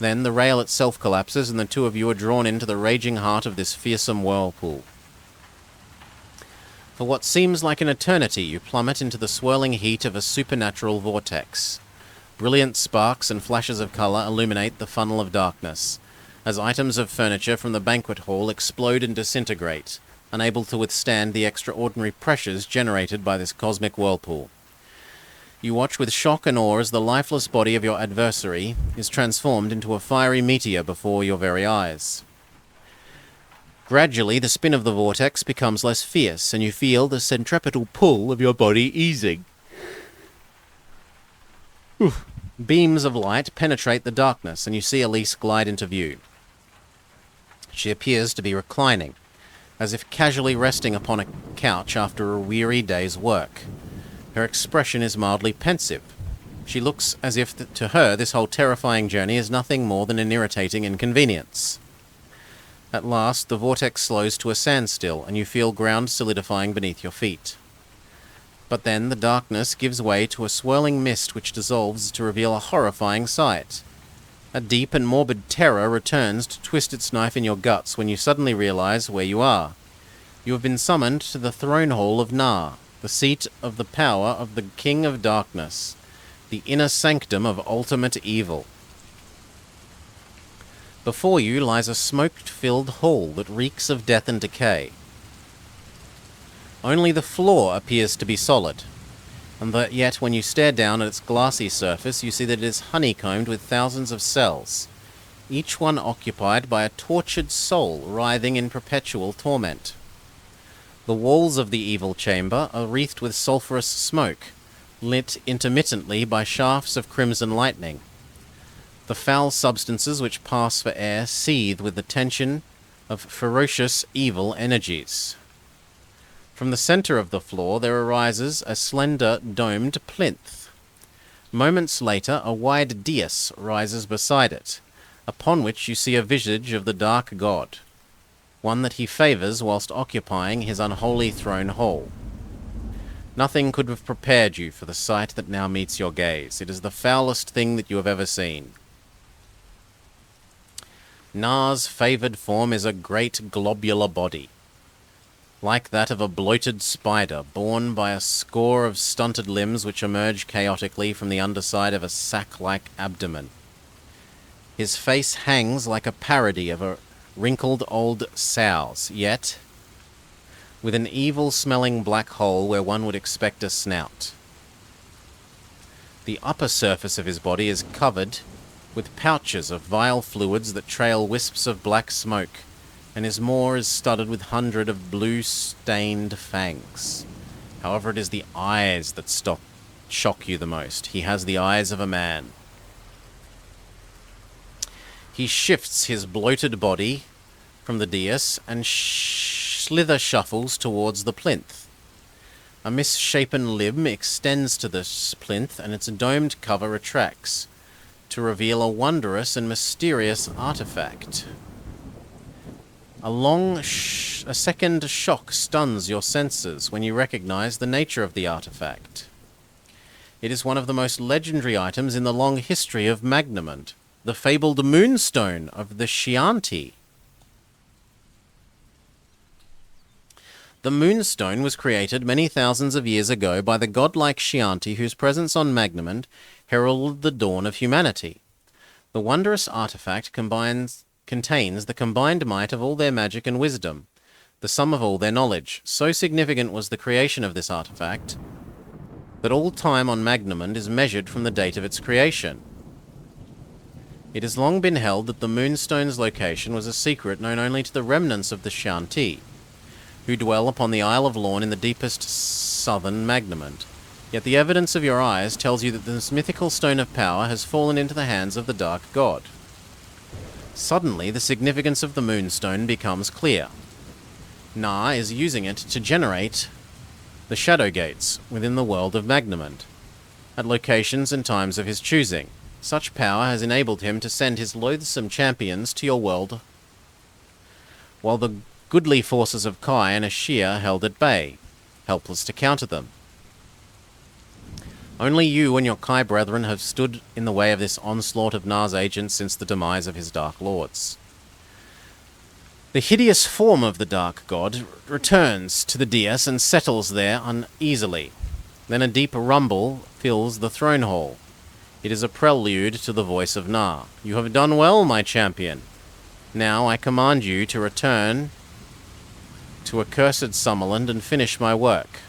Then the rail itself collapses, and the two of you are drawn into the raging heart of this fearsome whirlpool. For what seems like an eternity, you plummet into the swirling heat of a supernatural vortex. Brilliant sparks and flashes of colour illuminate the funnel of darkness, as items of furniture from the banquet hall explode and disintegrate, unable to withstand the extraordinary pressures generated by this cosmic whirlpool. You watch with shock and awe as the lifeless body of your adversary is transformed into a fiery meteor before your very eyes. Gradually, the spin of the vortex becomes less fierce, and you feel the centripetal pull of your body easing. Beams of light penetrate the darkness, and you see Elise glide into view. She appears to be reclining, as if casually resting upon a couch after a weary day's work. Her expression is mildly pensive. She looks as if, to her, this whole terrifying journey is nothing more than an irritating inconvenience. At last, the vortex slows to a standstill, and you feel ground solidifying beneath your feet. But then the darkness gives way to a swirling mist which dissolves to reveal a horrifying sight. A deep and morbid terror returns to twist its knife in your guts when you suddenly realize where you are. You have been summoned to the throne hall of Na, the seat of the power of the King of Darkness, the inner sanctum of ultimate evil. Before you lies a smoke-filled hall that reeks of death and decay. Only the floor appears to be solid, and that yet when you stare down at its glassy surface, you see that it is honeycombed with thousands of cells, each one occupied by a tortured soul writhing in perpetual torment. The walls of the evil chamber are wreathed with sulphurous smoke, lit intermittently by shafts of crimson lightning. The foul substances which pass for air seethe with the tension of ferocious evil energies. From the center of the floor there arises a slender domed plinth. Moments later a wide dais rises beside it, upon which you see a visage of the dark god, one that he favors whilst occupying his unholy throne hall. Nothing could have prepared you for the sight that now meets your gaze. It is the foulest thing that you have ever seen. Na's favored form is a great globular body, like that of a bloated spider, borne by a score of stunted limbs which emerge chaotically from the underside of a sack-like abdomen. His face hangs like a parody of a wrinkled old sow's, yet with an evil-smelling black hole where one would expect a snout. The upper surface of his body is covered with pouches of vile fluids that trail wisps of black smoke, and his maw is studded with hundreds of blue-stained fangs. However, it is the eyes that shock you the most. He has the eyes of a man. He shifts his bloated body from the dais and slither shuffles towards the plinth. A misshapen limb extends to this plinth, and its domed cover retracts to reveal a wondrous and mysterious artifact. A second shock stuns your senses when you recognize the nature of the artifact. It is one of the most legendary items in the long history of Magnamund, the fabled moonstone of the Chianti. The moonstone was created many thousands of years ago by the godlike Chianti whose presence on Magnamund heralded the dawn of humanity. The wondrous artifact contains the combined might of all their magic and wisdom, the sum of all their knowledge. So significant was the creation of this artifact that all time on Magnamund is measured from the date of its creation. It has long been held that the moonstone's location was a secret known only to the remnants of the Chianti, who dwell upon the Isle of Lorne in the deepest southern Magnamund. Yet the evidence of your eyes tells you that this mythical stone of power has fallen into the hands of the dark god. Suddenly, the significance of the moonstone becomes clear. Na is using it to generate the shadow gates within the world of Magnamund, at locations and times of his choosing. Such power has enabled him to send his loathsome champions to your world, while the goodly forces of Kai and Ashir held at bay, helpless to counter them. Only you and your Kai brethren have stood in the way of this onslaught of Nar's agents since the demise of his Dark Lords. The hideous form of the Dark God returns to the dais and settles there uneasily. Then a deep rumble fills the throne hall. It is a prelude to the voice of Nar. You have done well, my champion. Now I command you to return to accursed Summerland and finish my work.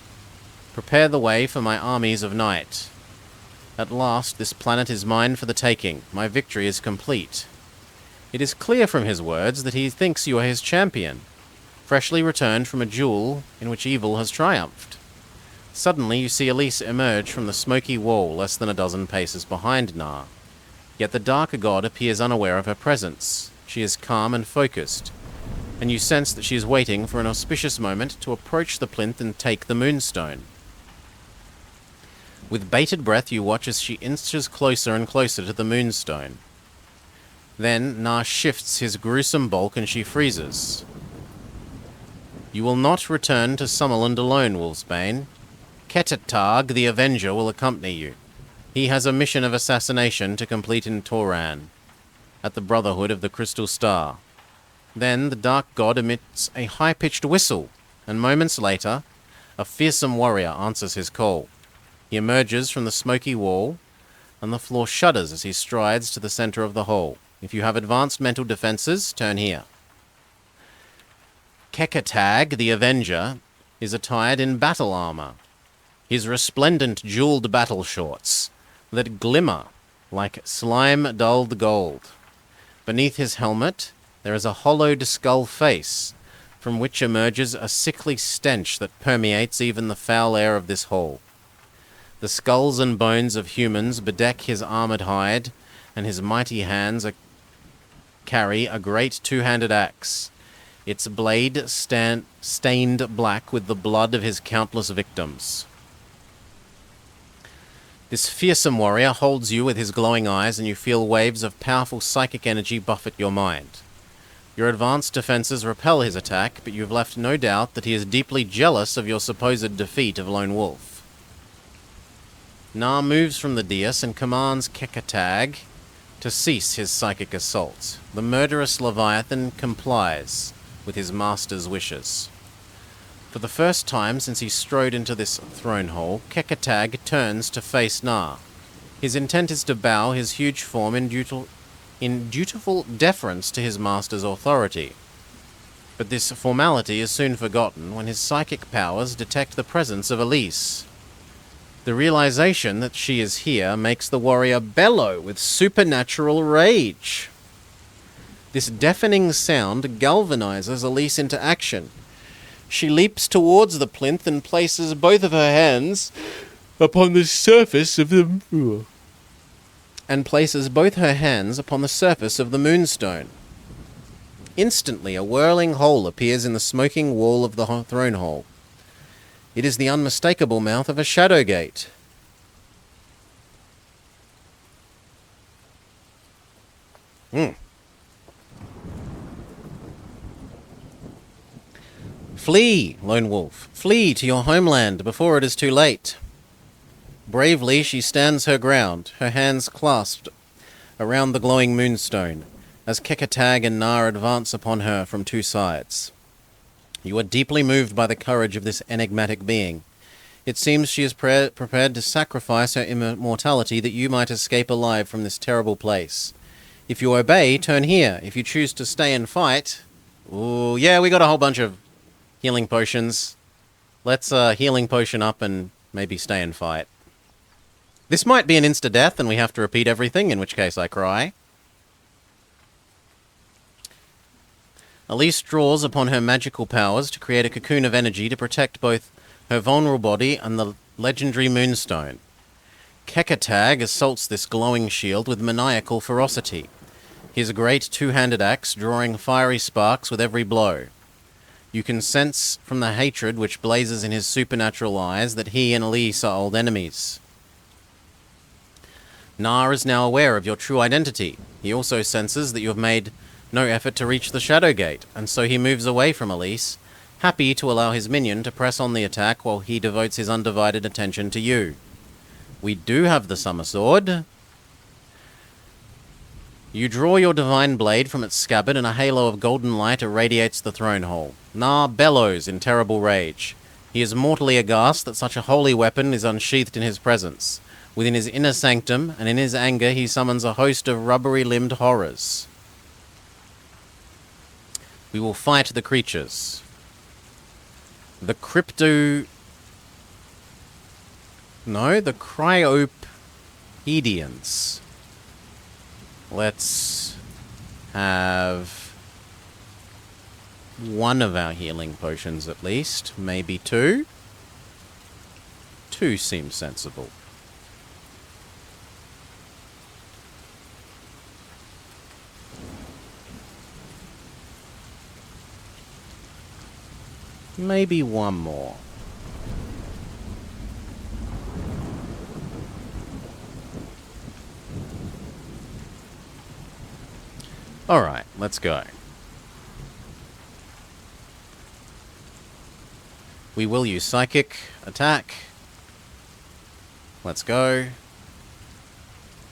Prepare the way for my armies of night. At last, this planet is mine for the taking. My victory is complete. It is clear from his words that he thinks you are his champion, freshly returned from a duel in which evil has triumphed. Suddenly you see Elise emerge from the smoky wall less than a dozen paces behind Nar. Yet the Dark God appears unaware of her presence. She is calm and focused, and you sense that she is waiting for an auspicious moment to approach the plinth and take the moonstone. With bated breath you watch as she inches closer and closer to the moonstone. Then Nar shifts his gruesome bulk and she freezes. You will not return to Summerland alone, Wolfsbane. Ketatag, the Avenger, will accompany you. He has a mission of assassination to complete in Toran, at the Brotherhood of the Crystal Star. Then the Dark God emits a high-pitched whistle, and moments later, a fearsome warrior answers his call. He emerges from the smoky wall, and the floor shudders as he strides to the center of the hall. If you have advanced mental defenses, turn here. Kekatag, the Avenger, is attired in battle armor. His resplendent jeweled battle shorts that glimmer like slime-dulled gold. Beneath his helmet, there is a hollowed skull face, from which emerges a sickly stench that permeates even the foul air of this hall. The skulls and bones of humans bedeck his armored hide, and his mighty hands carry a great two-handed axe, its blade stained black with the blood of his countless victims. This fearsome warrior holds you with his glowing eyes, and you feel waves of powerful psychic energy buffet your mind. Your advanced defenses repel his attack, but you have left no doubt that he is deeply jealous of your supposed defeat of Lone Wolf. Nar moves from the dais and commands Kekatag to cease his psychic assault. The murderous Leviathan complies with his master's wishes. For the first time since he strode into this throne hall, Kekatag turns to face Nar. His intent is to bow his huge form in dutiful deference to his master's authority. But this formality is soon forgotten when his psychic powers detect the presence of Elise. The realization that she is here makes the warrior bellow with supernatural rage. This deafening sound galvanizes Elise into action. She leaps towards the plinth and places both of her hands upon the surface of the moonstone. Instantly, a whirling hole appears in the smoking wall of the throne hall. It is the unmistakable mouth of a shadow gate. Flee, Lone Wolf. Flee to your homeland before it is too late. Bravely she stands her ground, her hands clasped around the glowing moonstone, as Kekatag and Nar advance upon her from two sides. You are deeply moved by the courage of this enigmatic being. It seems she is prepared to sacrifice her immortality that you might escape alive from this terrible place. If you obey, turn here. If you choose to stay and fight... Ooh, yeah, we got a whole bunch of healing potions. Let's healing potion up and maybe stay and fight. This might be an insta-death and we have to repeat everything, in which case I cry. Elise draws upon her magical powers to create a cocoon of energy to protect both her vulnerable body and the legendary moonstone. Kekatag assaults this glowing shield with maniacal ferocity, his great two-handed axe drawing fiery sparks with every blow. You can sense from the hatred which blazes in his supernatural eyes that he and Elise are old enemies. Nar is now aware of your true identity. He also senses that you have made no effort to reach the Shadow Gate, and so he moves away from Elise, happy to allow his minion to press on the attack while he devotes his undivided attention to you. We do have the Summer Sword. You draw your divine blade from its scabbard, and a halo of golden light irradiates the throne hall. Nar bellows in terrible rage. He is mortally aghast that such a holy weapon is unsheathed in his presence. Within his inner sanctum, and in his anger, he summons a host of rubbery-limbed horrors. We will fight the creatures. The Cryopedians. Let's have one of our healing potions at least. Maybe two. Two seems sensible. Maybe one more. Alright, let's go. We will use Psychic Attack. Let's go.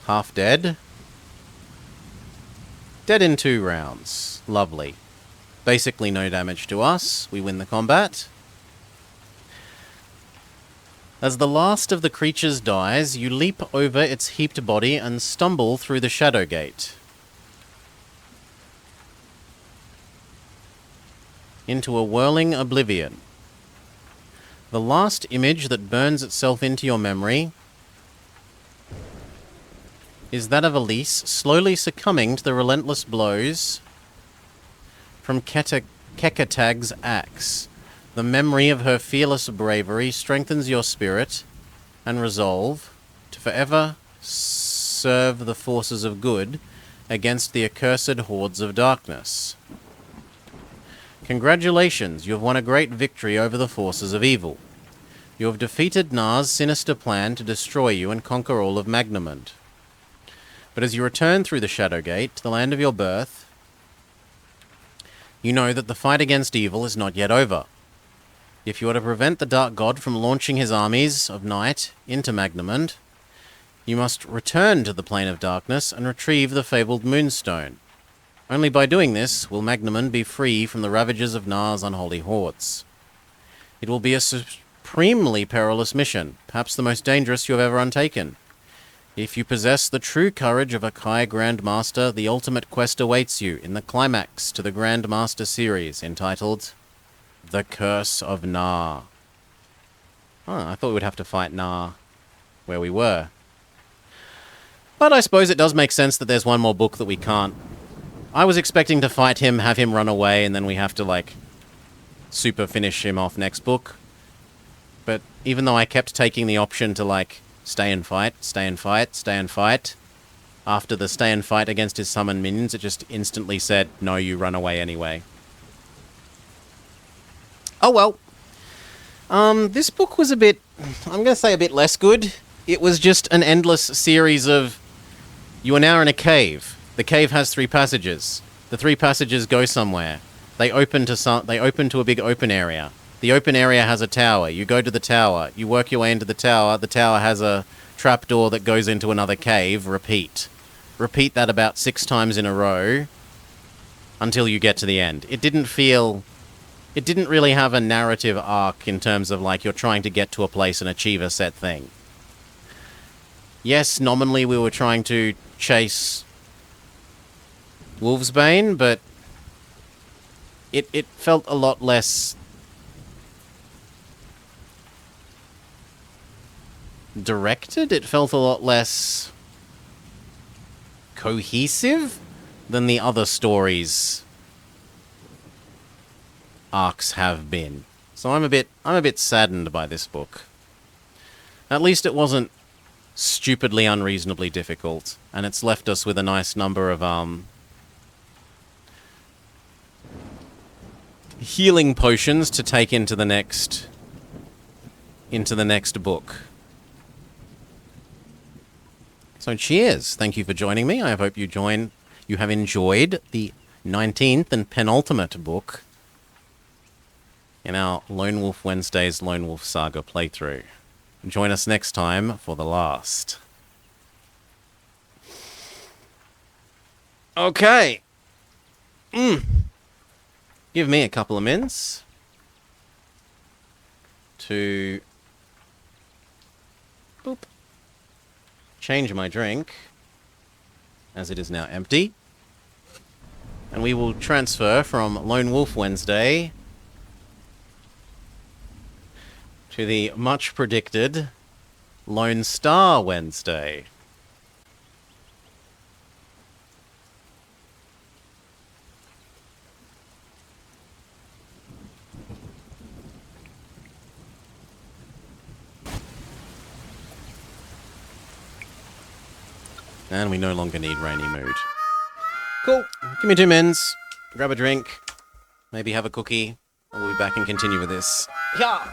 Half dead. Dead in 2 rounds. Lovely. Basically no damage to us. We win the combat. As the last of the creatures dies, you leap over its heaped body and stumble through the Shadow Gate into a whirling oblivion. The last image that burns itself into your memory is that of Elise slowly succumbing to the relentless blows from Kekatag's axe. The memory of her fearless bravery strengthens your spirit and resolve to forever serve the forces of good against the accursed hordes of darkness. Congratulations, you have won a great victory over the forces of evil. You have defeated Nar's sinister plan to destroy you and conquer all of Magnamund. But as you return through the Shadow Gate to the land of your birth, you know that the fight against evil is not yet over. If you are to prevent the Dark God from launching his armies of night into Magnamund, you must return to the Plane of Darkness and retrieve the fabled Moonstone. Only by doing this will Magnamund be free from the ravages of Nar's unholy hordes. It will be a supremely perilous mission, perhaps the most dangerous you have ever undertaken. If you possess the true courage of a Kai Grandmaster, the ultimate quest awaits you in the climax to the Grandmaster series entitled The Curse of Nar. Oh, I thought we would have to fight Nar where we were. But I suppose it does make sense that there's one more book that we can't. I was expecting to fight him, have him run away, and then we have to, like, super finish him off next book. But even though I kept taking the option to, like, stay and fight, stay and fight, stay and fight, after the stay and fight against his summoned minions, it just instantly said, no, you run away anyway. Oh well. This book was a bit, I'm going to say a bit less good. It was just an endless series of, you are now in a cave. The cave has 3 passages. The 3 passages go somewhere. They open to a big open area. The open area has a tower. You go to the tower. You work your way into the tower. The tower has a trapdoor that goes into another cave. Repeat. Repeat that about 6 times in a row until you get to the end. It didn't really have a narrative arc in terms of, like, you're trying to get to a place and achieve a set thing. Yes, nominally we were trying to chase Wolfsbane, but it felt a lot less directed. It felt a lot less cohesive than the other stories' arcs have been. So I'm a bit saddened by this book. At least it wasn't stupidly unreasonably difficult, and it's left us with a nice number of healing potions to take into the next book. So cheers. Thank you for joining me. I hope you have enjoyed the 19th and penultimate book in our Lone Wolf Wednesdays Lone Wolf Saga playthrough. Join us next time for the last. Okay. Give me a couple of minutes to change my drink, as it is now empty. And we will transfer from Lone Wolf Wednesday to the much predicted Lonestar Wednesday. And we no longer need rainy mood. Cool. Give me 2 mins. Grab a drink. Maybe have a cookie. And we'll be back and continue with this. Yeah.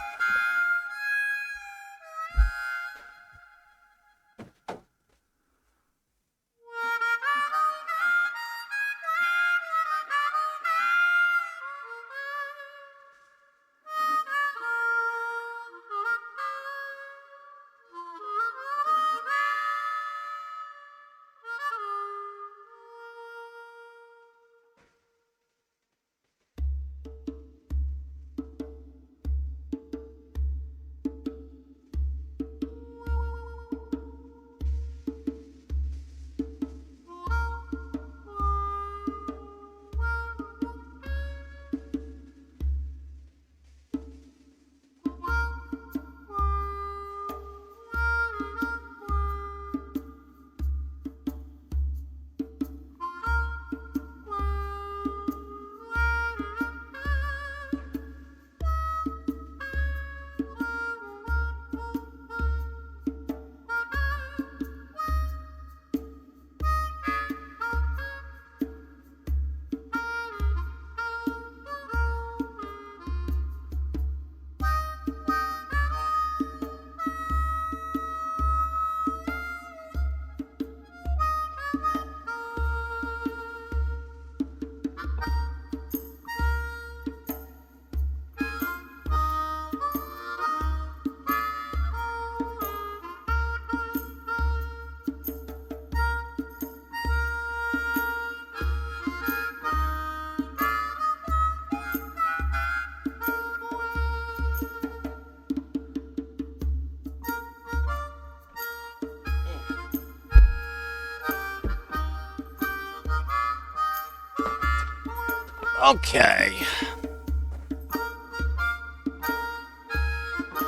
Okay.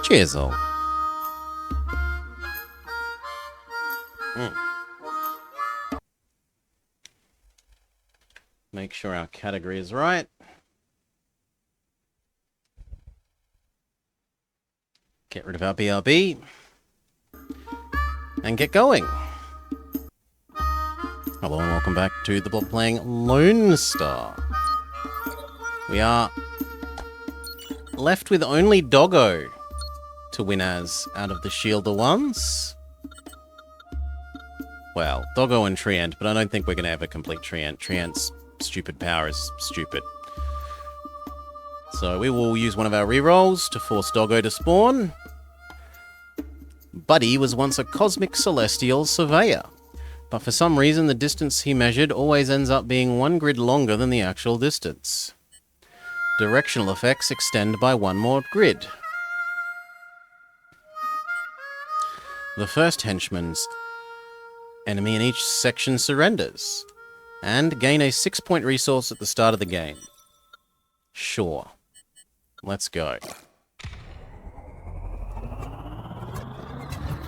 Cheers all. Make sure our category is right. Get rid of our BRB. And get going. Hello and welcome back to the blob playing Lonestar. We are left with only Doggo to win as out of the Shielder ones. Well, Doggo and Treant, but I don't think we're going to ever complete Treant. Treant's stupid power is stupid. So we will use one of our rerolls to force Doggo to spawn. Buddy was once a cosmic celestial surveyor, but for some reason the distance he measured always ends up being 1 grid longer than the actual distance. Directional effects extend by 1 more grid. The first henchman's enemy in each section surrenders, and gain a 6-point resource at the start of the game. Sure. Let's go.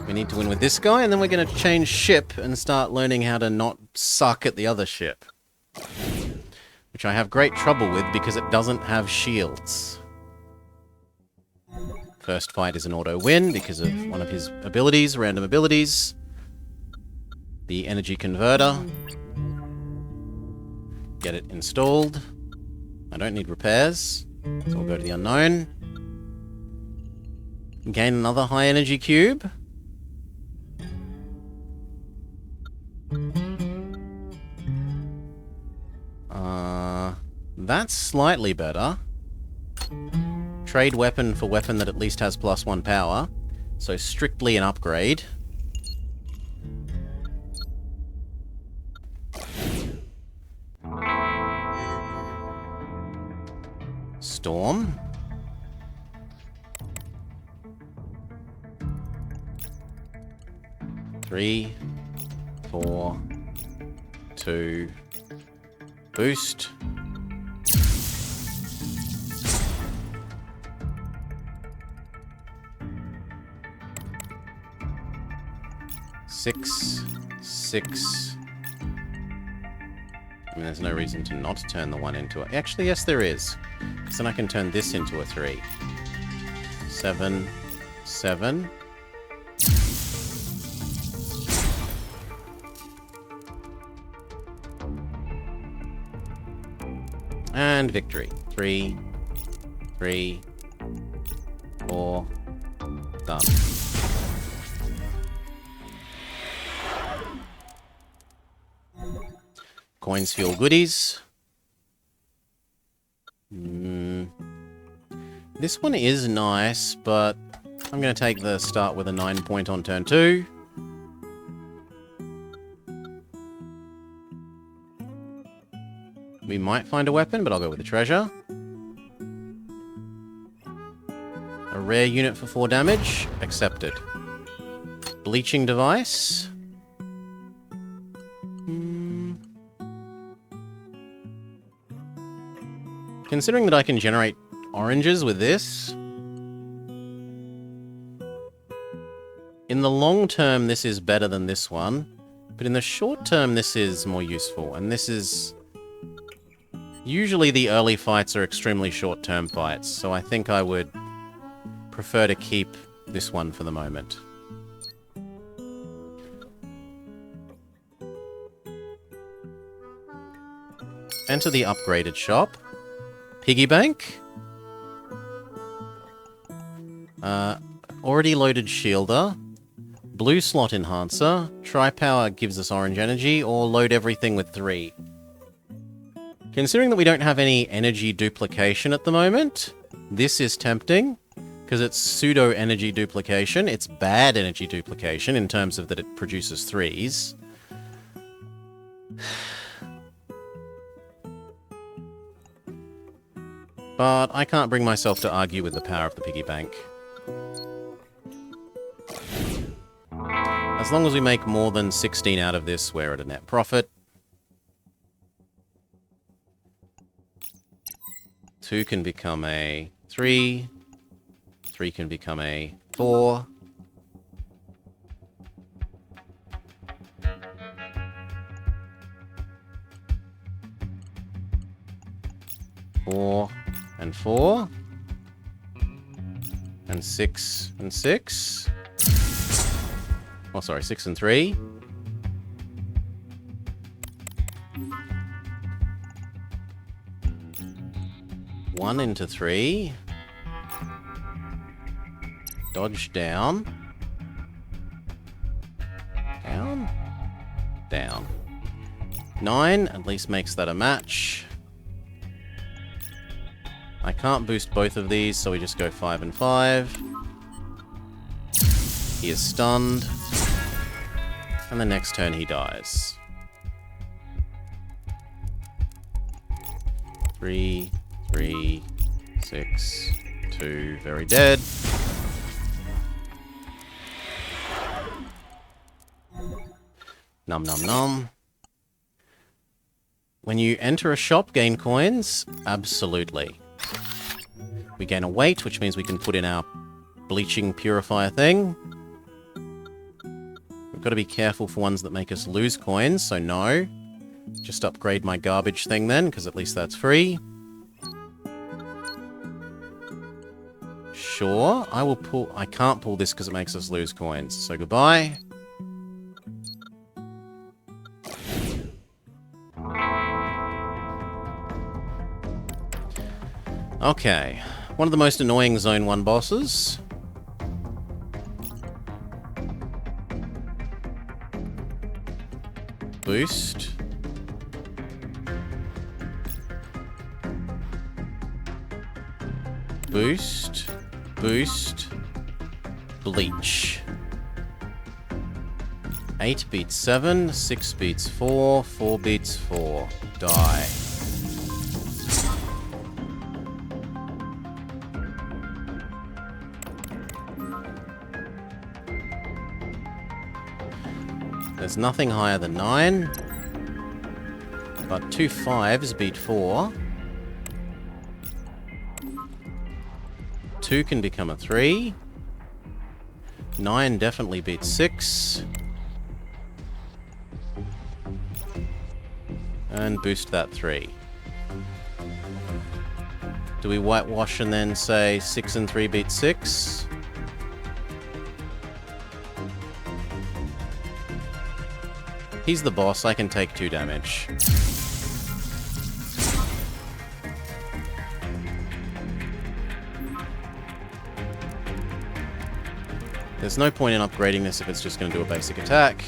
We need to win with this guy, and then we're going to change ship and start learning how to not suck at the other ship. Which I have great trouble with because it doesn't have shields. First fight is an auto win because of one of his abilities, random abilities. The energy converter. Get it installed. I don't need repairs, so we'll go to the unknown. Gain another high energy cube. That's slightly better. Trade weapon for weapon that at least has +1 power. So strictly an upgrade. Storm. Three, 4, 2, boost. Six. I mean, there's no reason to not turn the 1 into a... Actually, yes, there is. Because then I can turn this into a 3. 7. And victory. 3, 4. Done. Coins fuel goodies. This one is nice, but I'm going to take the start with a 9 point on turn 2. We might find a weapon, but I'll go with the treasure. A rare unit for 4 damage. Accepted. Bleaching device. Considering that I can generate oranges with this, in the long term this is better than this one, but in the short term this is more useful, and this is... Usually the early fights are extremely short-term fights, so I think I would prefer to keep this one for the moment. Enter the upgraded shop. Piggy bank. Already loaded shielder. Blue slot enhancer. Tri-power gives us orange energy, or load everything with 3. Considering that we don't have any energy duplication at the moment, this is tempting, because it's pseudo-energy duplication. It's bad energy duplication in terms of that it produces 3s. But I can't bring myself to argue with the power of the piggy bank. As long as we make more than 16 out of this, we're at a net profit. 2 can become a 3. 3 can become a 4. Four and 4. And 6 and 6. Oh, sorry, 6 and 3. One into 3. Dodge down. Down. Down. 9 at least makes that a match. I can't boost both of these, so we just go 5 and 5. He is stunned. And the next turn he dies. 3, 3, 6, 2, very dead. Num num num. When you enter a shop, gain coins? Absolutely. We gain a weight, which means we can put in our bleaching purifier thing. We've got to be careful for ones that make us lose coins, so no. Just upgrade my garbage thing then, because at least that's free. Sure, I will pull... I can't pull this because it makes us lose coins, so goodbye. Okay, one of the most annoying Zone 1 bosses. Boost. Boost. Boost. Bleach. 8 beats 7, 6 beats 4, 4 beats 4. Die. There's nothing higher than 9. But 2 5s beat 4. 2 can become a 3. 9 definitely beats 6. And boost that 3. Do we whitewash and then say 6 and 3 beat 6? He's the boss, I can take 2 damage. There's no point in upgrading this if it's just going to do a basic attack.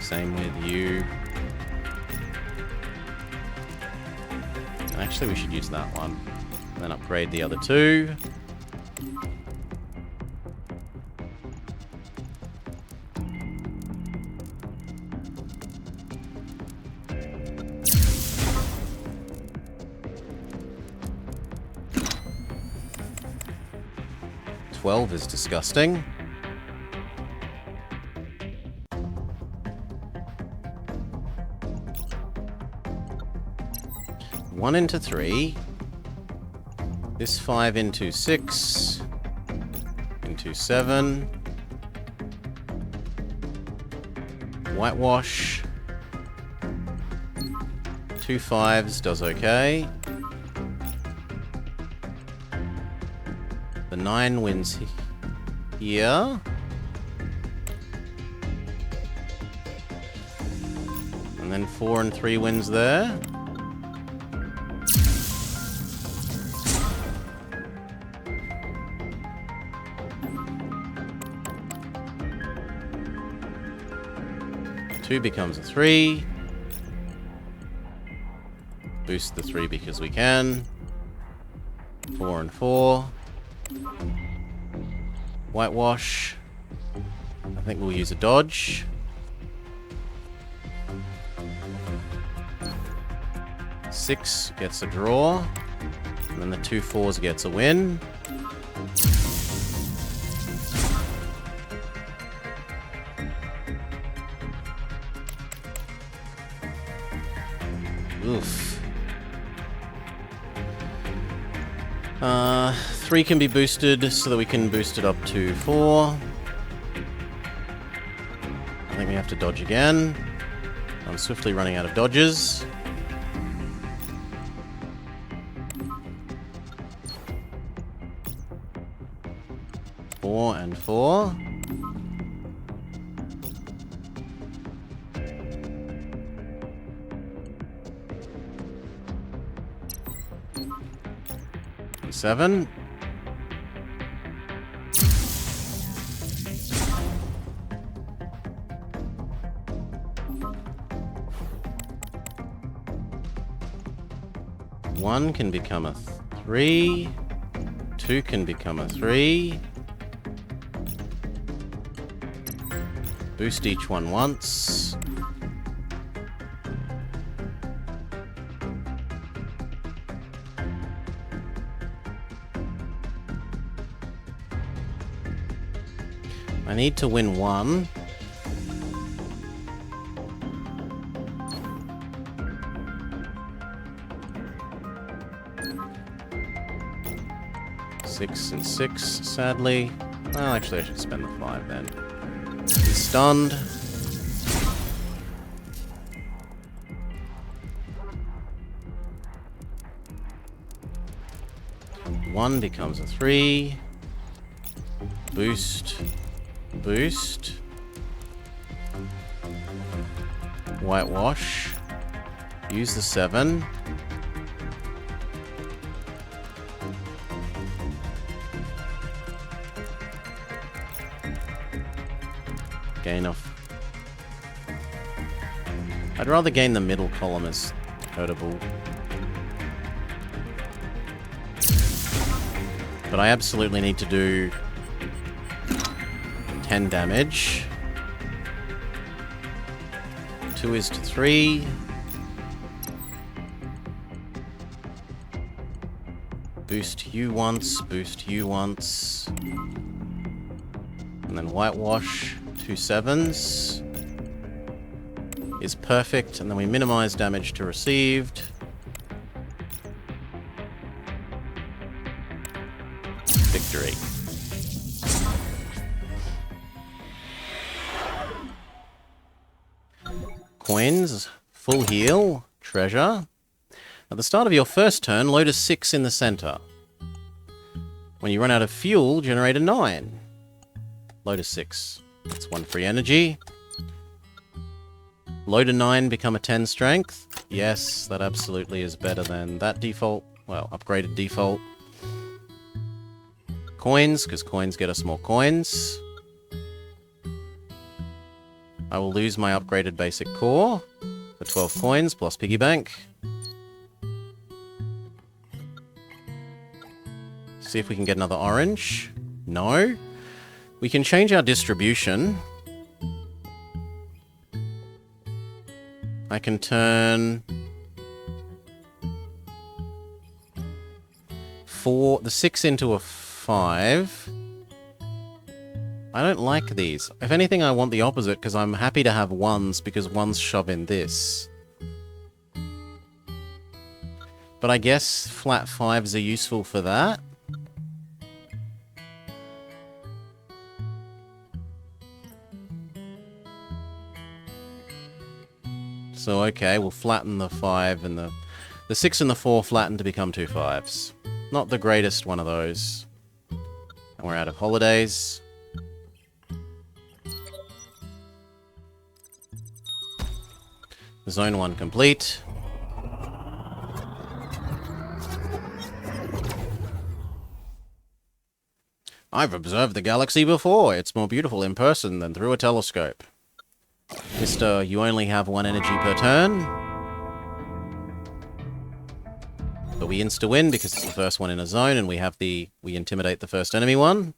Same with you. Actually, we should use that one. Then upgrade the other 2. Twelve is disgusting. One into 3. This 5 into 6. Into 7. Whitewash. 2 5s does okay. The 9 wins here. And then 4 and 3 wins there. Two becomes a 3. Boost the 3 because we can. 4 and 4. Whitewash. I think we'll use a dodge. 6 gets a draw. And then the 2 4s gets a win. Oof. 3 can be boosted so that we can boost it up to 4. I think we have to dodge again. I'm swiftly running out of dodges. Four and 4. And 7. One can become a 3. 2 can become a 3. Boost each one once. I need to win 1. Six and 6, sadly. Well, actually, I should spend the 5 then. He's stunned. One becomes a 3. Boost. Boost. Whitewash. Use the 7. Gain off. I'd rather gain the middle column as hurtable. But I absolutely need to do 10 damage. 2 is to 3. Boost you once, boost you once. And then whitewash, 2 7s. Is perfect, and then we minimize damage to received. Victory. Coins, full heal, treasure. At the start of your first turn, load a 6 in the center. When you run out of fuel, generate a 9. Load a 6. That's 1 free energy. Load a 9, become a 10 strength. Yes, that absolutely is better than that default. Well, upgraded default. Coins, because coins get us more coins. I will lose my upgraded basic core for 12 coins plus piggy bank. See if we can get another orange. No. We can change our distribution. I can turn the 6 into a 5. I don't like these. If anything, I want the opposite, because I'm happy to have 1s, because 1s shove in this. But I guess flat 5s are useful for that. So, okay, we'll flatten the 5 and the 6 and the 4 flatten to become 2 5s. Not the greatest one of those. And we're out of holidays. Zone 1 complete. I've observed the galaxy before. It's more beautiful in person than through a telescope. Mister, you only have 1 energy per turn. But we insta-win because it's the first one in a zone and we intimidate the first enemy one.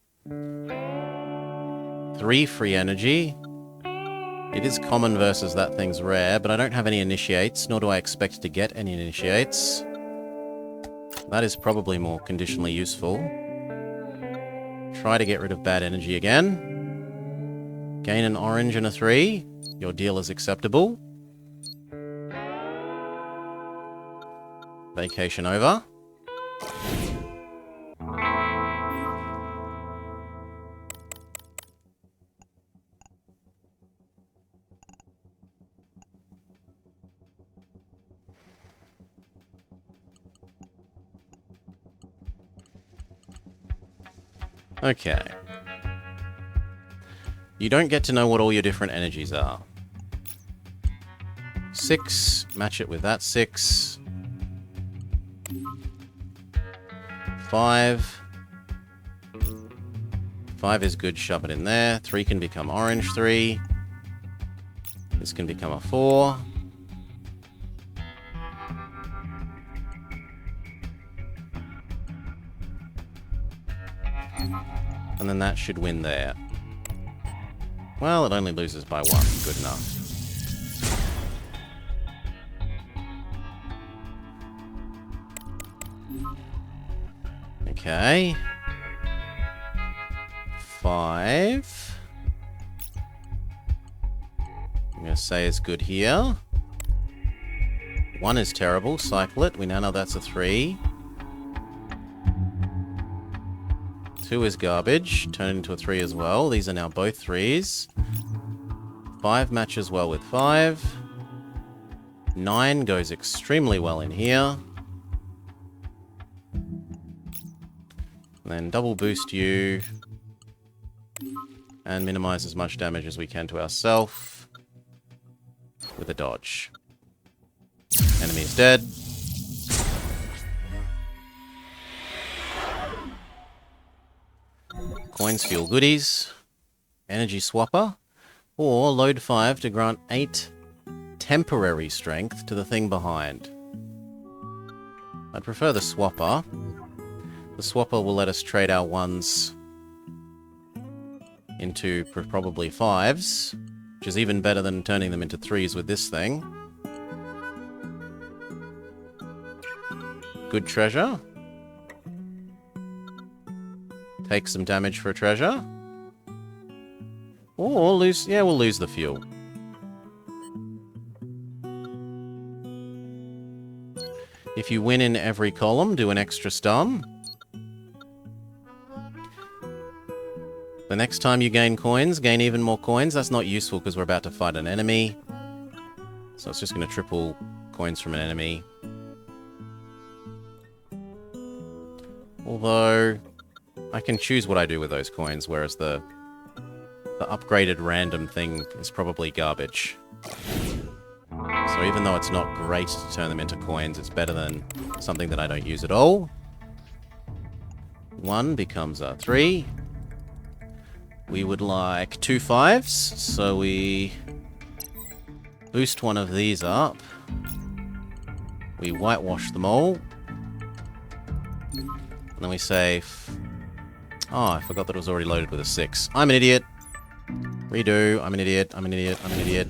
3 free energy. It is common versus that thing's rare, but I don't have any initiates, nor do I expect to get any initiates. That is probably more conditionally useful. Try to get rid of bad energy again. Gain an orange and a 3. Your deal is acceptable. Vacation over. Okay. You don't get to know what all your different energies are. 6, match it with that 6. 5. 5 is good, shove it in there. 3 can become orange 3. This can become a 4. And then that should win there. Well, it only loses by 1. Good enough. Okay. 5. I'm going to say is good here. 1 is terrible. Cycle it. We now know that's a 3. 2 is garbage. Turn it into a 3 as well. These are now both 3s. 5 matches well with 5. 9 goes extremely well in here. And then double boost you. And minimize as much damage as we can to ourselves. With a dodge. Enemy is dead. Coins fuel goodies. Energy swapper. Or load 5 to grant 8 temporary strength to the thing behind. I'd prefer the swapper. The swapper will let us trade our 1s into probably 5s, which is even better than turning them into 3s with this thing. Good treasure. Take some damage for a treasure. Or lose... Yeah, we'll lose the fuel. If you win in every column, do an extra stun. The next time you gain coins, gain even more coins. That's not useful because we're about to fight an enemy. So it's just going to triple coins from an enemy. Although, I can choose what I do with those coins, whereas the upgraded random thing is probably garbage. So even though it's not great to turn them into coins, it's better than something that I don't use at all. 1 becomes a 3. We would like 2 5s, so we boost one of these up. We whitewash them all. And then we say... Oh, I forgot that it was already loaded with a 6. I'm an idiot. Redo. I'm an idiot. I'm an idiot. I'm an idiot.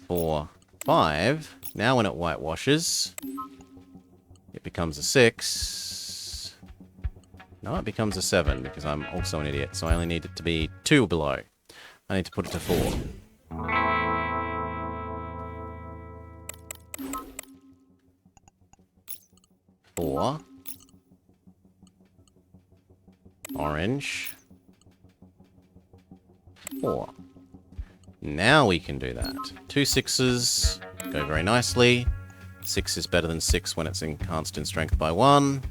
Four, 5. Now when it whitewashes, it becomes a 6. No, it becomes a 7 because I'm also an idiot. So I only need it to be 2 below. I need to put it to 4. Orange. 4. Now we can do that. 2 6s go very nicely. 6 is better than 6 when it's enhanced in strength by 1.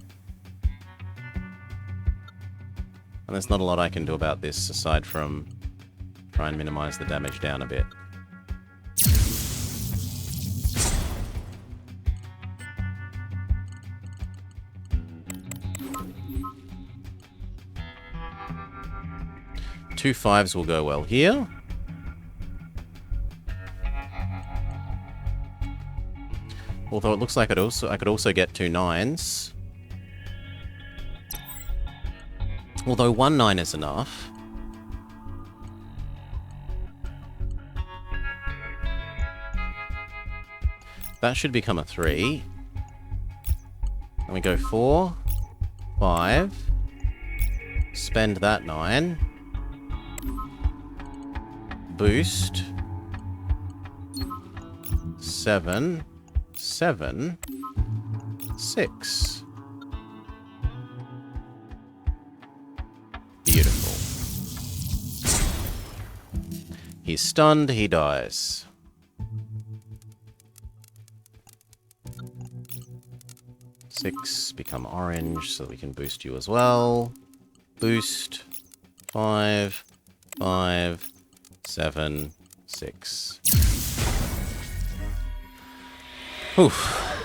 And there's not a lot I can do about this aside from try and minimize the damage down a bit. Two 5s will go well here. Although it looks like I could also get 2 9s. Although 1 9 is enough. That should become a 3. And we go 4, 5. Spend that 9. Boost. 7. 7. 6. Beautiful. He's stunned, he dies. Six become orange, so we can boost you as well. Boost. 5. 5. 7. 6. Oof.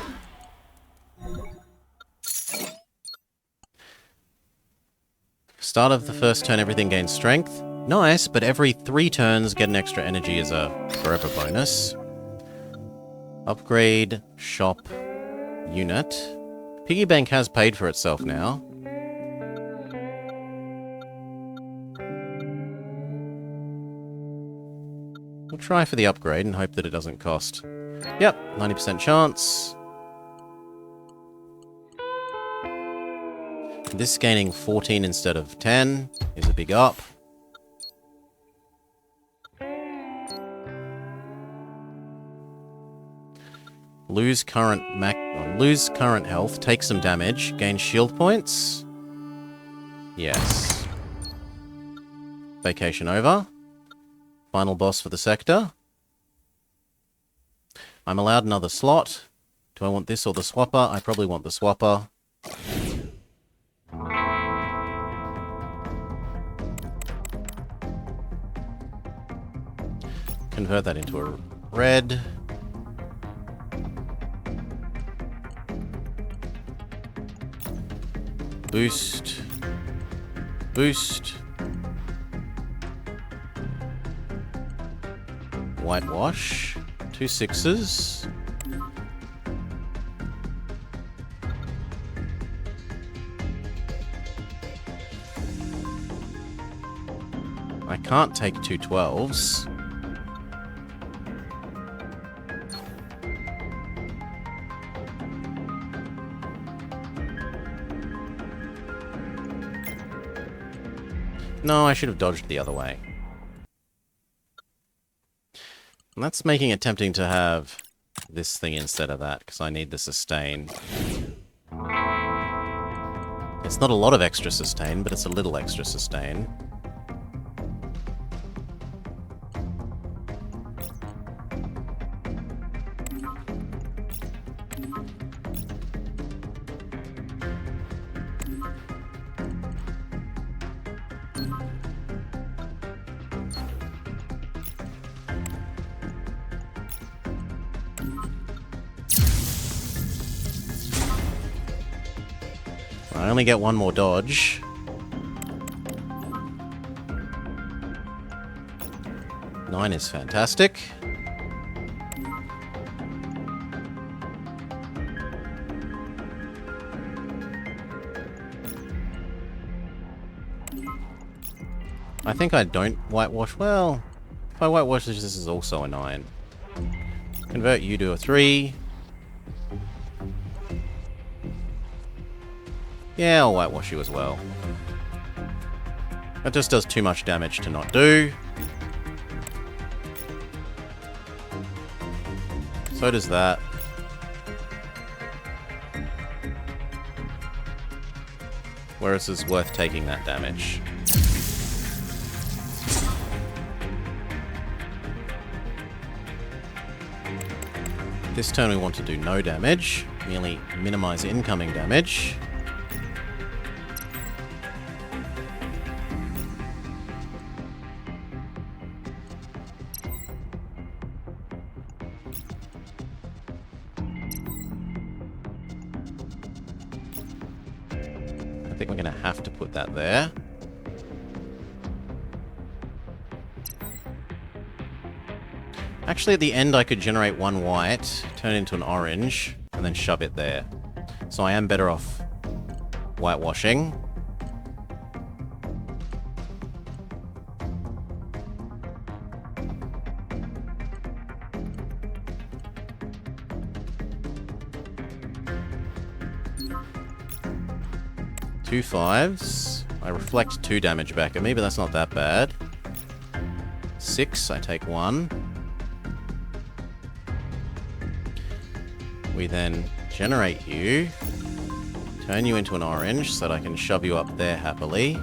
Start of the first turn, everything gains strength. Nice, but every 3 turns, get an extra energy as a forever bonus. Upgrade, shop, unit. Piggy bank has paid for itself now. We'll try for the upgrade and hope that it doesn't cost. Yep, 90% chance. This gaining 14 instead of 10 is a big up. Lose current health, take some damage, gain shield points. Yes. Vacation over. Final boss for the sector. I'm allowed another slot. Do I want this or the swapper? I probably want the swapper. Convert that into a red. Boost. Boost. Whitewash. 2 6s. I can't take 2 12s. No, I should have dodged the other way. And that's making it tempting to have this thing instead of that, because I need the sustain. It's not a lot of extra sustain, but it's a little extra sustain. I only get one more dodge. Nine is fantastic. I think I don't whitewash. Well, if I whitewash this, this is also a 9. Convert you to a 3. Yeah, I'll whitewash you as well. That just does too much damage to not do. So does that. Whereas it's worth taking that damage. This turn we want to do no damage, merely minimize incoming damage. I think we're going to have to put that there. Actually, at the end, I could generate 1 white, turn it into an orange, and then shove it there. So I am better off whitewashing. Two 5s. I reflect 2 damage back at me, but that's not that bad. 6, I take 1. We then generate you, turn you into an orange so that I can shove you up there happily.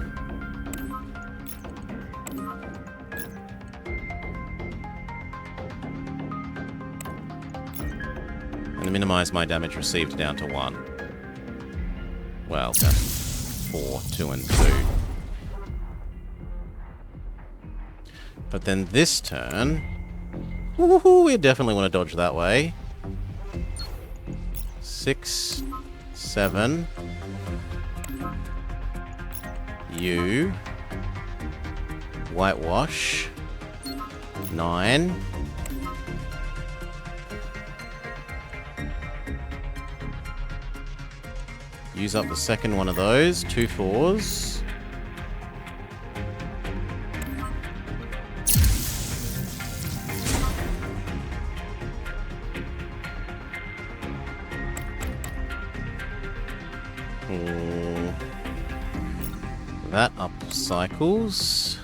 And minimize my damage received down to 1. Well, down to 4, 2, and 2. But then this turn... Woohoo! We definitely want to dodge that way. 6, 7. You. Whitewash. 9. Use up the second one of those. 2 4s. That up cycles.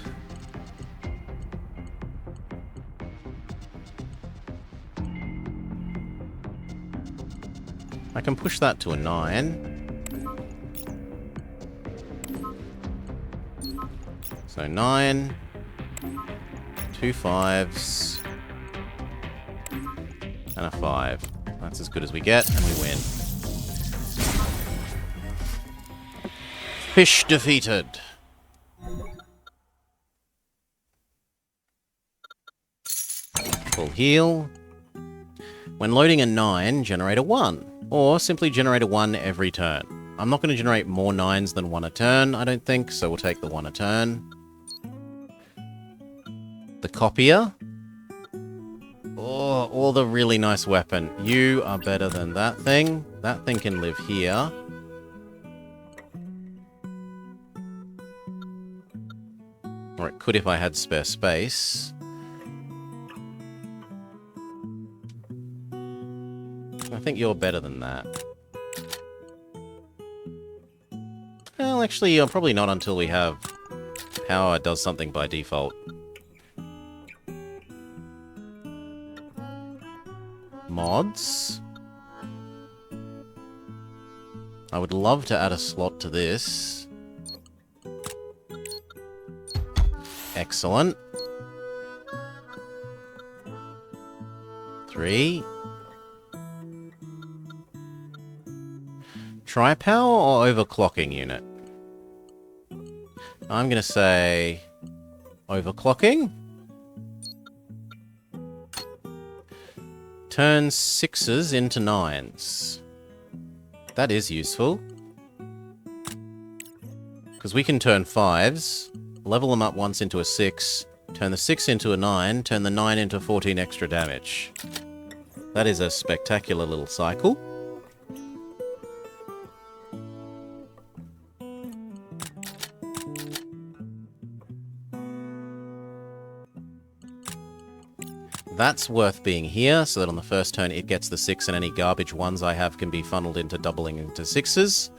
I can push that to a 9. So 9, 2 5s, and a 5. That's as good as we get, and we win. Fish defeated. Full heal. When loading a 9, generate a 1. Or simply generate a 1 every turn. I'm not going to generate more 9s than 1 a turn, I don't think, so we'll take the 1 a turn. The copier. Oh, all the really nice weapon. You are better than that thing. That thing can live here. Or it could if I had spare space. I think you're better than that. Well, actually, probably not until we have power does something by default. Mods. I would love to add a slot to this. Excellent. 3. Tri-power or overclocking unit? I'm going to say overclocking. Turn 6s into 9s. That is useful. Because we can turn 5s, level them up once into a 6, turn the 6 into a 9, turn the 9 into 14 extra damage. That is a spectacular little cycle. That's worth being here, so that on the first turn it gets the 6 and any garbage ones I have can be funneled into doubling into 6s.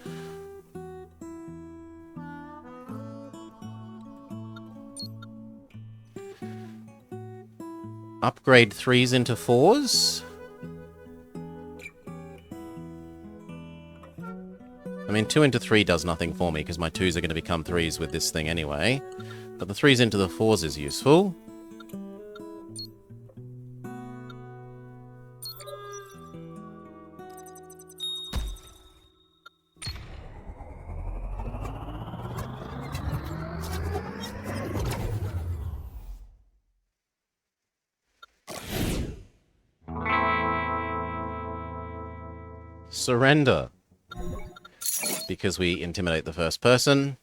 Upgrade 3s into 4s. I mean, 2 into 3 does nothing for me, because my 2s are going to become 3s with this thing anyway. But the 3s into the 4s is useful. Surrender. Because we intimidate the first person.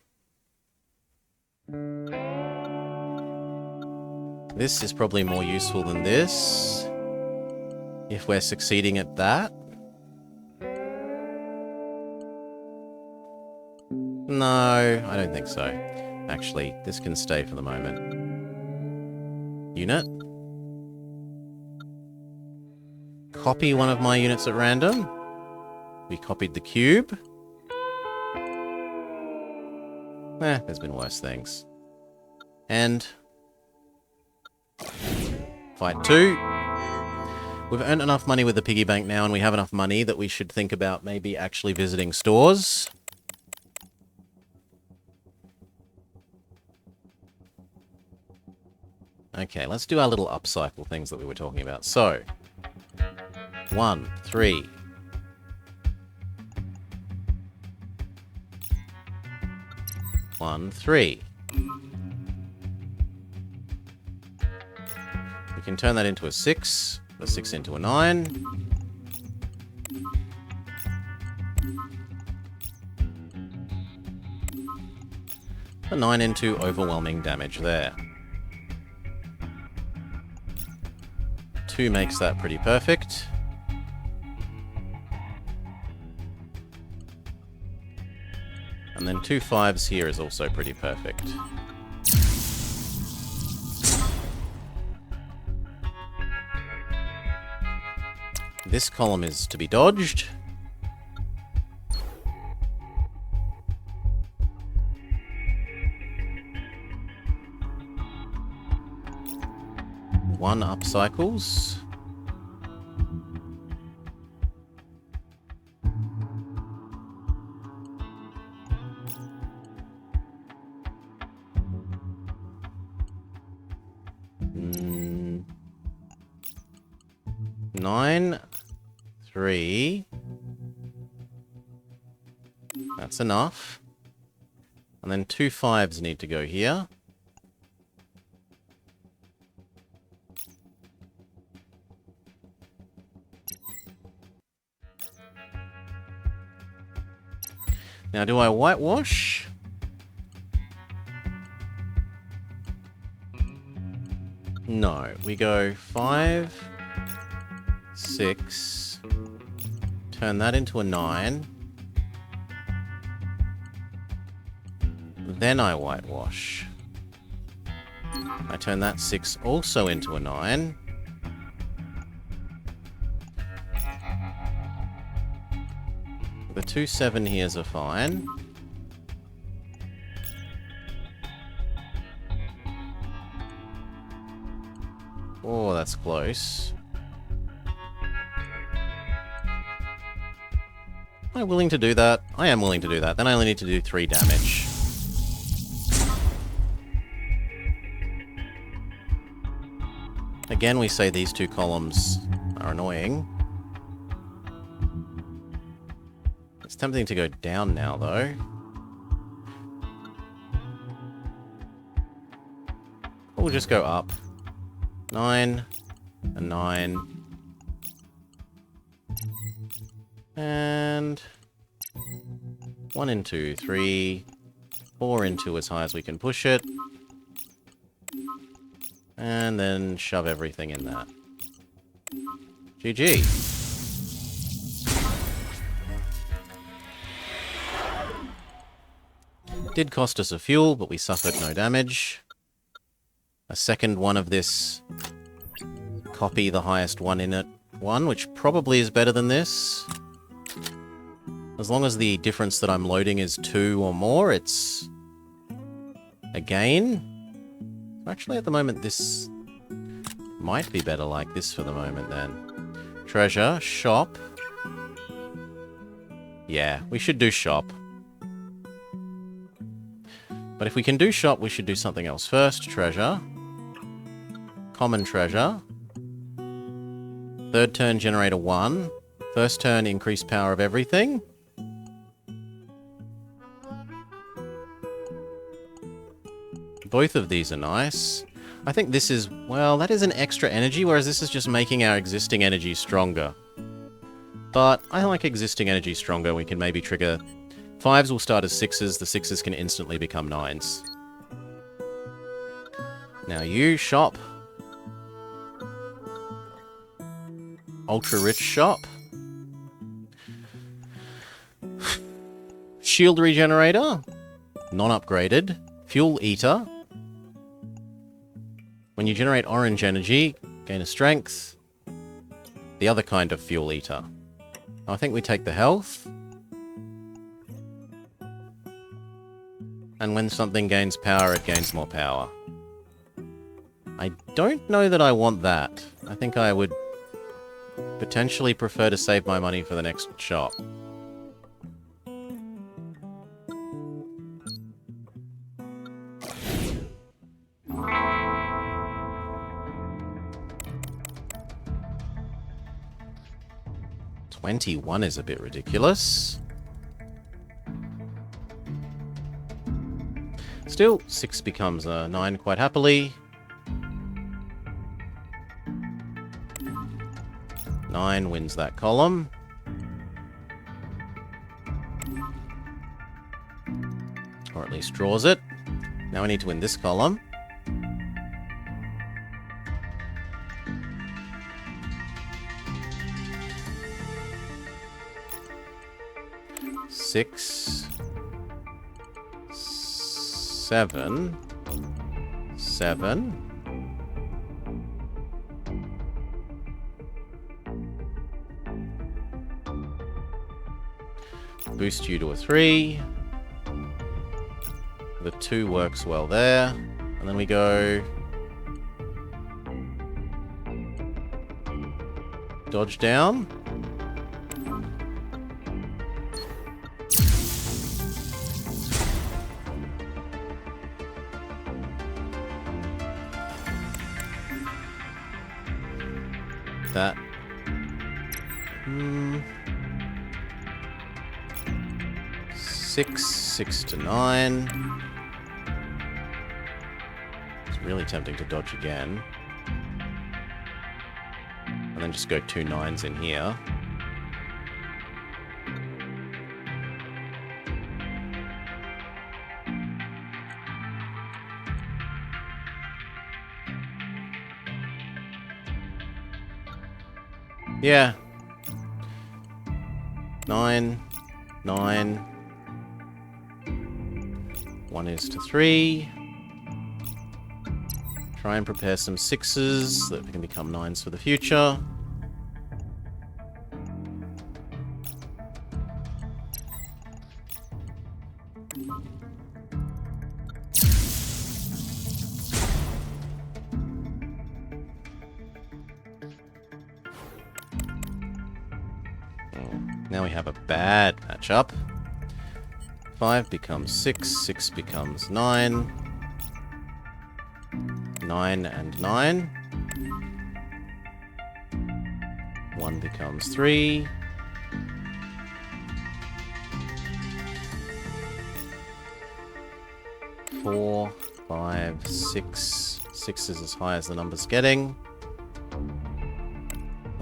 This is probably more useful than this. If we're succeeding at that. No, I don't think so. Actually, this can stay for the moment. Unit. Copy one of my units at random. We copied the cube. There's been worse things. And fight 2. We've earned enough money with the piggy bank now, and we have enough money that we should think about maybe actually visiting stores. Okay, let's do our little upcycle things that we were talking about. So, 1, 3. 1, 3. We can turn that into a 6, a 6 into a 9. A 9 into overwhelming damage there. 2 makes that pretty perfect. And then 2 5s here is also pretty perfect. This column is to be dodged. One upcycles. Nine, 3. That's enough. And then 2 5s need to go here. Now, do I whitewash? No. We go 5, 6. Turn that into a 9. Then I whitewash. I turn that 6 also into a 9. The 2 7 here's are fine. Oh, that's close. Am I willing to do that? I am willing to do that. Then I only need to do 3 damage. Again, we say these 2 columns are annoying. It's tempting to go down now, though. We'll just go up. 9 and 9. And 1 into 3. 4 into as high as we can push it. And then shove everything in that. GG. Did cost us a fuel, but we suffered no damage. A second one of this copy the highest one in it one, which probably is better than this. As long as the difference that I'm loading is 2 or more, it's a gain. Actually, at the moment, this might be better like this for the moment, then. Treasure, shop. Yeah, we should do shop. But if we can do shop, we should do something else first. Treasure. Common treasure. Third turn, generator 1. First turn, increase power of everything. Both of these are nice. I think this is, well, that is an extra energy, whereas this is just making our existing energy stronger. But I like existing energy stronger. We can maybe trigger... 5s will start as 6s. The 6s can instantly become 9s. Now you, shop. Ultra rich shop. Shield regenerator. Non-upgraded. Fuel eater. When you generate orange energy, gain a strength. The other kind of fuel eater. I think we take the health. And when something gains power, it gains more power. I don't know that I want that. I think I would potentially prefer to save my money for the next shop. $21 is a bit ridiculous. Still, 6 becomes a 9 quite happily. 9 wins that column. Or at least draws it. Now I need to win this column. Six, 7, 7. Boost you to a 3. The 2 works well there. And then we go... dodge down. That. 6 to 9. It's really tempting to dodge again. And then just go 2 9s in here. Yeah. 9. 9. 1 is to 3. Try and prepare some 6s so that we can become 9s for the future. Now we have a bad matchup. 5 becomes 6, 6 becomes 9. 9 and 9. 1 becomes 3. 4, 5, 6. 6 is as high as the number's getting.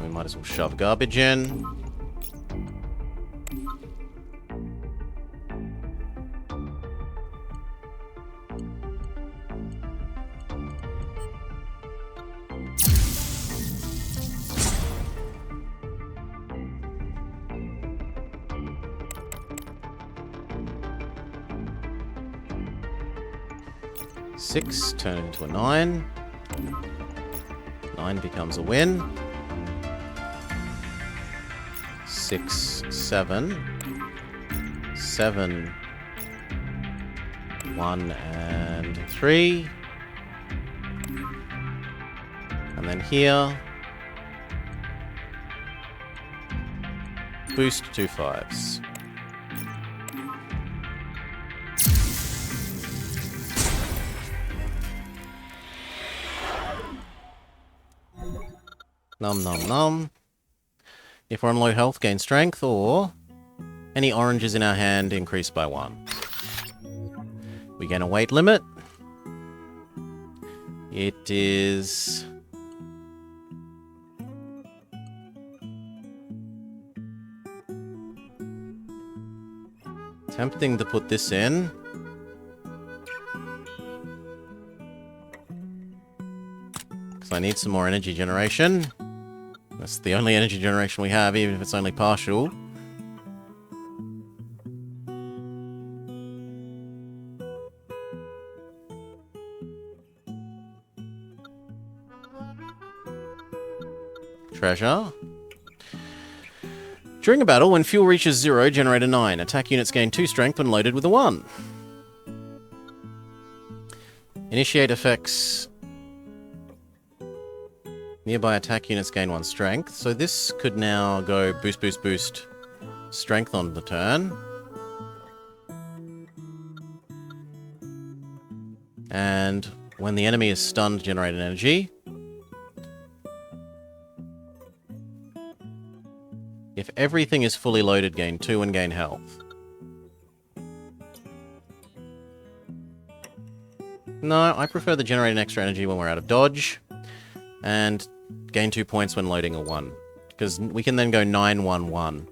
We might as well shove garbage in. Six turn into a 9. 9 becomes a win. 6, 7. 7, 1 and 3. And then here, boost 2 5s. Num num num. If we're on low health, gain strength, or any oranges in our hand increase by 1. We gain a weight limit. It is... tempting to put this in. Because I need some more energy generation. That's the only energy generation we have, even if it's only partial. Treasure. During a battle, when fuel reaches 0, generate a 9. Attack units gain 2 strength when loaded with a 1. Initiate effects. Nearby attack units gain 1 strength. So this could now go boost, boost, boost strength on the turn. And when the enemy is stunned, generate an energy. If everything is fully loaded, gain 2 and gain health. No, I prefer the generate an extra energy when we're out of dodge. And gain 2 points when loading a 1. Because we can then go 9, 1, 1,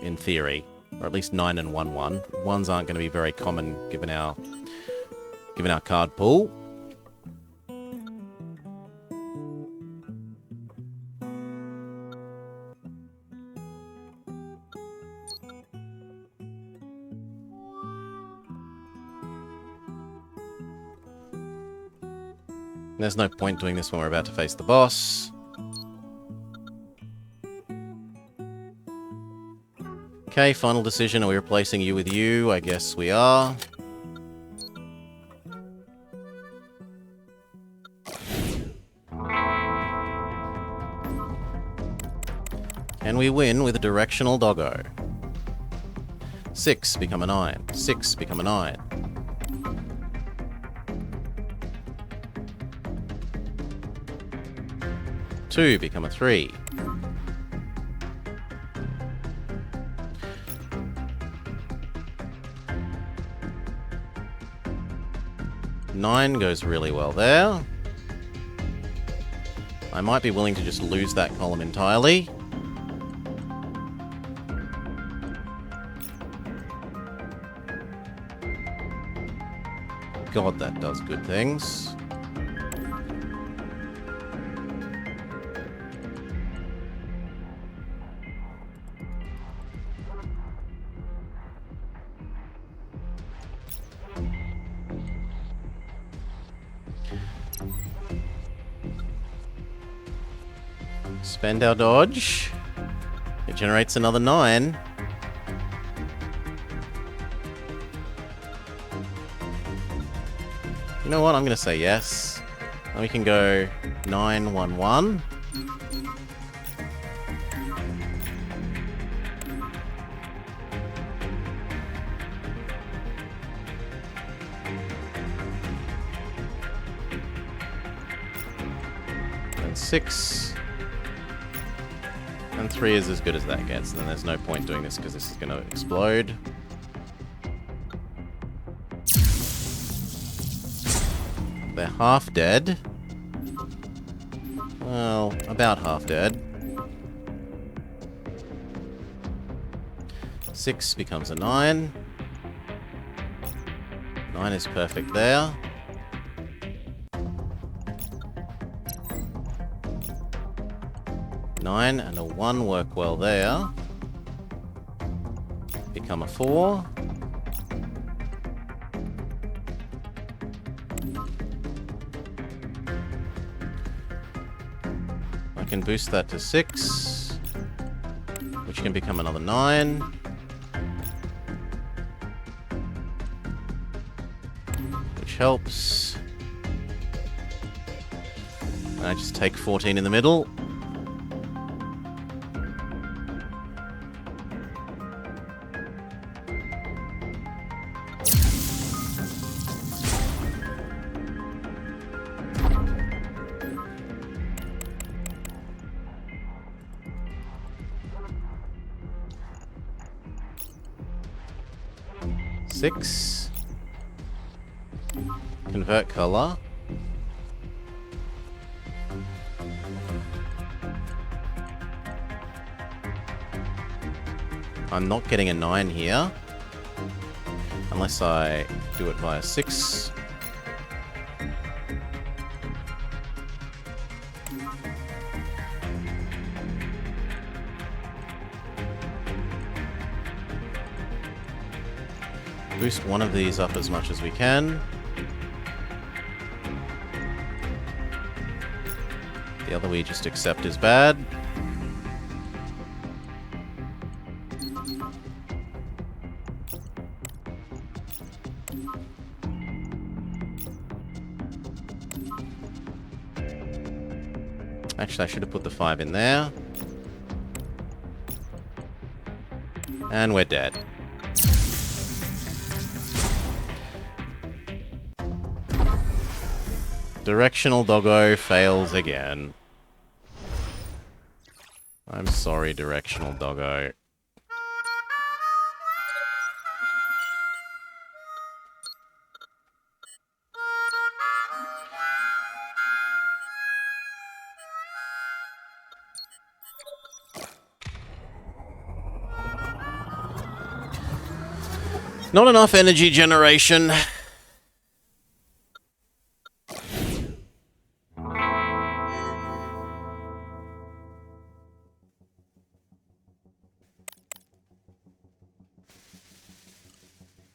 in theory. Or at least 9 and 1, 1. 1s aren't going to be very common given our card pool. There's no point doing this when we're about to face the boss. Okay, final decision. Are we replacing you with you? I guess we are. Can we win with a directional doggo? 6 become a 9. 6 become a 9. 2 become a 3. Nine goes really well there. I might be willing to just lose that column entirely. God, that does good things. Spend our dodge. It generates another 9. You know what? I'm going to say yes. And we can go 911. And 6. And 3 is as good as that gets. Then there's no point doing this because this is going to explode. They're half dead. Well, about half dead. 6 becomes a 9. 9 is perfect there. Nine and a 1 work well there. Become a 4. I can boost that to 6, which can become another 9. Which helps. And I just take 14 in the middle. Six. Convert color. I'm not getting a 9 here. Unless I do it via 6. Boost one of these up as much as we can. The other we just accept is bad. Actually, I should have put the 5 in there. And we're dead. Directional doggo fails again. I'm sorry, directional doggo. Not enough energy generation.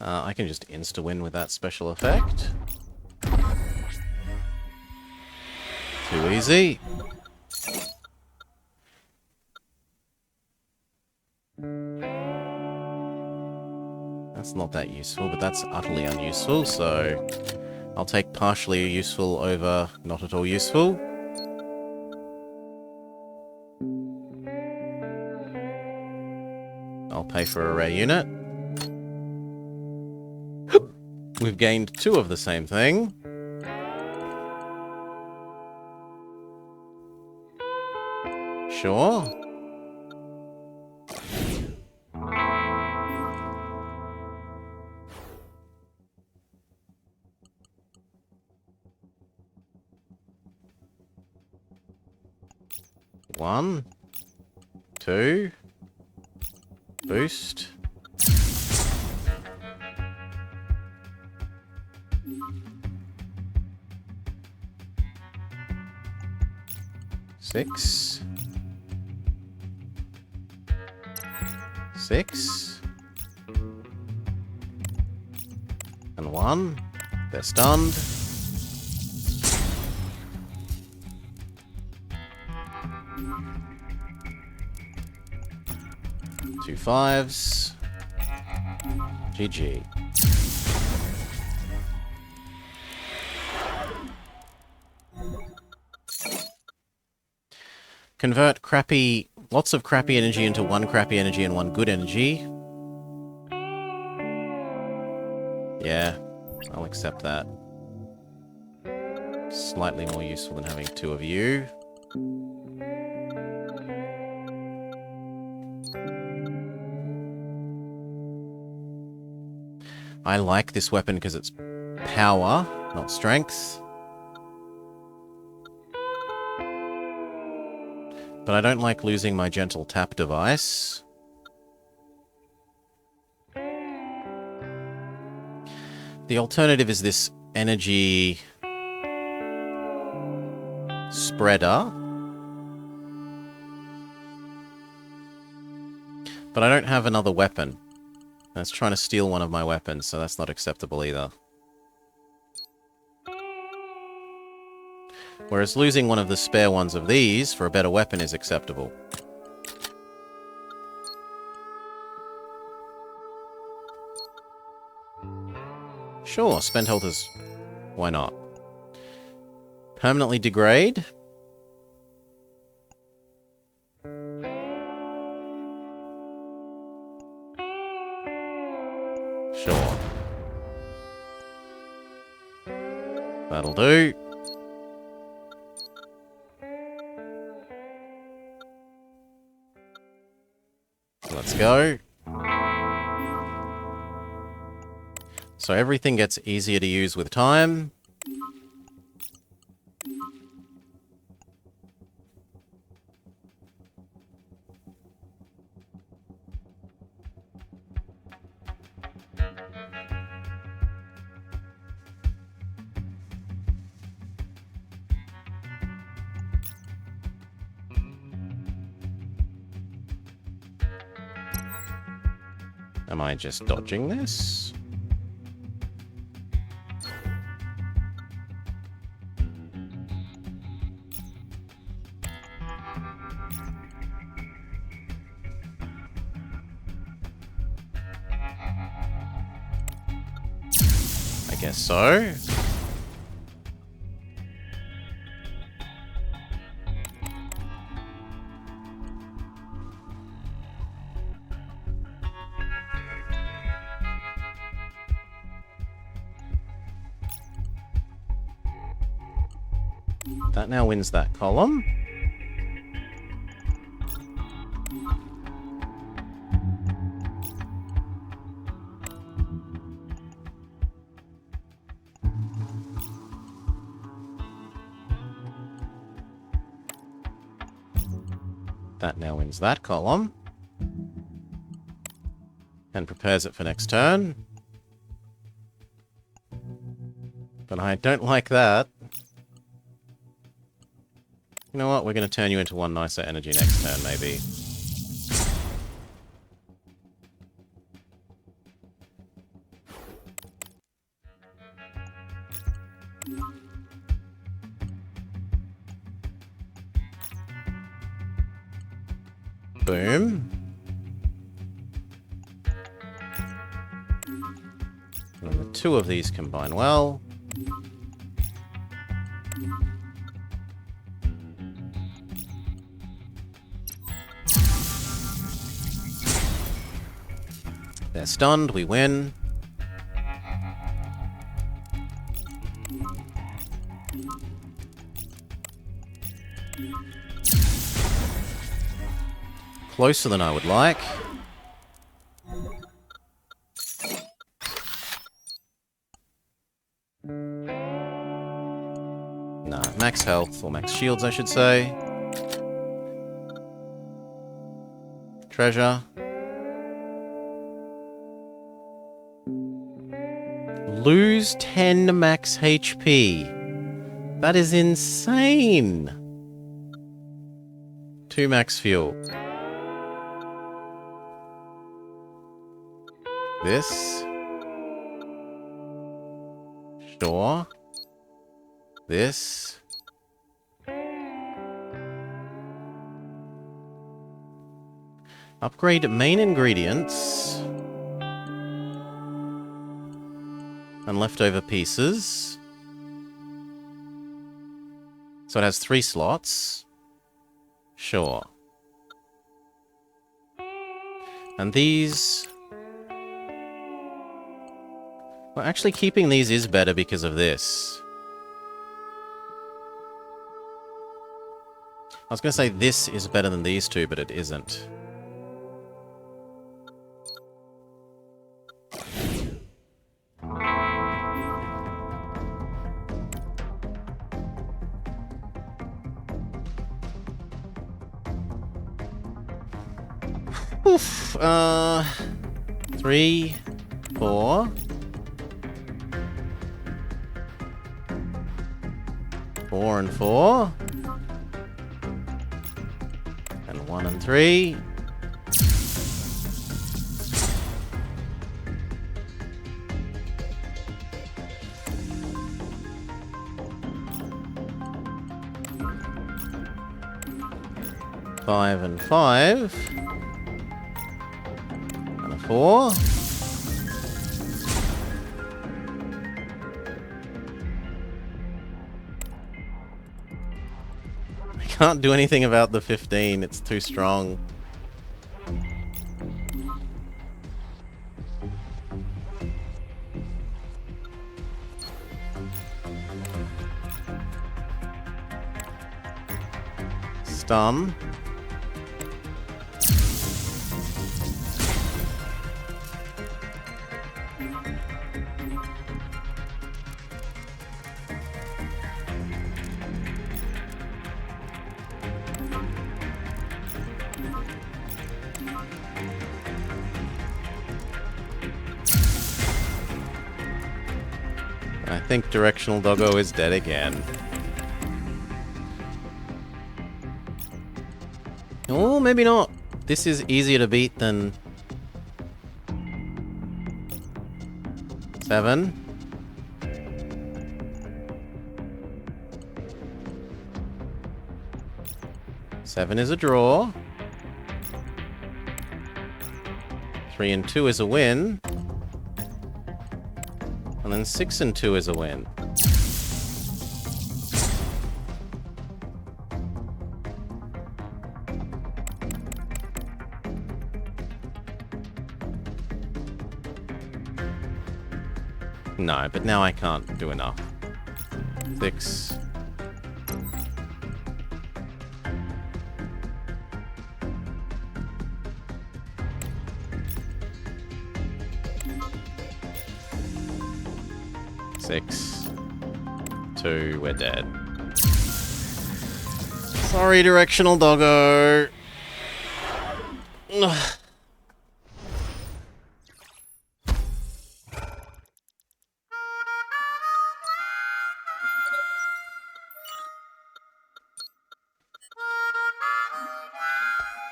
I can just insta-win with that special effect. Too easy. That's not that useful, but that's utterly unuseful, so I'll take partially useful over not at all useful. I'll pay for a rare unit. We've gained 2 of the same thing. Sure. One, 2, boost. Six. 6. And 1. They're stunned. 2 5s. GG. Convert lots of crappy energy into 1 crappy energy and 1 good energy. Yeah, I'll accept that. Slightly more useful than having 2 of you. I like this weapon because it's power, not strength. But I don't like losing my gentle tap device. The alternative is this energy spreader. But I don't have another weapon. That's trying to steal one of my weapons, so that's not acceptable either. Whereas losing one of the spare ones of these for a better weapon is acceptable. Sure, spend health is... why not? Permanently degrade? Sure. That'll do. Let's go. So everything gets easier to use with time. Am I just dodging this? I guess so. That now wins that column. That now wins that column. And prepares it for next turn. But I don't like that. You know what? We're going to turn you into 1 nicer energy next turn, maybe. Boom. And the 2 of these combine well. They're stunned, we win. Closer than I would like. Nah, max health, or max shields, I should say. Treasure. Lose 10 max HP. That is insane. 2 max fuel. This. Sure. This. Upgrade main ingredients. And leftover pieces. So it has 3 slots. Sure. And these... Well, actually keeping these is better because of this. I was going to say this is better than these two, but it isn't. Oof. 3, 4. 4 and 4. And 1 and 3. Five and 5. And a 4. I can't do anything about the 15, it's too strong. Stun. I think Directional Doggo is dead again. Oh, maybe not. This is easier to beat than 7. Seven is a draw. 3 and 2 is a win. And then 6 and 2 is a win. No, but now I can't do enough. 6. Six. 2, we're dead. Sorry, Directional Doggo. Ugh.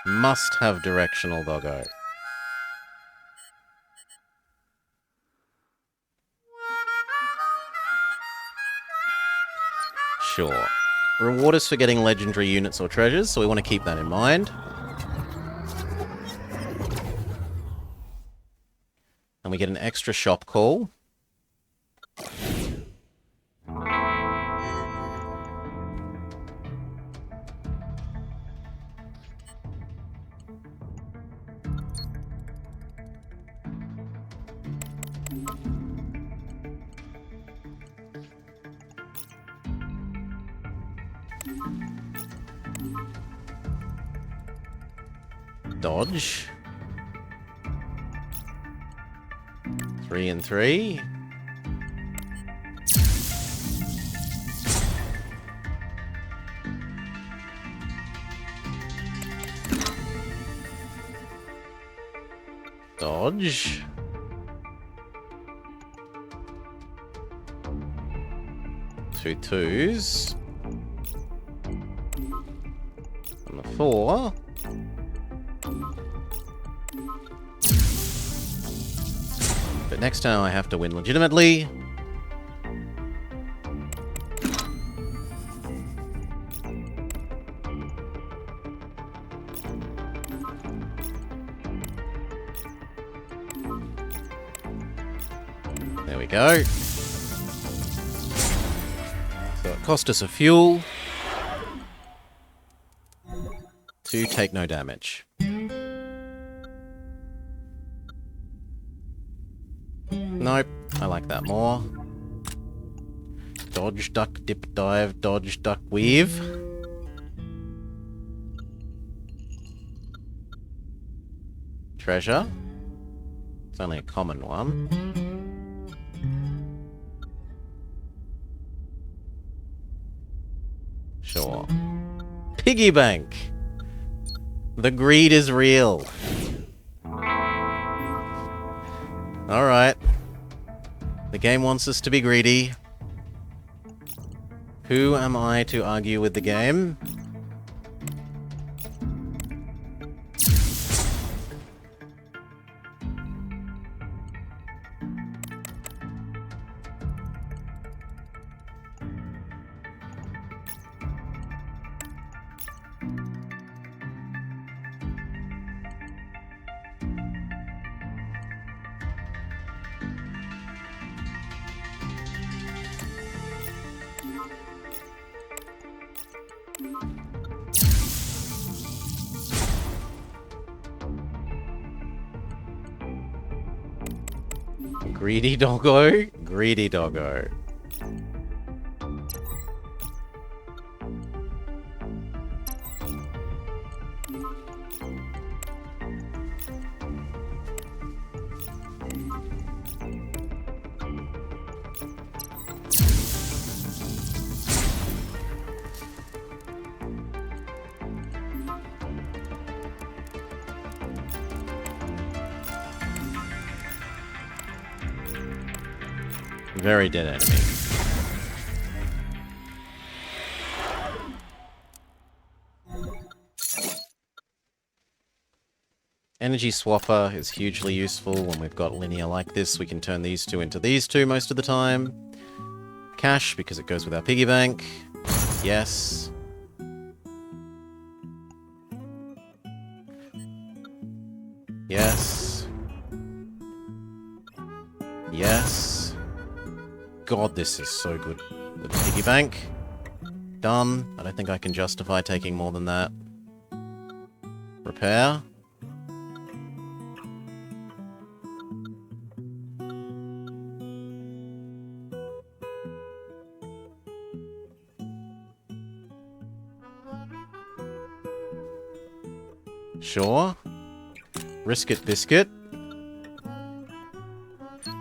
Must have Directional Doggo. Sure. Reward us for getting legendary units or treasures, so we want to keep that in mind. And we get an extra shop call. Dodge. 3 and 3. Dodge. 2 2s. And the 4. But next time I have to win legitimately. There we go. So it cost us a fuel to take no damage. Nope, I like that more. Dodge, duck, dip, dive, dodge, duck, weave. Treasure. It's only a common one. Sure. Piggy bank! The greed is real. Alright. The game wants us to be greedy. Who am I to argue with the game? Greedy doggo? Greedy doggo. Very dead enemy. Energy swapper is hugely useful when we've got linear like this. We can turn these two into these two most of the time. Cash, because it goes with our piggy bank. Yes. Yes. Yes. God, this is so good. The piggy bank. Done. I don't think I can justify taking more than that. Repair. Sure. Risk it, biscuit.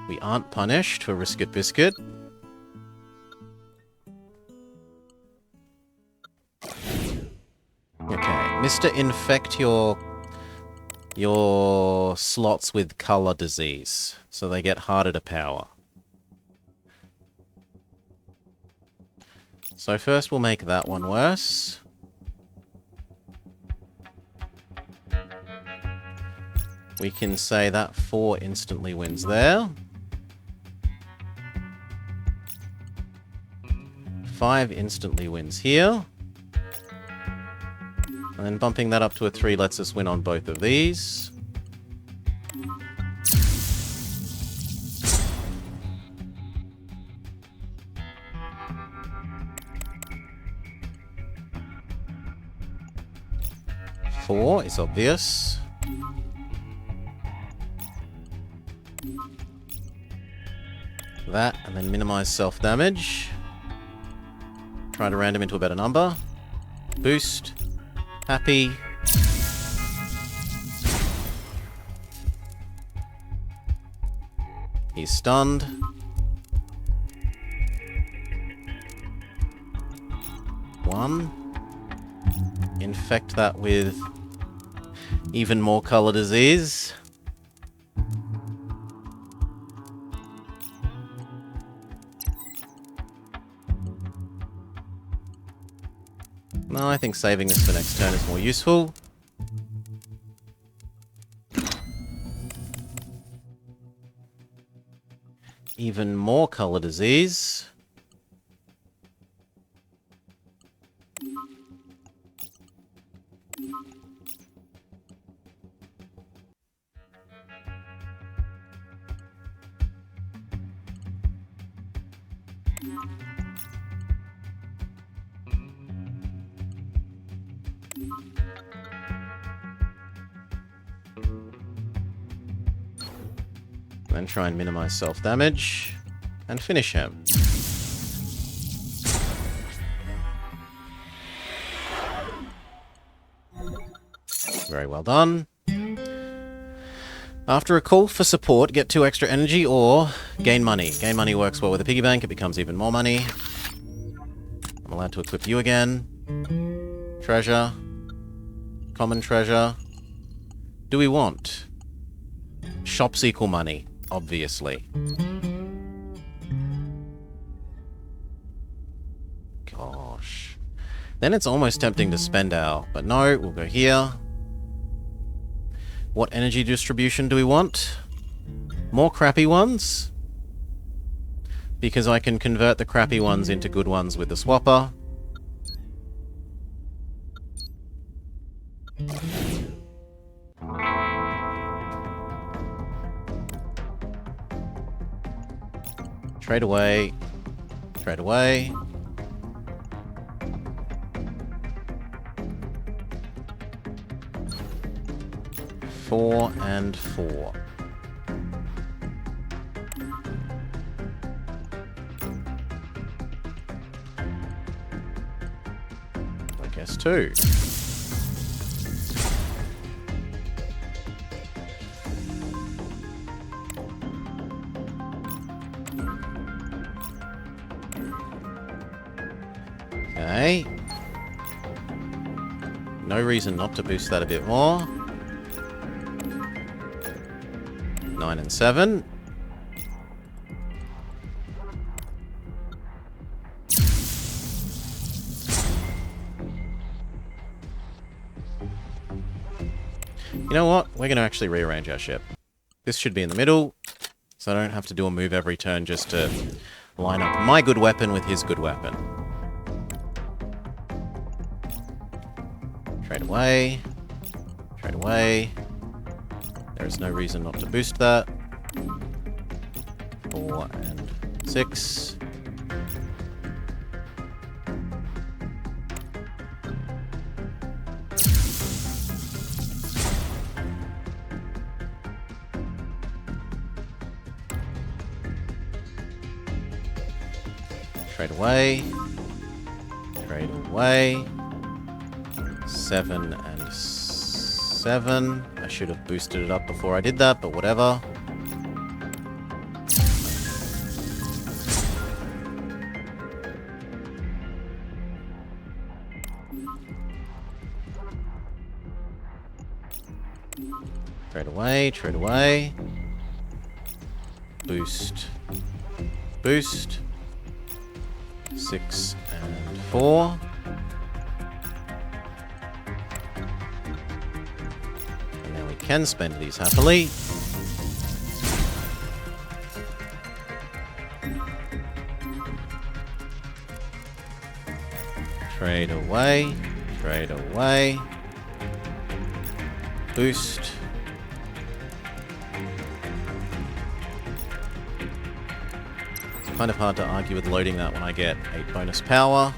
We aren't punished for risk it, biscuit. Okay, Mr. Infect your slots with color disease, so they get harder to power. So first we'll make that one worse. We can say that 4 instantly wins there. 5 instantly wins here. And then bumping that up to a 3 lets us win on both of these. Four is obvious. That, and then minimize self-damage. Try to random into a better number. Boost. Happy. He's stunned. One. Infect that with even more color disease. No, I think saving this for next turn is more useful. Even more color disease. Then try and minimize self-damage. And finish him. Very well done. After a call for support, get 2 extra energy or gain money. Gain money works well with a piggy bank. It becomes even more money. I'm allowed to equip you again. Treasure. Common treasure. Do we want? Shops equal money, obviously. Gosh. Then it's almost tempting to spend our... But no, we'll go here. What energy distribution do we want? More crappy ones? Because I can convert the crappy ones into good ones with the swapper. Trade away. Trade away. Four and 4. I guess 2. Okay. No reason not to boost that a bit more. 9 and 7. You know what? We're going to actually rearrange our ship. This should be in the middle, so I don't have to do a move every turn just to line up my good weapon with his good weapon. Trade away. Trade away. There is no reason not to boost that. 4 and 6. Trade away. Trade away. 7 and 7. I should have boosted it up before I did that, but whatever. Trade away, trade away. Boost. Boost. 6 and 4. And now we can spend these happily. Trade away. Trade away. Boost. It's kind of hard to argue with loading that when I get 8 bonus power.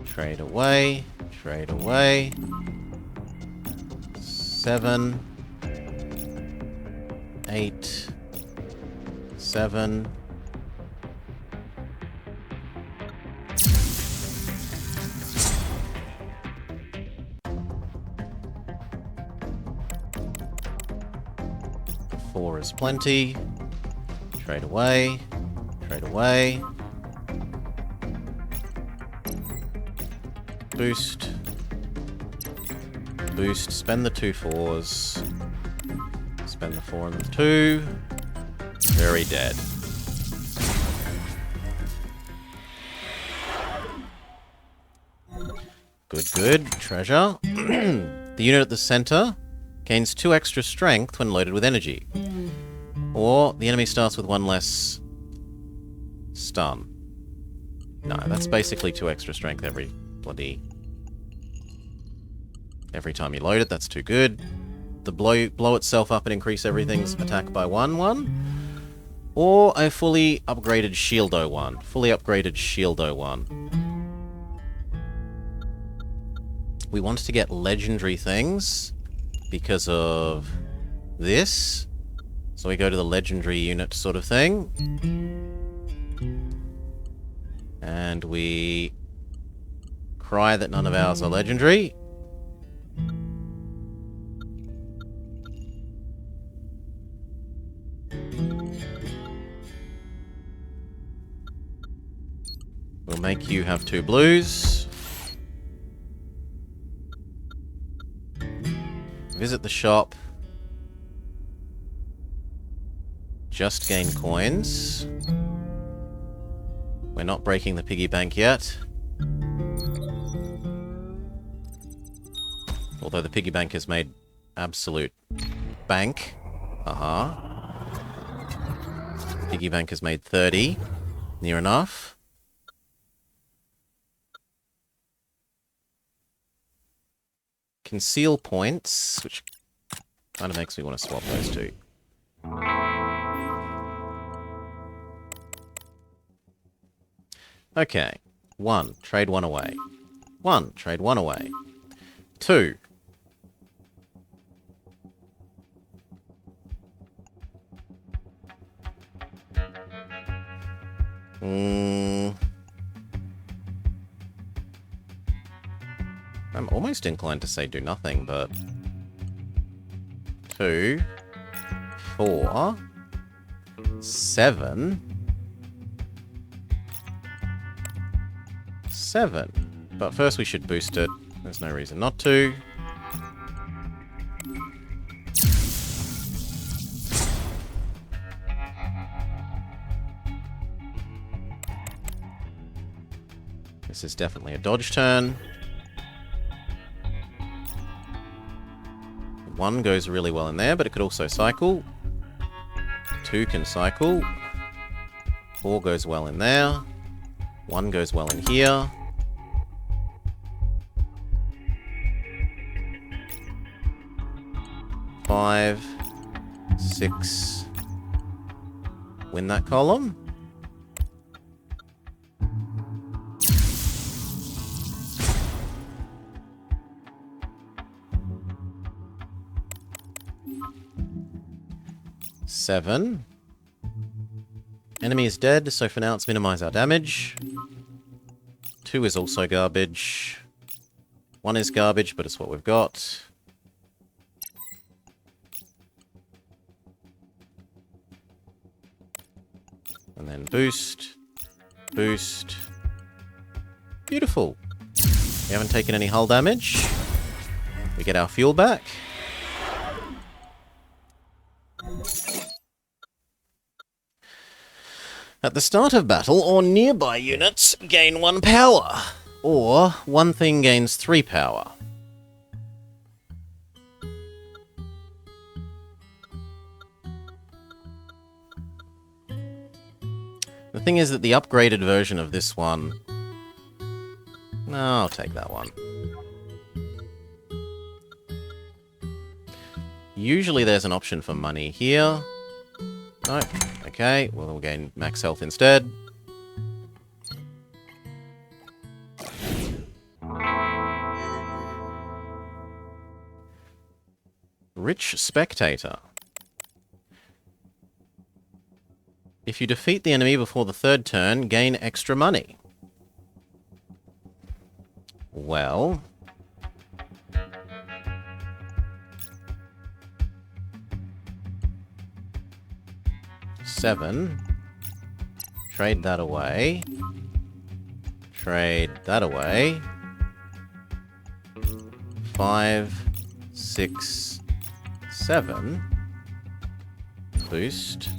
Trade away. Trade away. 7. 8. 7. Four is plenty. Trade away. Trade away. Boost. Boost. Spend the 2 4s. Spend the 4 and the 2. Very dead. Good, good. Treasure. The unit at the center gains 2 extra strength when loaded with energy. Or the enemy starts with 1 less stun. No, that's basically 2 extra strength every time you load it. That's too good. the blow itself up and increase everything's attack by 1/1. Or a fully upgraded Shieldo one. Fully upgraded Shieldo one. We wanted to get legendary things because of this. So we go to the legendary unit sort of thing. And we cry that none of ours are legendary. We'll make you have 2 blues. Visit the shop. Just gain coins. We're not breaking the piggy bank yet. Although the piggy bank has made absolute bank. Piggy bank has made 30. Near enough. Conceal points, which kind of makes me want to swap those two. Okay. 1, trade 1 away. 1, trade 1 away. 2. I'm almost inclined to say do nothing, but... 2, 4, 7... 7. But first we should boost it. There's no reason not to. This is definitely a dodge turn. 1 goes really well in there, but it could also cycle. 2 can cycle. 4 goes well in there. 1 goes well in here. 5, 6. Win that column. Seven. Enemy is dead, so for now let's minimize our damage. 2 is also garbage. 1 is garbage, but it's what we've got. And then boost. Boost. Beautiful. We haven't taken any hull damage. We get our fuel back. At the start of battle, all nearby units gain 1 power. Or one thing gains 3 power. The thing is that the upgraded version of this one... No, I'll take that one. Usually there's an option for money here. No. Okay, well, we'll gain max health instead. Rich Spectator. If you defeat the enemy before the 3rd turn, gain extra money. Well... Seven. Trade that away. Trade that away. 5, 6, 7. Boost.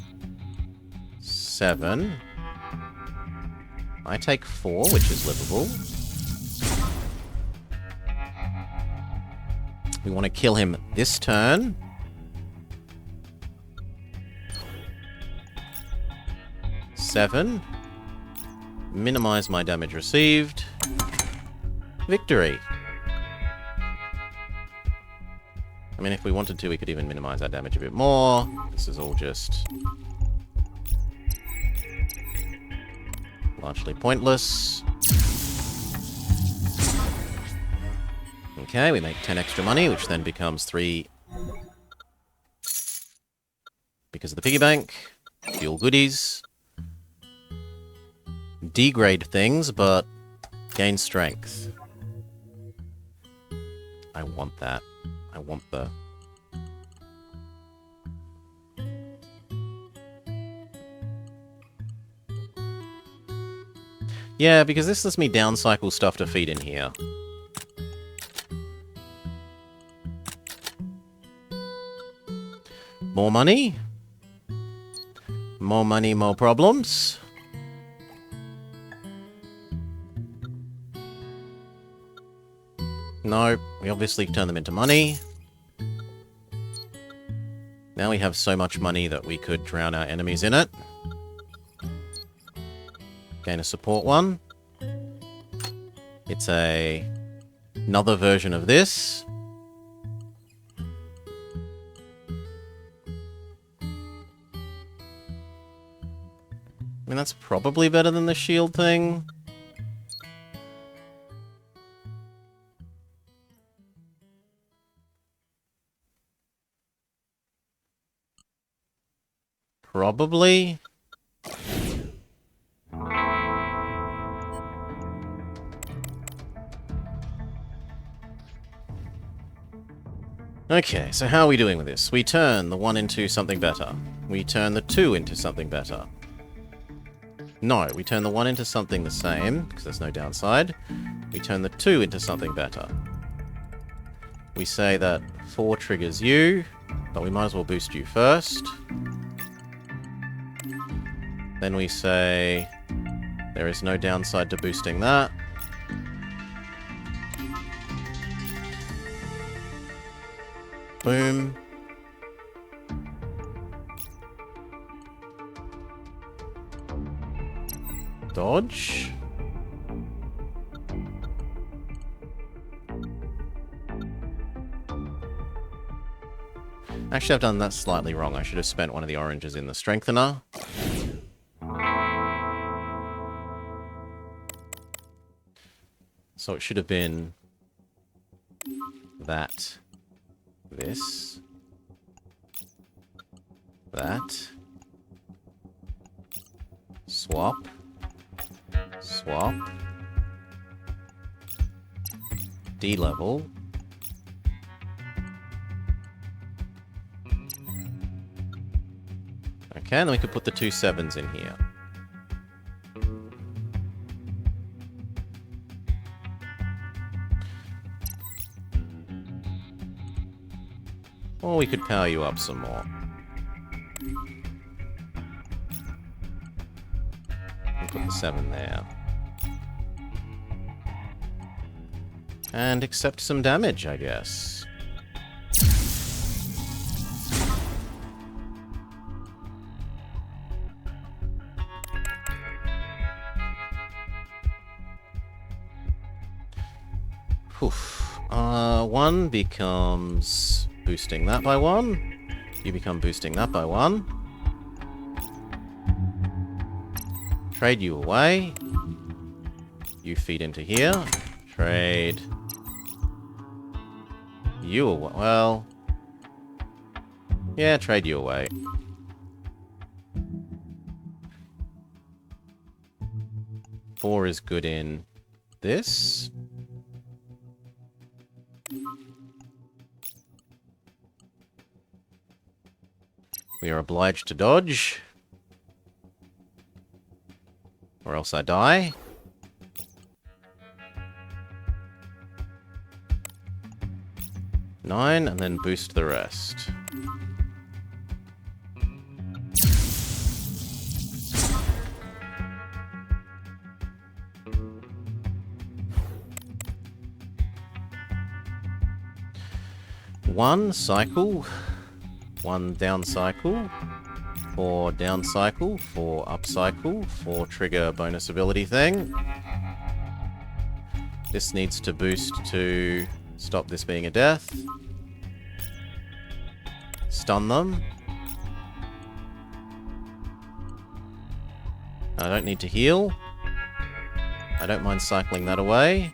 7. I take 4, which is livable. We want to kill him this turn. 7. Minimize my damage received. Victory. I mean, if we wanted to, we could even minimize our damage a bit more. This is all just largely pointless. Okay, we make 10 extra money, which then becomes 3 because of the piggy bank. Fuel goodies. Degrade things, but gain strength. I want that. I want the... Yeah, because this lets me downcycle stuff to feed in here. More money? More money, more problems. No, we obviously turn them into money. Now we have so much money that we could drown our enemies in it. Gain a support one. It's another version of this. I mean, that's probably better than the shield thing. Probably. Okay, so how are we doing with this? We turn the 1 into something better. We turn the 2 into something better. No, we turn the 1 into something the same, because there's no downside. We turn the 2 into something better. We say that 4 triggers you, but we might as well boost you first. Then we say there is no downside to boosting that. Boom. Dodge. Actually, I've done that slightly wrong. I should have spent one of the oranges in the strengthener. So it should have been that, this, that, swap, swap, D-level, okay, and then we could put the 2 7s in here. Or we could power you up some more. And put the 7 there. And accept some damage, I guess. Oof. 1 becomes boosting that by 1. You become boosting that by 1. Trade you away. You feed into here. Trade you away. Well, yeah, trade you away. Four is good in this. We are obliged to dodge. Or else I die. Nine, and then boost the rest. One cycle, one down cycle, 4 down cycle, 4 up cycle, 4 trigger bonus ability thing. This needs to boost to stop this being a death. Stun them. I don't need to heal. I don't mind cycling that away.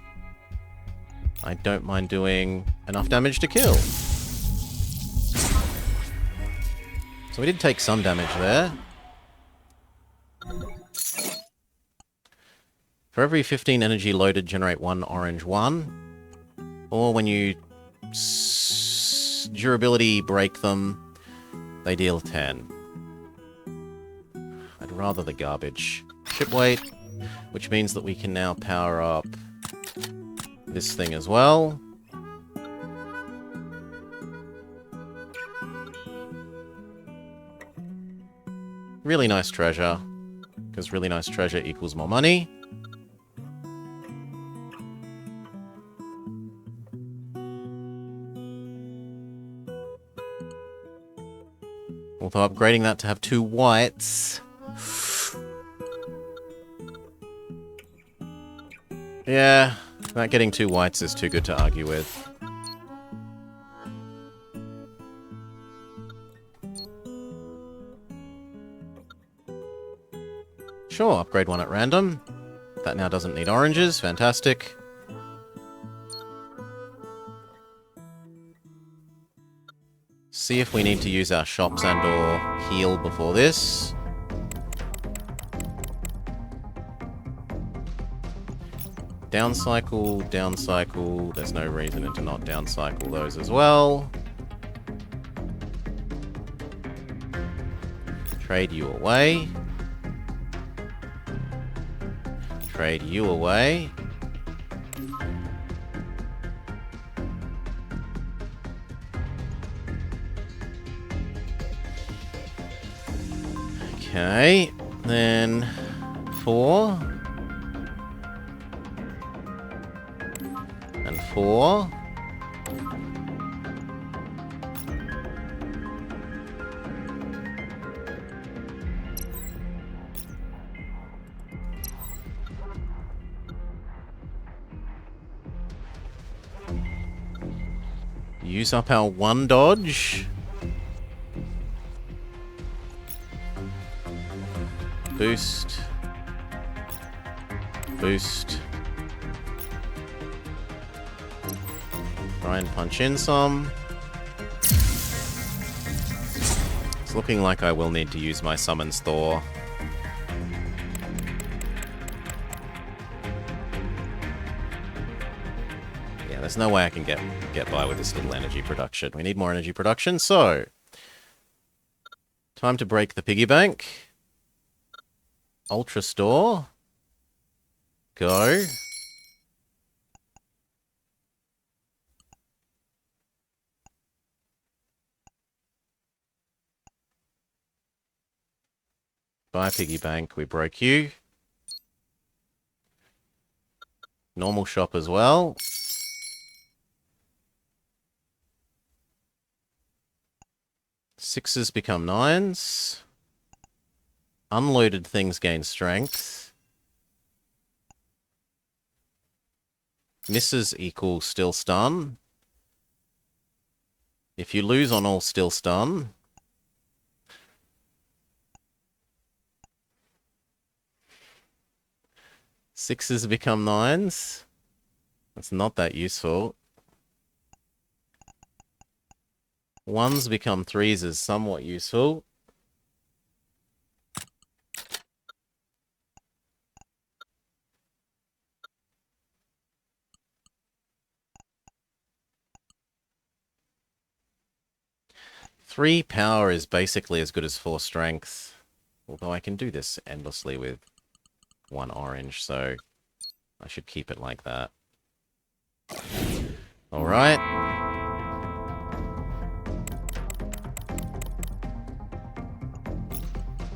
I don't mind doing enough damage to kill. So we did take some damage there. For every 15 energy loaded, generate 1 orange 1. Or when you durability break them, they deal 10. I'd rather the garbage. Ship weight, which means that we can now power up this thing as well. Really nice treasure, because really nice treasure equals more money. Although upgrading that to have 2 whites... yeah, that getting 2 whites is too good to argue with. Sure, upgrade 1 at random. That now doesn't need oranges, fantastic. See if we need to use our shops and or heal before this. Downcycle, downcycle. There's no reason to not downcycle those as well. Trade you away. Trade you away. Okay, then 4. And 4. Use up our 1 dodge. Boost. Boost. Try and punch in some. It's looking like I will need to use my Summons Thor. Yeah, there's no way I can get by with this little energy production. We need more energy production, so... time to break the piggy bank. Ultra Store. Go. Bye, piggy bank. We broke you. Normal shop as well. Sixes become 9s. Unloaded things gain strength. Misses equals still stun. If you lose on all still stun... Sixes become 9s. That's not that useful. 1s become 3s is somewhat useful. Three power is basically as good as 4 strength. Although I can do this endlessly with 1 orange, so I should keep it like that. Alright.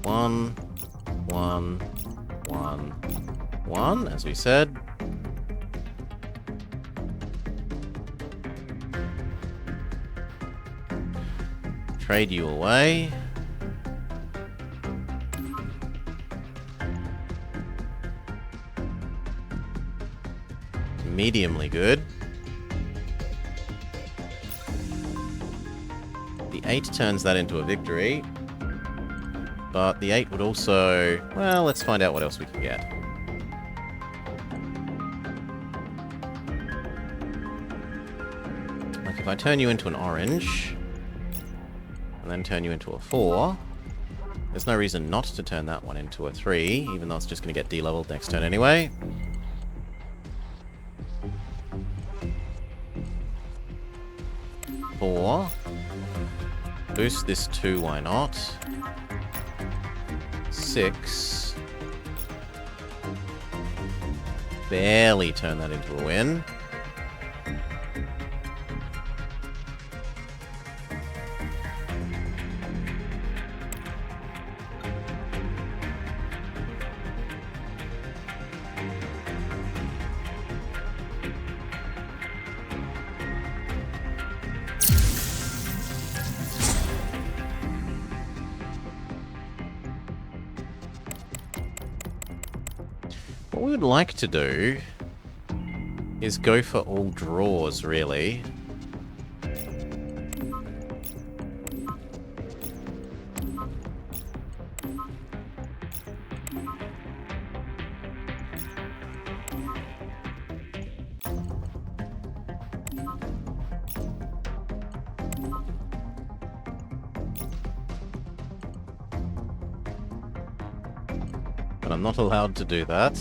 One, 1, as we said. Trade you away. Mediumly good. The 8 turns that into a victory. But the 8 would also... Well, let's find out what else we can get. Like if I turn you into an orange, and then turn you into a 4, there's no reason not to turn that one into a 3, even though it's just going to get D-leveled next turn anyway. Four. Boost this 2, why not? 6. Barely turn that into a win. What we would like to do is go for all draws, really. But I'm not allowed to do that.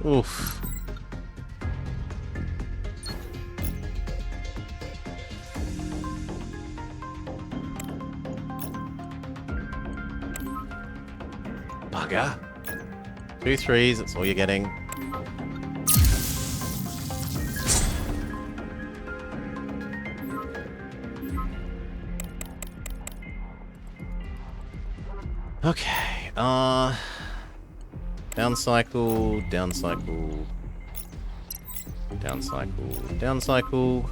Oof. Bugger. 2 3s, that's all you're getting. Okay, down cycle, down cycle, down cycle, down cycle.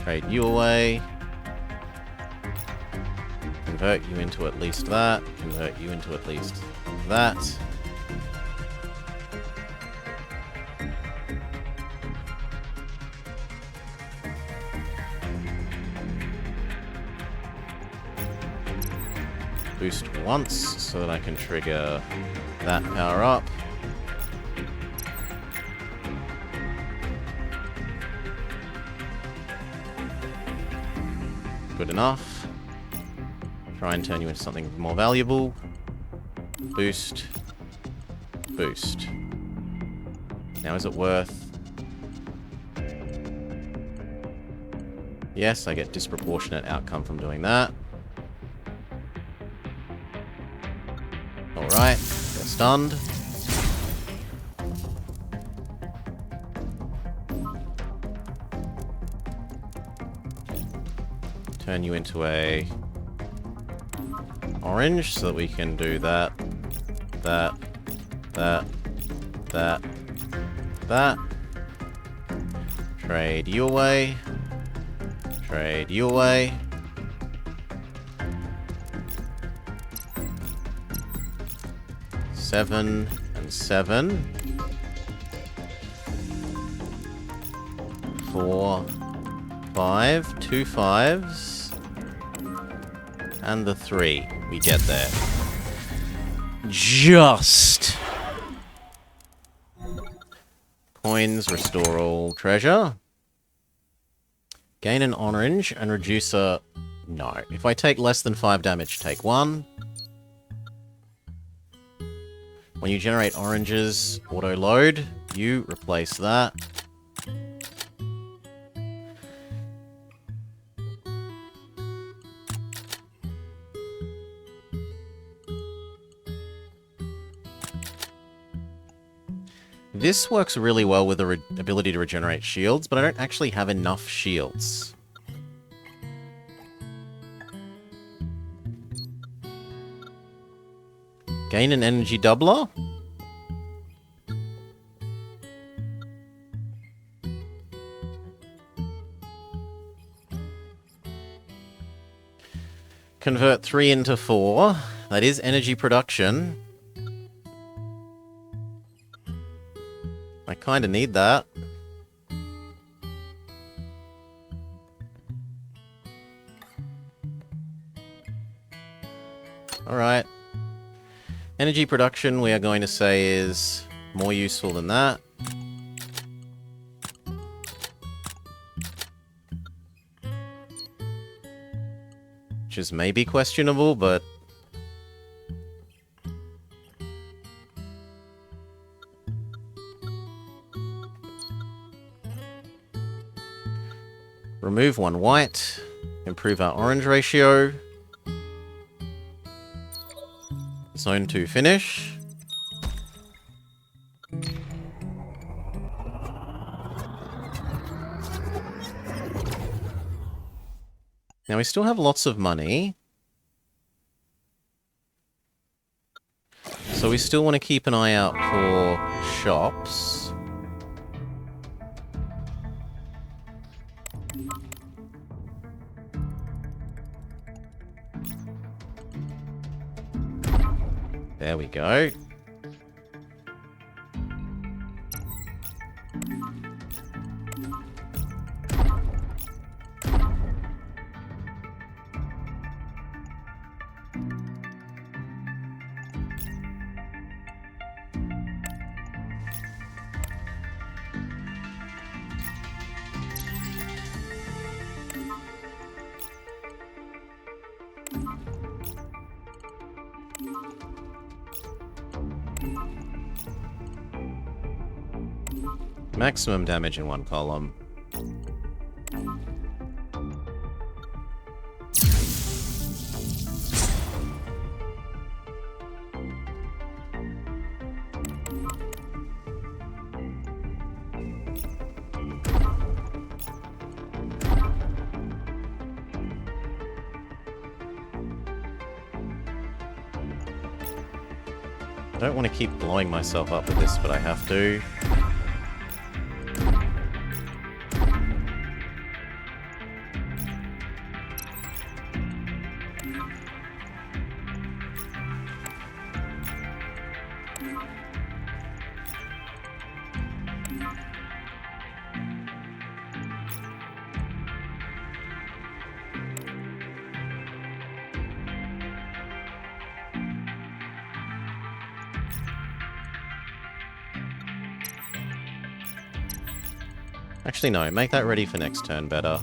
Trade you away. Convert you into at least that. Convert you into at least that. Boost once so that I can trigger that power up. Good enough. Try and turn you into something more valuable. Boost. Boost. Now is it worth... Yes, I get disproportionate outcome from doing that. Alright, they're stunned. Turn you into a orange so that we can do that, that, that, that, that. Trade you away. Trade you away. Seven and 7. 4, 5, 2 5s. And the 3. We get there. Just. Coins restore all treasure. Gain an orange and reduce a... No. If I take less than 5 damage, take 1. When you generate oranges, auto-load. You replace that. This works really well with the ability to regenerate shields, but I don't actually have enough shields. Gain an energy doubler? Convert 3 into 4. That is energy production. I kind of need that. Alright. Energy production, we are going to say, is more useful than that. Which is maybe questionable, but... remove 1 white. Improve our orange ratio. Zone 2 finish. Now we still have lots of money. So we still want to keep an eye out for shops. There we go. Maximum damage in 1 column. I don't want to keep blowing myself up with this, but I have to. Actually, no. Make that ready for next turn better.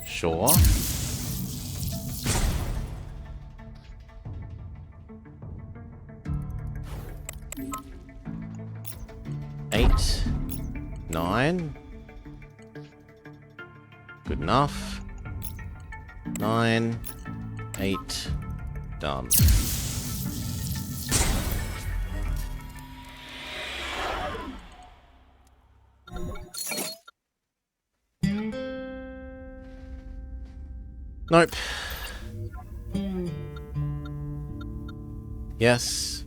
Sure. Eight. 9. Good enough. 9. 8. Done. Nope. Yes.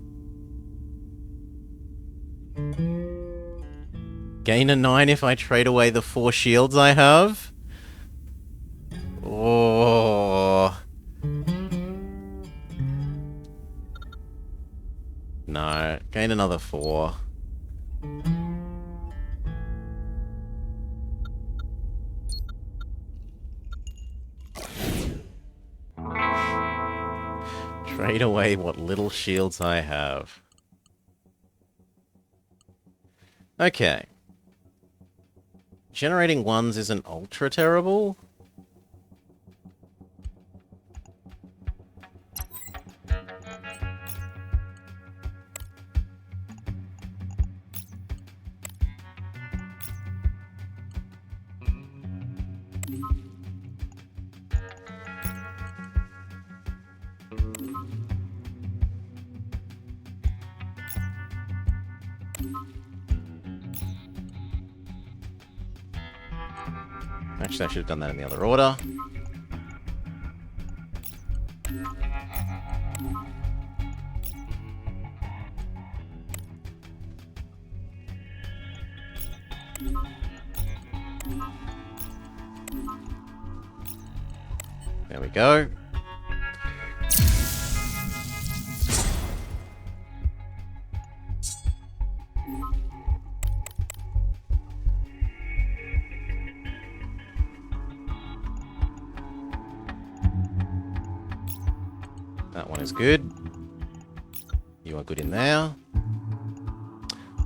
Gain a 9 if I trade away the 4 shields I have. Oh. No. Gain another 4. Trade away what little shields I have. Okay. Generating 1s isn't ultra terrible. Actually, I should have done that in the other order. There we go. That one is good. You are good in there.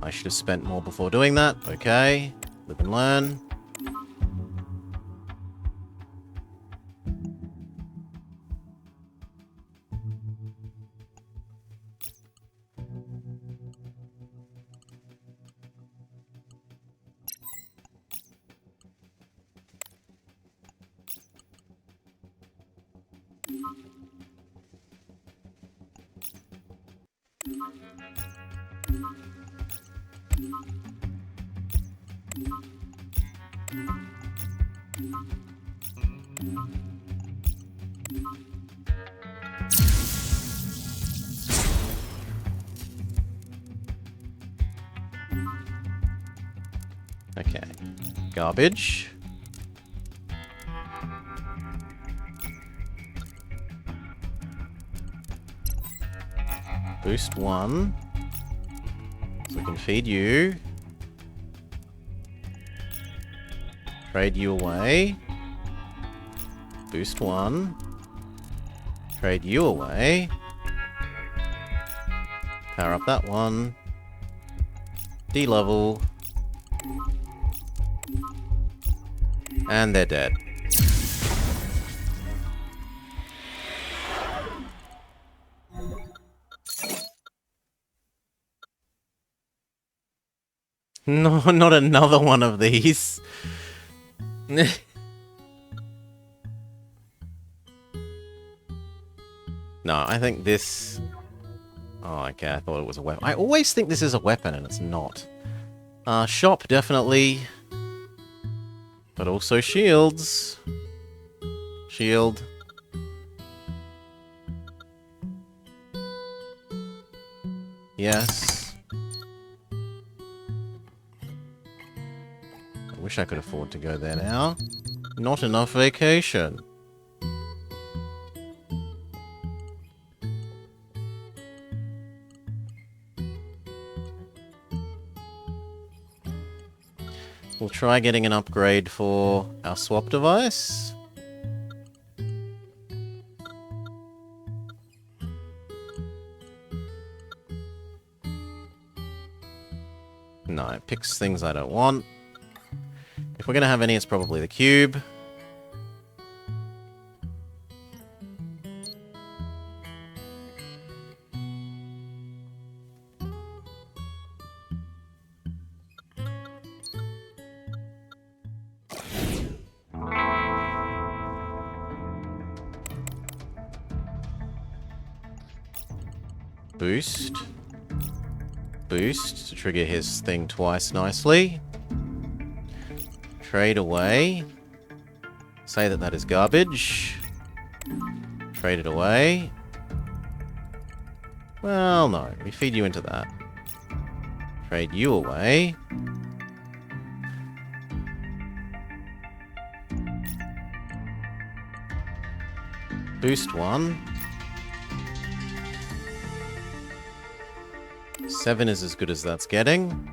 I should have spent more before doing that. Okay. Live and learn. Okay. Garbage. Boost 1. So we can feed you. Trade you away. Boost 1. Trade you away. Power up that one. D-level. And they're dead. No, not another one of these. No, I think this... Oh, okay, I thought it was a weapon. I always think this is a weapon, and it's not. Shop, definitely. But also shields. Shield. Yes. I wish I could afford to go there now. Not enough vacation. We'll try getting an upgrade for our swap device. No, it picks things I don't want. If we're going to have any, it's probably the cube. Boost. Boost to trigger his thing twice nicely. Trade away. Say that that is garbage. Trade it away. Well, no. We feed you into that. Trade you away. Boost 1. 7 is as good as that's getting.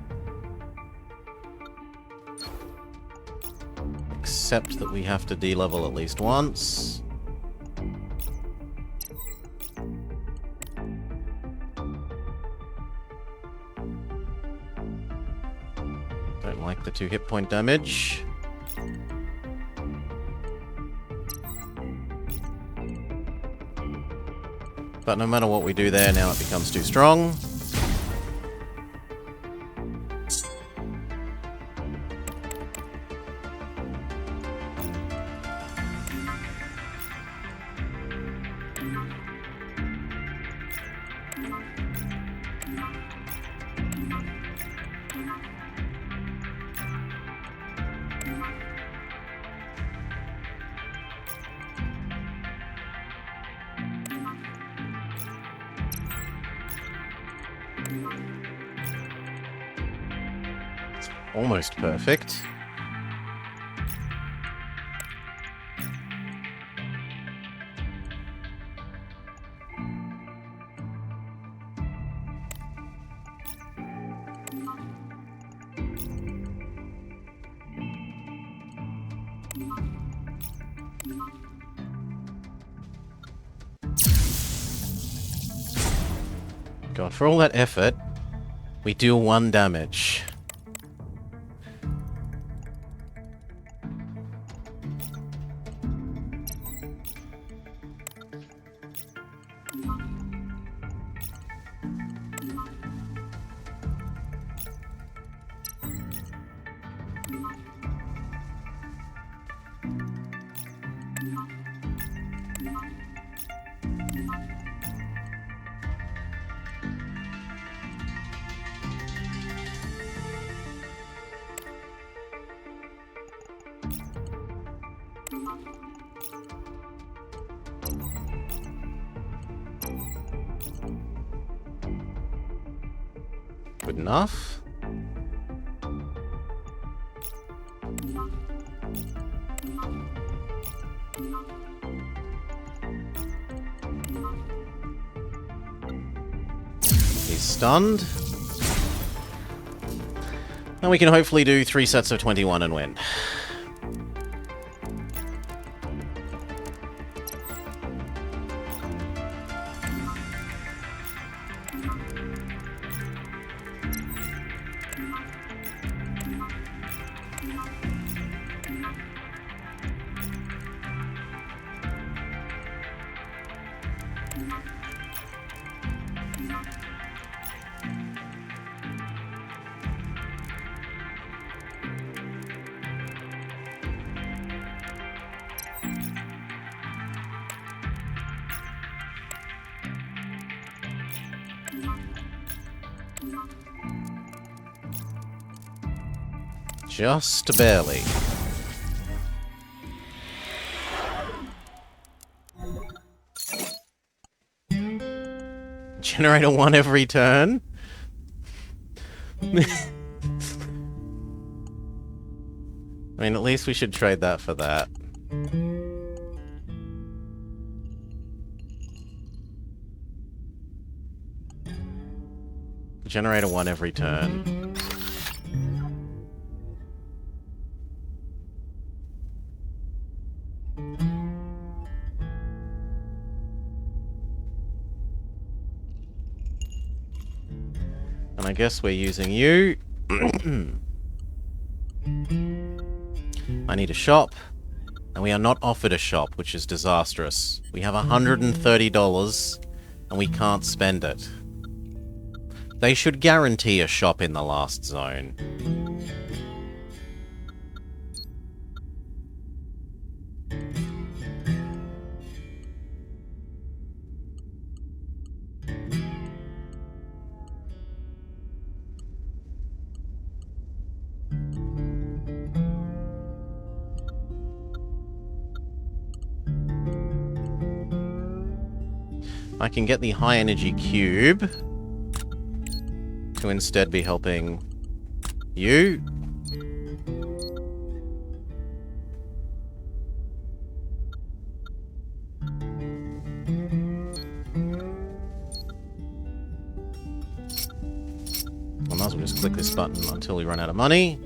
Except that we have to D-level at least once. Don't like the 2 hit point damage. But no matter what we do there, now it becomes too strong. Almost perfect. God, for all that effort, we deal 1 damage. Good enough. He's stunned. And we can hopefully do 3 sets of 21 and win. Just barely. Generate a 1 every turn? I mean, at least we should trade that for that. Generate a 1 every turn. And I guess we're using you. I need a shop. And we are not offered a shop, which is disastrous. We have $130 and we can't spend it. They should guarantee a shop in the last zone. I can get the high energy cube to instead be helping you. I might as well just click this button until we run out of money.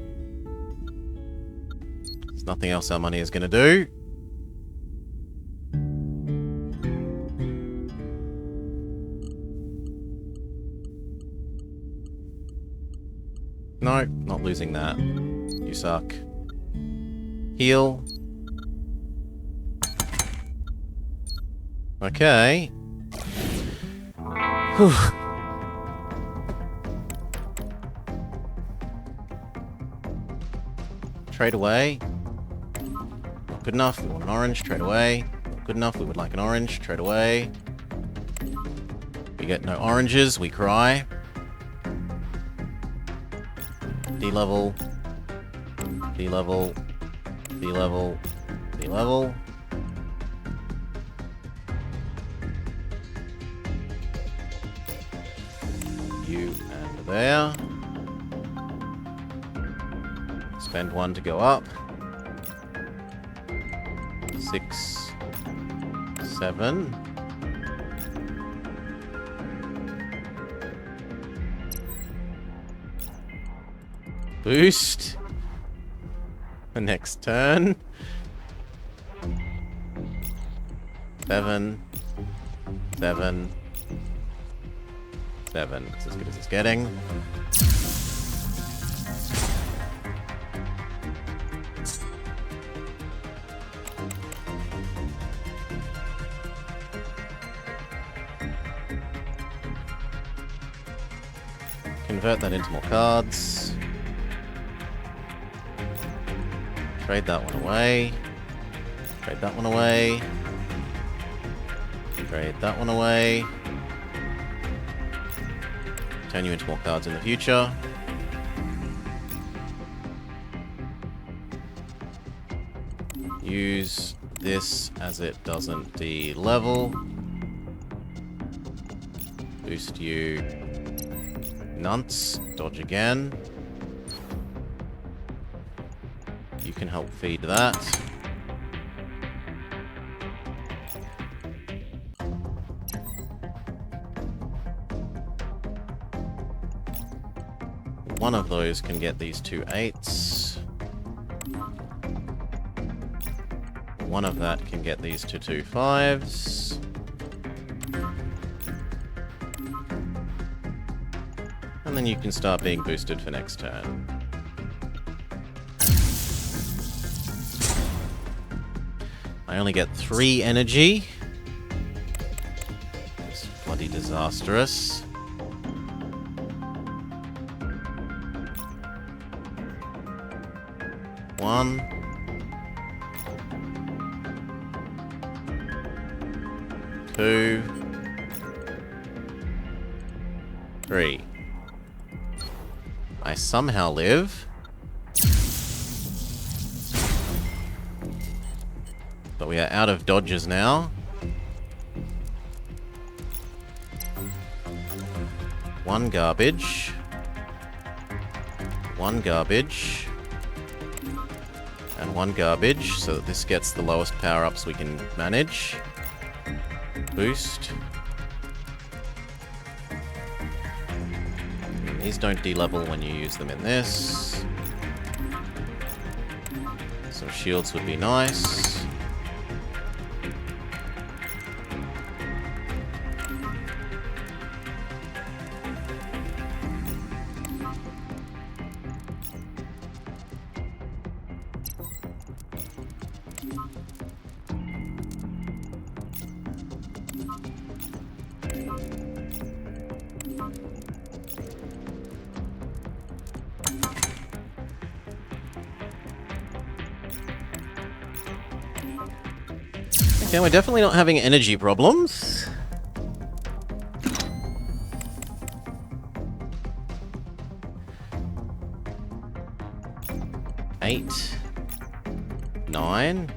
There's nothing else our money is going to do. No, not losing that. You suck. Heal. Okay. Whew. Trade away. Not good enough, we want an orange. Trade away. Not good enough, we would like an orange. Trade away. We get no oranges, we cry. D-level, D-level, D-level, D-level. You and there. Spend 1 to go up. 6, 7. Boost. next turn. 7. 7. 7. It's as good as it's getting. Convert that into more cards. Trade that one away. Trade that one away. Trade that one away. Turn you into more cards in the future. Use this as it doesn't de-level. Boost you. Nunts. Dodge again. You can help feed that. One of those can get these 2 8s. One of that can get these 2 5s. And then you can start being boosted for next turn. I only get 3 energy. It's bloody disastrous. One. 2. 3. I somehow live. But we are out of dodges now. 1 garbage. 1 garbage. And 1 garbage, so that this gets the lowest power-ups we can manage. Boost. And these don't de-level when you use them in this. Some shields would be nice. Okay, we're definitely not having energy problems. Eight. 9.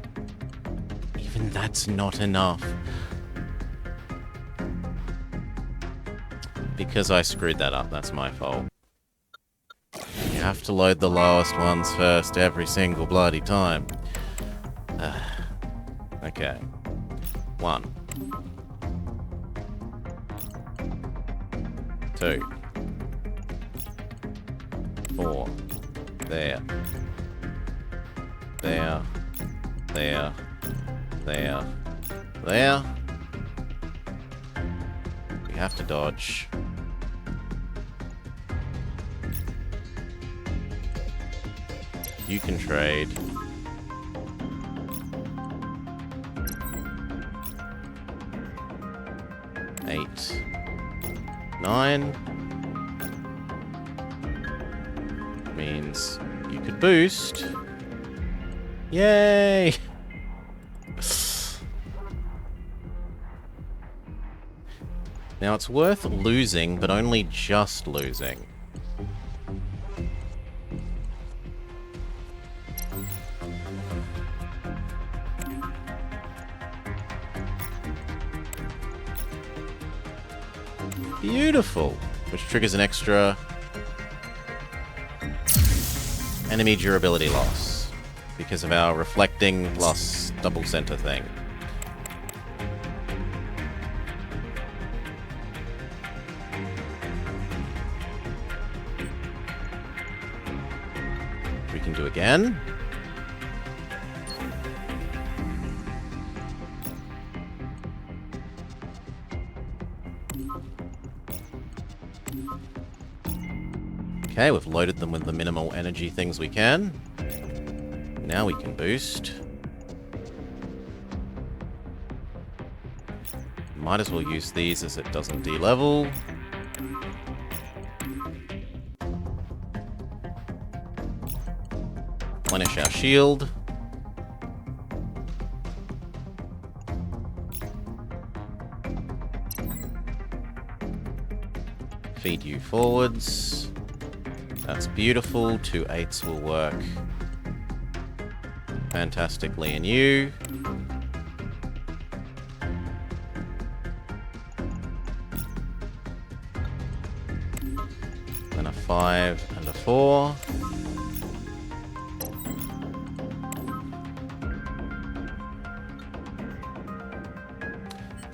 Even that's not enough. Because I screwed that up, that's my fault. You have to load the lowest ones first every single bloody time. Okay. 1. 2. 4. There. There. There. There. There. We have to dodge. You can trade. 8. 9. Means you could boost. Yay! Now it's worth losing, but only just losing. Beautiful. Which triggers an extra enemy durability loss because of our reflecting plus double center thing. We can do again. Okay, we've loaded them with the minimal energy things we can. Now we can boost. Might as well use these as it doesn't de-level. Replenish our shield. Feed you forwards. That's beautiful. 2 8s will work fantastically in you. Then a 5 and a 4.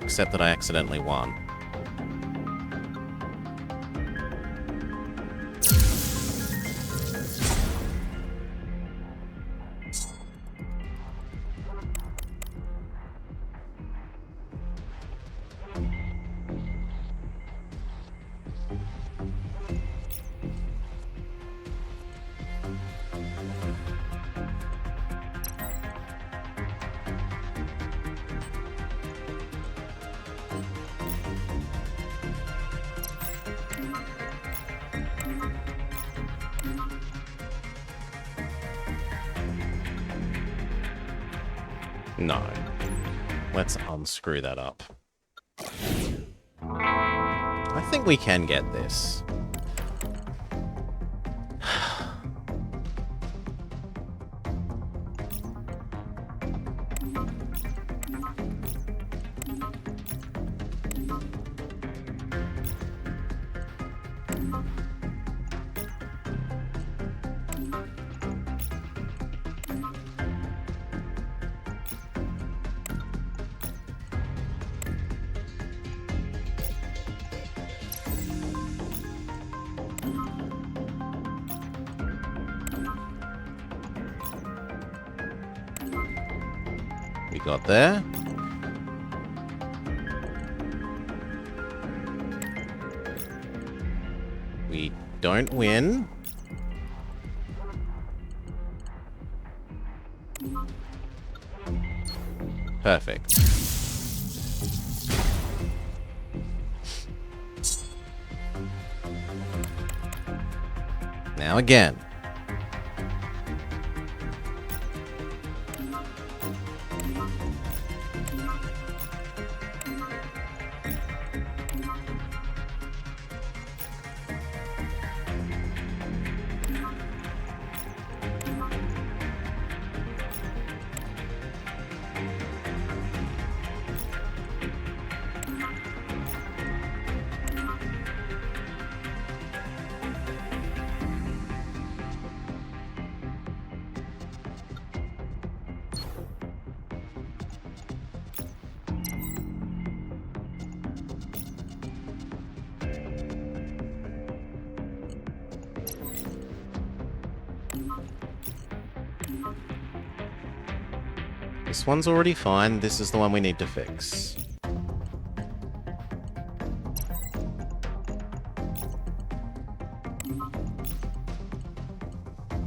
Except that I accidentally won. No. Let's unscrew that up. I think we can get this. We got there. We don't win. Perfect. Now again. This one's already fine. This is the one we need to fix.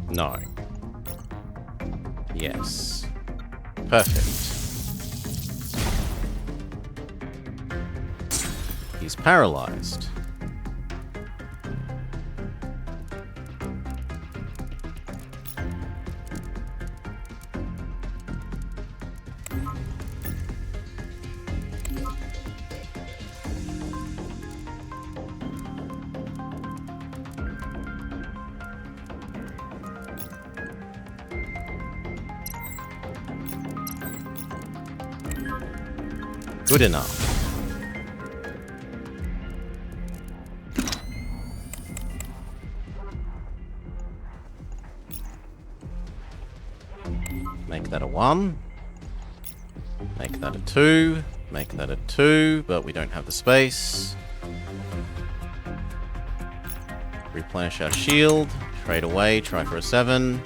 No. Yes. Perfect. He's paralyzed. Good enough. Make that a 1. Make that a 2. Make that a 2, but we don't have the space. Replenish our shield. Trade away, try for a 7.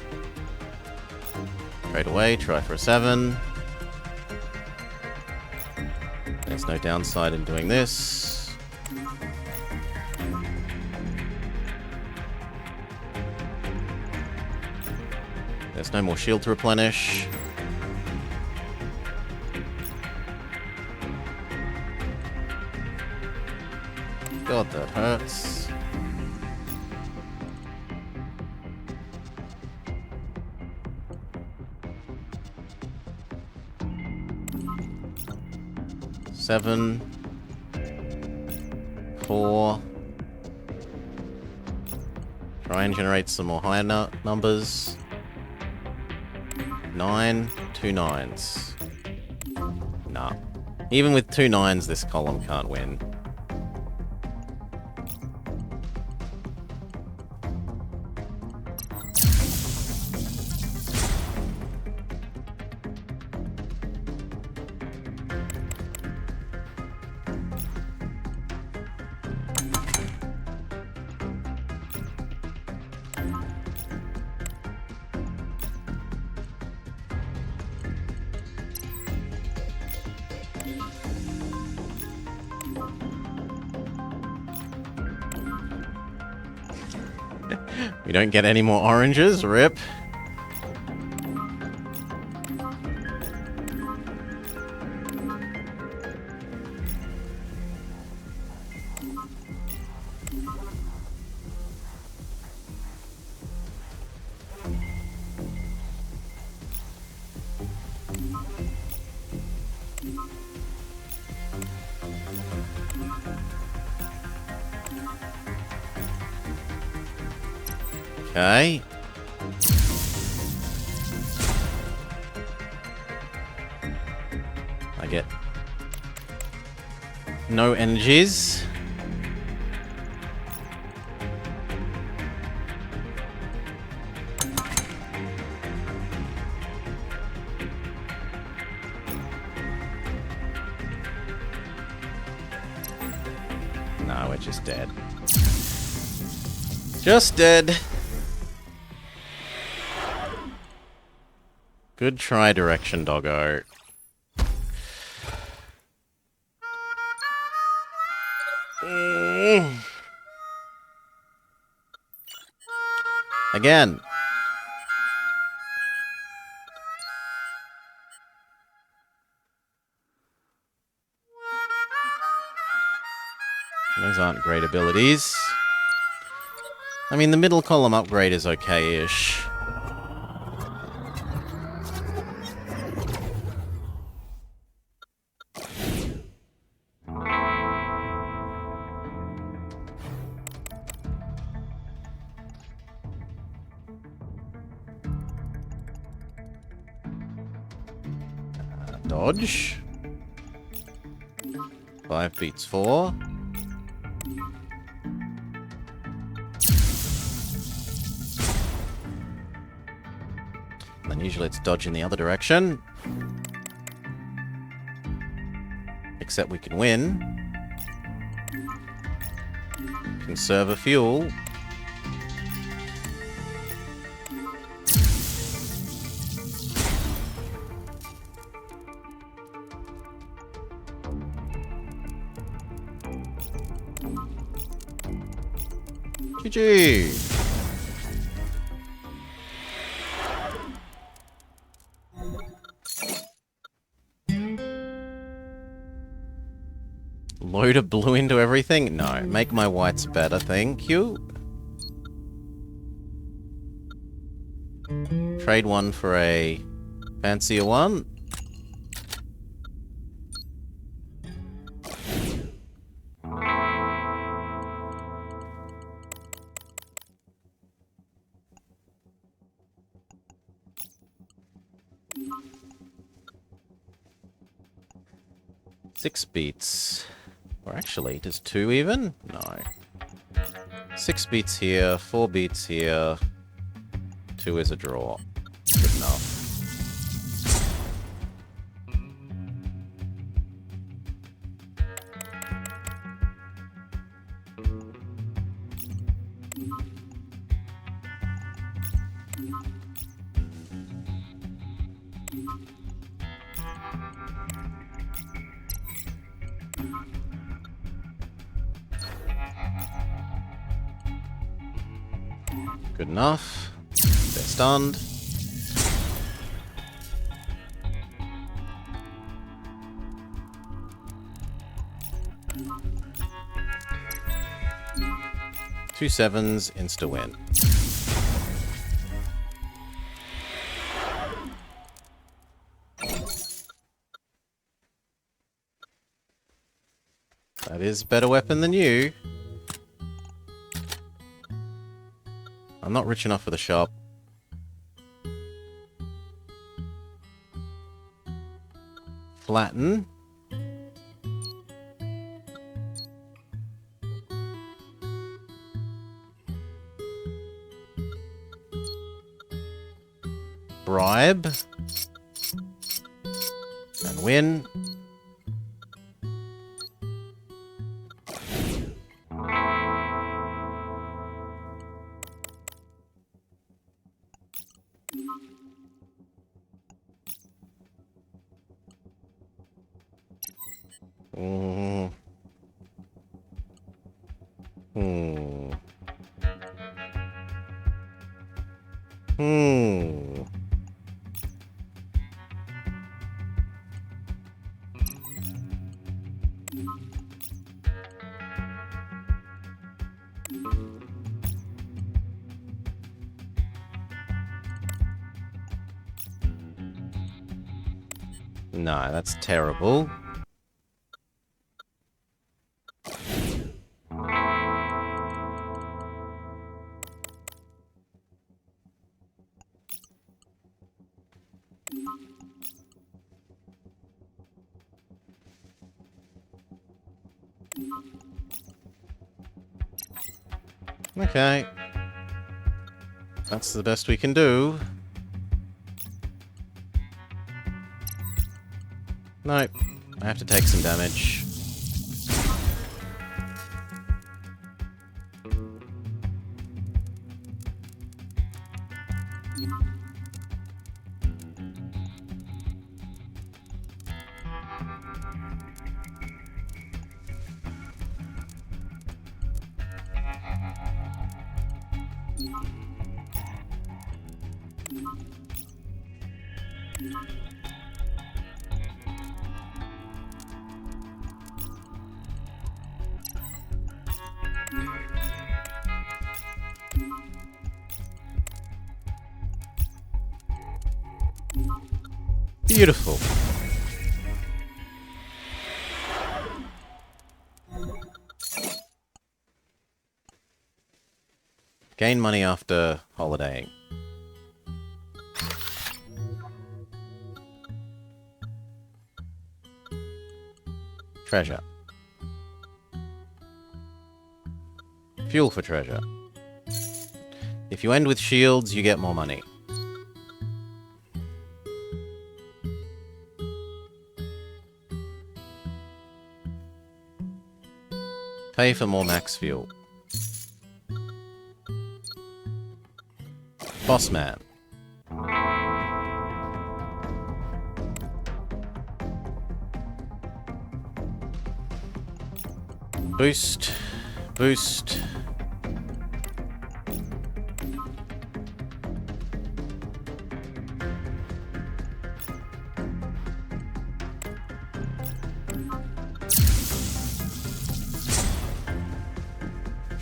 Trade away, try for a 7. There's no downside in doing this. There's no more shield to replenish. God, that hurts. Seven. 4. Try and generate some more higher numbers. 9. 2 9s. Nah. Even with 2 9s, this column can't win. We don't get any more oranges, rip. Okay. I get no energies. No, we're just dead. Just dead. Good try, Direction Doggo. Again. Those aren't great abilities. I mean, the middle column upgrade is okay-ish. Dodge. 5 beats 4. And then usually it's dodge in the other direction. Except we can win. Conserve a fuel. GG! Load of blue into everything? No. Make my whites better, thank you. Trade one for a fancier one. Six beats. Or actually, does 2 even? No. 6 beats here, 4 beats here. 2 is a draw. Good enough. Good enough. They're stunned. Two sevens, insta-win. That is a better weapon than you. I'm not rich enough for the shop. Flatten. Bribe. And win. Hmm. No, that's terrible. Okay. That's the best we can do. Nope. I have to take some damage. Beautiful. Gain money after holidaying. Treasure. Fuel for treasure. If you end with shields, you get more money. Pay for more max fuel. Boss man. Boost. Boost.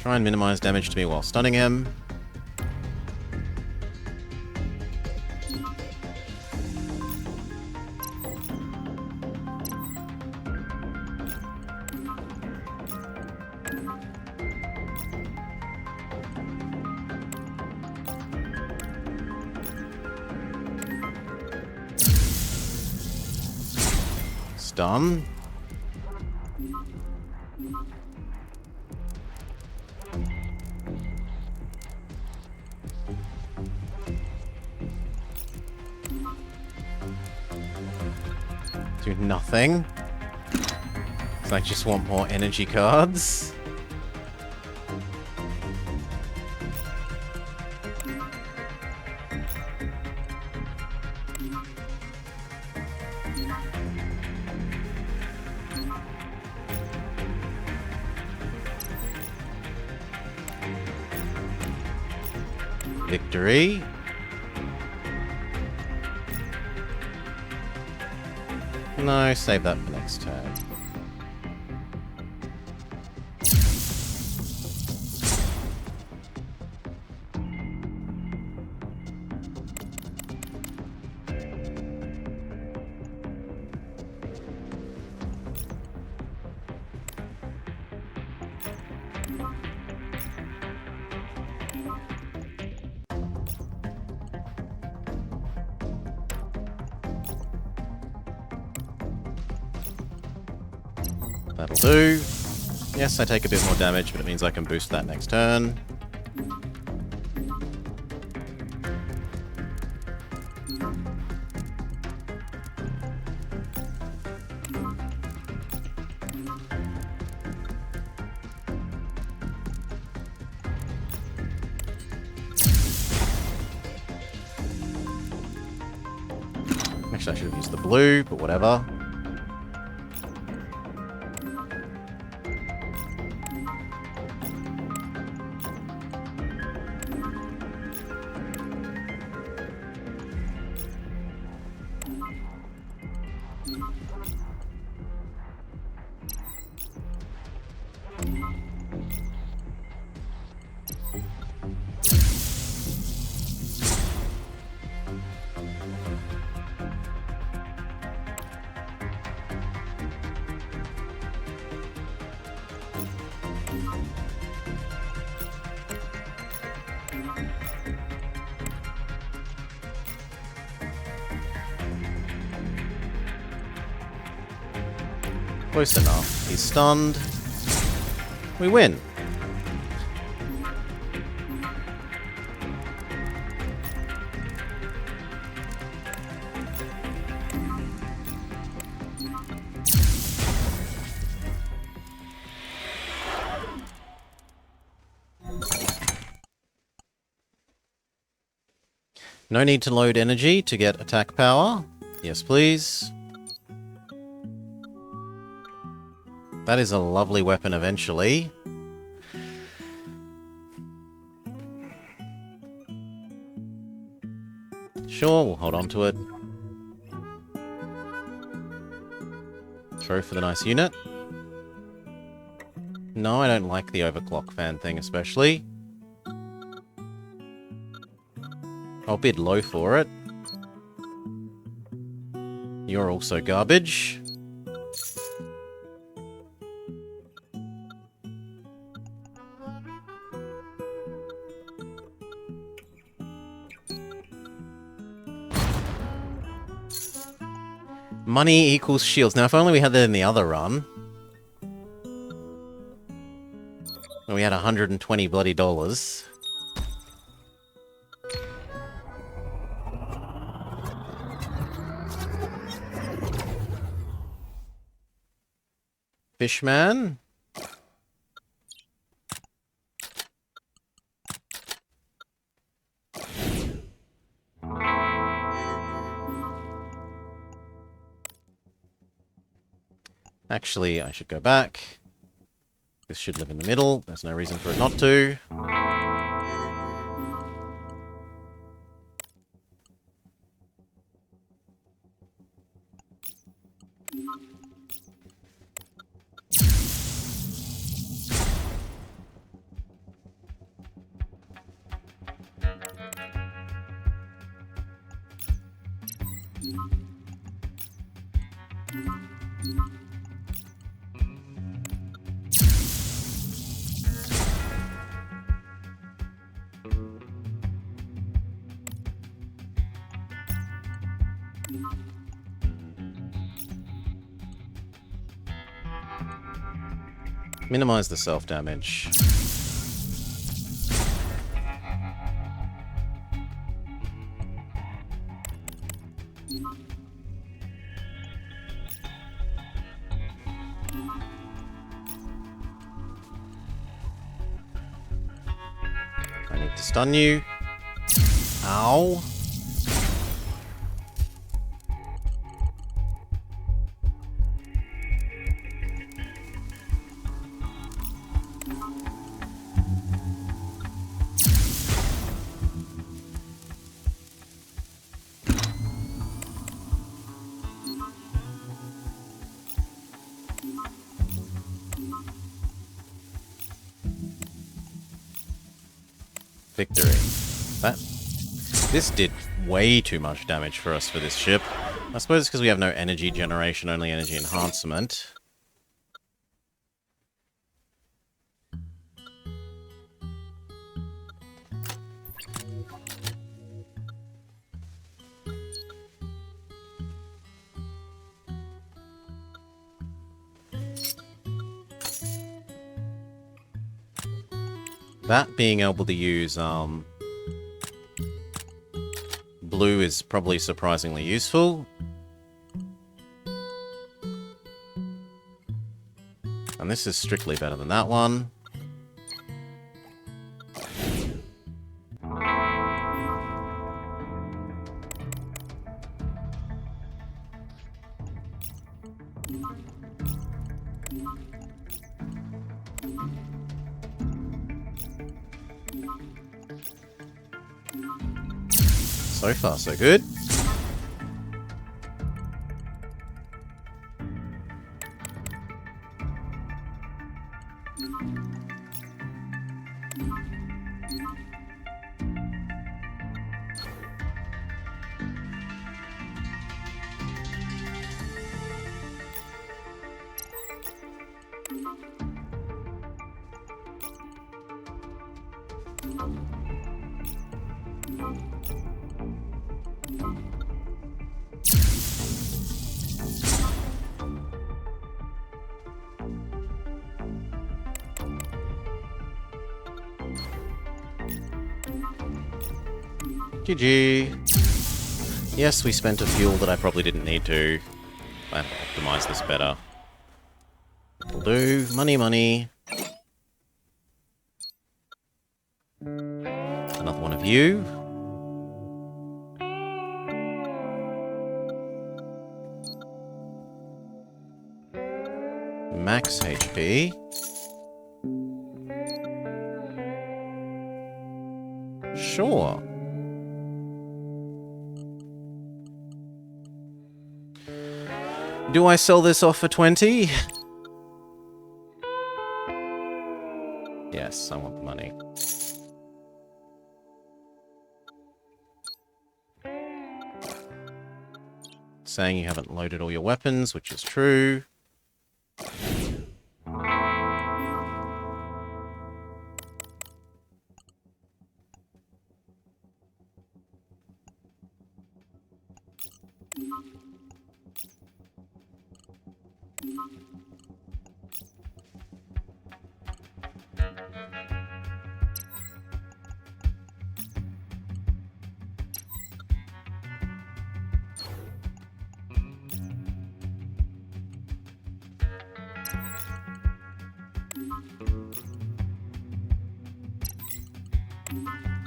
Try and minimize damage to me while stunning him. Stun. Do nothing. So I just want more energy cards. Victory. No, save that for next turn. That'll do. Yes, I take a bit more damage, but it means I can boost that next turn. Actually, I should have used the blue, but whatever. Close enough. He's stunned. We win. No need to load energy to get attack power. Yes, please. That is a lovely weapon eventually. Sure, we'll hold on to it. Throw for the nice unit. No, I don't like the overclock fan thing especially. I'll bid low for it. You're also garbage. Money equals shields. Now, if only we had that in the other run. When we had 120 bloody dollars. Fishman. Actually, I should go back. This should live in the middle. There's no reason for it not to. Minimize the self-damage. I need to stun you. Ow. Victory. This did way too much damage for us for this ship. I suppose it's because we have no energy generation, only energy enhancement. That being able to use blue is probably surprisingly useful. And this is strictly better than that one. So far, so good. GG. Yes, we spent a fuel that I probably didn't need to. I have to optimize this better. Will do. Money, money. Another one of you. Max HP. Sure. Do I sell this off for 20? Yes, I want the money. Saying you haven't loaded all your weapons, which is true.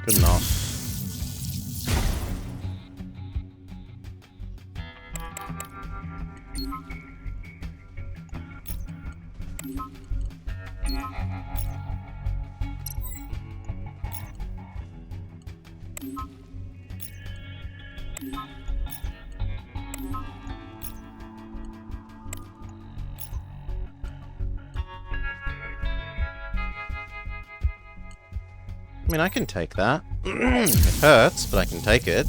Good enough. I mean, I can take that. It hurts, but I can take it.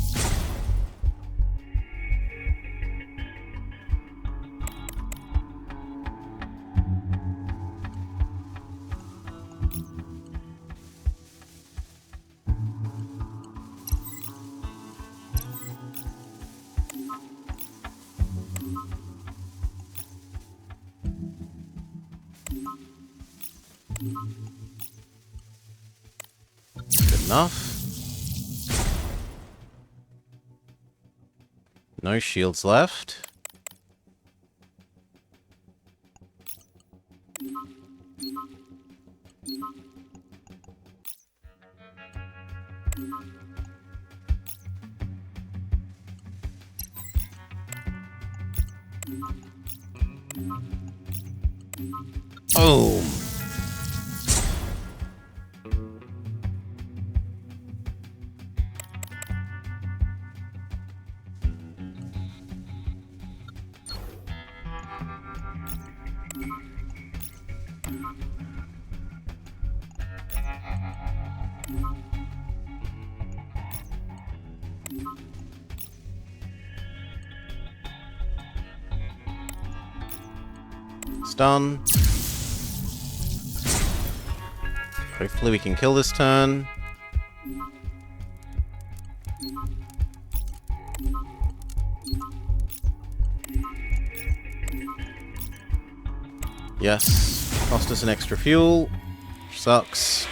Enough. No shields left. Boom. It's done. Hopefully we can kill this turn. Yes. Cost us an extra fuel. Sucks.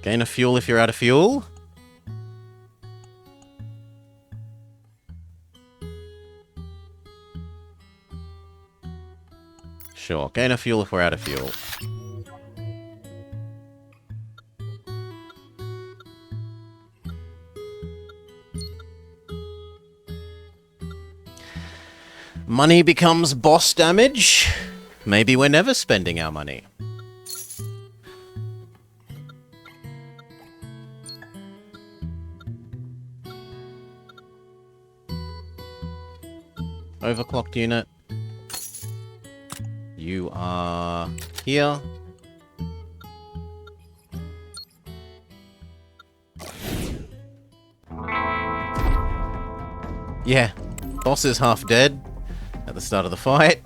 Gain a fuel if you're out of fuel. Sure, gain a fuel if we're out of fuel. Money becomes boss damage. Maybe we're never spending our money. Overclocked unit. You are here. Yeah, boss is half dead at the start of the fight.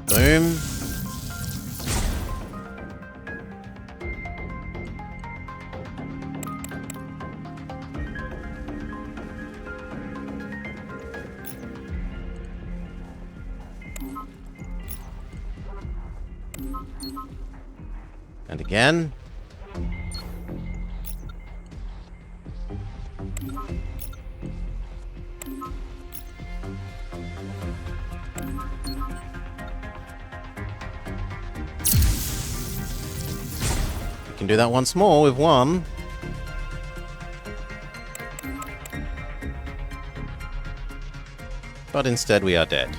Boom. And again. Can do that once more with one. But instead we are dead.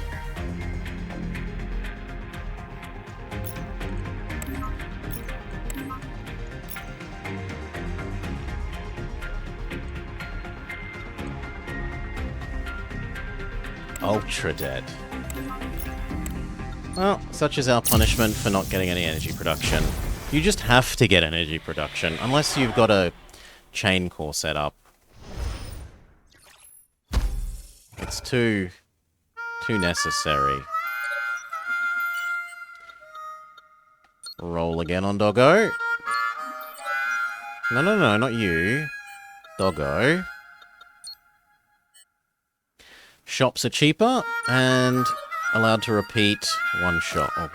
Ultra dead. Well, such is our punishment for not getting any energy production. You just have to get energy production, unless you've got a chain core set up. It's too necessary. Roll again on Doggo. No, not you. Doggo. Shops are cheaper and allowed to repeat one shot, or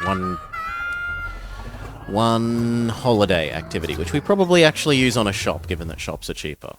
one holiday activity, which we probably actually use on a shop, given that shops are cheaper.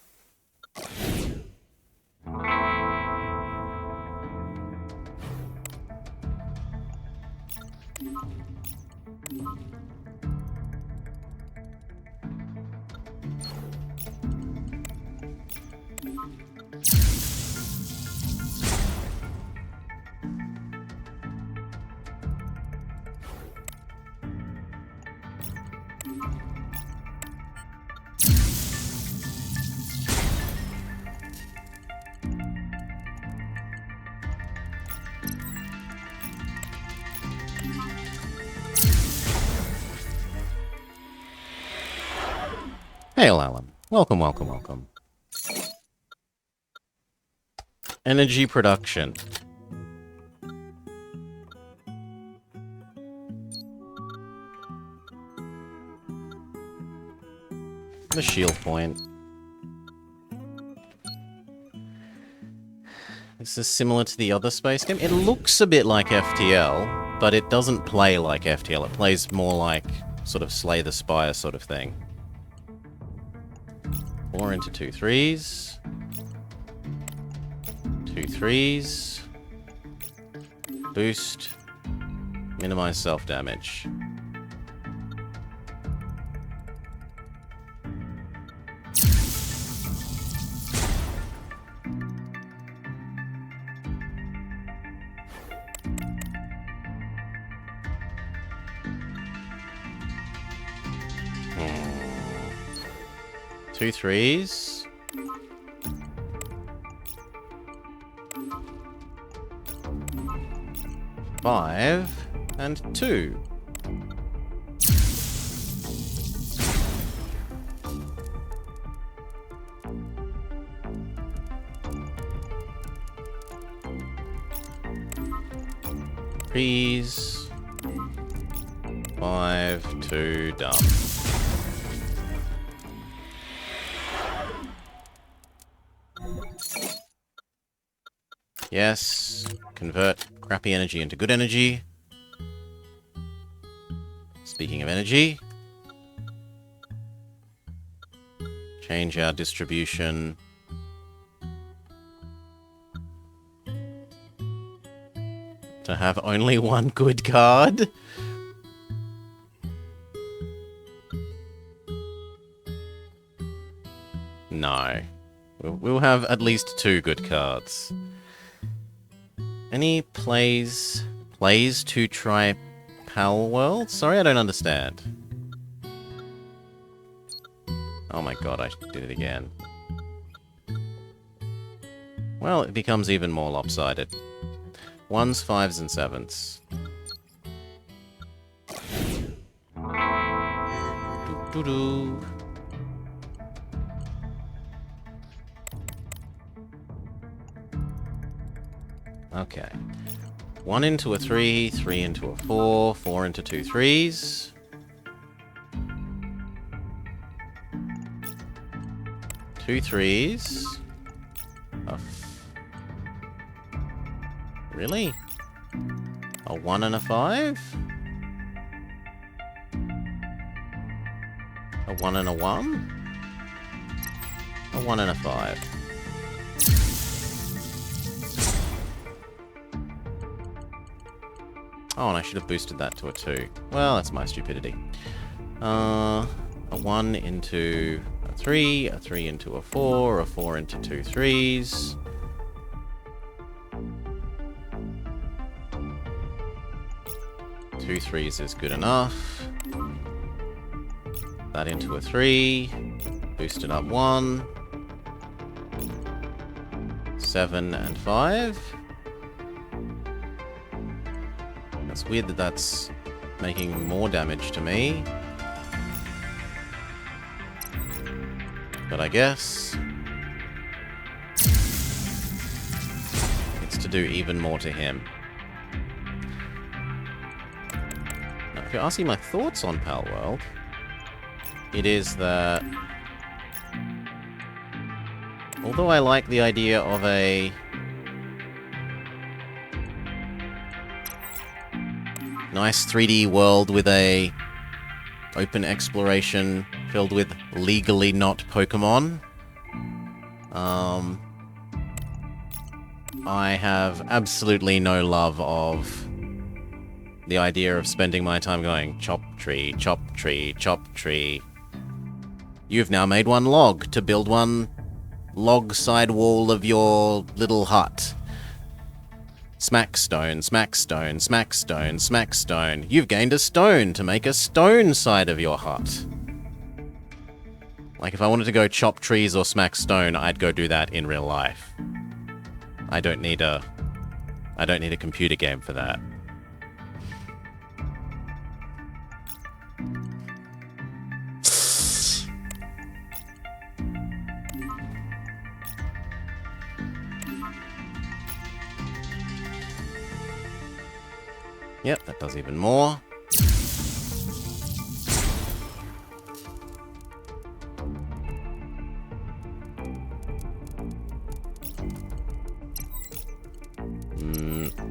Hail, Alan. Welcome, welcome, welcome. Energy production. The shield point. This is similar to the other space game. It looks a bit like FTL, but it doesn't play like FTL. It plays more like sort of Slay the Spire sort of thing. 4 into 2 threes. 2 threes. Boost. Minimize self-damage. Two threes. Five and 2. Please. 5, 2, done. Yes. Convert crappy energy into good energy. Speaking of energy, change our distribution to have only one good card. No. We'll have at least 2 good cards. Any plays to try Pal World? Sorry, I don't understand. Oh my god, I did it again. Well, it becomes even more lopsided. 1s, 5s, and 7s. Doo-doo-doo. Okay. 1 into a 3, 3 into a 4, 4 into 2 3s. Two 3s. Really? A 1 and a 5? A 1 and a 1? A 1 and a 5. Oh, and I should have boosted that to a 2. Well, that's my stupidity. A 1 into a 3 into a 4 into 2 3s. Two 3s is good enough. That into a 3. Boosted up 1. 7 and 5. It's weird that that's making more damage to me. But I guess it's to do even more to him. Now, if you're asking my thoughts on Pal World, it is that although I like the idea of a nice 3D world with a open exploration filled with legally not Pokemon, I have absolutely no love of the idea of spending my time going chop tree, chop tree, chop tree. You've now made one log to build one log side wall of your little hut. Smack stone, smack stone, smack stone, smack stone. You've gained a stone to make a stone side of your hut. Like, if I wanted to go chop trees or smack stone, I'd go do that in real life. I don't need a computer game for that. Yep, that does even more.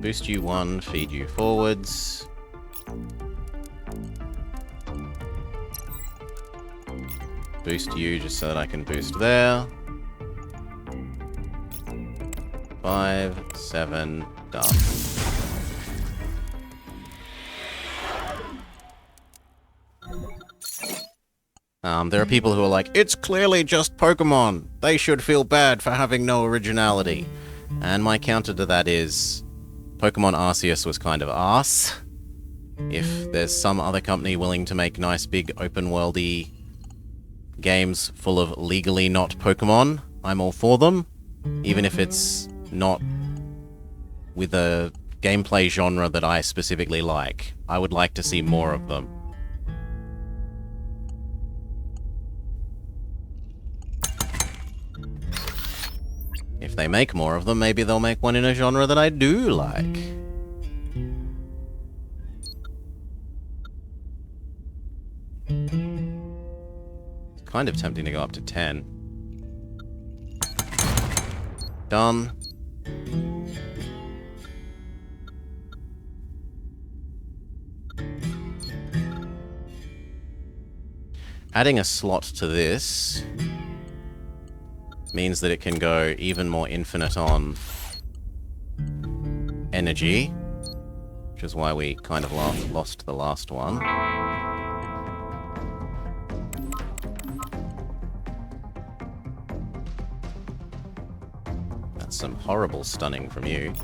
Boost you 1, feed you forwards. Boost you just so that I can boost there. 5, 7, done. There are people who are like, it's clearly just Pokemon. They should feel bad for having no originality. And my counter to that is, Pokemon Arceus was kind of arse. If there's some other company willing to make nice big open-worldy games full of legally not Pokemon, I'm all for them. Even if it's not with a gameplay genre that I specifically like. I would like to see more of them. If they make more of them, maybe they'll make one in a genre that I do like. kind of tempting to go up to 10. Done. Adding a slot to this means that it can go even more infinite on energy, which is why we kind of lost the last one. That's some horrible stunning from you.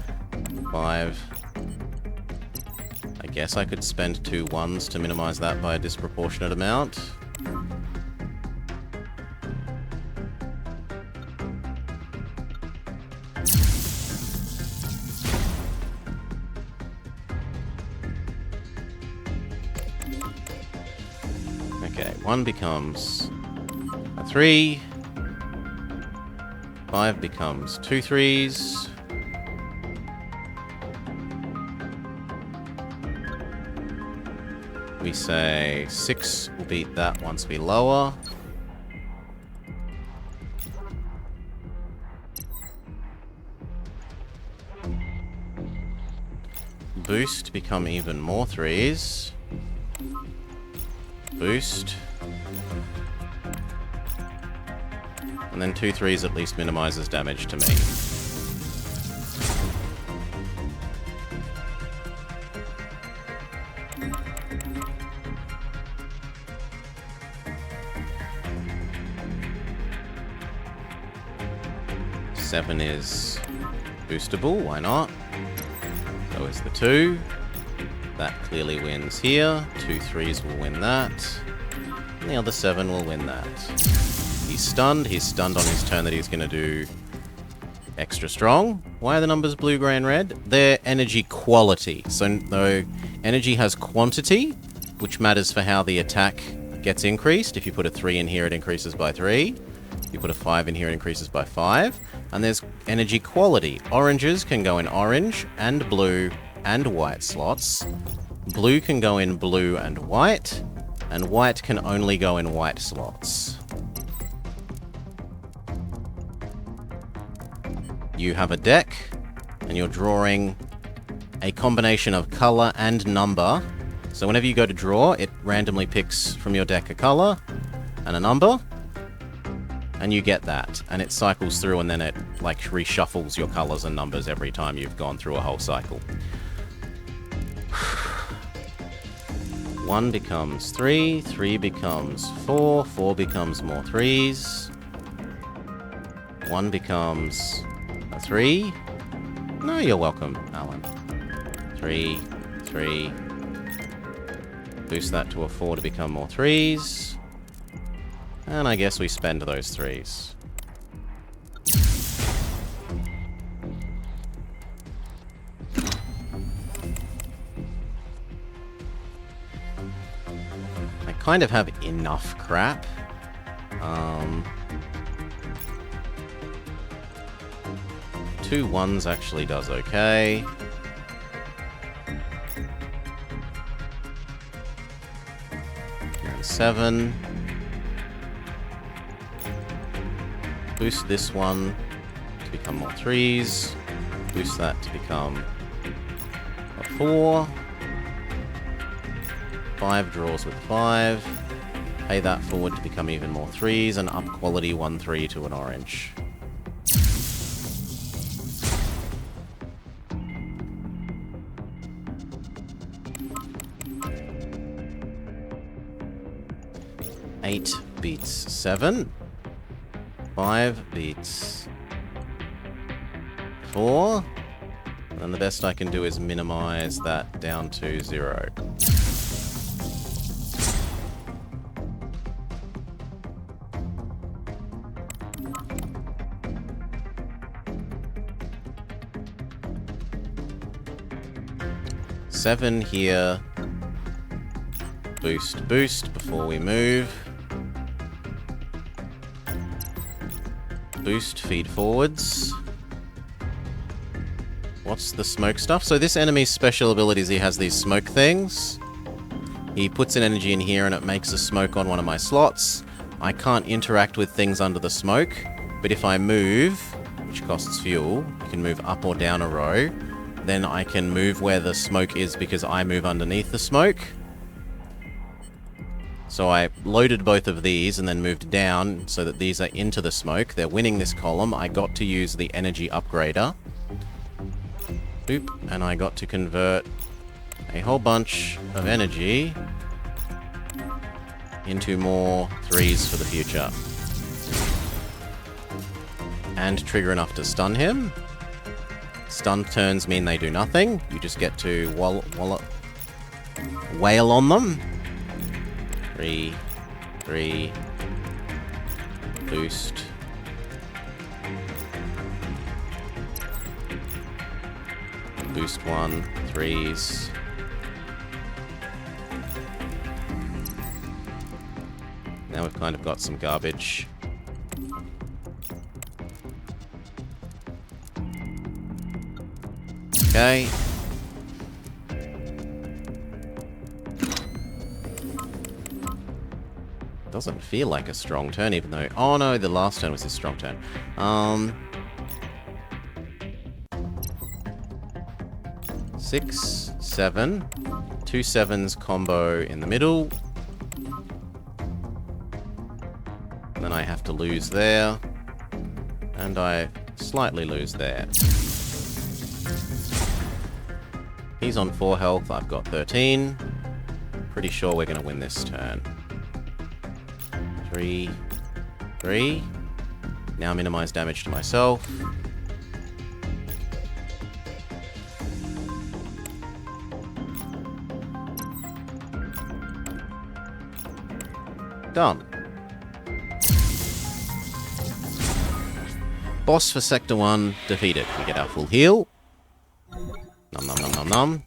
5. I guess I could spend 2 1s to minimize that by a disproportionate amount. Okay, 1 becomes a 3. 5 becomes 2 3s. We say 6 will beat that once we lower. Boost become even more 3s. Boost. And then 2 3s at least minimizes damage to me. Seven is boostable, why not? So is the 2. That clearly wins here. 2 3s will win that. And the other 7 will win that. He's stunned. He's stunned on his turn that he's going to do extra strong. Why are the numbers blue, grey, and red? They're energy quality. So though energy has quantity, which matters for how the attack gets increased. If you put a 3 in here, it increases by 3. If you put a 5 in here, it increases by 5. And there's energy quality. Oranges can go in orange and blue and white slots. Blue can go in blue and white can only go in white slots. You have a deck, and you're drawing a combination of color and number. So whenever you go to draw, it randomly picks from your deck a color and a number, and you get that. And it cycles through, and then it like reshuffles your colors and numbers every time you've gone through a whole cycle. 1 becomes 3, 3 becomes 4, 4 becomes more 3s. 1 becomes a 3. No, you're welcome, Alan. 3, 3. Boost that to a 4 to become more 3s. And I guess we spend those 3s. I kind of have enough crap. 2 1s actually does okay. And 7. Boost this one to become more 3s. Boost that to become a 4. 5 draws with 5. Pay that forward to become even more 3s, and up quality 1 3 to an orange. Eight beats 7. 5 beats 4. And the best I can do is minimize that down to 0. Seven here. Boost, boost before we move. Boost, feed forwards. What's the smoke stuff? So this enemy's special abilities, he has these smoke things. He puts an energy in here and it makes a smoke on one of my slots. I can't interact with things under the smoke, but if I move, which costs fuel, you can move up or down a row, then I can move where the smoke is because I move underneath the smoke. So I loaded both of these and then moved down so that these are into the smoke. They're winning this column. I got to use the energy upgrader. Boop. And I got to convert a whole bunch of energy into more 3s for the future. And trigger enough to stun him. Stun turns mean they do nothing. You just get to wail on them. 3, boost. Boost 1, 3s. Now we've kind of got some garbage. Okay. Doesn't feel like a strong turn, even though... Oh no, the last turn was his strong turn. 6, 7. 2 7s combo in the middle. And then I have to lose there. And I slightly lose there. He's on 4 health, I've got 13. Pretty sure we're going to win this turn. 3. Now minimize damage to myself. Done. Boss for Sector 1 defeated. We get our full heal. Nom nom nom nom nom.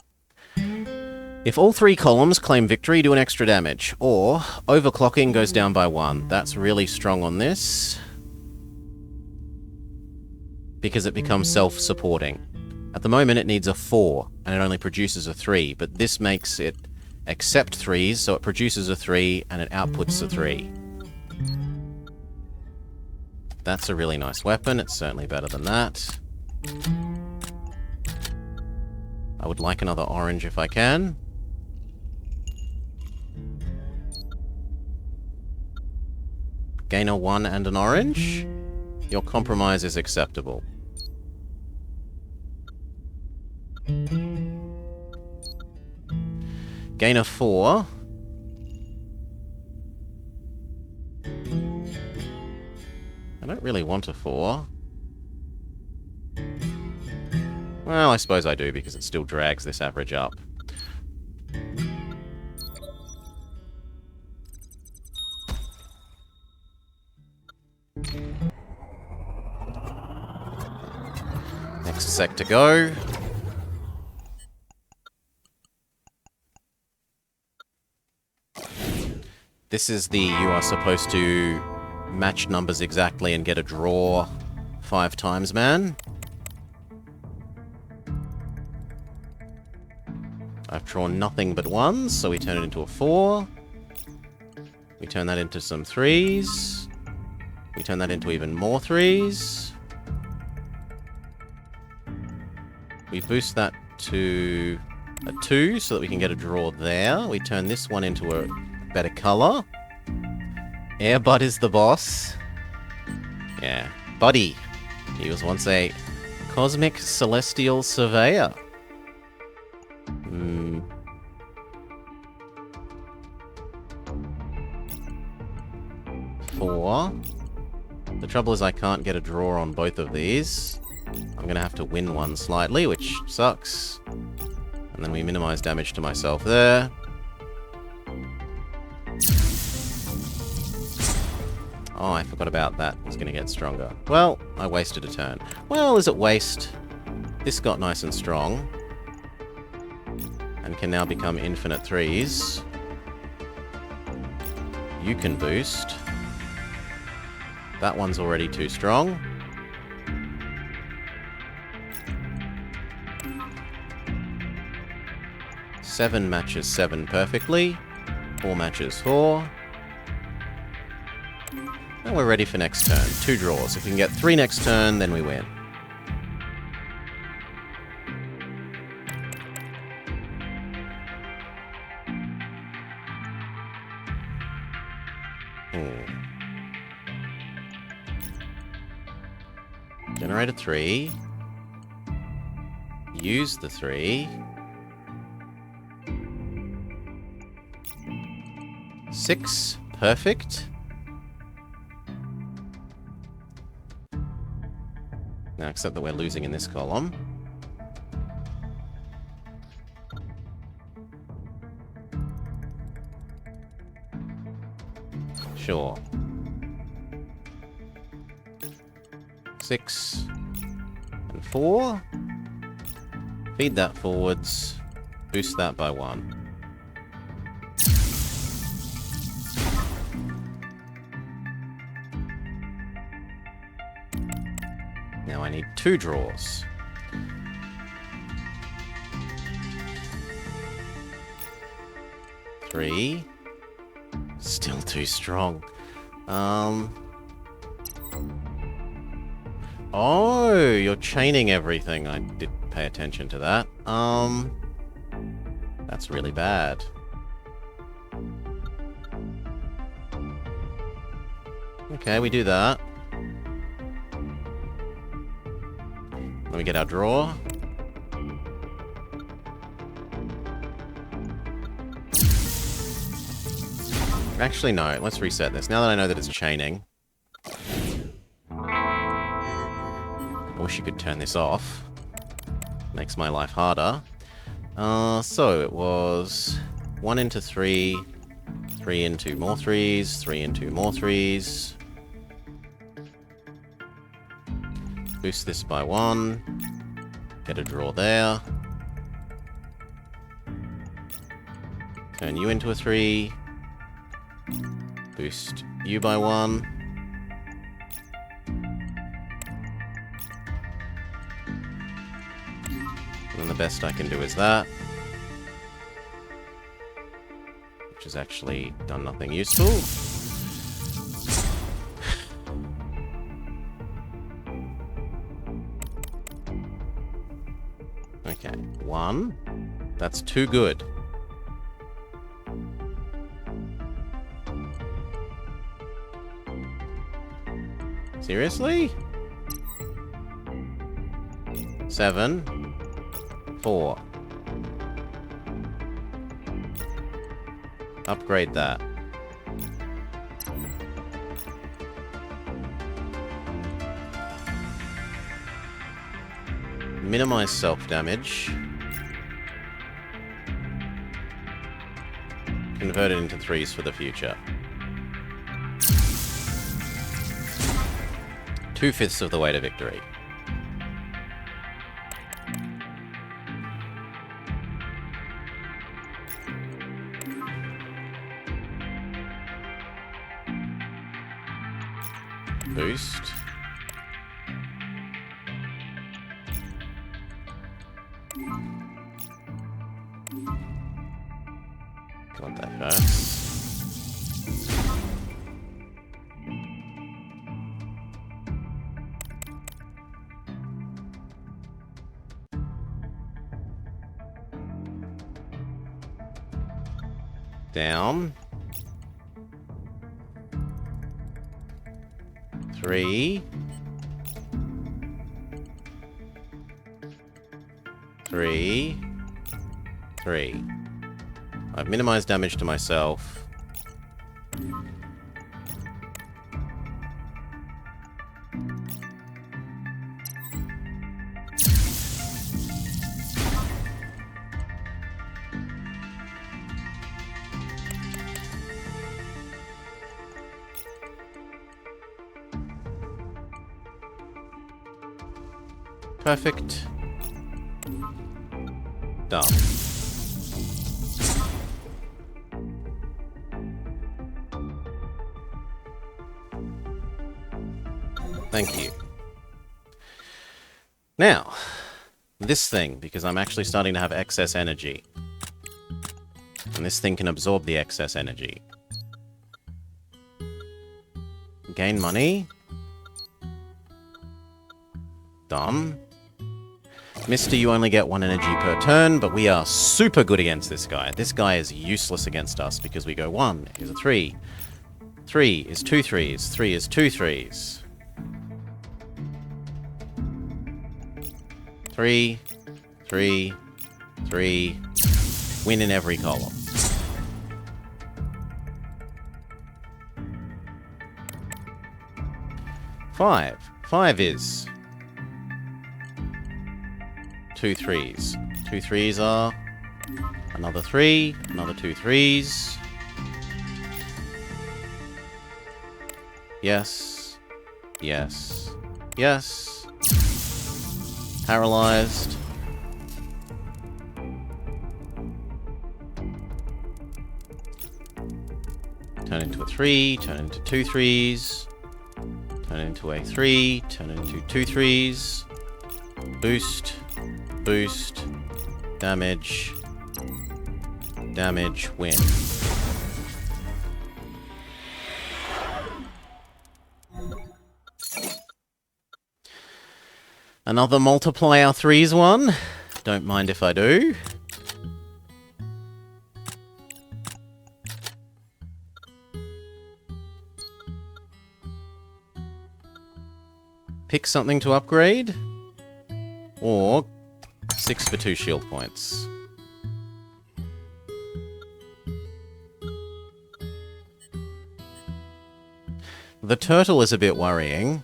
If all 3 columns claim victory, do an extra damage. Or, overclocking goes down by 1. That's really strong on this. Because it becomes self-supporting. At the moment it needs a 4, and it only produces a 3. But this makes it accept 3s, so it produces a 3, and it outputs a 3. That's a really nice weapon. It's certainly better than that. I would like another orange if I can. Gain a 1 and an orange. Your compromise is acceptable. Gain a 4. I don't really want a 4. Well, I suppose I do, because it still drags this average up. Next sec to go. This is the you are supposed to match numbers exactly and get a draw 5 times, man. I've drawn nothing but 1s, so we turn it into a 4. We turn that into some 3s. We turn that into even more 3s. We boost that to a 2 so that we can get a draw there. We turn this one into a better color. Airbud is the boss. Yeah. Buddy. He was once a cosmic celestial surveyor. 4. The trouble is I can't get a draw on both of these. I'm going to have to win one slightly, which sucks. And then we minimize damage to myself there. Oh, I forgot about that. It's going to get stronger. Well, I wasted a turn. Well, is it waste? This got nice and strong. And can now become infinite 3s. You can boost. That one's already too strong. Seven matches 7 perfectly. 4 matches 4. And we're ready for next turn. 2 draws. If we can get 3 next turn, then we win. Generate a 3. Use the 3. 6. Perfect. Now, except that we're losing in this column. Sure. 6 and 4. Feed that forwards. Boost that by 1. Now I need 2 draws. Three. Still too strong. Oh, you're chaining everything. I didn't pay attention to that. That's really bad. Okay, we do that. Let me get our draw. Actually, no. Let's reset this. Now that I know that it's chaining. I wish you could turn this off. Makes my life harder. So it was 1 into 3, 3 into more 3s, 3 into more 3s. Boost this by 1. Get a draw there. Turn you into a 3. Boost you by 1. And the best I can do is that. Which has actually done nothing useful. Okay, 1. That's too good. Seriously? 7. 4. Upgrade that. Minimize self-damage. Convert it into 3s for the future. 2/5 of the way to victory. Boost. Got that first. Down. 3. 3. 3. I've minimized damage to myself. Perfect. Done. Thank you. Now, this thing, because I'm actually starting to have excess energy. And this thing can absorb the excess energy. gain money. Done. Mister, you only get 1 energy per turn, but we are super good against this guy. This guy is useless against us because we go 1 is a 3. 3 is 2 3s. 3 is 2 3s. 3, 3, 3. Win in every column. 5. 5 is 2 3s. 2 3s are another 3, another 2 3s. Yes. Yes. Yes. Paralyzed. Turn into a 3, turn into 2 3s. Turn into a 3, turn into 2 3s. Boost. Boost. Damage. Damage. Win. Another multiply our 3s one. Don't mind if I do. Pick something to upgrade. Or 6 for 2 shield points. The turtle is a bit worrying.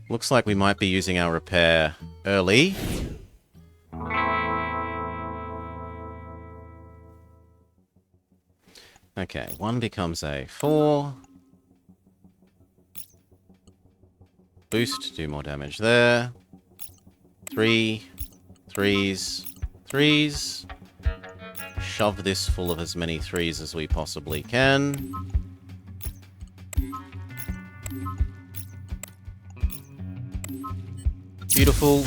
Looks like we might be using our repair early. Okay, 1 becomes a 4. Boost, do more damage there. 3, 3s, 3s. Shove this full of as many 3s as we possibly can. Beautiful.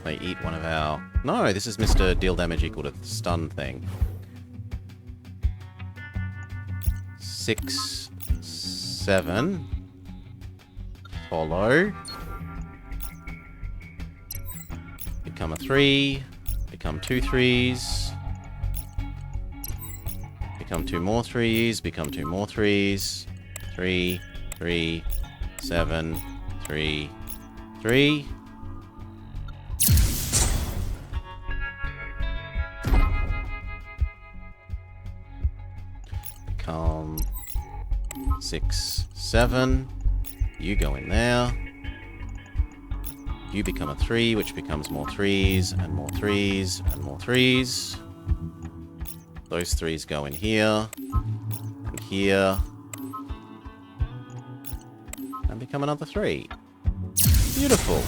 They eat one of our... No, this is Mr. Deal damage equal to the stun thing. 6, 7. Follow. Become a 3. Become 2 3s. Become 2 more 3s. Become 2 more 3s. 3, 3, 7, 3, 3. Become 6, 7. You go in there. You become a 3, which becomes more 3s, and more 3s, and more 3s. Those 3s go in here, and here, and become another 3. Beautiful.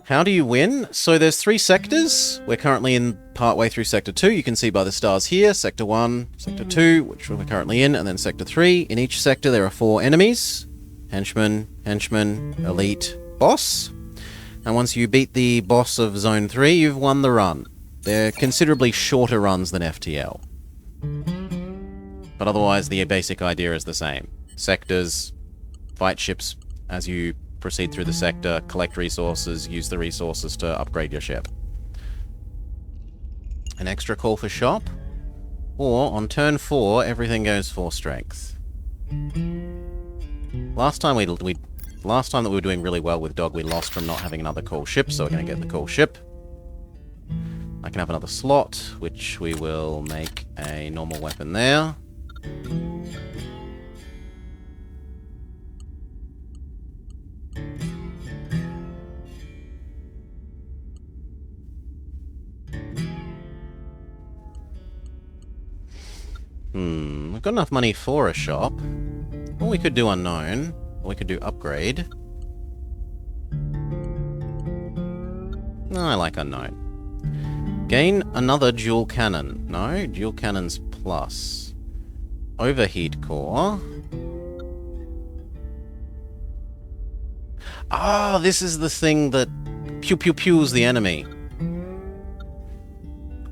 How do you win? So there's 3 sectors. We're currently in partway through Sector 2. You can see by the stars here. Sector 1, Sector 2, which we're currently in, and then Sector 3. In each sector there are 4 enemies. Henchman, Henchman, Elite, Boss. And once you beat the boss of Zone 3, you've won the run. They're considerably shorter runs than FTL. But otherwise the basic idea is the same. Sectors, fight ships as you proceed through the sector, collect resources, use the resources to upgrade your ship. An extra call for shop, or on turn 4, everything goes 4 strength. Last time that we were doing really well with Dog, we lost from not having another call ship, so we're going to get the call ship. I can have another slot, which we will make a normal weapon there. We've got enough money for a shop. Or we could do unknown. Or we could do upgrade. No, I like unknown. Gain another dual cannon. No, dual cannons plus. Overheat core. Ah, this is the thing that pews the enemy.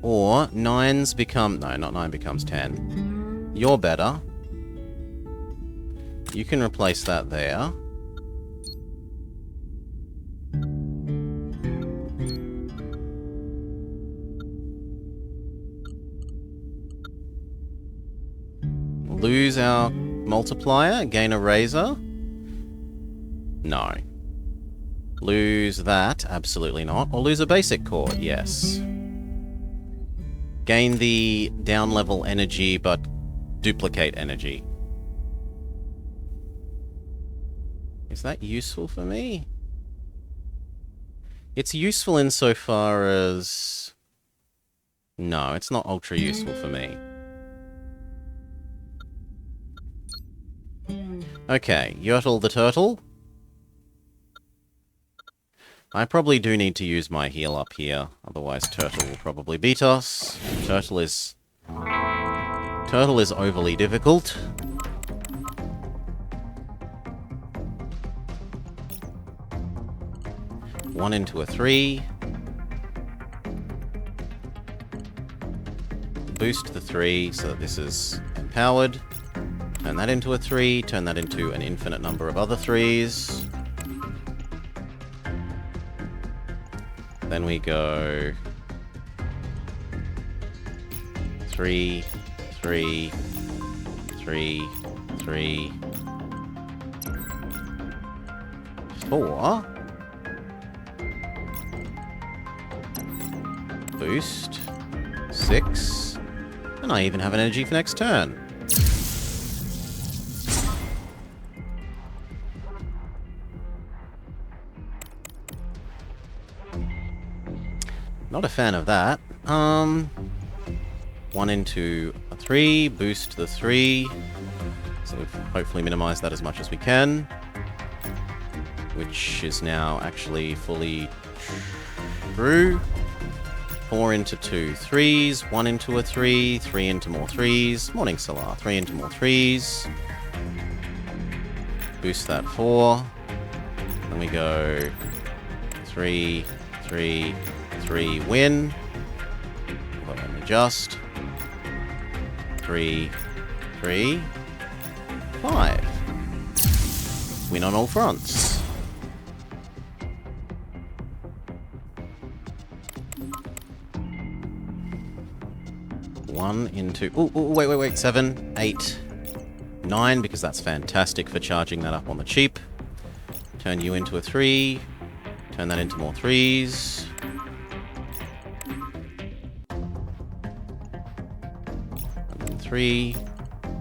Or 9s become... No, not 9 becomes 10. You're better. You can replace that there. Lose our multiplier, gain a razor? No. Lose that? Absolutely not. Or lose a basic core? Yes. Gain the down level energy, but duplicate energy. Is that useful for me? It's useful insofar as... No, it's not ultra useful for me. Okay, Yertle the Turtle. I probably do need to use my heal up here, otherwise Turtle will probably beat us. Turtle is overly difficult. One into a 3. Boost the 3 so that this is empowered. Turn that into a 3, turn that into an infinite number of other 3s. Then we go 3, 3, 3, 3, 4. Boost. 6. And I even have an energy for next turn. Not a fan of that. 1 into a 3, boost the 3. So we've hopefully minimized that as much as we can. Which is now actually fully true. 4 into 2 3s, 1 into a 3, 3 into more 3s. Morning Solar, 3 into more 3s. Boost that 4. Then we go 3, 3, 3, win. Hold on, adjust. 3, 3, 5. Win on all fronts. One into... Ooh, wait. 7, 8, 9, because that's fantastic for charging that up on the cheap. Turn you into a 3. Turn that into more 3s. And then 3.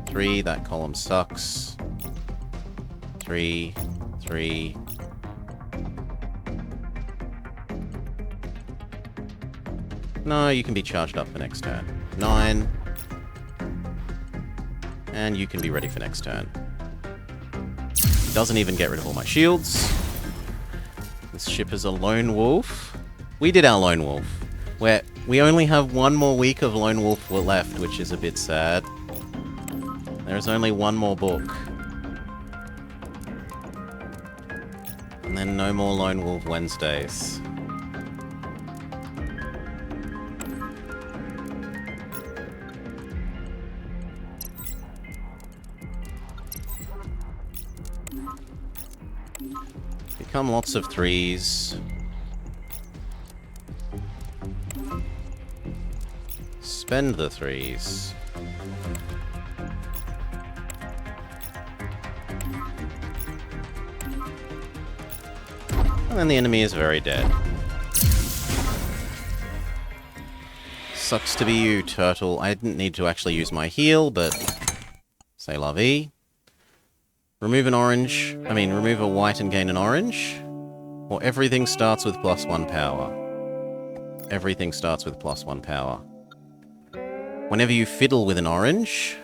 3, that column sucks. 3, 3. No, you can be charged up for next turn. 9. And you can be ready for next turn. Doesn't even get rid of all my shields. This ship is a lone wolf. We did our lone wolf. We only have one more week of lone wolf left, which is a bit sad. There is only one more book. And then no more lone wolf Wednesdays. Become lots of 3s. Spend the 3s. And then the enemy is very dead. Sucks to be you, Turtle. I didn't need to actually use my heal, but... C'est la vie. Remove an orange. Remove a white and gain an orange. Or everything starts with +1 power. Everything starts with +1 power. Whenever you fiddle with an orange,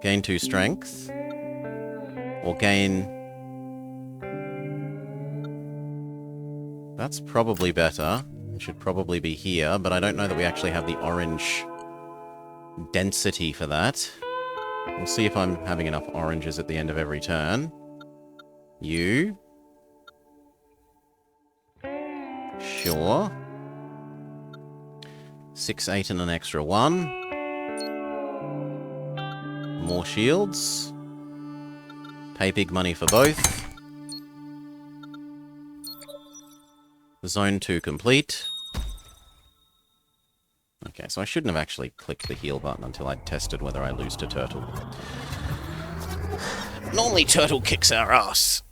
gain 2 strength. Or gain... That's probably better. It should probably be here, but I don't know that we actually have the orange density for that. We'll see if I'm having enough oranges at the end of every turn. You. Sure. 6, 8 and an extra 1. More shields. Pay big money for both. Zone 2 complete. Okay, so I shouldn't have actually clicked the heal button until I'd tested whether I lose to Turtle. Normally Turtle kicks our ass.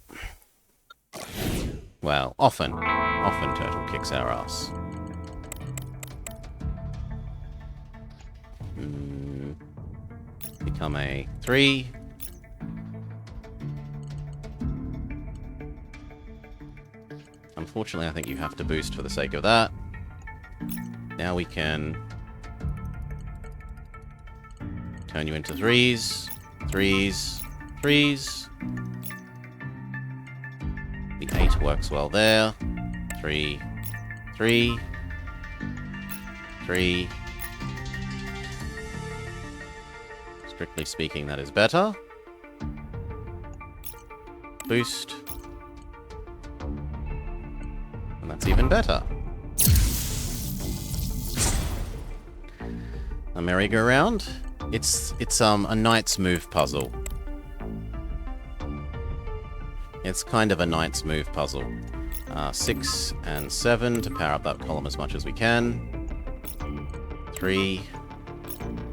Well, often. Often Turtle kicks our ass. Become a 3. Unfortunately, I think you have to boost for the sake of that. Now we can turn you into 3s, 3s, 3s. The 8 works well there. 3, 3, 3. Strictly speaking, that is better. Boost. And that's even better. A merry-go-round. It's a knight's move puzzle. It's kind of a knight's move puzzle. 6 and 7 to power up that column as much as we can. 3,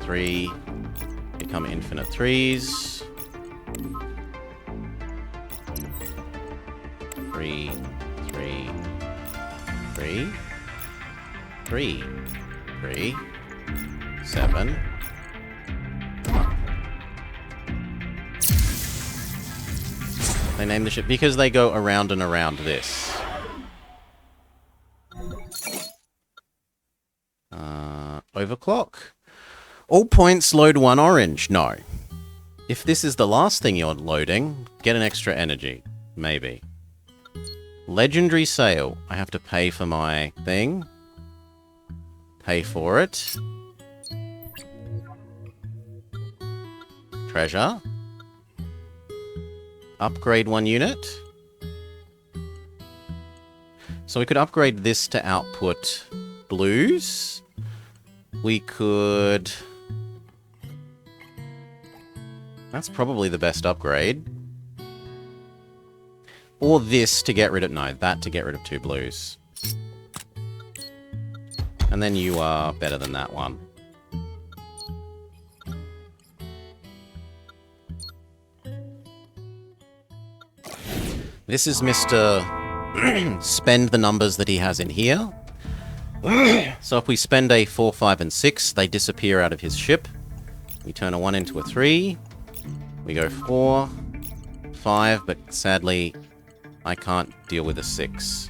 3, become infinite 3s. 3, 3, 3, 3, 3, 7. They name the ship because they go around and around this. Overclock. All points load 1 orange. No. If this is the last thing you're loading, get an extra energy. Maybe. Legendary sale. I have to pay for my thing. Pay for it. Treasure. Upgrade 1 unit. So we could upgrade this to output blues. We could... That's probably the best upgrade. Or this to get rid of... No, that to get rid of 2 blues. And then you are better than that one. This is Mr. Spend the numbers that he has in here. So if we spend a 4, 5, and 6, they disappear out of his ship. We turn a 1 into a 3. We go 4, 5, but sadly, I can't deal with a 6.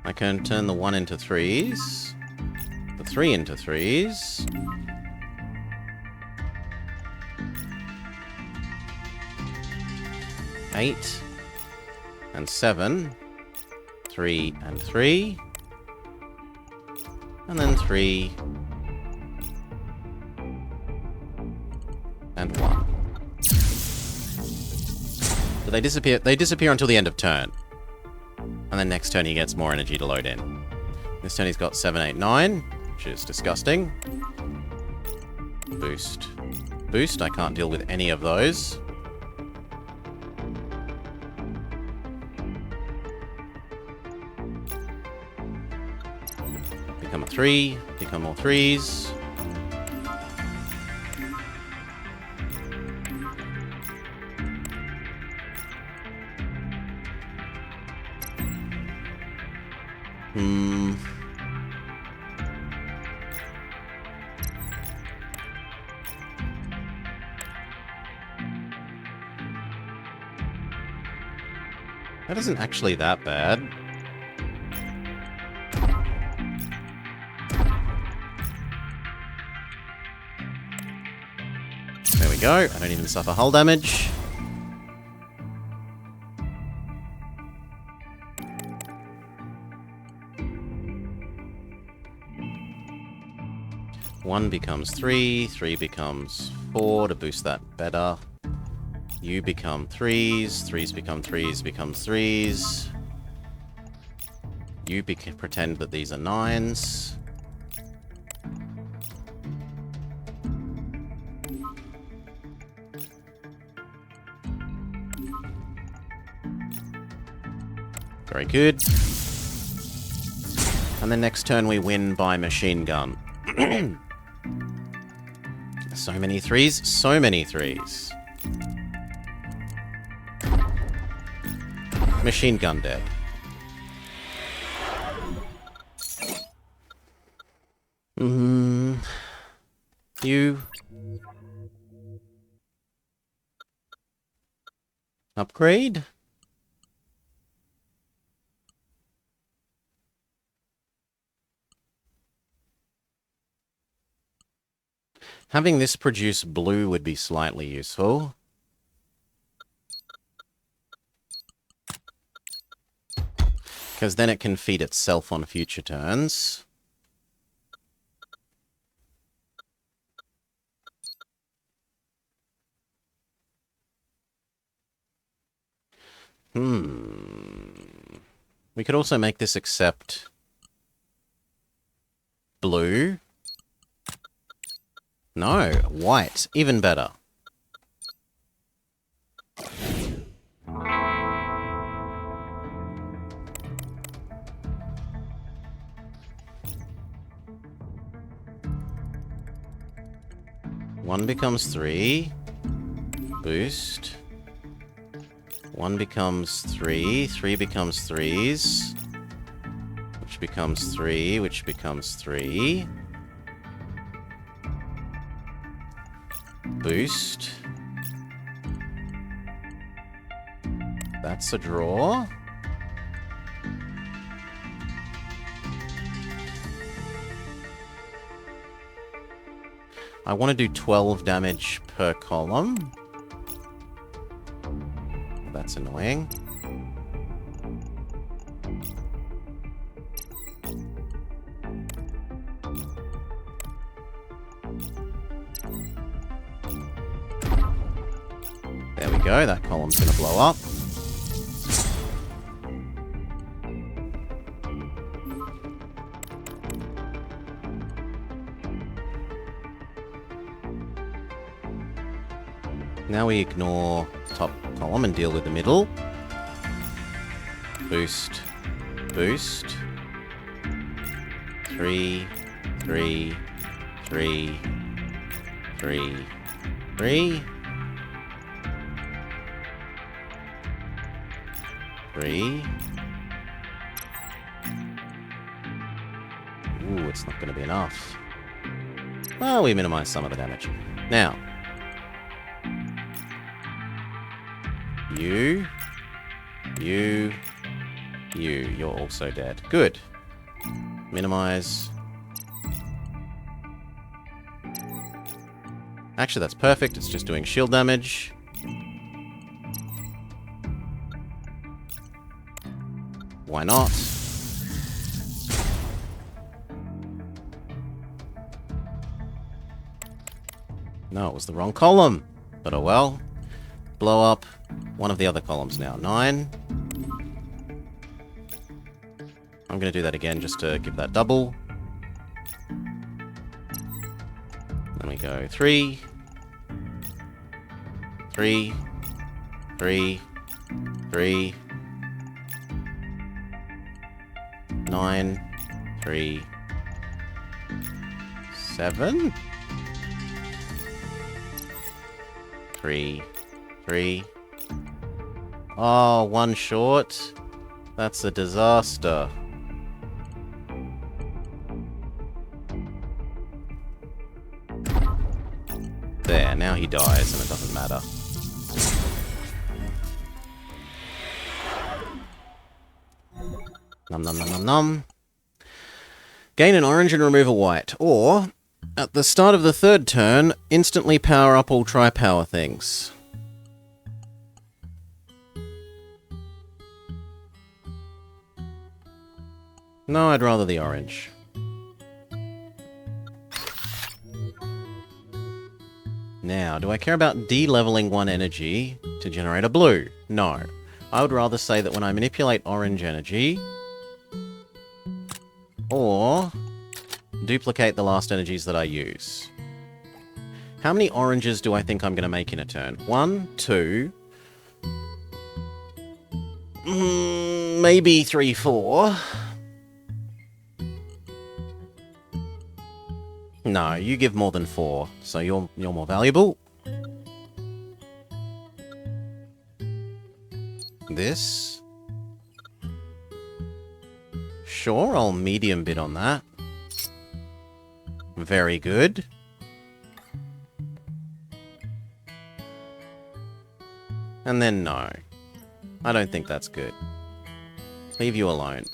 I can turn the 1 into 3s. The 3 into 3s. Eight and 7. 3 and 3. And then 3 and 1. So they disappear. They disappear until the end of turn. And then next turn he gets more energy to load in. This turn he's got 7, 8, 9, which is disgusting. Boost. Boost, I can't deal with any of those. Become a 3, become more 3s. That isn't actually that bad. There we go. I don't even suffer hull damage. 1 becomes 3, 3 becomes 4 to boost that better. You become 3s, 3s become 3s, becomes 3s. You pretend that these are 9s. Very good. And then next turn we win by machine gun. So many 3s, so many 3s. Machine gun dead. You... Upgrade? Having this produce blue would be slightly useful. Because then it can feed itself on future turns. We could also make this accept blue. No, white. Even better. One becomes 3. Boost. 1 becomes 3. 3 becomes 3s. Which becomes 3, which becomes 3. Boost. That's a draw. I want to do 12 damage per column. That's annoying. There we go, that column's gonna blow up. Now we ignore top column and deal with the middle. Boost. Boost. 3, 3, 3, 3, 3. 3. Ooh, it's not going to be enough. Well, we minimize some of the damage. Now. You. You're also dead. Good. Minimize. Actually, that's perfect. It's just doing shield damage. Why not? No, it was the wrong column. But oh well. Blow up one of the other columns now. 9. I'm going to do that again just to give that double. Then we go 3. 3. 3. 3. 9. 3. 7. 3. 3. Oh, 1 short. That's a disaster. There, now he dies and it doesn't matter. Num num num num num. Gain an orange and remove a white. Or, at the start of the 3rd turn, instantly power up all tri-power things. No, I'd rather the orange. Now, do I care about de-leveling one energy to generate a blue? No. I would rather say that when I manipulate orange energy, or duplicate the last energies that I use. How many oranges do I think I'm going to make in a turn? 1, 2... maybe 3, 4. No, you give more than 4, so you're more valuable. This. Sure, I'll medium bid on that. Very good. And then no. I don't think that's good. Leave you alone.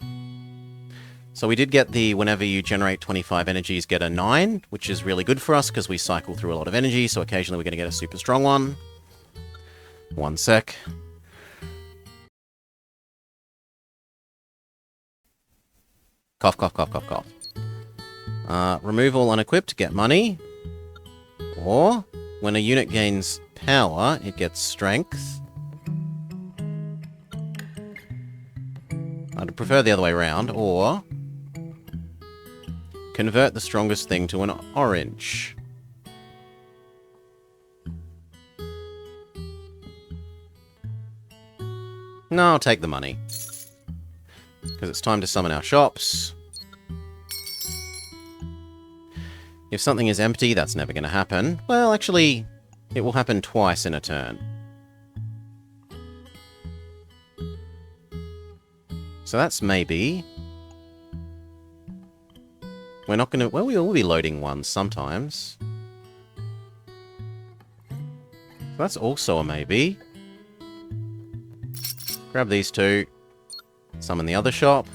So we did get the whenever you generate 25 energies, get a 9, which is really good for us because we cycle through a lot of energy, so occasionally we're going to get a super strong one. 1 sec. Cough, cough, cough, cough, cough. Remove all unequipped, get money. Or, when a unit gains power, it gets strength. I'd prefer the other way around, or convert the strongest thing to an orange. No, I'll take the money. Because it's time to summon our shops. If something is empty, that's never going to happen. Well, actually, it will happen twice in a turn. So that's maybe... We're not going to... Well, we will be loading one sometimes. So that's also a maybe. Grab these two. Summon the other shop.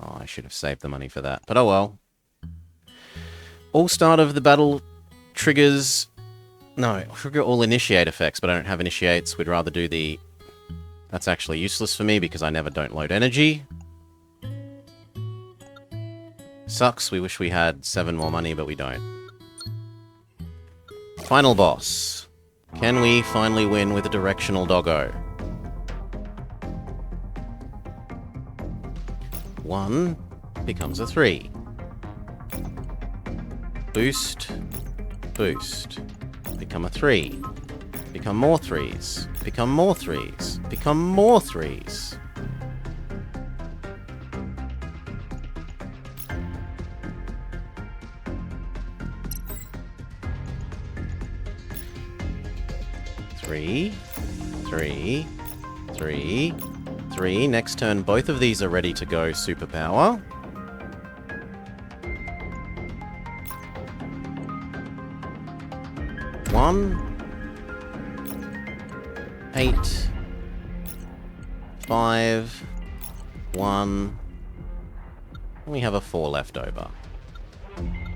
Oh, I should have saved the money for that. But oh well. All start of the battle triggers... No, trigger all initiate effects, but I don't have initiates. We'd rather do the... That's actually useless for me because I never don't load energy. Sucks, we wish we had 7 more money, but we don't. Final boss. Can we finally win with a directional doggo? 1 becomes a 3. Boost. Boost. Become a 3. Become more 3s. Become more 3s. Become more 3s. Three. 3. Next turn, both of these are ready to go superpower. One. 8. 5. 1. And we have a 4 left over. And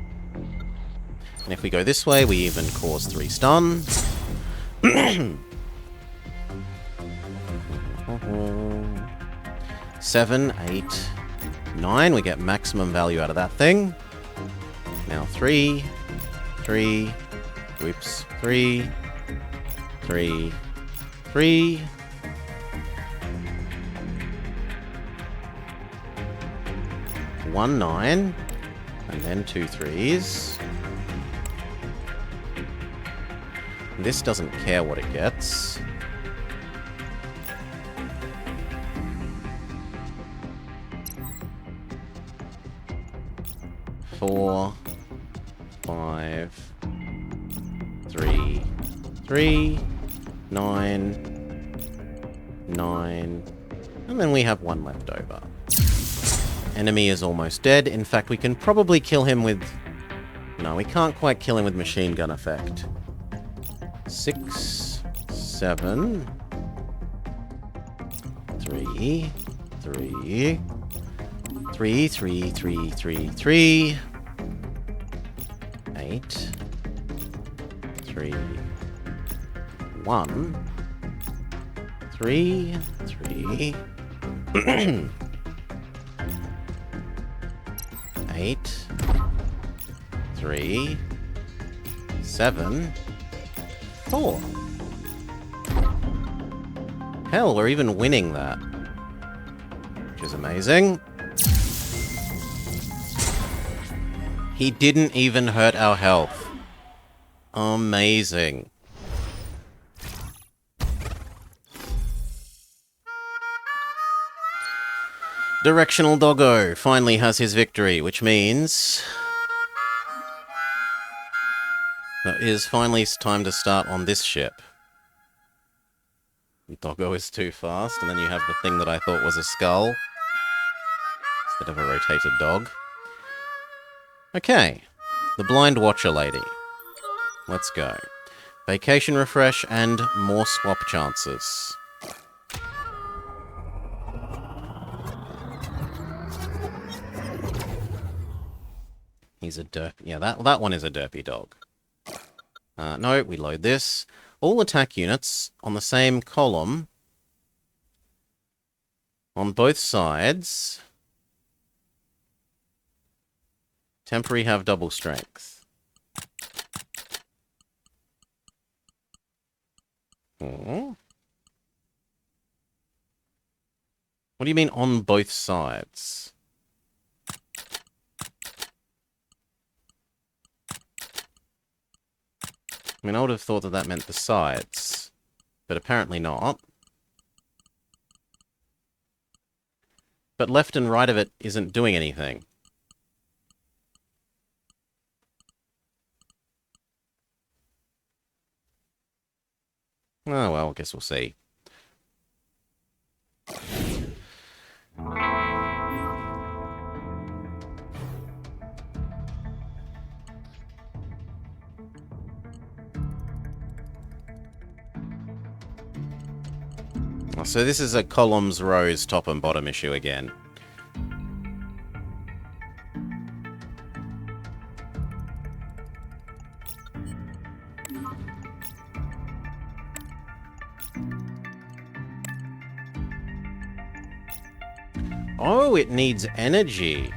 if we go this way, we even cause 3 stun. 7, 8, 9. We get maximum value out of that thing. Now 3. Whoops. 3. 1, 9. And then 2 3s. This doesn't care what it gets. 4, 5, 3, 9, and then we have 1 left over. Enemy is almost dead. In fact, we can probably kill him with... No, we can't quite kill him with machine gun effect. 6, 7, 3, 3, 3, 3, 3, 3, 3, 8, 3, 1, 3, 3, 8, 3, 7, 4. Hell, we're even winning that. Which is amazing. He didn't even hurt our health. Amazing. Directional Doggo finally has his victory, which means it is finally time to start on this ship. Doggo is too fast, and then you have the thing that I thought was a skull instead of a rotated dog. Okay, the Blind Watcher Lady. Let's go. Vacation refresh and more swap chances. He's a derp. Yeah, that one is a derpy dog. No, we load this. All attack units on the same column on both sides. Temporary have double strength. Oh. What do you mean on both sides? I mean, I would have thought that that meant the sides, but apparently not. But left and right of it isn't doing anything. Oh, well, I guess we'll see. So this is a columns, rows, top and bottom issue again. Oh, it needs energy.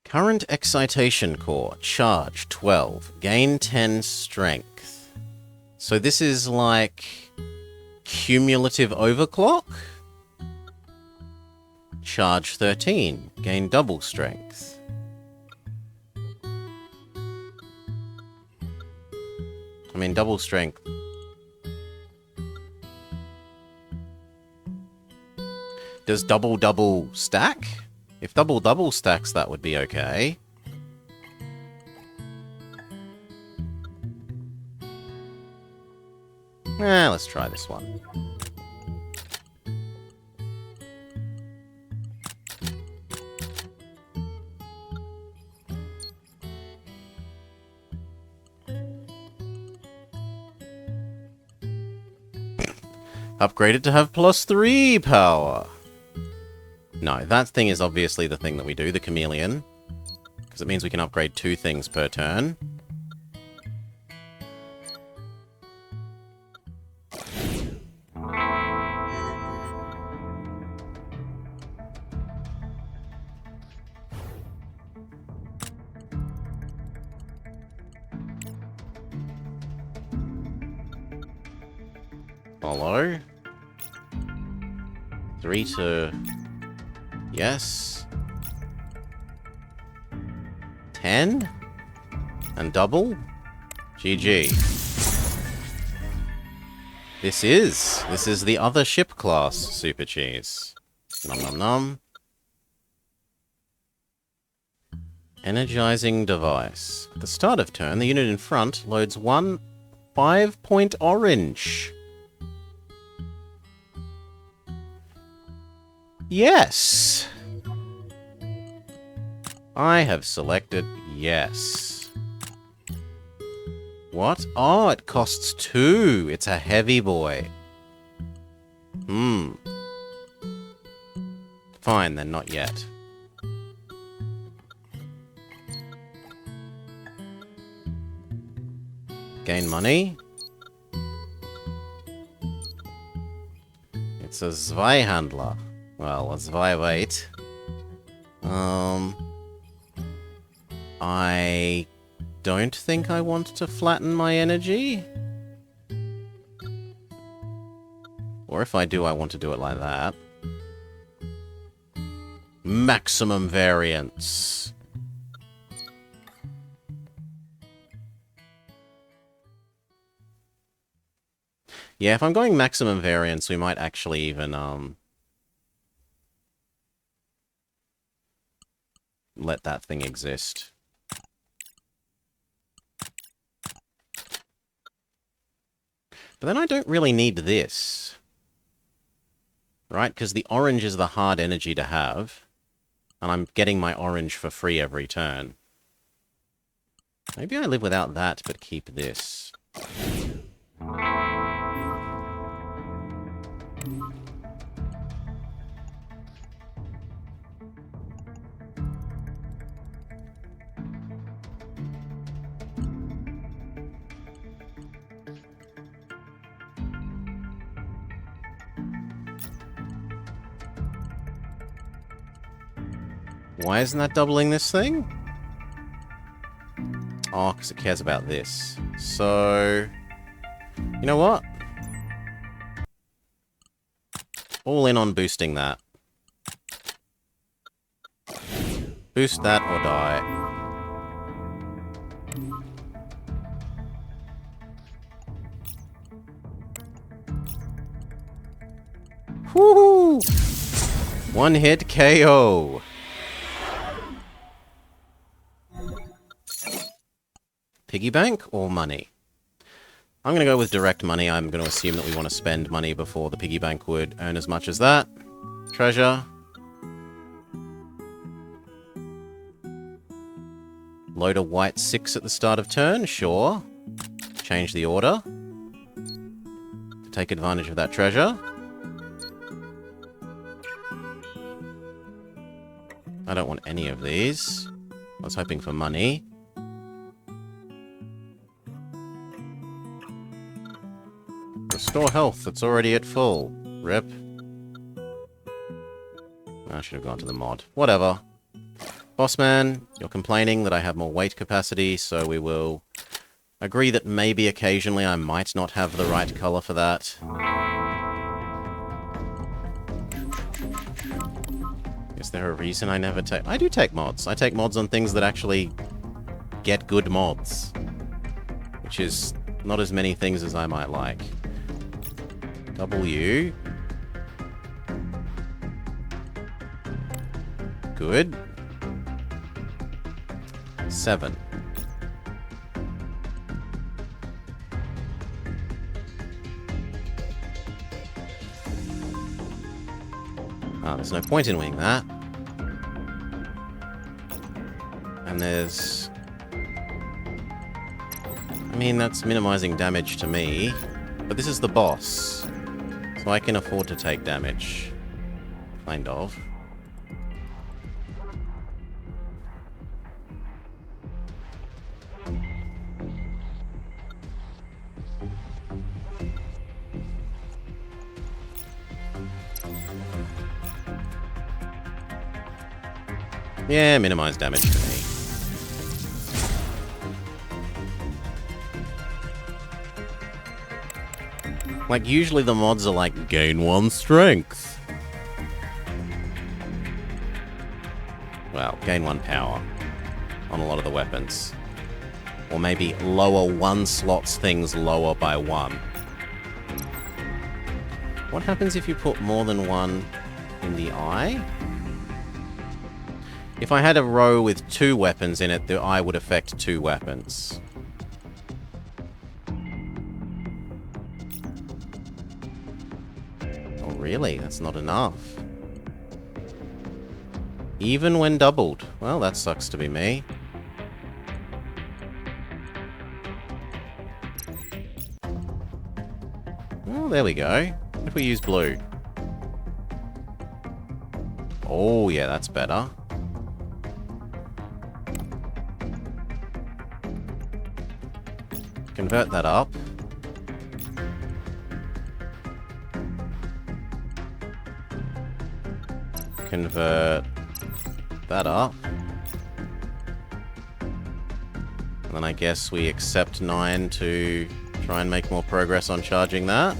Current excitation core, charge 12, gain 10 strength. So this is like cumulative overclock? Charge 13, gain double strength. I mean, double strength. Does double stack? If double stacks, that would be okay. Let's try this one. Upgraded to have +3 power. No, that thing is obviously the thing that we do, the chameleon. Because it means we can upgrade 2 things per turn. Follow. 3 to... Yes. 10? And double? GG. This is the other ship class, Super Cheese. Nom nom nom. Energizing device. At the start of turn, the unit in front loads 1 5-point orange. Yes! I have selected yes. What? Oh, it costs 2. It's a heavy boy. Fine, then not yet. Gain money. It's a Zweihandler. Well, a Zweiweight. I don't think I want to flatten my energy. Or if I do, I want to do it like that. Maximum variance. Yeah, if I'm going maximum variance, we might actually even, let that thing exist. But then I don't really need this. Right? Because the orange is the hard energy to have. And I'm getting my orange for free every turn. Maybe I live without that, but keep this. Why isn't that doubling this thing? Oh, because it cares about this. So, you know what? All in on boosting that. Boost that or die. Woohoo! One hit KO. Piggy bank or money? I'm going to go with direct money. I'm going to assume that we want to spend money before the piggy bank would earn as much as that. Treasure. Load a white 6 at the start of turn, sure. Change the order. To take advantage of that treasure. I don't want any of these. I was hoping for money. Restore health, that's already at full. Rip. I should have gone to the mod. Whatever. Bossman, you're complaining that I have more weight capacity, so we will agree that maybe occasionally I might not have the right color for that. Is there a reason I never take... I do take mods. I take mods on things that actually get good mods. Which is not as many things as I might like. W. Good. 7. Ah, there's no point in winning that. And there's... I mean, that's minimizing damage to me. But this is the boss. So I can afford to take damage. Kind of. Yeah, minimize damage to me. Like, usually the mods are like, gain 1 strength. Well, gain 1 power on a lot of the weapons. Or maybe lower 1 slot's things lower by 1. What happens if you put more than 1 in the eye? If I had a row with 2 weapons in it, the eye would affect 2 weapons. Oh, really? That's not enough. Even when doubled. Well, that sucks to be me. Well, there we go. What if we use blue? Oh, yeah, that's better. Convert that up. Convert that up. And then I guess we accept 9 to try and make more progress on charging that.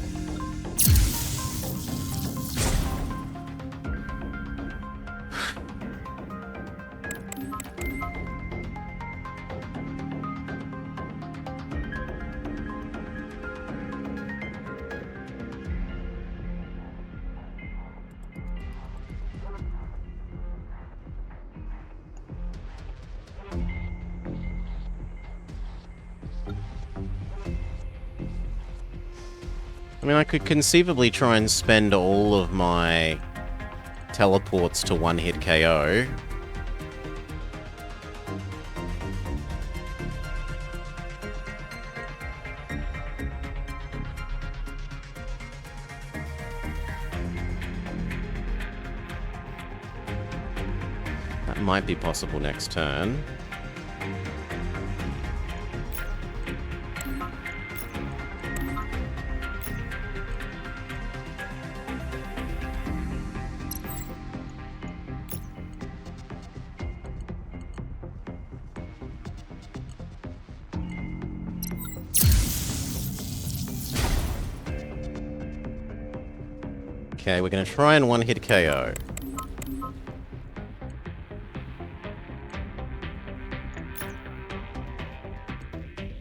I mean, I could conceivably try and spend all of my teleports to one-hit KO. That might be possible next turn. Okay, we're going to try and one-hit KO.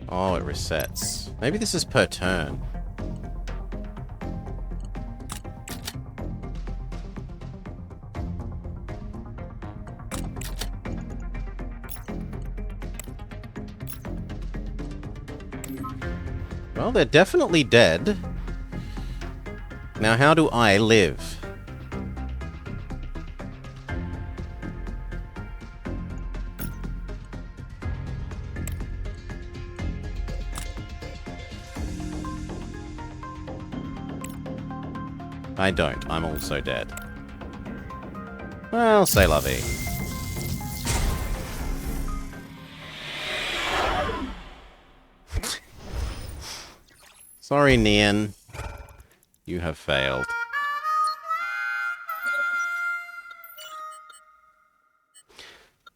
Oh, it resets. Maybe this is per turn. Well, they're definitely dead. Now, how do I live? I don't. I'm also dead. Well, say la vie. Sorry, Nian. You have failed.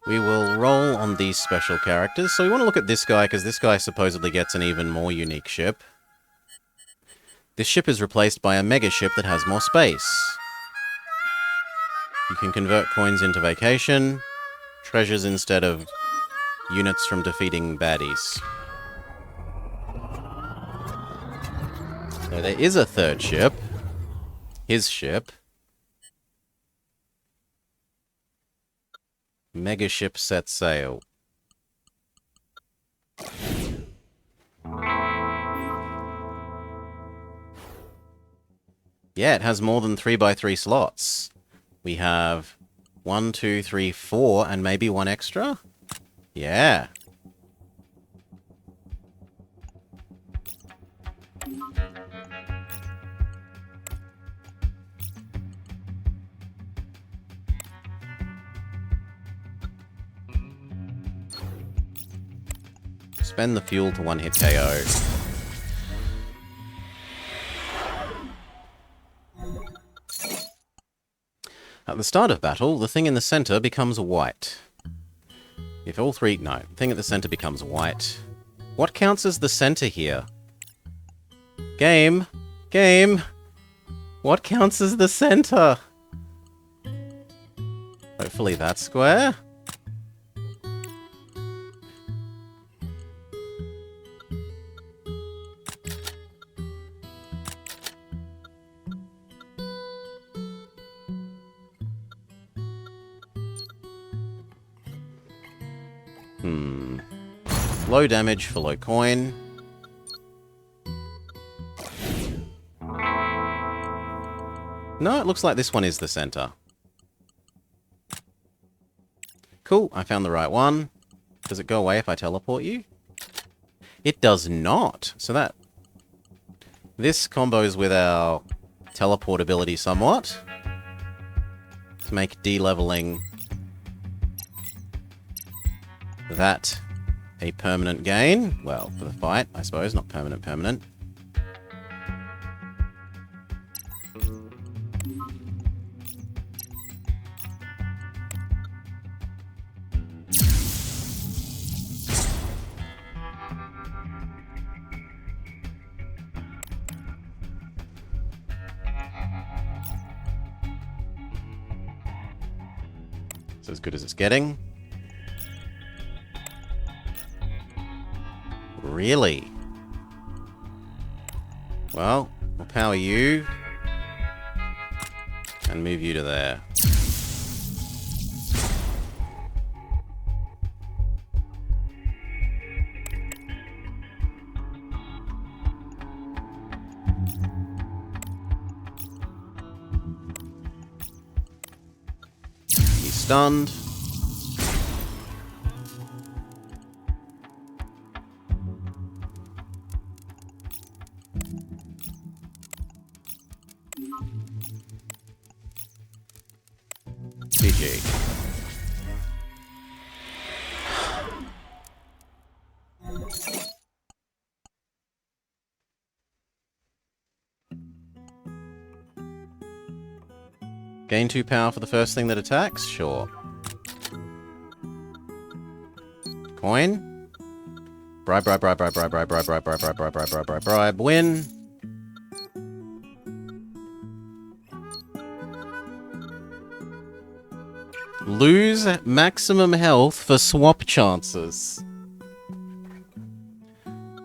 We will roll on these special characters. So we want to look at this guy, because this guy supposedly gets an even more unique ship. This ship is replaced by a mega ship that has more space. You can convert coins into vacation, treasures instead of units from defeating baddies. So there is a third ship. His ship. Mega ship set sail. Yeah, it has more than 3x3 slots. We have 1, 2, 3, 4, and maybe one extra? Yeah. Spend the fuel to one-hit KO. At the start of battle, the thing in the center becomes white. If all three... No, the thing at the center becomes white. What counts as the center here? Game! Game! What counts as the center? Hopefully that square? Low damage for low coin. No, it looks like this one is the center. Cool, I found the right one. Does it go away if I teleport you? It does not. So that... This combos with our teleport ability somewhat. To make de-leveling that a permanent gain. Well, for the fight, I suppose. Not permanent. It's as good as it's getting. Really? Well, we'll power you and move you to there. He's stunned. GG. Gain 2 power for the first thing that attacks? Sure. Coin. Bribe. Win. Lose maximum health for swap chances.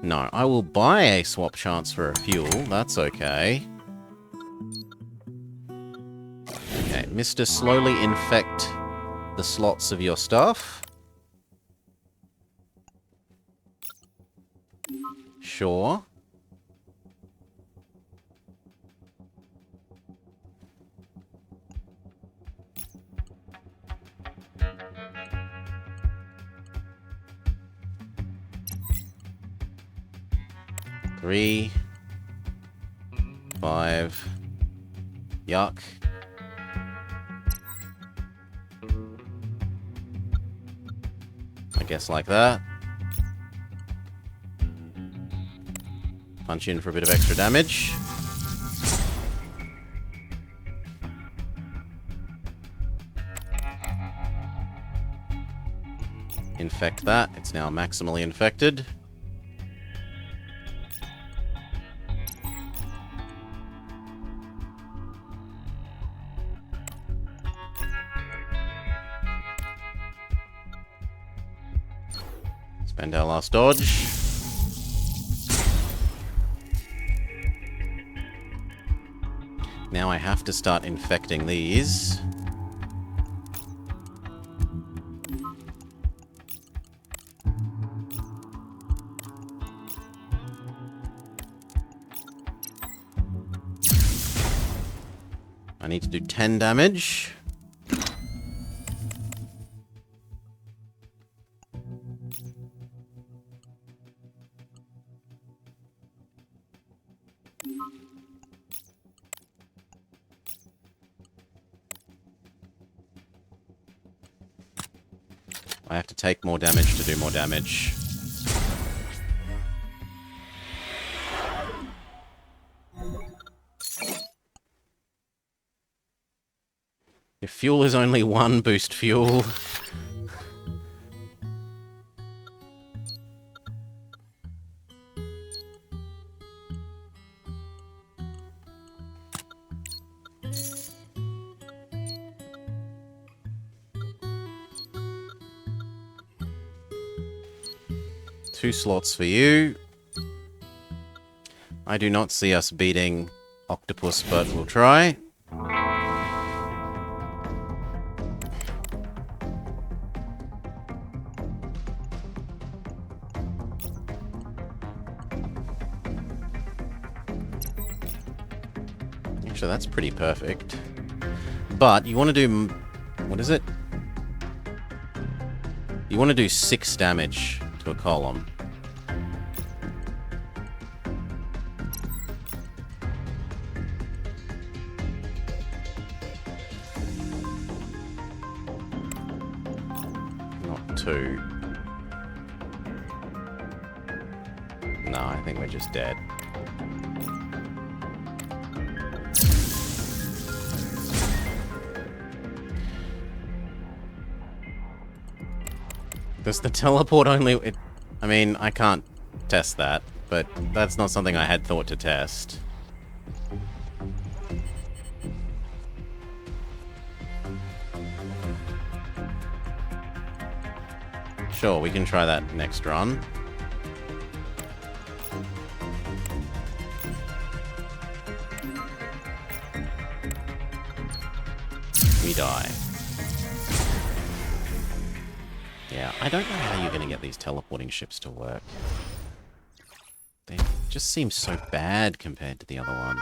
No, I will buy a swap chance for a fuel. That's okay. Okay, Mr. Slowly infect the slots of your stuff. Sure. Three. 5. Yuck. I guess like that. Punch in for a bit of extra damage. Infect that. It's now maximally infected. Spend our last dodge. Now I have to start infecting these. I need to do 10 damage. I have to take more damage to do more damage. If fuel is only 1 boost fuel. Two slots for you. I do not see us beating Octopus, but we'll try. Actually, that's pretty perfect. But you want to do... what is it? You want to do 6 damage to a column. Not 2. No, I think we're just dead. Does the teleport only... I mean, I can't test that, but that's not something I had thought to test. Sure, we can try that next run. We die. Yeah, I don't know how you're going to get these teleporting ships to work. They just seem so bad compared to the other one.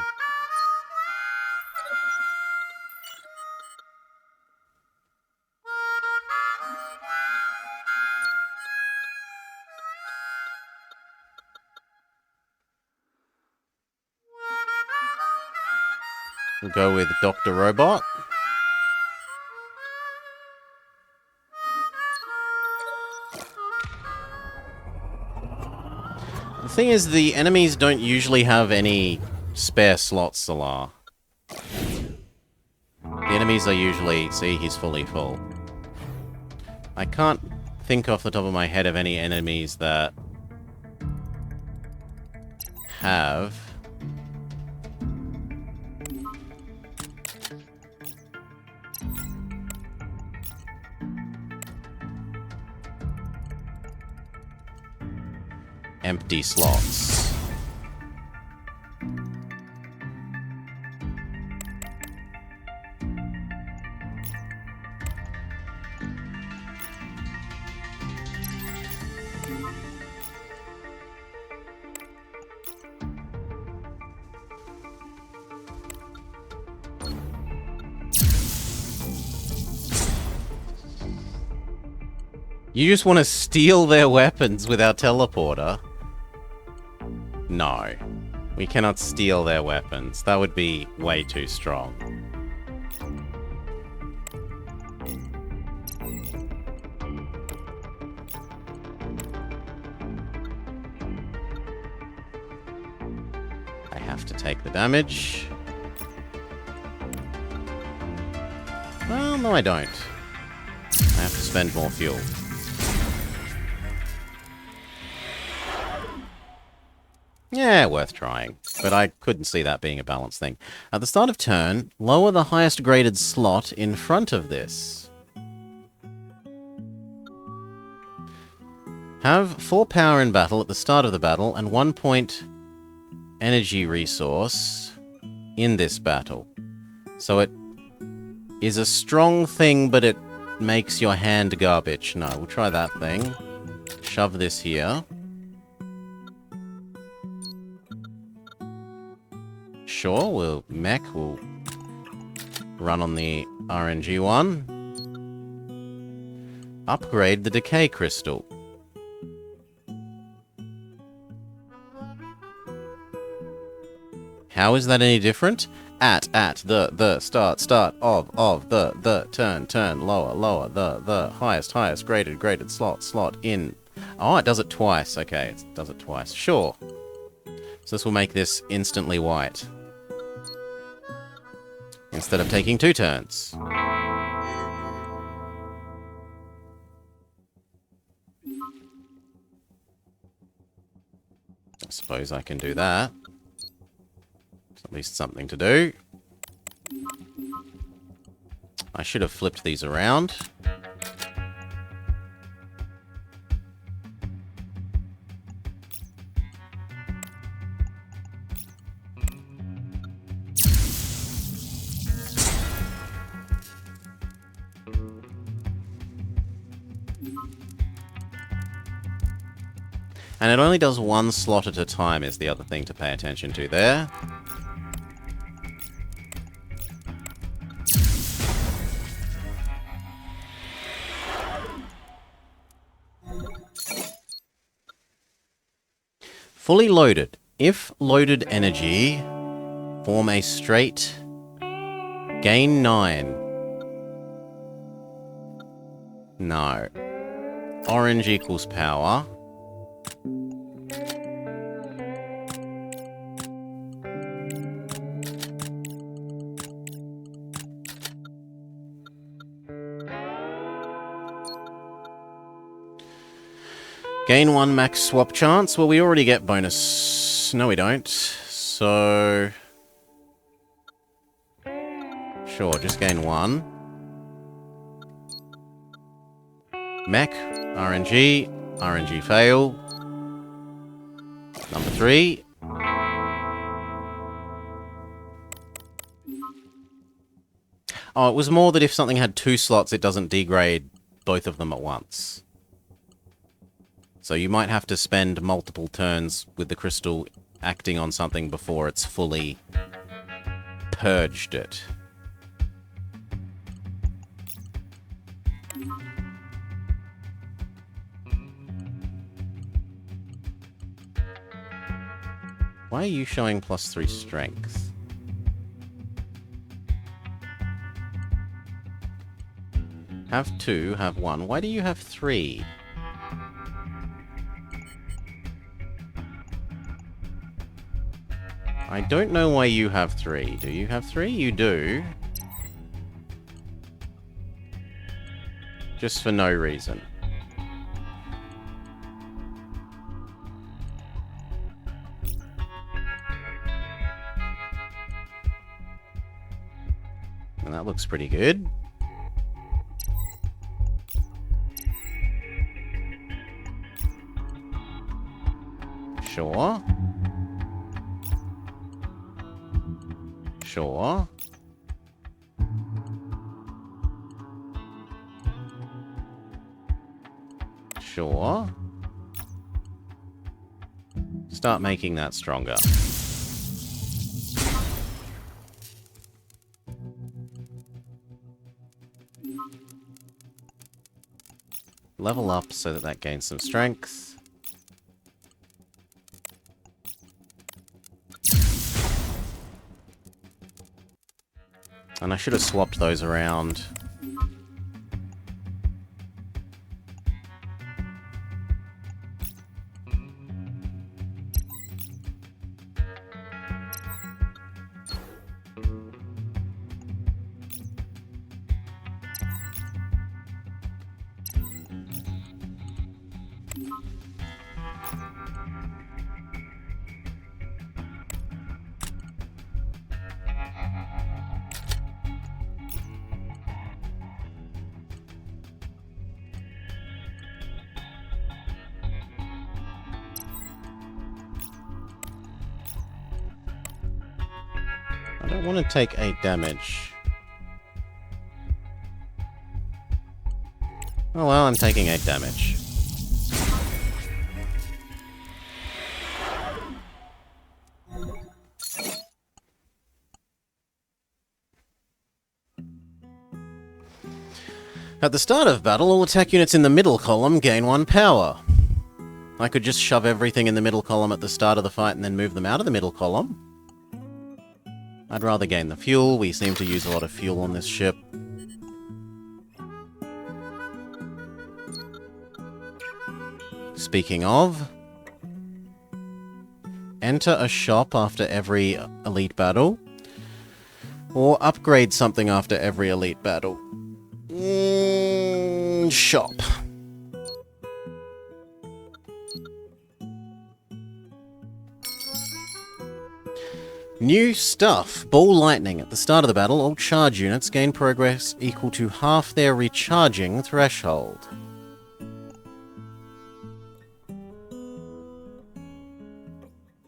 We'll go with Dr. Robot. The thing is, the enemies don't usually have any spare slots, Salar. The enemies are usually... See, he's fully full. I can't think off the top of my head of any enemies that have... empty slots. You just want to steal their weapons with our teleporter? No. We cannot steal their weapons. That would be way too strong. I have to take the damage. Well, no I don't. I have to spend more fuel. Yeah, worth trying. But I couldn't see that being a balanced thing. At the start of turn, lower the highest graded slot in front of this. Have 4 power in battle at the start of the battle and 1 point energy resource in this battle. So it is a strong thing, but it makes your hand garbage. No, we'll try that thing. Shove this here. Sure, mech will run on the RNG one. Upgrade the decay crystal. How is that any different? At, the, start, of, the, turn, lower, the, highest, graded, slot, in. Oh, it does it twice. Okay, it does it twice. Sure. So this will make this instantly white. Instead of taking 2 turns. I suppose I can do that. It's at least something to do. I should have flipped these around. And it only does 1 slot at a time is the other thing to pay attention to there. Fully loaded. If loaded energy, form a straight, gain 9. No. Orange equals power. Gain 1 max swap chance. Well, we already get bonus. No, we don't. So... Sure, just gain 1. Mech, RNG, RNG fail. Number 3. Oh, it was more that if something had 2 slots, it doesn't degrade both of them at once. So you might have to spend multiple turns with the crystal acting on something before it's fully purged it. Why are you showing +3 strength? Have 2, have 1. Why do you have 3? I don't know why you have 3. Do you have 3? You do. Just for no reason. And that looks pretty good. Sure. Sure. Sure. Start making that stronger. Level up so that that gains some strength. And I should have swapped those around. I don't want to take 8 damage. Oh well, I'm taking 8 damage. At the start of battle, all attack units in the middle column gain 1 power. I could just shove everything in the middle column at the start of the fight and then move them out of the middle column. I'd rather gain the fuel. We seem to use a lot of fuel on this ship. Speaking of, enter a shop after every elite battle, or upgrade something after every elite battle. Shop. New stuff. Ball lightning. At the start of the battle, all charge units gain progress equal to half their recharging threshold.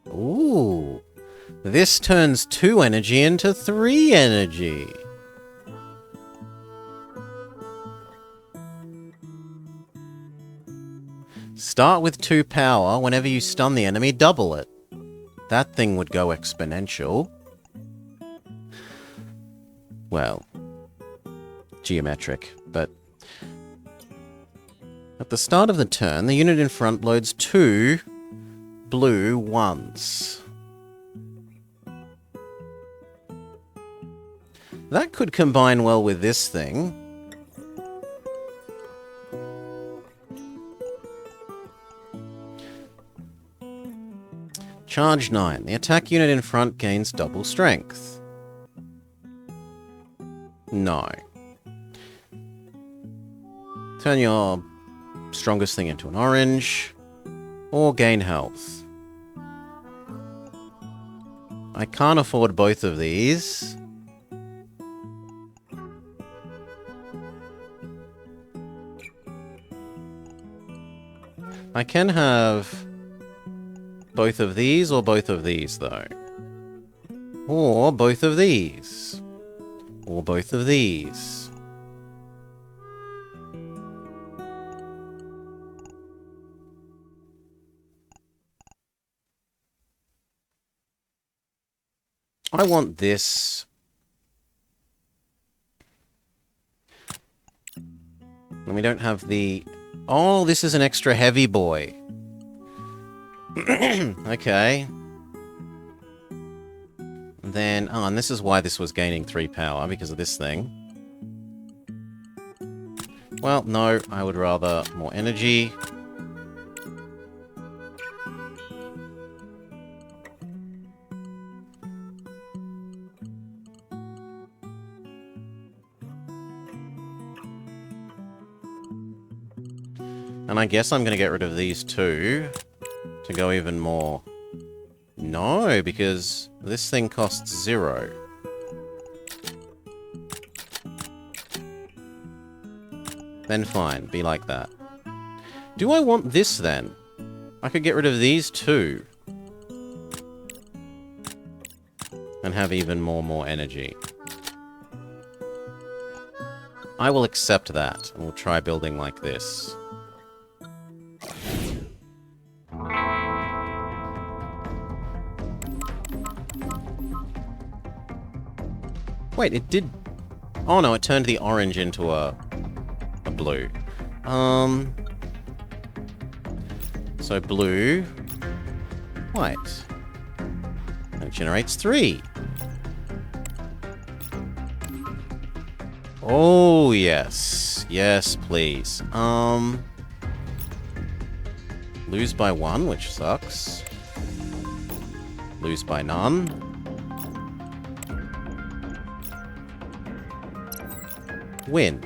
Ooh. This turns 2 energy into 3 energy. Start with 2 power. Whenever you stun the enemy, double it. That thing would go exponential. Well, geometric, but... At the start of the turn, the unit in front loads 2 blue 1s. That could combine well with this thing. Charge 9. The attack unit in front gains double strength. No. Turn your strongest thing into an orange. or gain health. I can't afford both of these. I can have both of these or both of these, though. Or both of these. Or both of these. I want this. And we don't have the... Oh, this is an extra heavy boy. Okay. Then... Oh, and this is why this was gaining 3 power, because of this thing. Well, no, I would rather more energy. And I guess I'm going to get rid of these two to go even more. No, because this thing costs 0. Then fine, be like that. Do I want this then? I could get rid of these two. And have even more energy. I will accept that, and we'll try building like this. Wait, it did... Oh no, it turned the orange into a blue. So blue, white. And it generates 3. Oh, yes. Yes, please. Lose by 1, which sucks. Lose by none. Win.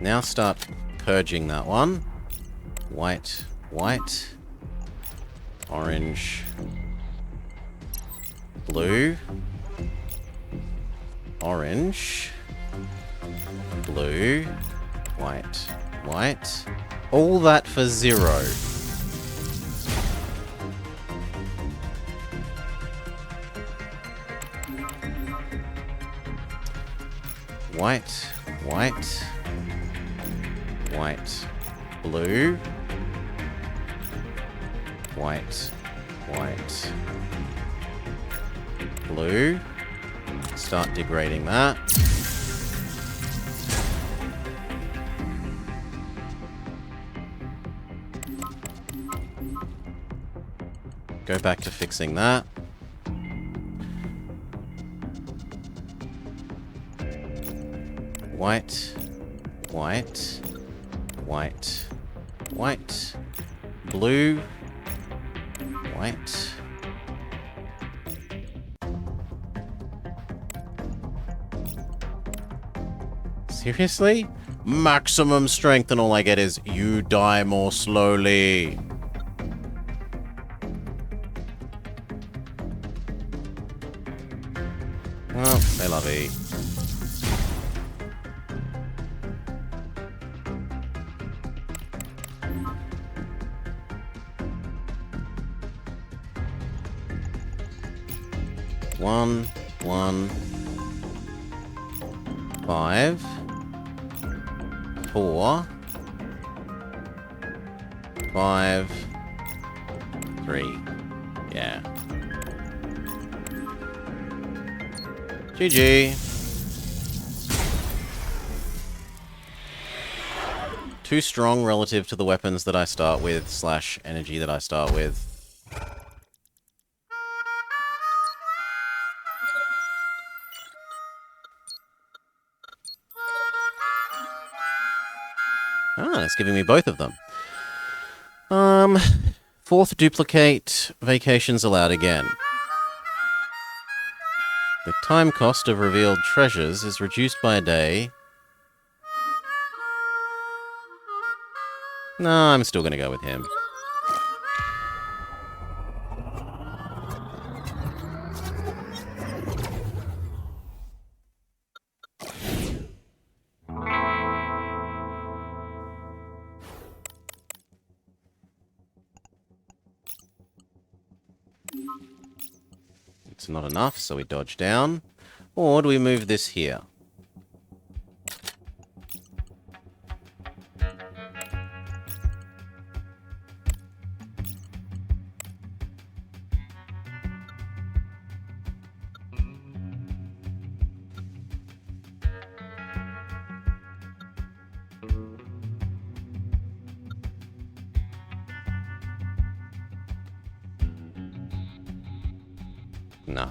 Now start purging that one. White, white, orange, blue, orange, blue, white, white. All that for 0. White, white, white, blue, white, white, blue. Start degrading that. Go back to fixing that. White, white, white, white, blue, white. Seriously? Maximum strength and all I get is you die more slowly. Well, they love E. One, 5, 4, 5, 3. Yeah. GG. Too strong relative to the weapons that I start with, / energy that I start with. Ah, it's giving me both of them. 4th duplicate, vacations allowed again. The time cost of revealed treasures is reduced by a day. No, I'm still going to go with him. It's not enough, so we dodge down. Or do we move this here? No.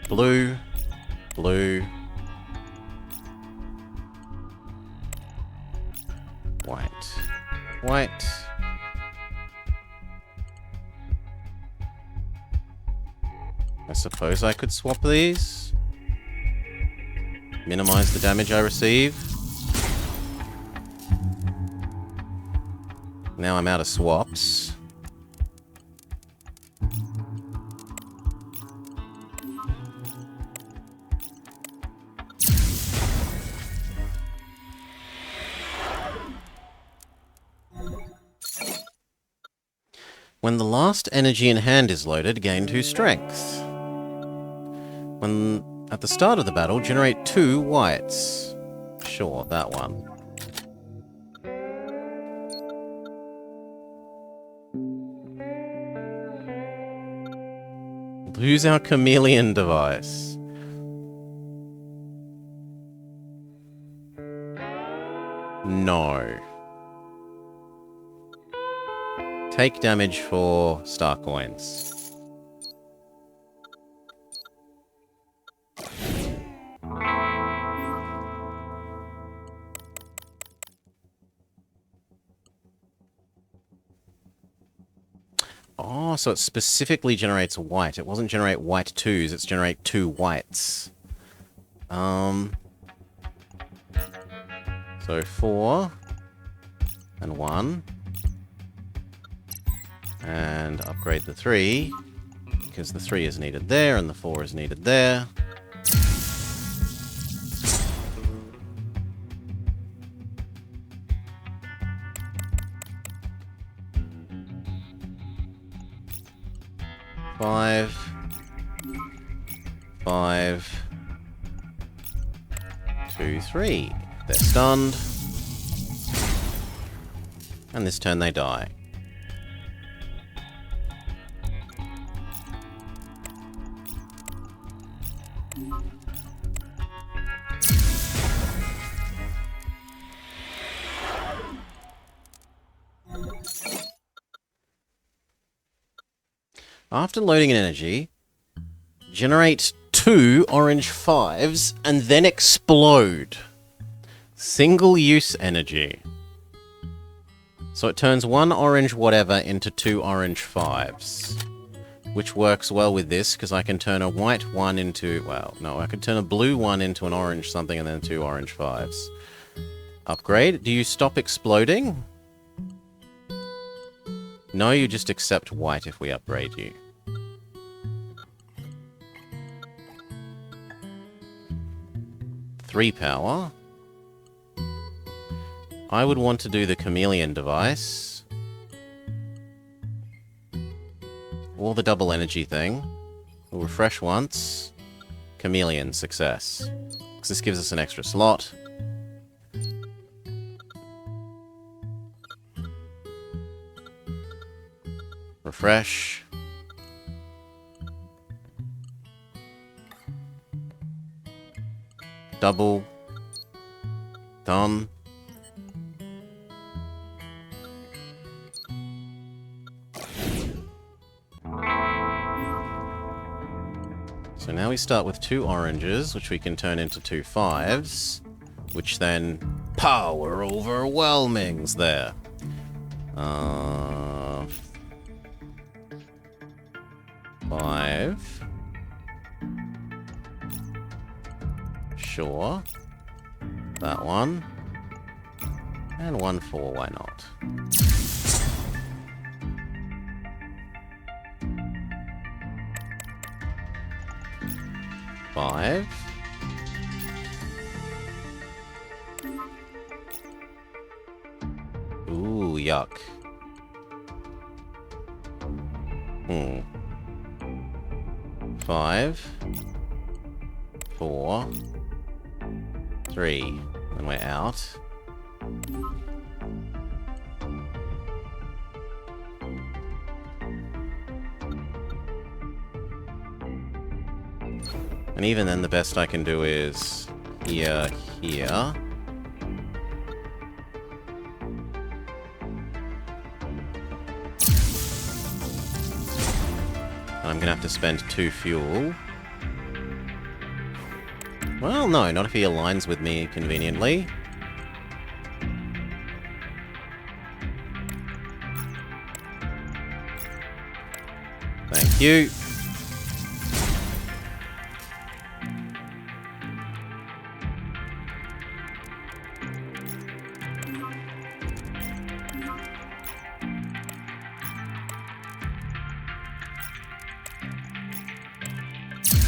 Blue. Blue. White. White. I suppose I could swap these. Minimize the damage I receive. Now I'm out of swaps. When the last energy in hand is loaded, gain 2 strength. When at the start of the battle, generate 2 whites. Sure, that one. Lose our chameleon device. No. Take damage for star coins. Oh, so it specifically generates white. It wasn't generate white 2s, it's generate 2 whites. So 4 and 1. And upgrade the 3, because the 3 is needed there and the 4 is needed there. Five. 2, 3. They're stunned. And this turn they die. After loading an energy, generate 2 orange 5s and then explode. Single-use energy. So it turns 1 orange whatever into 2 orange 5s. Which works well with this, because I can turn a white 1 into... Well, no, I could turn a blue 1 into an orange something and then 2 orange 5s. Upgrade. Do you stop exploding? No, you just accept white if we upgrade you. Three power. I would want to do the chameleon device. Or the double energy thing. We'll refresh once. Chameleon, success. Because this gives us an extra slot. Refresh. Double. Done. So now we start with 2 oranges, which we can turn into 2 5s, which then power overwhelmings there. 5. Sure. That one. And 1 4, why not? Five. Ooh, yuck. 5. 4. 3. Then we're out. And even then, the best I can do is here, here. And I'm gonna have to spend 2 fuel. Well, no, not if he aligns with me conveniently. Thank you.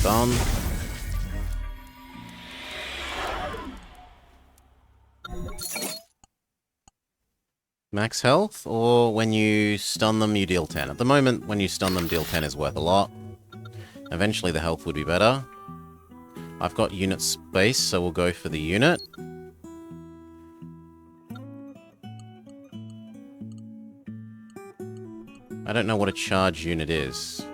Done. Max health, or when you stun them, you deal 10. At the moment, when you stun them, deal 10 is worth a lot. Eventually, the health would be better. I've got unit space, so we'll go for the unit. I don't know what a charge unit is.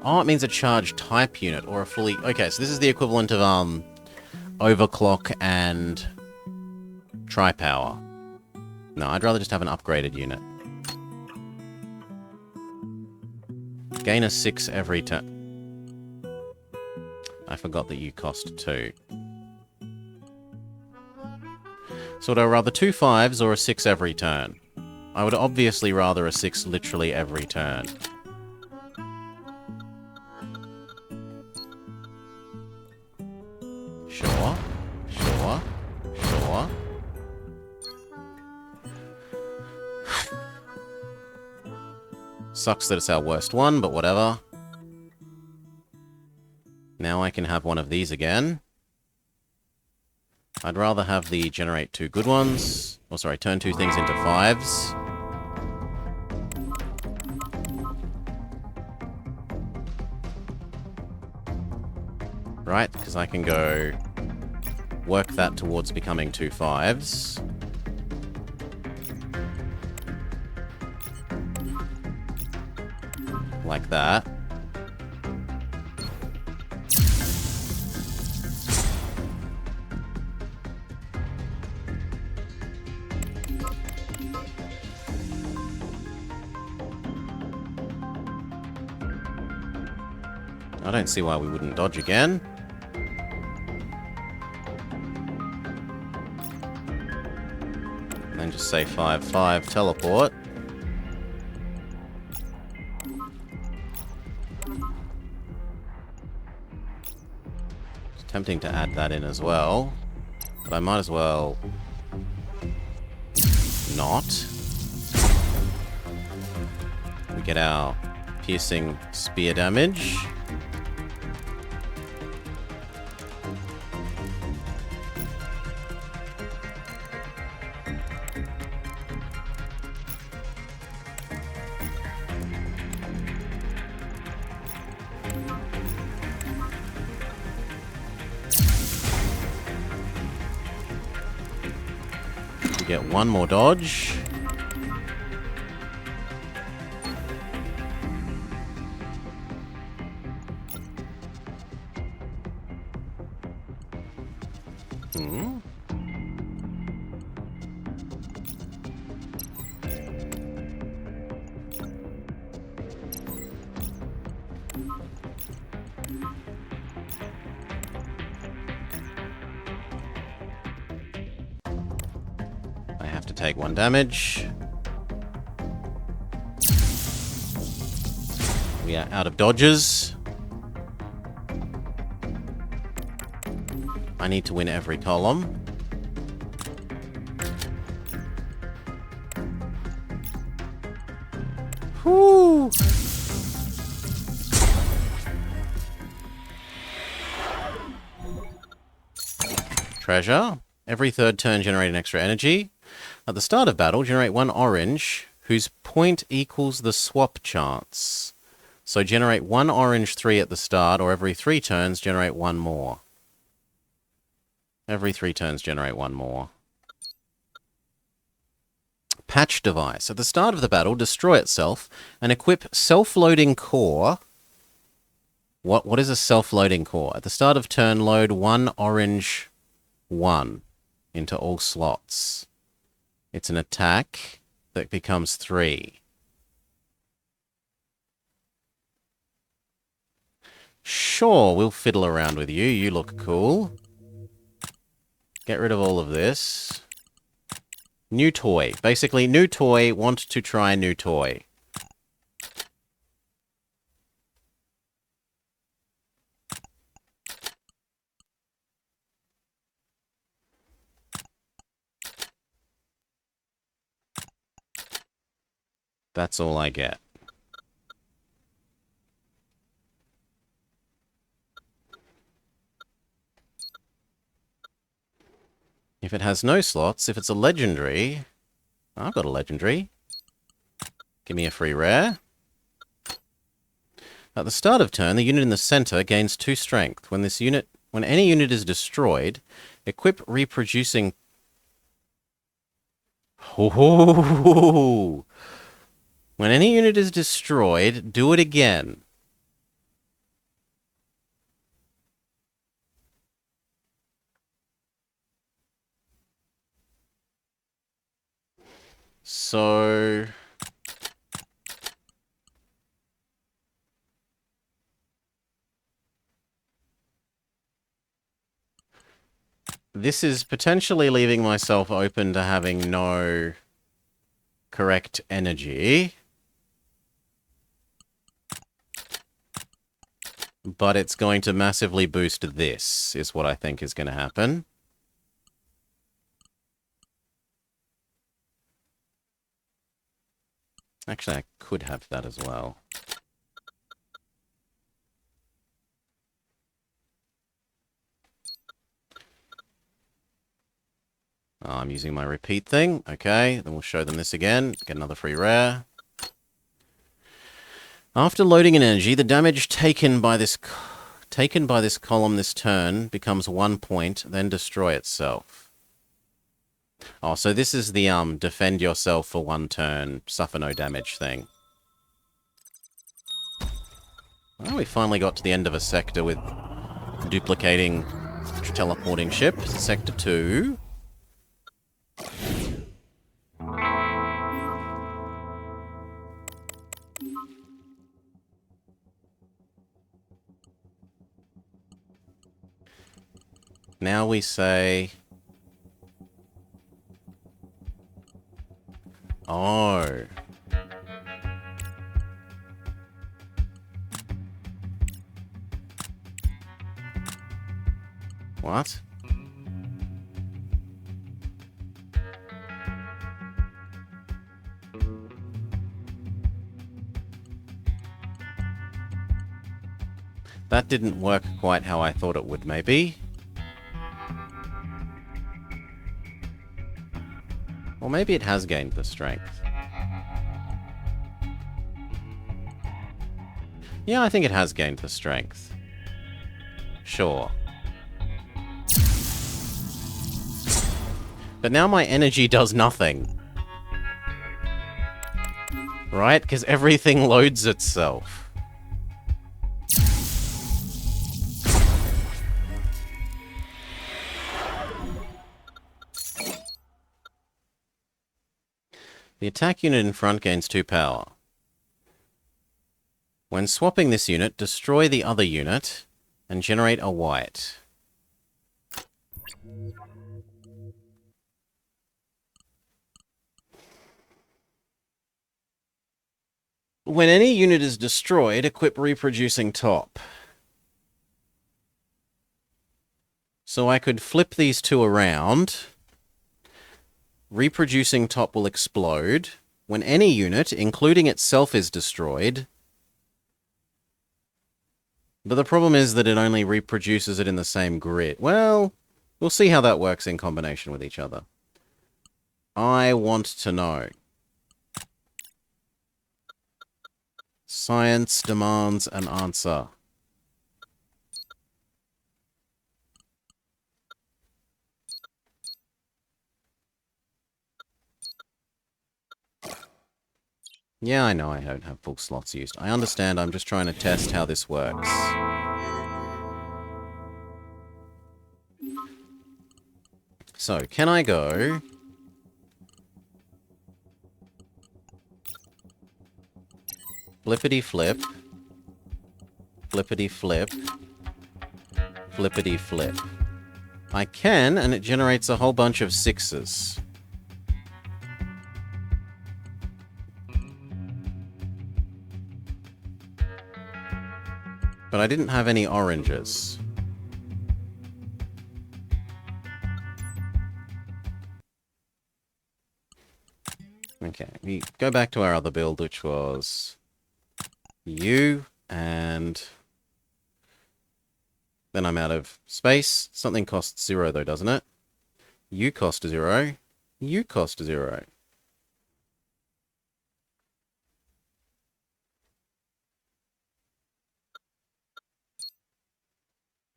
Oh, it means a charge type unit, or a fully... Okay, so this is the equivalent of, overclock and tri-power. No, I'd rather just have an upgraded unit. Gain a 6 every turn. I forgot that you cost 2. So would I rather 2 5s or a 6 every turn? I would obviously rather a 6 literally every turn. Sure. Sure. Sure. Sucks that it's our worst one, but whatever. Now I can have one of these again. I'd rather have the generate 2 good ones. Oh, sorry, turn 2 things into 5s. Right, because I can go work that towards becoming 2 5s. Like that. I don't see why we wouldn't dodge again. And then just say 5-5 teleport. It's tempting to add that in as well, but I might as well not. We get our piercing spear damage. Get one more dodge. take 1 damage. We are out of dodges. I need to win every column. Whoo! Treasure. Every third turn generate an extra energy. At the start of battle, generate 1 orange, whose point equals the swap chance. So generate 1 orange 3 at the start, or every 3 turns, generate 1 more. Every 3 turns, generate 1 more. Patch device. At the start of the battle, destroy itself and equip self-loading core. What is a self-loading core? At the start of turn, load 1 orange 1 into all slots. It's an attack that becomes 3. Sure, we'll fiddle around with you. You look cool. Get rid of all of this. New toy. Basically, new toy, want to try new toy. That's all I get. If it has no slots, if it's a legendary... I've got a legendary. Give me a free rare. At the start of turn, the unit in the center gains 2 strength. When any unit is destroyed, equip reproducing... Oh! When any unit is destroyed, do it again. So... this is potentially leaving myself open to having no correct energy. But it's going to massively boost this, is what I think is going to happen. Actually, I could have that as well. Oh, I'm using my repeat thing. Okay, then we'll show them this again. Get another free rare. After loading an energy, the damage taken by this column this turn becomes 1 point, then destroy itself. Oh, so this is the defend yourself for 1 turn, suffer no damage thing. Well, we finally got to the end of a sector with duplicating teleporting ship. Sector 2. Now we say... Oh. What? That didn't work quite how I thought it would, maybe. Or maybe it has gained the strength. Yeah, I think it has gained the strength. Sure. But now my energy does nothing. Right? Because everything loads itself. The attack unit in front gains 2 power. When swapping this unit, destroy the other unit and generate a white. When any unit is destroyed, equip reproducing top. So I could flip these two around. Reproducing top will explode. When any unit, including itself, is destroyed. But the problem is that it only reproduces it in the same grid. Well, we'll see how that works in combination with each other. I want to know. Science demands an answer. Yeah, I know I don't have full slots used. I understand, I'm just trying to test how this works. So, can I go... Flippity flip. Flippity flip. Flippity flip. I can, and it generates a whole bunch of 6s. But I didn't have any oranges. Okay, we go back to our other build, which was you, and then I'm out of space. Something costs 0 though, doesn't it? You cost 0. You cost 0.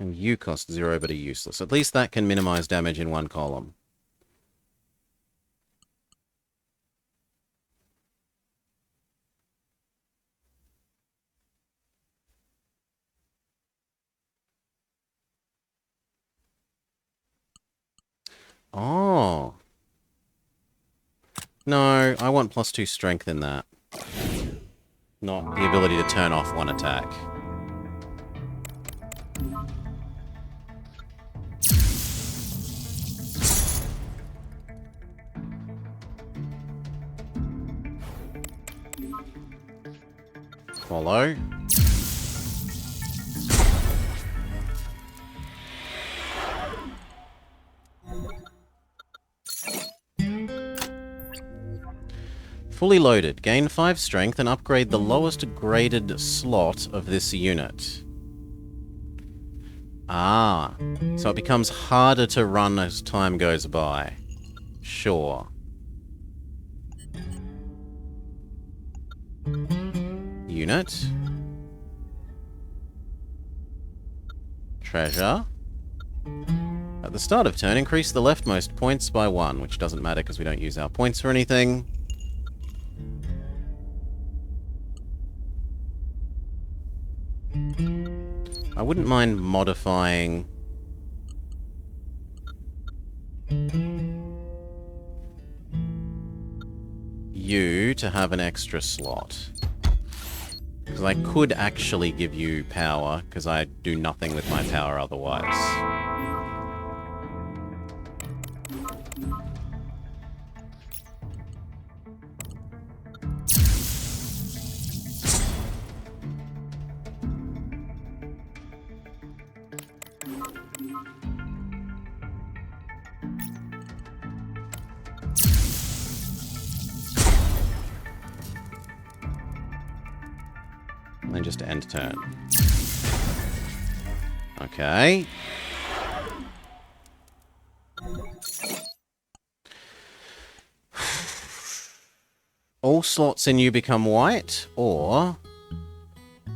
And you cost 0 but are useless. At least that can minimize damage in one column. Oh. No, I want +2 strength in that. Not the ability to turn off one attack. Follow. Fully loaded. Gain 5 strength and upgrade the lowest graded slot of this unit. Ah, so it becomes harder to run as time goes by. Sure. Unit. Treasure. At the start of turn, increase the leftmost points by 1, which doesn't matter because we don't use our points for anything. I wouldn't mind modifying... you to have an extra slot. Because I could actually give you power, because I do nothing with my power otherwise. And then just end turn. Okay. All slots in you become white, or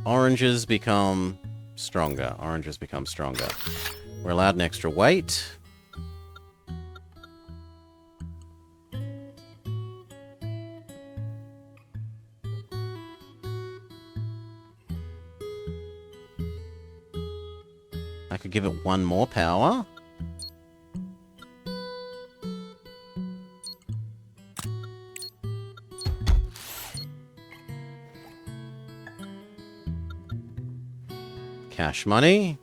oranges become stronger. Oranges become stronger. We're allowed an extra weight. I could give it 1 more power. Cash money.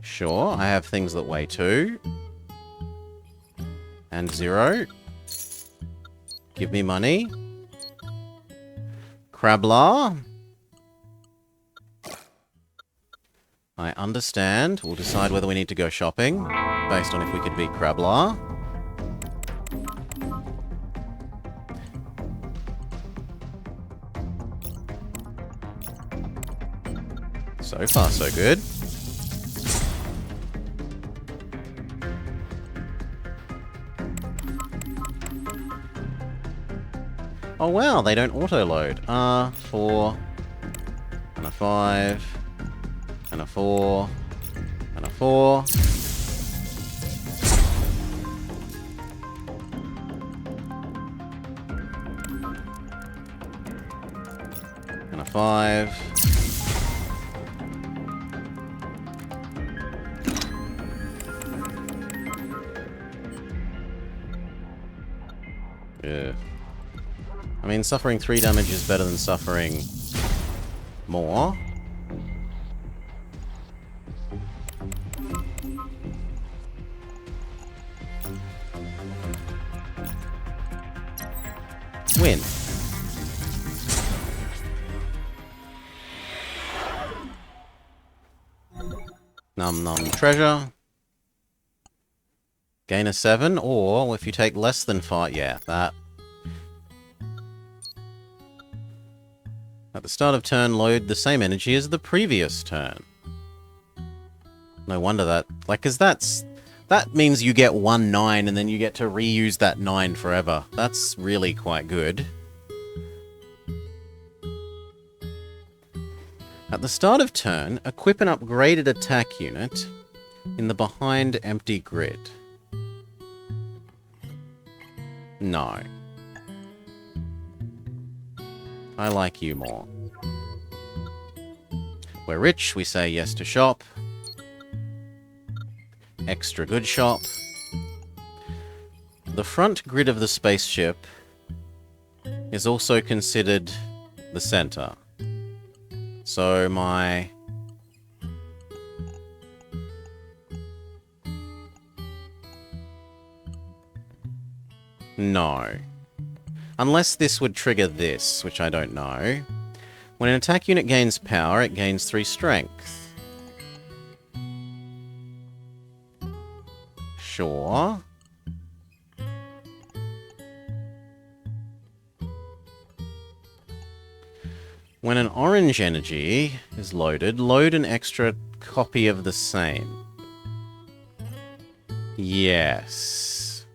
Sure, I have things that weigh 2. And 0. Give me money. Crablar. I understand. We'll decide whether we need to go shopping, based on if we could beat Crablar. So far, so good. Oh wow, they don't auto-load. 4, and a 5, and a 4, and a 4. And a 5. Yeah. I mean, suffering 3 damage is better than suffering more. Win. Num num treasure. Gain a 7, or if you take less than 5, yeah, that. At the start of turn, load the same energy as the previous turn. No wonder that, like, cause that means you get 1 9 and then you get to reuse that 9 forever. That's really quite good. At the start of turn, equip an upgraded attack unit in the behind empty grid. No. I like you more. We're rich, we say yes to shop. Extra good shop. The front grid of the spaceship is also considered the center. So my... No. Unless this would trigger this, which I don't know. When an attack unit gains power, it gains 3 strength. Sure. When an orange energy is loaded, load an extra copy of the same. Yes.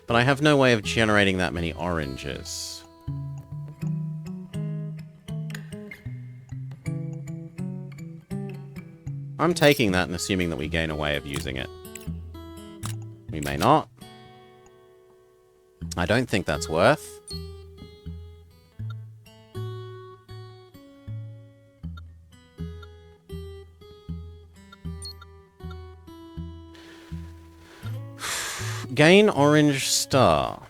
But I have no way of generating that many oranges. I'm taking that and assuming that we gain a way of using it. We may not. I don't think that's worth. Gain orange star.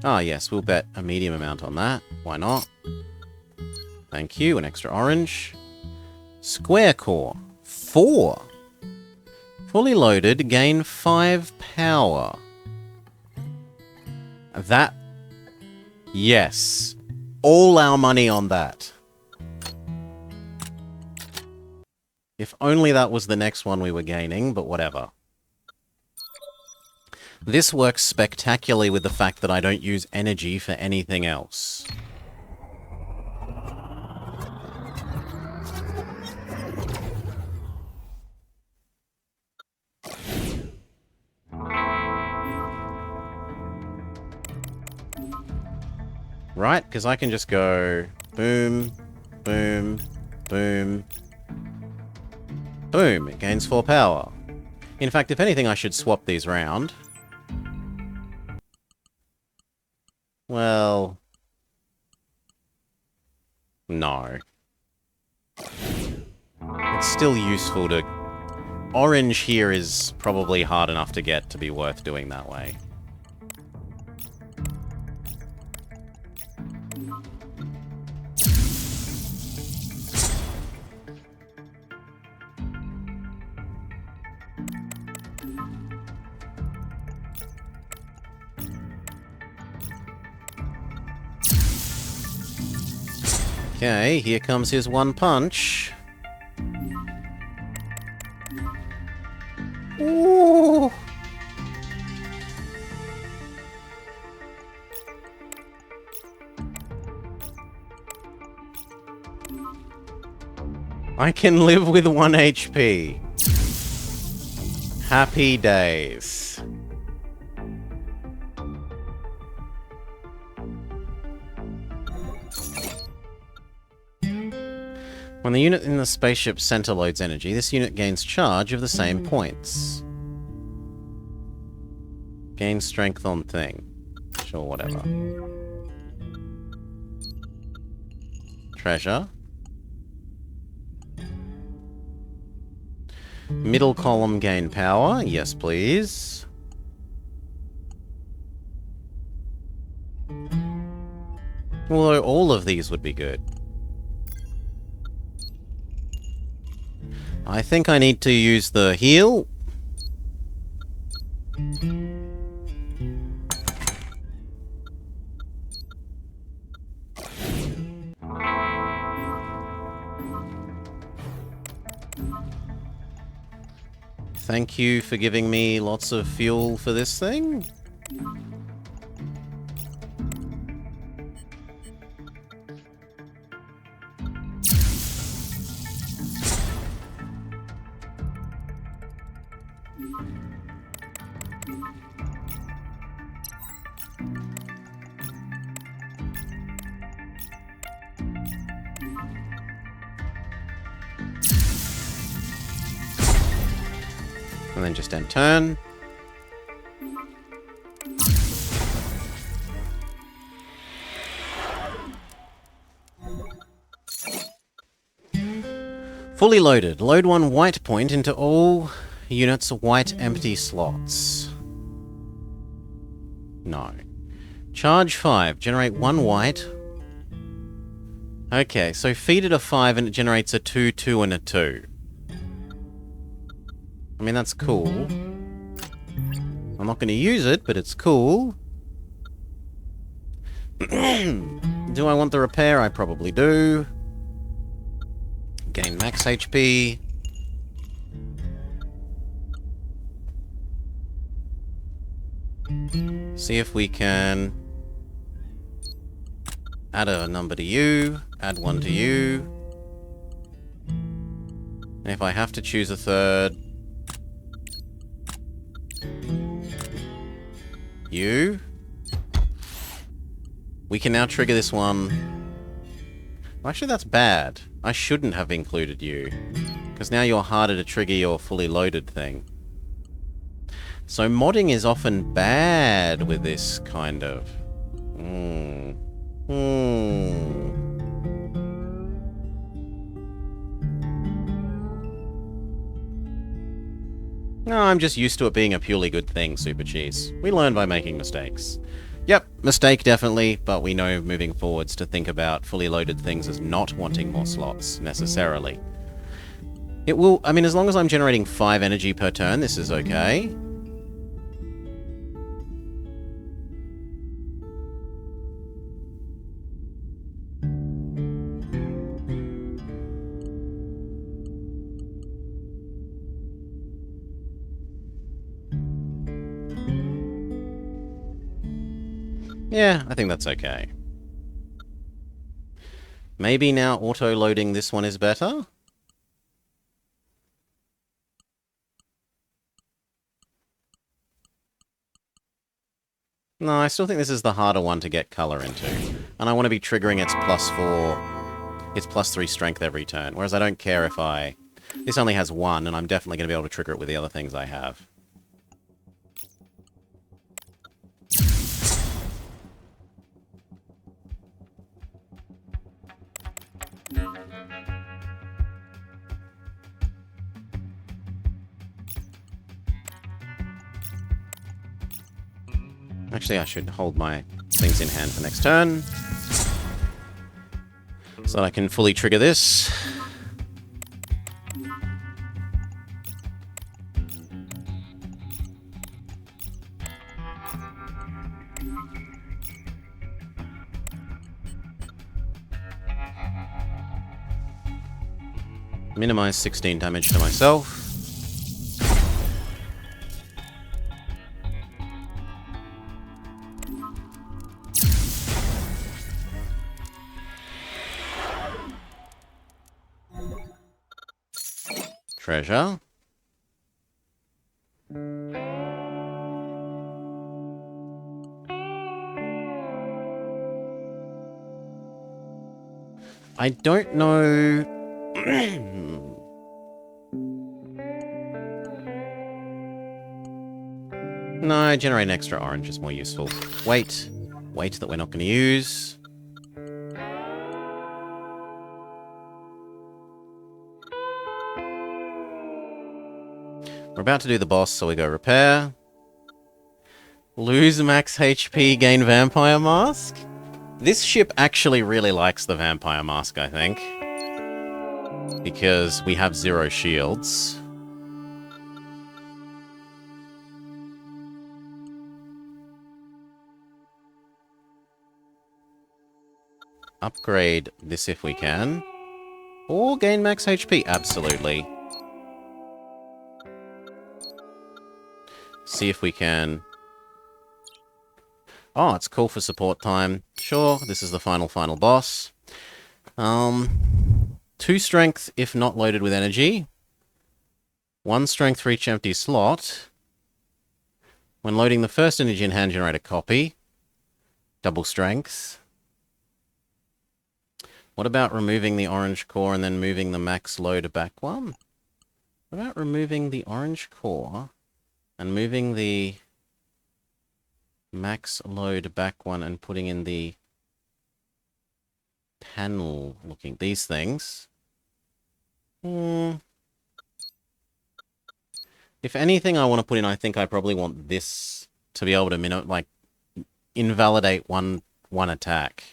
Ah, yes, we'll bet a medium amount on that. Why not? Thank you, an extra orange. Square core. 4. Fully loaded, gain 5 power. That... Yes. All our money on that. If only that was the next one we were gaining, but whatever. This works spectacularly with the fact that I don't use energy for anything else. Right? Because I can just go boom, boom, boom, boom. It gains 4 power. In fact, if anything, I should swap these round. Well... No. It's still useful to... Orange here is probably hard enough to get to be worth doing that way. Okay, here comes his one punch. Ooh. I can live with 1 HP. Happy days. When the unit in the spaceship's center loads energy, this unit gains charge of the same points. Gain strength on thing. Sure, whatever. Treasure. Middle column gain power. Yes, please. Although all of these would be good. I think I need to use the heal. Thank you for giving me lots of fuel for this thing. And then just end turn. Fully loaded. Load 1 white point into all units' white empty slots. No. Charge 5. Generate 1 white. Okay, so feed it a 5 and it generates a 2, 2, and a 2. I mean, that's cool. I'm not going to use it, but it's cool. Do I want the repair? I probably do. Gain max HP. See if we can add a number to you, add 1 to you. And if I have to choose a third, you. We can now trigger this one. Actually, that's bad. I shouldn't have included you. Because now you're harder to trigger your fully loaded thing. So modding is often bad with this kind of... No, I'm just used to it being a purely good thing, Super Cheese. We learn by making mistakes. Yep, mistake definitely, but we know moving forwards to think about fully loaded things as not wanting more slots, necessarily. It will, I mean, as long as I'm generating 5 energy per turn, this is okay. Yeah, I think that's okay. Maybe now auto-loading this one is better? No, I still think this is the harder one to get color into. And I want to be triggering its +4, its +3 strength every turn. Whereas I don't care if I... This only has 1, and I'm definitely going to be able to trigger it with the other things I have. Actually, I should hold my things in hand for next turn. So that I can fully trigger this. Minimize 16 damage to myself. Treasure. I don't know... No, generate an extra orange is more useful. Wait. Wait that we're not going to use. We're about to do the boss, so we go repair. Lose max HP, gain vampire mask? This ship actually really likes the vampire mask, I think. Because we have 0 shields. Upgrade this if we can. Or gain max HP, absolutely. See if we can... Oh, it's cool for support time. Sure, this is the final boss. 2 strength if not loaded with energy. 1 strength for each empty slot. When loading the first energy in hand, generate a copy. Double strength. What about removing the orange core and then moving the max load back one? What about removing the orange core and moving the max load back one and putting in the panel looking... These things. If anything I want to put in, I think I probably want this to be able to invalidate one attack.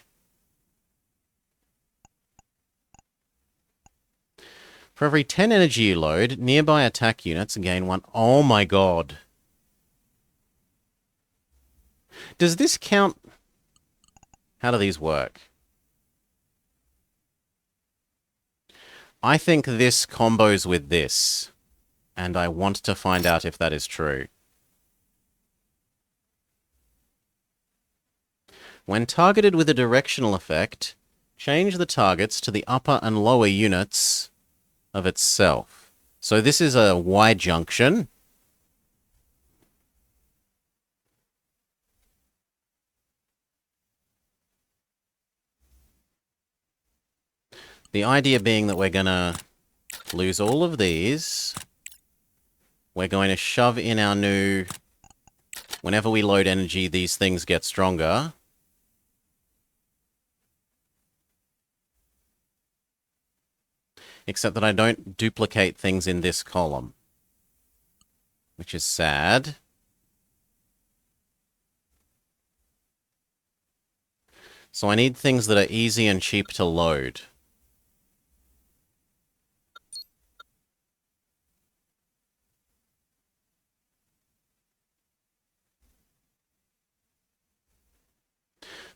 For every 10 energy you load, nearby attack units gain 1. Oh my god. Does this count? How do these work? I think this combos with this, and I want to find out if that is true. When targeted with a directional effect, change the targets to the upper and lower units of itself. So this is a Y junction. The idea being that we're gonna lose all of these. We're going to shove in our new... Whenever we load energy, these things get stronger. Except that I don't duplicate things in this column. Which is sad. So I need things that are easy and cheap to load.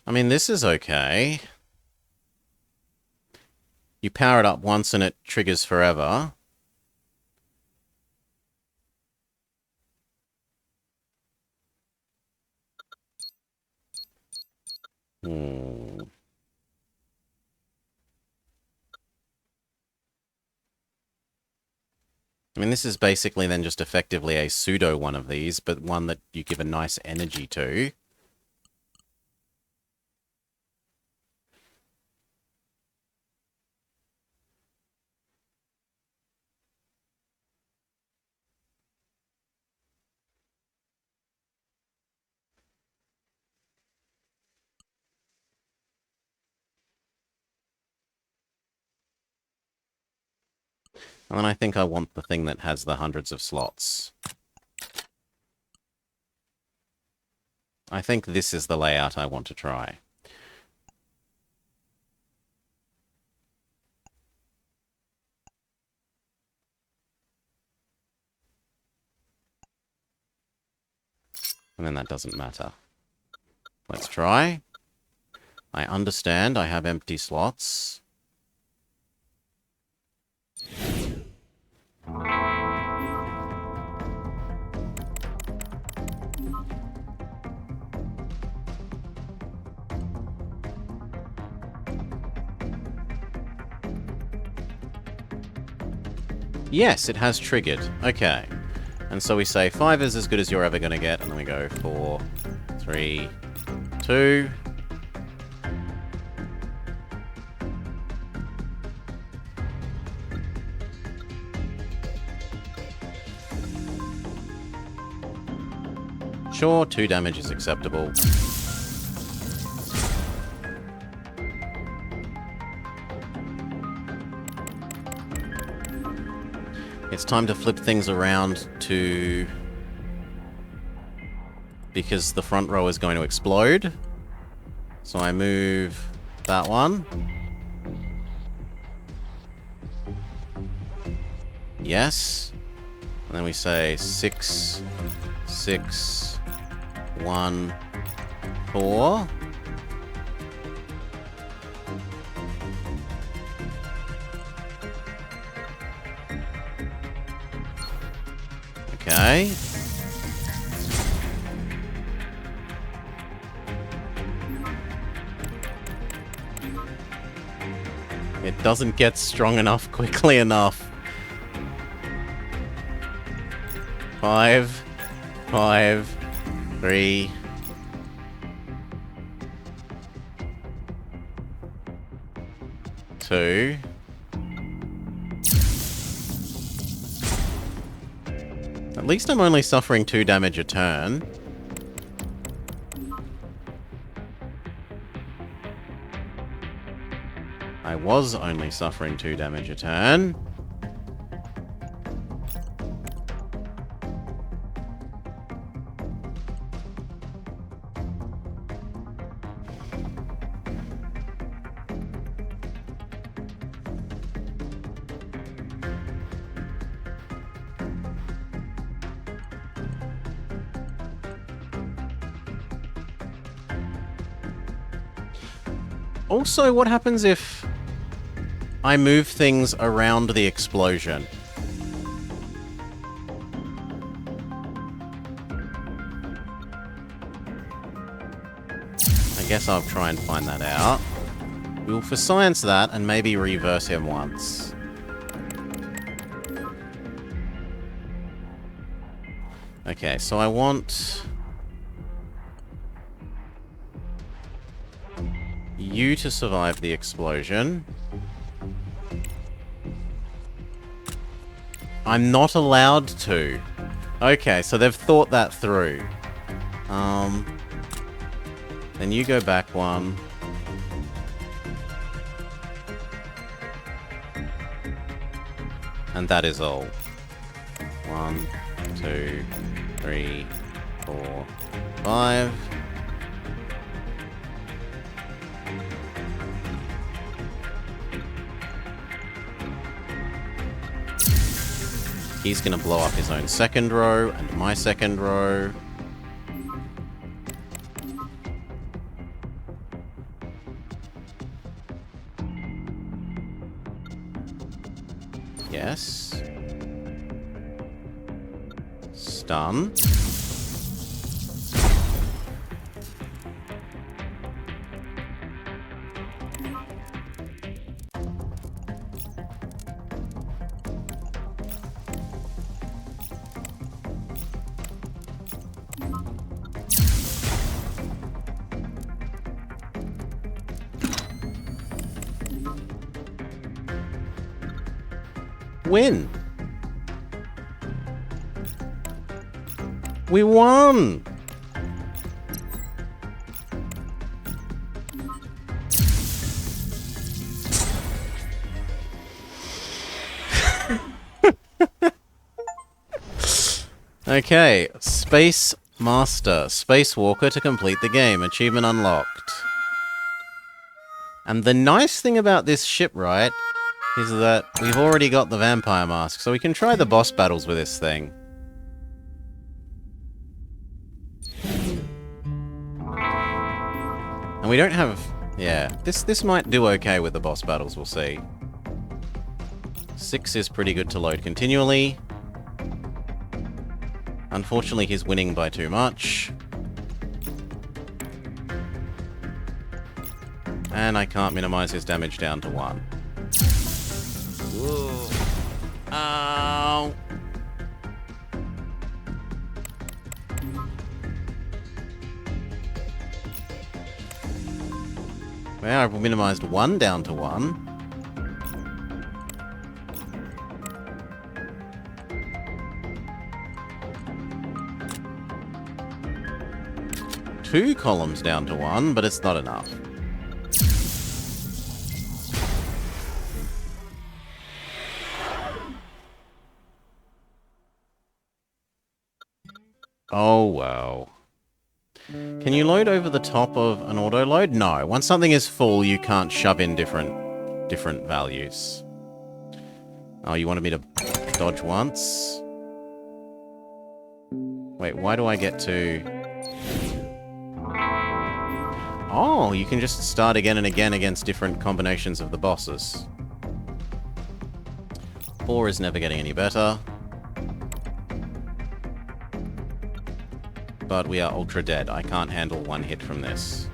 I mean, this is okay. You power it up once and it triggers forever. I mean, this is basically then just effectively a pseudo one of these, but one that you give a nice energy to. And then I think I want the thing that has the hundreds of slots. I think this is the layout I want to try. And then that doesn't matter. Let's try. I understand I have empty slots. Yes, it has triggered. Okay. And so we say 5 is as good as you're ever going to get, and then we go 4, 3, 2. Sure, 2 damage is acceptable. It's time to flip things around to... because the front row is going to explode. So I move that one. Yes. And then we say 6, 6, 1, 4. Okay. It doesn't get strong enough quickly enough. 5, 5, 3. Two. At least I'm only suffering 2 damage a turn. I was only suffering 2 damage a turn. Also, what happens if I move things around the explosion? I guess I'll try and find that out. We'll for science that and maybe reverse him once. Okay, so I want you to survive the explosion. I'm not allowed to. Okay, so they've thought that through. Then you go back one. And that is all. 1, 2, 3, 4, 5. He's going to blow up his own second row and my second row. Yes. Stun. Win. We won. Okay, Space Master, Spacewalker to complete the game. Achievement unlocked. And the nice thing about this ship, right, is that we've already got the vampire mask, so we can try the boss battles with this thing. And we don't have... yeah, this might do okay with the boss battles, we'll see. 6 is pretty good to load continually. Unfortunately, he's winning by too much. And I can't minimize his damage down to 1. Oh. Well, I've minimized 1 down to 1. Two columns down to 1, but it's not enough. Oh, wow. Can you load over the top of an auto load? No. Once something is full, you can't shove in different values. Oh, you wanted me to dodge once? Wait, why do I get to... Oh, you can just start again and again against different combinations of the bosses. 4 is never getting any better. But we are ultra dead. I can't handle 1 hit from this.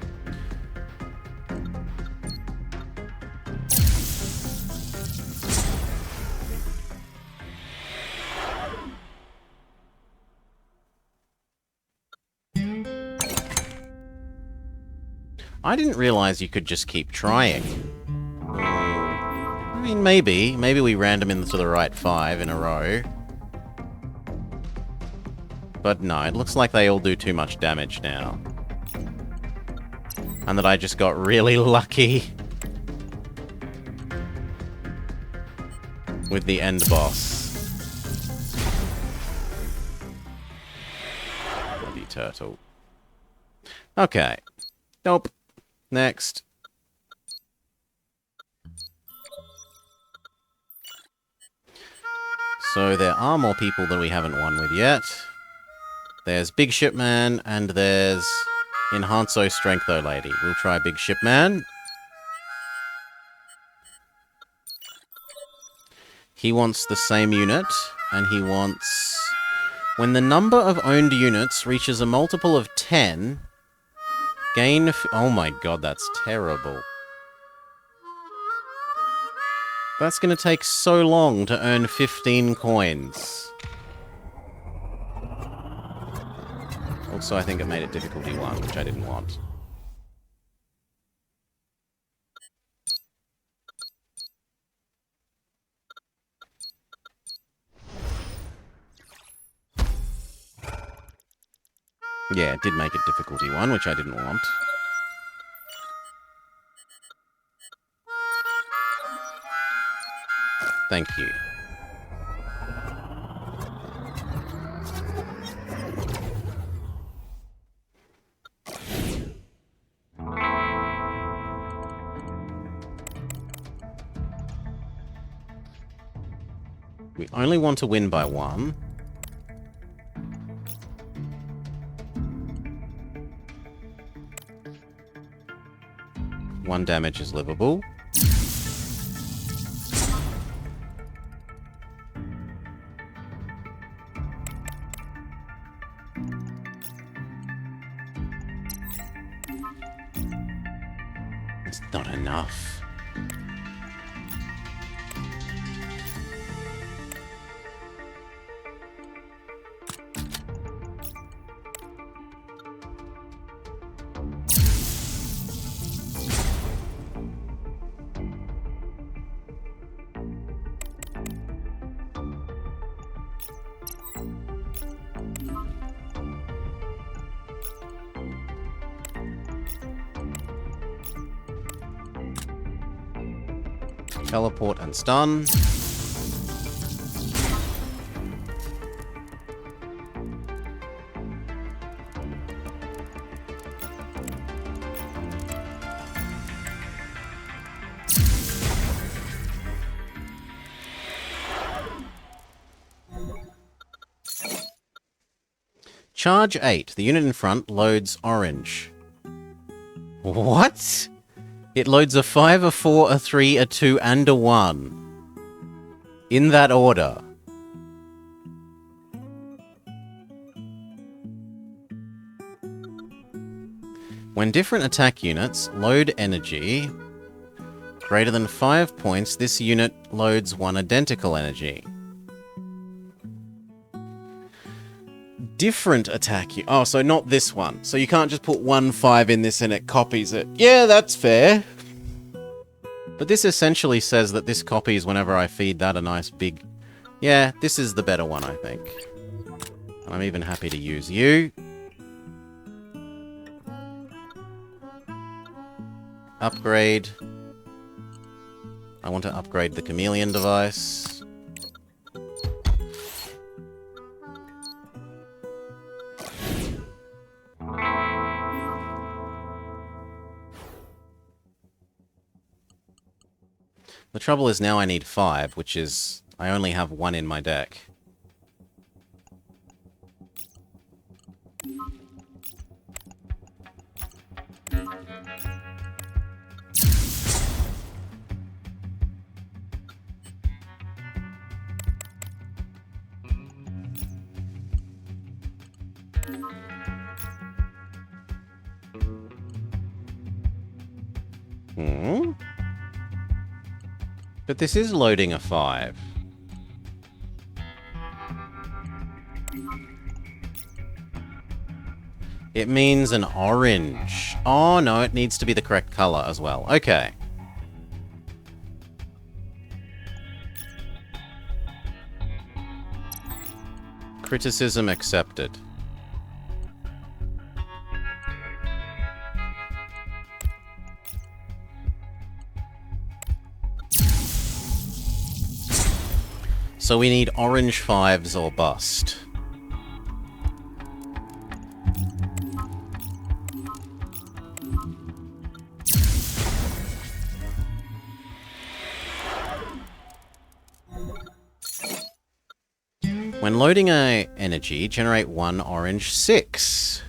I didn't realize you could just keep trying. I mean, maybe. Maybe we ran them into the right 5 in a row. But no, it looks like they all do too much damage now. And that I just got really lucky with the end boss. Bloody turtle. Okay. Nope. Next. So there are more people that we haven't won with yet. There's Big Ship Man, and there's Enhanso Strengtho Lady. We'll try Big Ship Man. He wants the same unit, and he wants... When the number of owned units reaches a multiple of 10, gain... Oh my god, that's terrible. That's going to take so long to earn 15 coins. Also, I think it made it difficulty 1, which I didn't want. Yeah, it did make it difficulty 1, which I didn't want. Thank you. We only want to win by 1. One damage is livable. It's not enough. Teleport and stun. Charge 8. The unit in front loads orange. What? It loads a 5, a 4, a 3, a 2, and a 1. In that order. When different attack units load energy greater than 5 points, this unit loads 1 identical energy. different attack. Oh, so not this one. So you can't just put 1/5 in this and it copies it. Yeah, that's fair. But this essentially says that this copies whenever I feed that a nice big... Yeah, this is the better one, I think. And I'm even happy to use you. Upgrade. I want to upgrade the chameleon device. The trouble is now I need 5, which is... I only have 1 in my deck. But this is loading a 5. It means an orange. Oh, no, it needs to be the correct color as well. Okay. Criticism accepted. So we need orange 5s or bust. When loading a energy, generate 1 orange 6.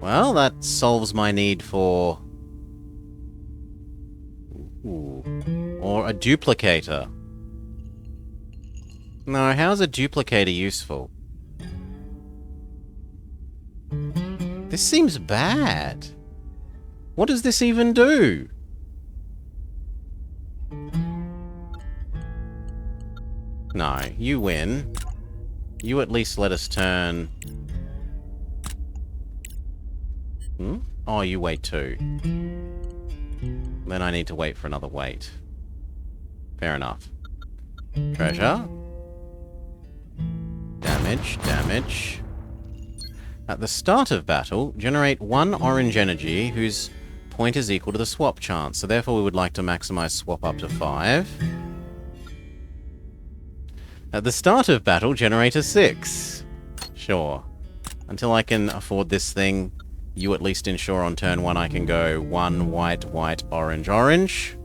Well, that solves my need for... Ooh. Or a duplicator. No, how's a duplicator useful? This seems bad. What does this even do? No, you win. You at least let us turn... Oh, you wait too. Then I need to wait for another wait. Fair enough. Treasure. Damage, damage. At the start of battle, generate 1 orange energy whose point is equal to the swap chance. So therefore we would like to maximize swap up to 5. At the start of battle, generate a 6. Sure. Until I can afford this thing, you at least ensure on turn 1 I can go 1 white, white, orange, orange.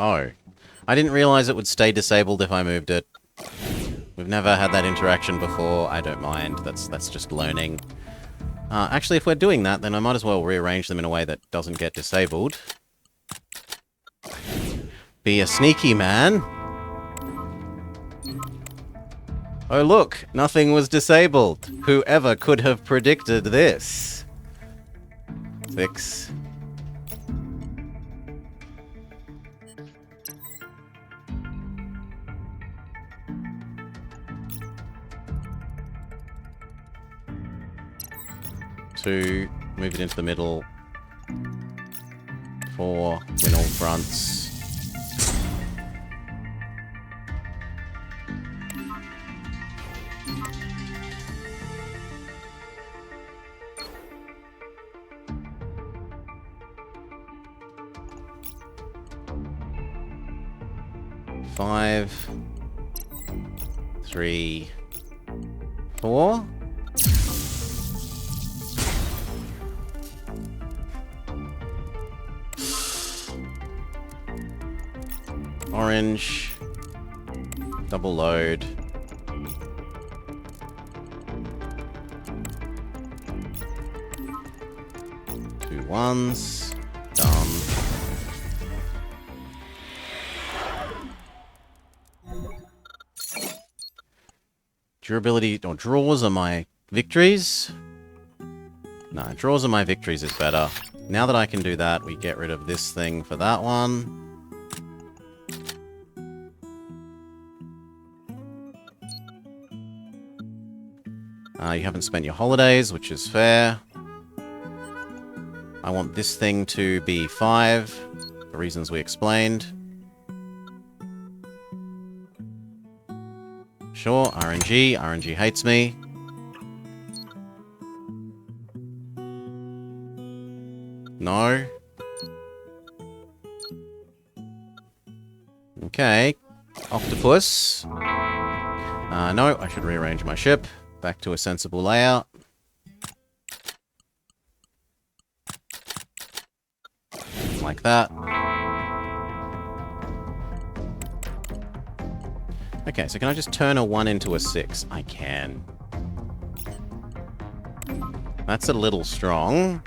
Oh. I didn't realize it would stay disabled if I moved it. We've never had that interaction before. I don't mind. That's just learning. Actually, if we're doing that, then I might as well rearrange them in a way that doesn't get disabled. Be a sneaky man. Oh look, nothing was disabled. Whoever could have predicted this? 6. Two, move it into the middle. 4, win all fronts. Five, 3, 4. Orange. Double load. Two 1s. Done. Durability, or draws are my victories. No, draws are my victories is better. Now that I can do that, we get rid of this thing for that one. You haven't spent your holidays, which is fair. I want this thing to be 5, for reasons we explained. Sure, RNG. RNG hates me. No. Okay. Octopus. No, I should rearrange my ship. Back to a sensible layout. Like that. Okay, so can I just turn a 1 into a 6? I can. That's a little strong.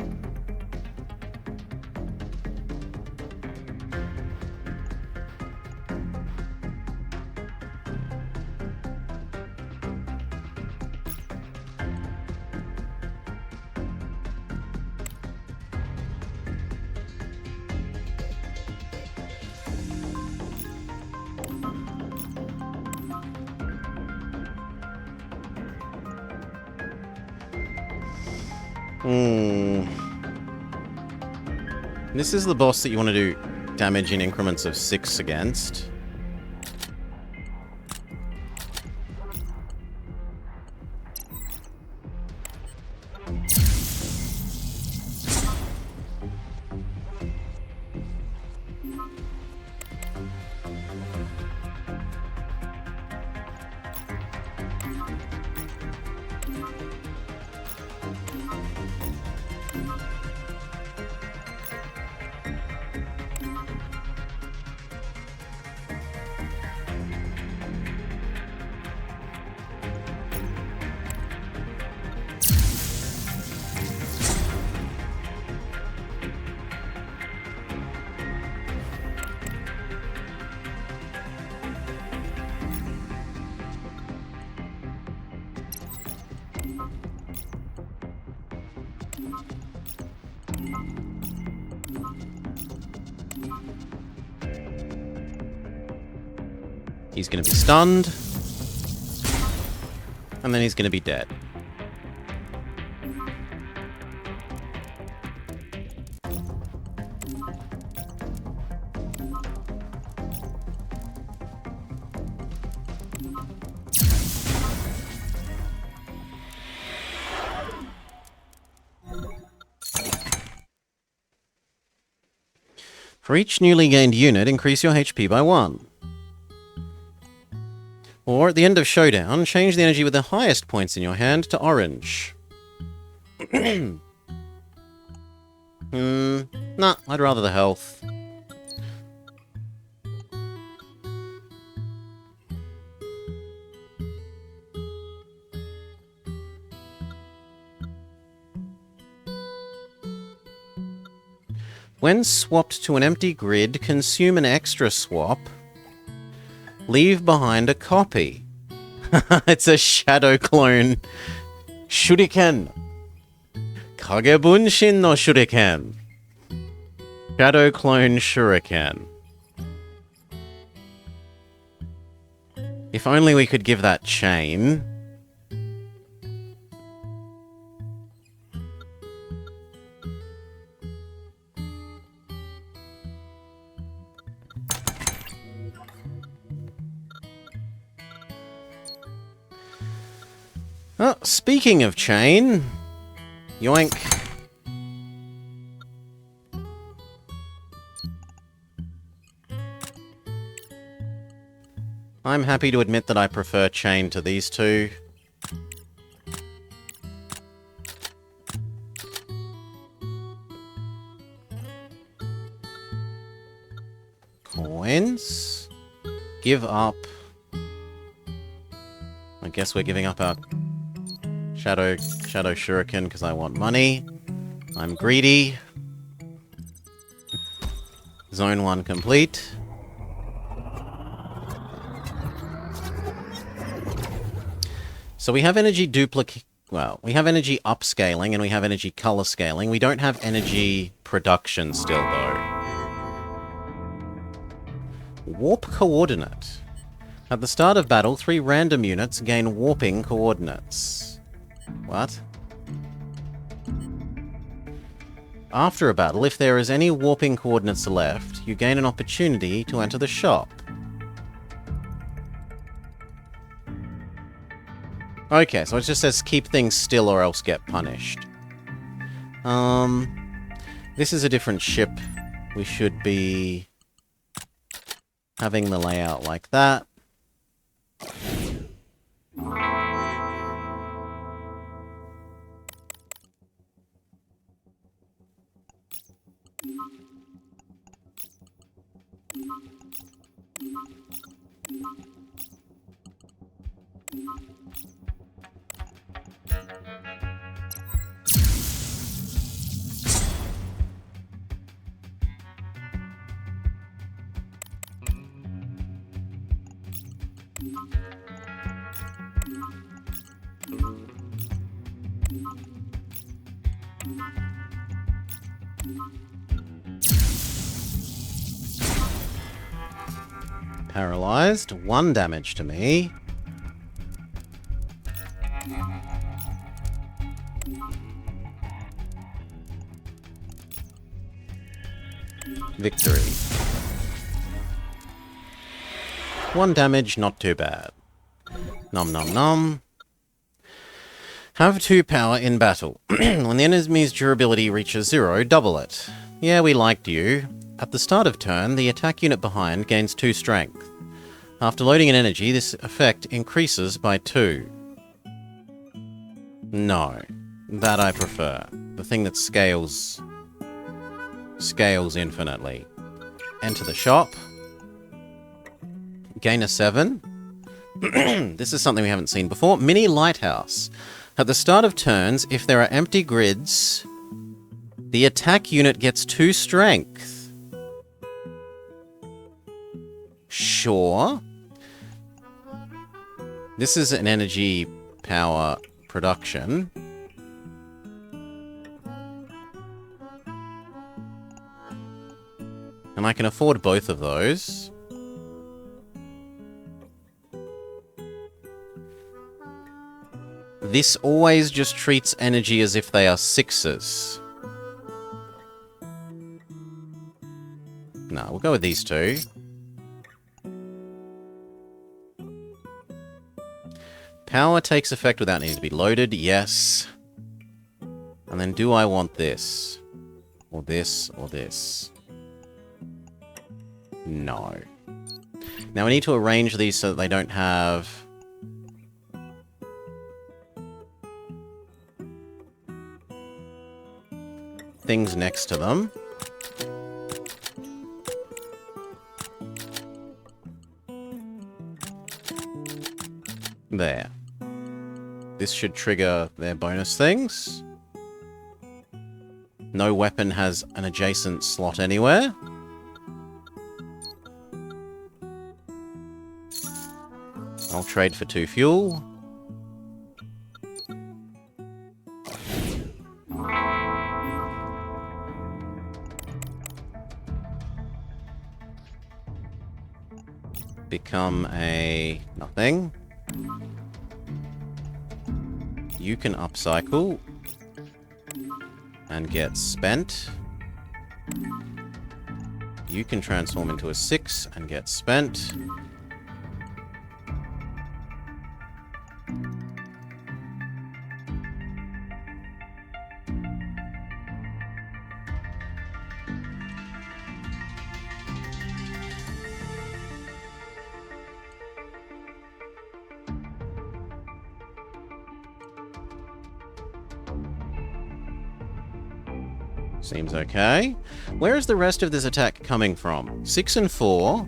This is the boss that you want to do damage in increments of 6 against. He's going to be stunned. And then he's going to be dead. For each newly gained unit, increase your HP by 1. Or, at the end of Showdown, change the energy with the highest points in your hand to orange. Nah, I'd rather the health. When swapped to an empty grid, consume an extra swap. Leave behind a copy. It's a shadow clone. Shuriken. Kagebunshin no Shuriken. Shadow clone Shuriken. If only we could give that chain. Oh, speaking of chain, yoink. I'm happy to admit that I prefer chain to these two. Coins. Give up. I guess we're giving up our Shadow Shuriken because I want money. I'm greedy. Zone 1 complete. So we have energy well, we have energy upscaling and we have energy color scaling. We don't have energy production still, though. Warp coordinate. At the start of battle, 3 random units gain warping coordinates. What? After a battle, if there is any warping coordinates left, you gain an opportunity to enter the shop. Okay, so it just says keep things still or else get punished. This is a different ship. We should be having the layout like that. Paralyzed. 1 damage to me. Victory. 1 damage, not too bad. Nom nom nom. Have 2 power in battle. When the enemy's durability reaches 0, double it. Yeah, we liked you. At the start of turn, the attack unit behind gains 2 strength. After loading an energy, this effect increases by 2. No. That I prefer. The thing that scales infinitely. Enter the shop. Gain a 7. This is something we haven't seen before. Mini lighthouse. At the start of turns, if there are empty grids, the attack unit gets 2 strength. Sure. This is an energy power production. And I can afford both of those. This always just treats energy as if they are 6s. No, we'll go with these 2. Power takes effect without needing to be loaded, yes. And then do I want this? Or this, or this? No. Now we need to arrange these so that they don't have... things next to them. There. This should trigger their bonus things. No weapon has an adjacent slot anywhere. I'll trade for 2 fuel. Become a nothing. You can upcycle and get spent. You can transform into a 6 and get spent. Seems okay. Where is the rest of this attack coming from? 6 and 4.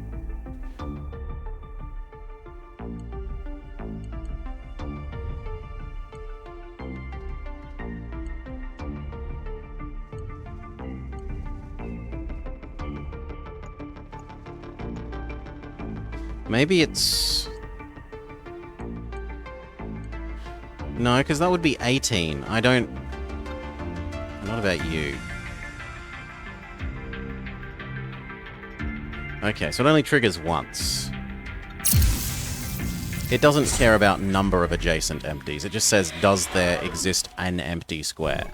Maybe it's... No, because that would be 18. I don't... Not about you. Okay, so it only triggers once. It doesn't care about number of adjacent empties. It just says, does there exist an empty square?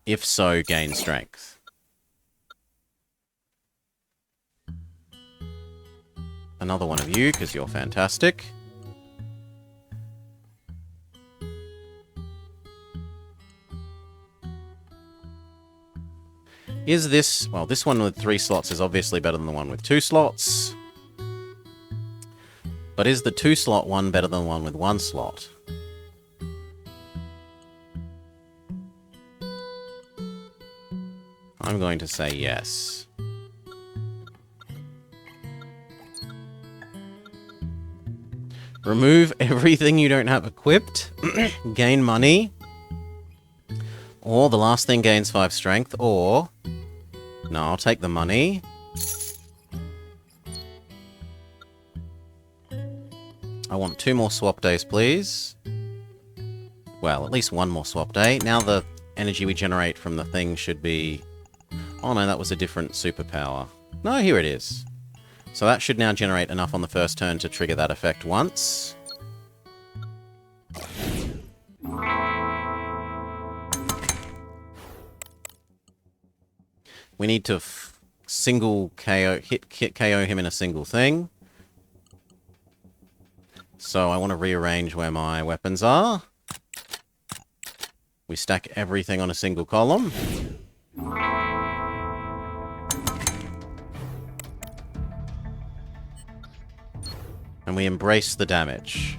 If so, gain strength. Another one of you, because you're fantastic. Is this... Well, this one with 3 slots is obviously better than the one with 2 slots. But is the 2-slot one better than the one with 1 slot? I'm going to say yes. Remove everything you don't have equipped. Gain money. Or the last thing gains 5 strength. Or... No, I'll take the money. I want 2 more swap days, please. Well, at least 1 more swap day. Now the energy we generate from the thing should be... Oh no, that was a different superpower. No, here it is. So that should now generate enough on the first turn to trigger that effect once. We need to single KO, hit KO him in a single thing. So I want to rearrange where my weapons are. We stack everything on a single column. And we embrace the damage.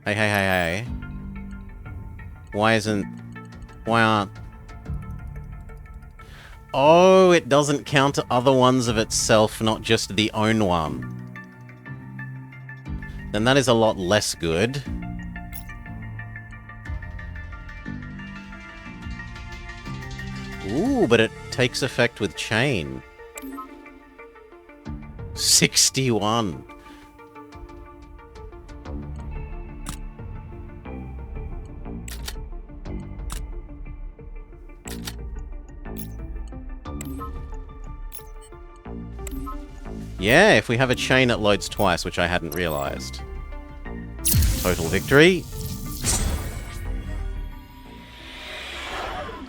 Hey, hey, hey, hey. Why aren't... Oh, it doesn't counter other ones of itself, not just the own one. Then that is a lot less good. Ooh, but it takes effect with chain. 61. Yeah, if we have a chain, it loads twice, which I hadn't realized. Total victory.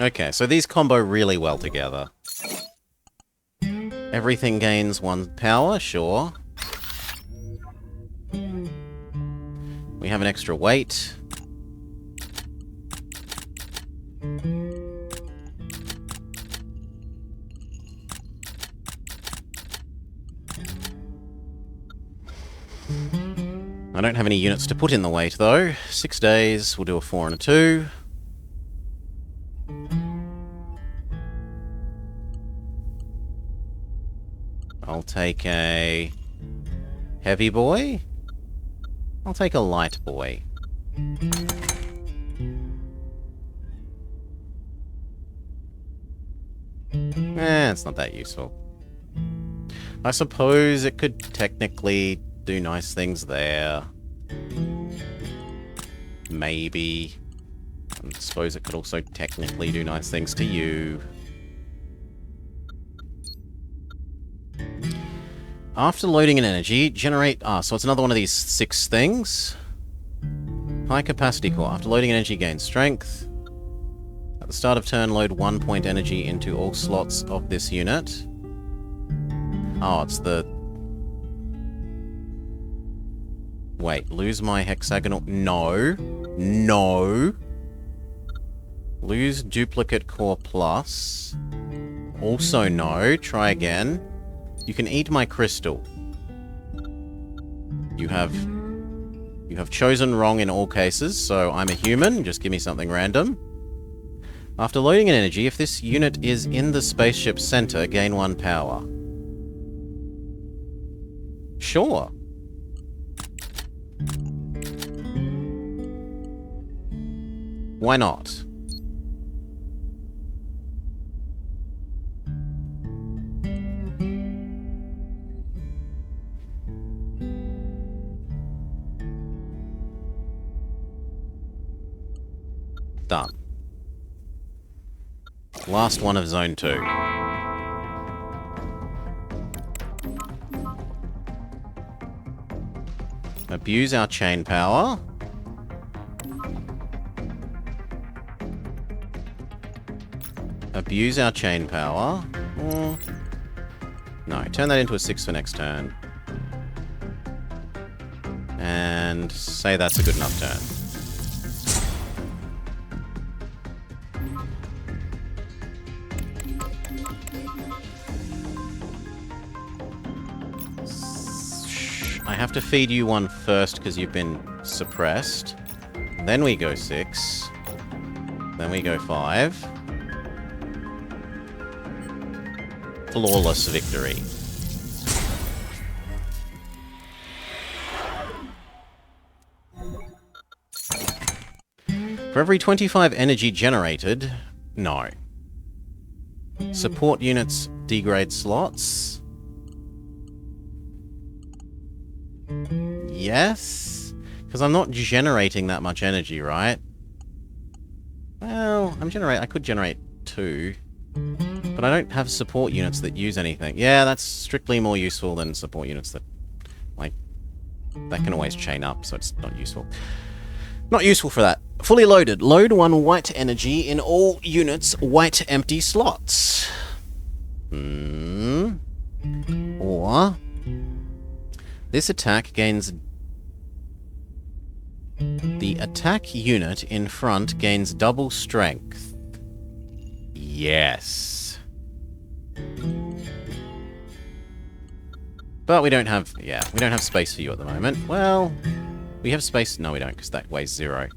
Okay, so these combo really well together. Everything gains 1 power, sure. We have an extra weight. I don't have any units to put in the weight, though. 6 days, we'll do a 4 and a 2. I'll take a heavy boy. I'll take a light boy. It's not that useful. I suppose it could technically do nice things there. Maybe. I suppose it could also technically do nice things to you. After loading an energy, generate... so it's another one of these 6 things. High capacity core. After loading an energy, gain strength. At the start of turn, load 1 point energy into all slots of this unit. Oh, it's the... Wait, lose my hexagonal... No. No. Lose duplicate core plus. Also no. Try again. You can eat my crystal. You have chosen wrong in all cases, so I'm a human. Just give me something random. After loading an energy, if this unit is in the spaceship center, gain 1 power. Sure. Why not? Done. Last one of Zone 2. Abuse our chain power. Abuse our chain power. No, turn that into a 6 for next turn. And say that's a good enough turn. I have to feed you one first because you've been suppressed. Then we go 6. Then we go 5. Flawless victory. For every 25 energy generated... No. Support units degrade slots. Yes? Because I'm not generating that much energy, right? Well, I could generate 2. But I don't have support units that use anything. Yeah, that's strictly more useful than support units that... Like, that can always chain up, so it's not useful. Not useful for that. Fully loaded. Load 1 white energy in all units' white empty slots. Or... This attack gains... The attack unit in front gains double strength. Yes. But we don't have... Yeah, we don't have space for you at the moment. Well, we have space... No, we don't, because that weighs 0.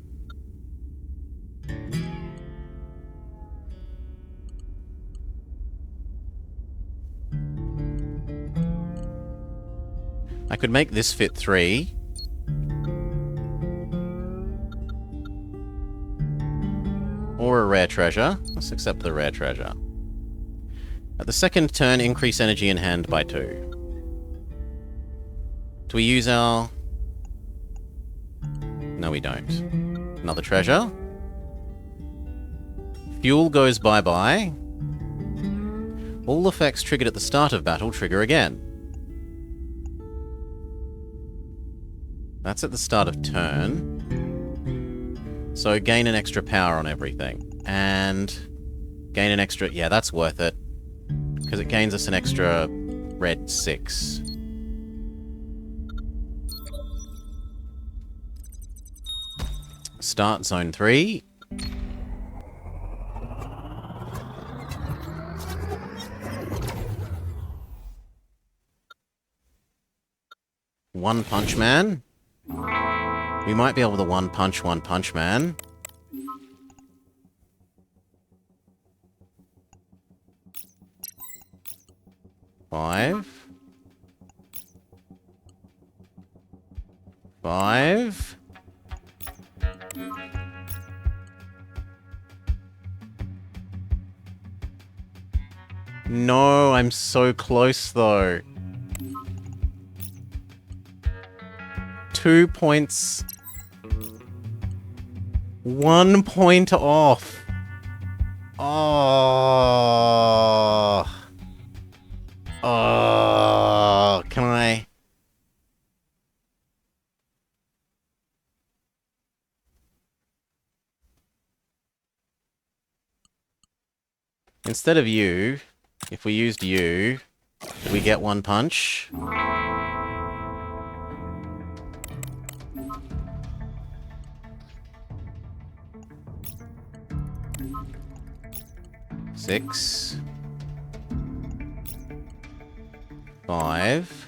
I could make this fit 3. Or a rare treasure. Let's accept the rare treasure. At the second turn, increase energy in hand by 2. Do we use our... No, we don't. Another treasure. Fuel goes bye-bye. All effects triggered at the start of battle trigger again. That's at the start of turn. So gain an extra power on everything. And gain an extra... Yeah, that's worth it. Because it gains us an extra red 6. Start Zone 3. One Punch Man. We might be able to one punch Man. Five. No, I'm so close though. 2 points. 1 point off. Oh. Oh. Can I? Instead of you, if we used you, do we get 1 punch? Six. 5.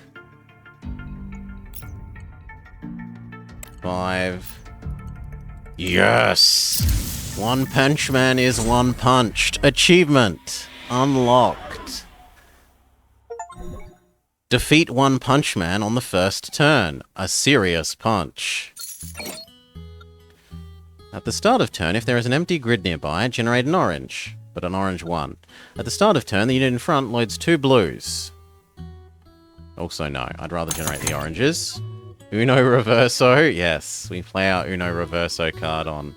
5. Yes! One Punch Man is one punched. Achievement unlocked. Defeat One Punch Man on the first turn. A serious punch. At the start of turn, if there is an empty grid nearby, generate an orange, but an orange 1. At the start of turn, the unit in front loads 2 blues. Also, no. I'd rather generate the oranges. Uno Reverso. Yes, we play our Uno Reverso card on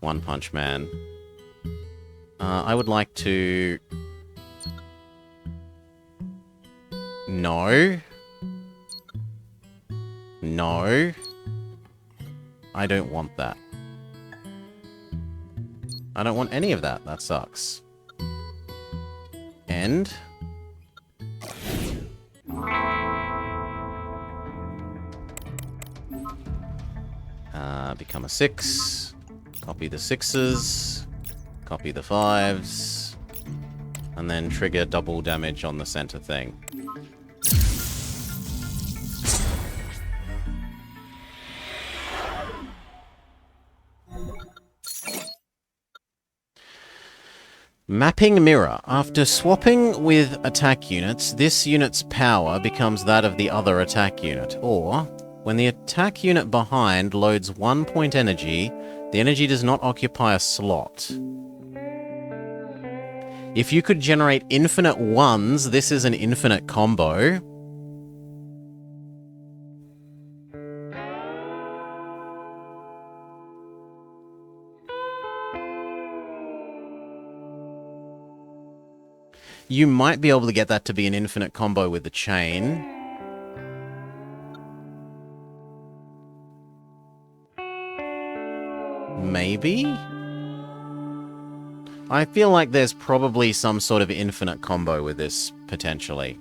One Punch Man. I would like to... No. No. I don't want that. I don't want any of that. That sucks. End. Become a 6. Copy the 6s. Copy the 5s. And then trigger double damage on the center thing. Mapping Mirror. After swapping with attack units, this unit's power becomes that of the other attack unit. Or, when the attack unit behind loads 1 point energy, the energy does not occupy a slot. If you could generate infinite ones, this is an infinite combo. You might be able to get that to be an infinite combo with the chain. Maybe? I feel like there's probably some sort of infinite combo with this, potentially.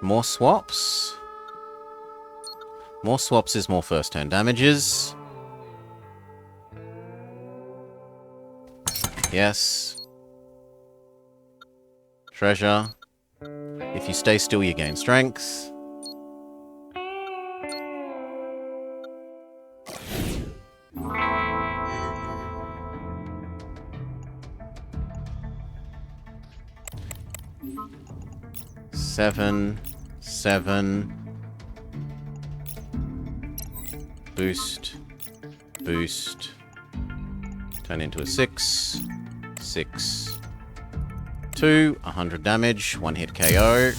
More swaps. More swaps is more first turn damages. Yes. Treasure. If you stay still, you gain strength. Seven. Boost. Boost. Turn into a 6. 6. 2. 100 damage. 1 hit KO.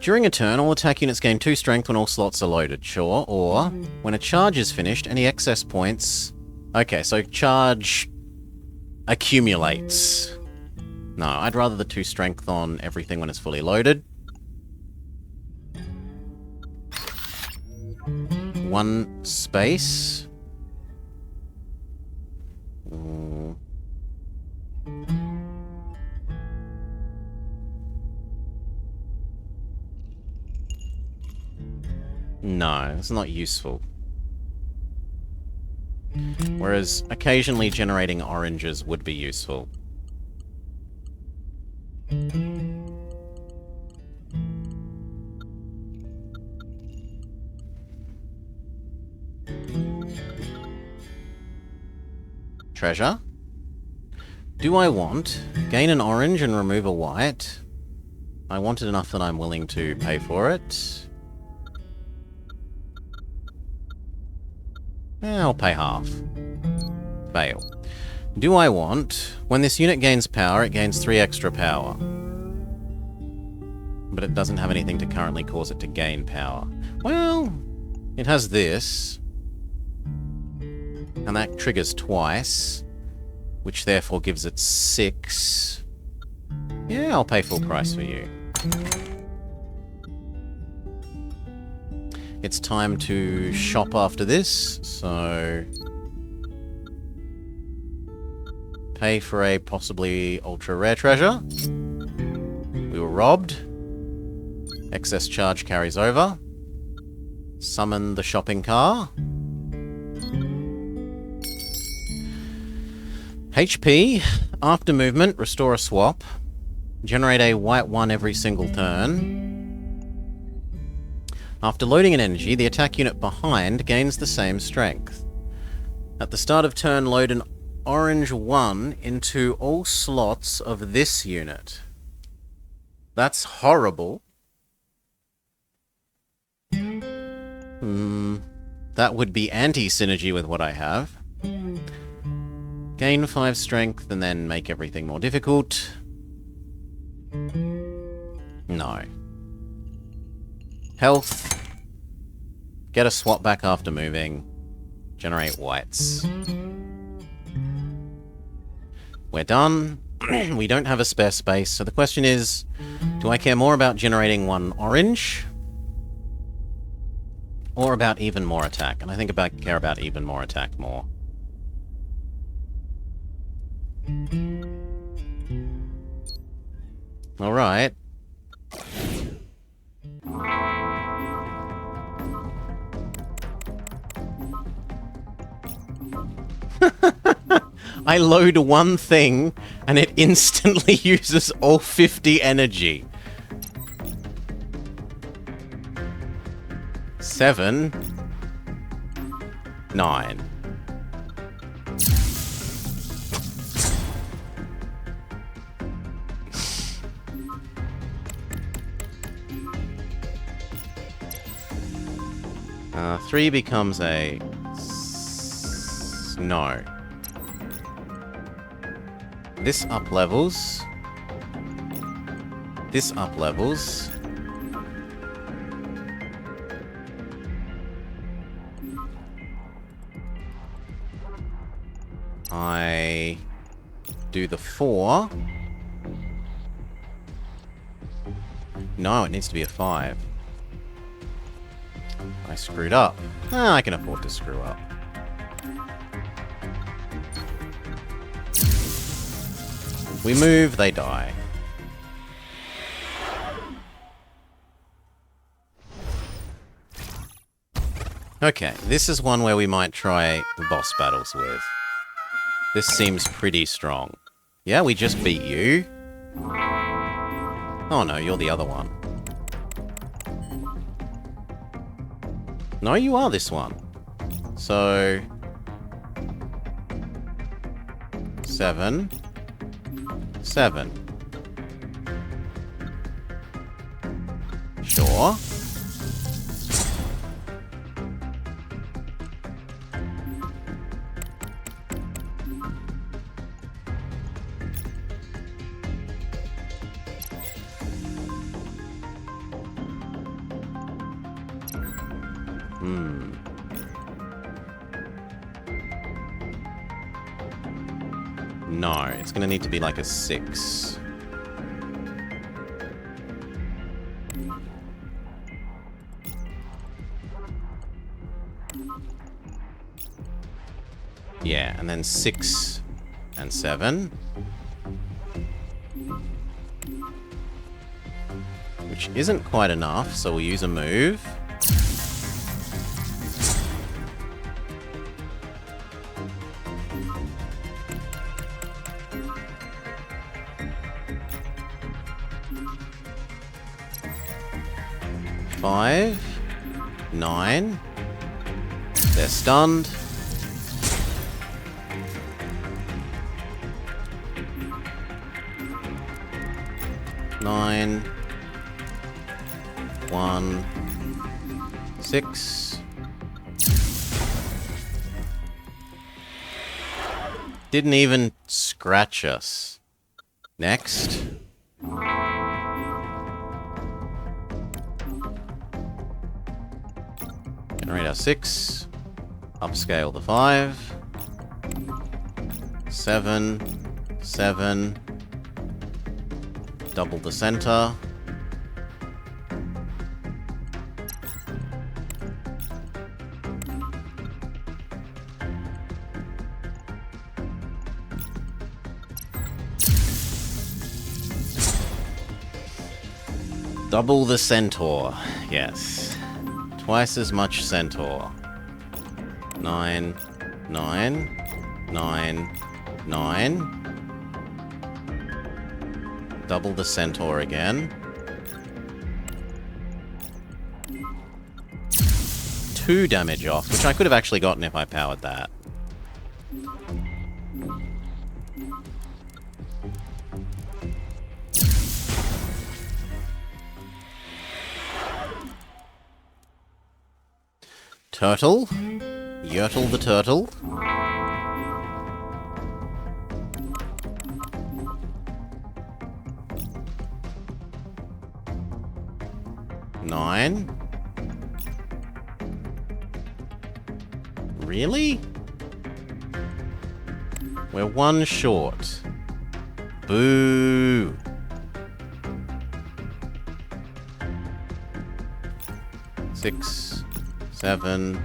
During a turn, all attack units gain 2 strength when all slots are loaded, sure. Or, when a charge is finished, any excess points... Okay, so charge accumulates. No, I'd rather the 2 strength on everything when it's fully loaded. 1 space. No, it's not useful. Whereas occasionally generating oranges would be useful. Treasure. Do I want gain an orange and remove a white? I want it enough that I'm willing to pay for it. I'll pay half. Fail. Do I want... When this unit gains power, it gains 3 extra power. But it doesn't have anything to currently cause it to gain power. Well, it has this. And that triggers twice. Which therefore gives it 6. Yeah, I'll pay full price for you. It's time to shop after this, so... Pay for a possibly ultra-rare treasure. We were robbed. Excess charge carries over. Summon the shopping car. HP, after movement, restore a swap. Generate a white 1 every single turn. After loading an energy, the attack unit behind gains the same strength. At the start of turn, load an orange 1 into all slots of this unit. That's horrible. That would be anti-synergy with what I have. Gain 5 strength and then make everything more difficult. No. Health. Get a swap back after moving. Generate whites. We're done. We don't have a spare space, so the question is, do I care more about generating 1 orange? Or about even more attack? And I think I care about even more attack more. Alright. I load one thing, and it instantly uses all 50 energy. 7. 9. Three becomes a... No. This up levels. This up levels. I do the 4. No, it needs to be a 5. I screwed up. I can afford to screw up. We move, they die. Okay, this is one where we might try the boss battles with. This seems pretty strong. Yeah, we just beat you. Oh no, you're the other one. No, you are this one. So... 7. 7. Sure. No, it's gonna need to be like a 6. Yeah, and then 6 and 7. Which isn't quite enough, so we'll use a move. Five, 9. They're stunned. Nine. 1. 6. Didn't even scratch us. Next. Generate our 6. Upscale the 5. 7. 7. Double the center. Double the centaur. Yes. Twice as much centaur. 9, 9, 9, 9. Double the centaur again. 2 damage off, which I could have actually gotten if I powered that. Turtle. Yertle the turtle. Nine. Really? We're one short. Boo. Six, 7,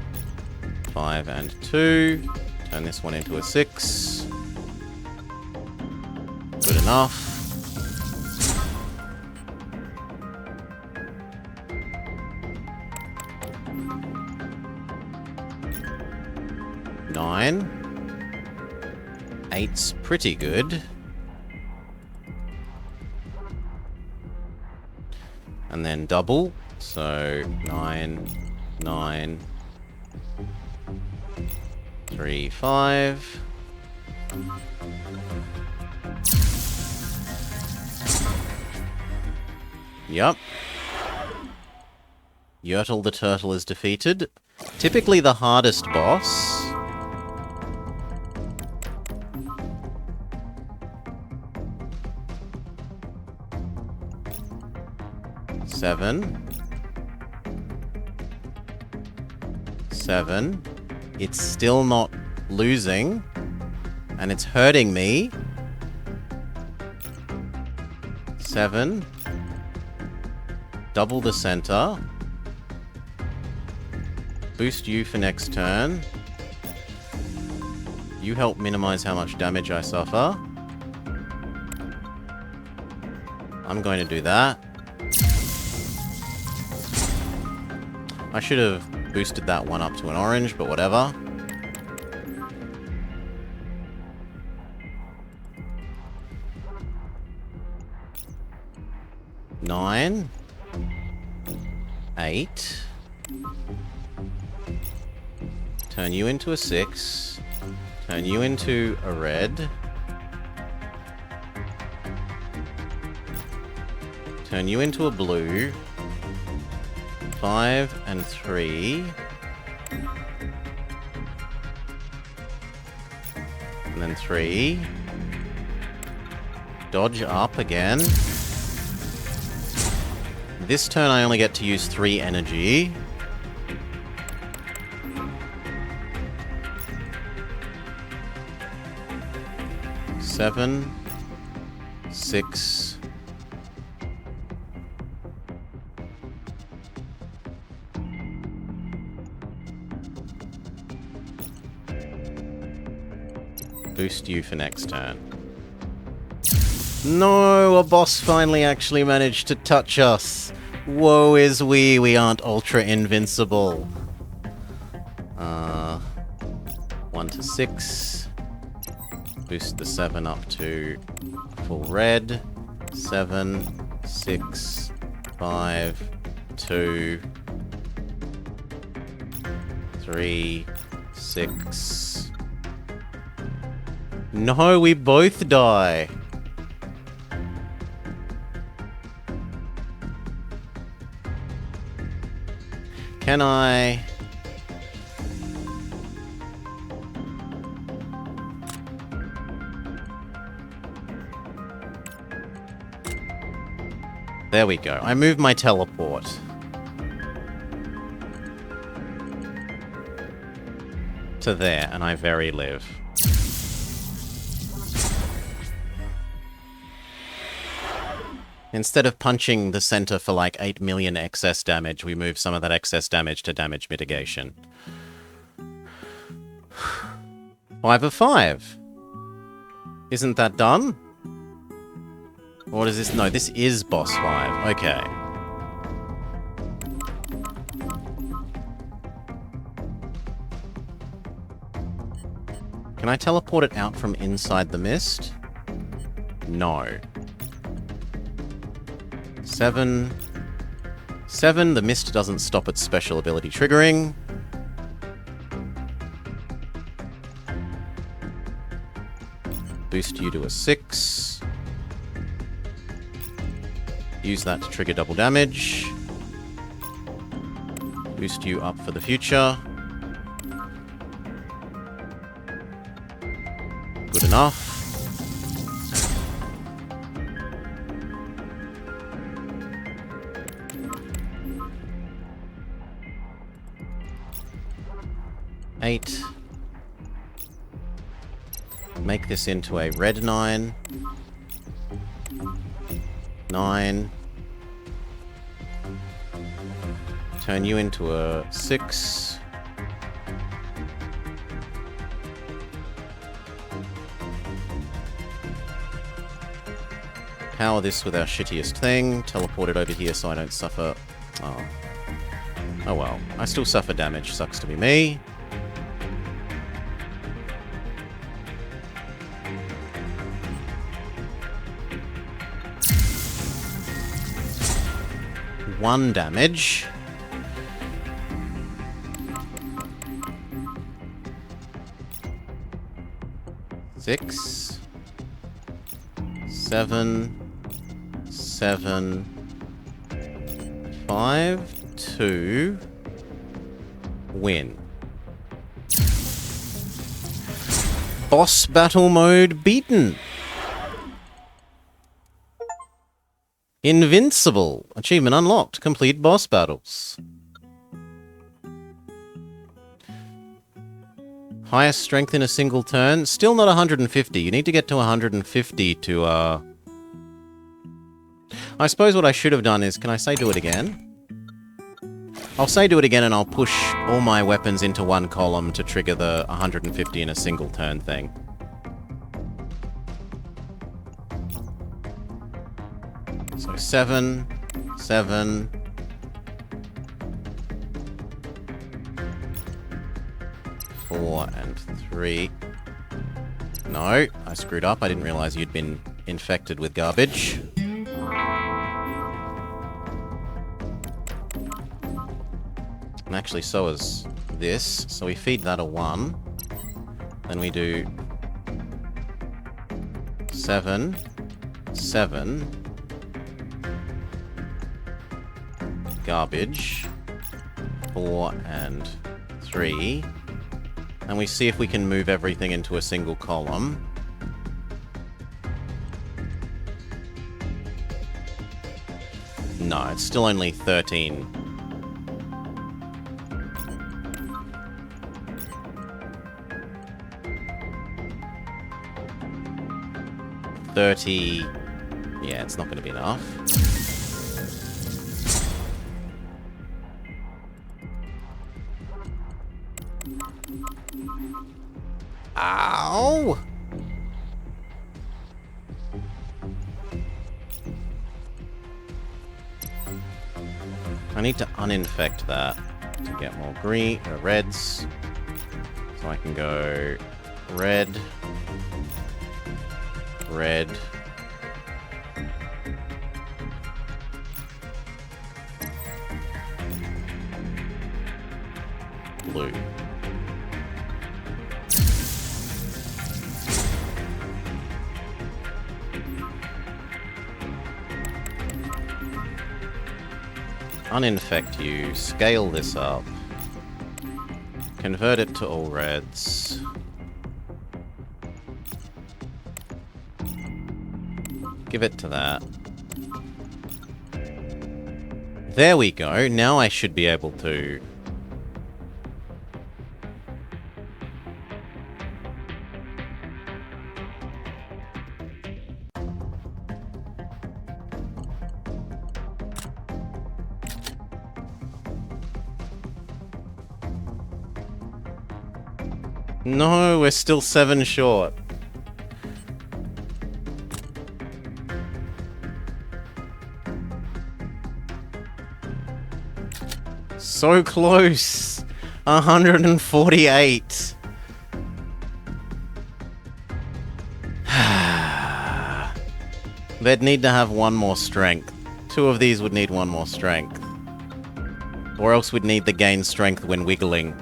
5, and 2. Turn this one into a 6. Good enough. Nine. 8's pretty good. And then double. So 9, 9, 3, 5. Yup. Yertle the turtle is defeated. Typically the hardest boss. Seven. It's still not losing. And it's hurting me. 7. Double the center. Boost you for next turn. You help minimize how much damage I suffer. I'm going to do that. I should have boosted that one up to an orange, but whatever. Nine. 8. Turn you into a 6. Turn you into a red. Turn you into a blue. 5 and 3. And then 3. Dodge up again. This turn I only get to use 3 energy. Seven, 6. Boost you for next turn. No, a boss finally actually managed to touch us. Woe is we aren't ultra invincible. 1 to 6. Boost the 7 up to full red. 7, 6, 5, 2, 3, 6. No, we both die. Can I... There we go. I moved my teleport. To there, and I very live. Instead of punching the center for like 8 million excess damage, we move some of that excess damage to damage mitigation. 5 of 5. Isn't that done? What is this? No, this is boss 5. Okay. Can I teleport it out from inside the mist? No. 7. 7, the mist doesn't stop its special ability triggering. Boost you to a 6. Use that to trigger double damage. Boost you up for the future. Good enough. Eight. Make this into a red 9. 9. Turn you into a 6. Power this with our shittiest thing. Teleport it over here so I don't suffer... Oh. Oh well. I still suffer damage. Sucks to be me. One damage. Six. 7. 7. 5. 2. Win. Boss battle mode beaten. Invincible. Achievement unlocked. Complete boss battles. Highest strength in a single turn. Still not 150. You need to get to 150 to, I suppose what I should have done is... Can I say do it again? I'll say do it again and I'll push all my weapons into one column to trigger the 150 in a single turn thing. So 7, 7... 4 and 3. No, I screwed up. I didn't realize you'd been infected with garbage. And actually, so is this. So we feed that a 1. Then we do 7, 7. Garbage. 4 and 3. And we see if we can move everything into a single column. No, it's still only 13. Yeah, it's not going to be enough. Ow! I need to uninfect that to get more green, reds. So I can go red, red, blue. Uninfect you, scale this up, convert it to all reds, give it to that. There we go, now I should be able to... No, we're still 7 short. So close. 148. They'd need to have one more strength. 2 of these would need one more strength. Or else we'd need the gain strength when wiggling.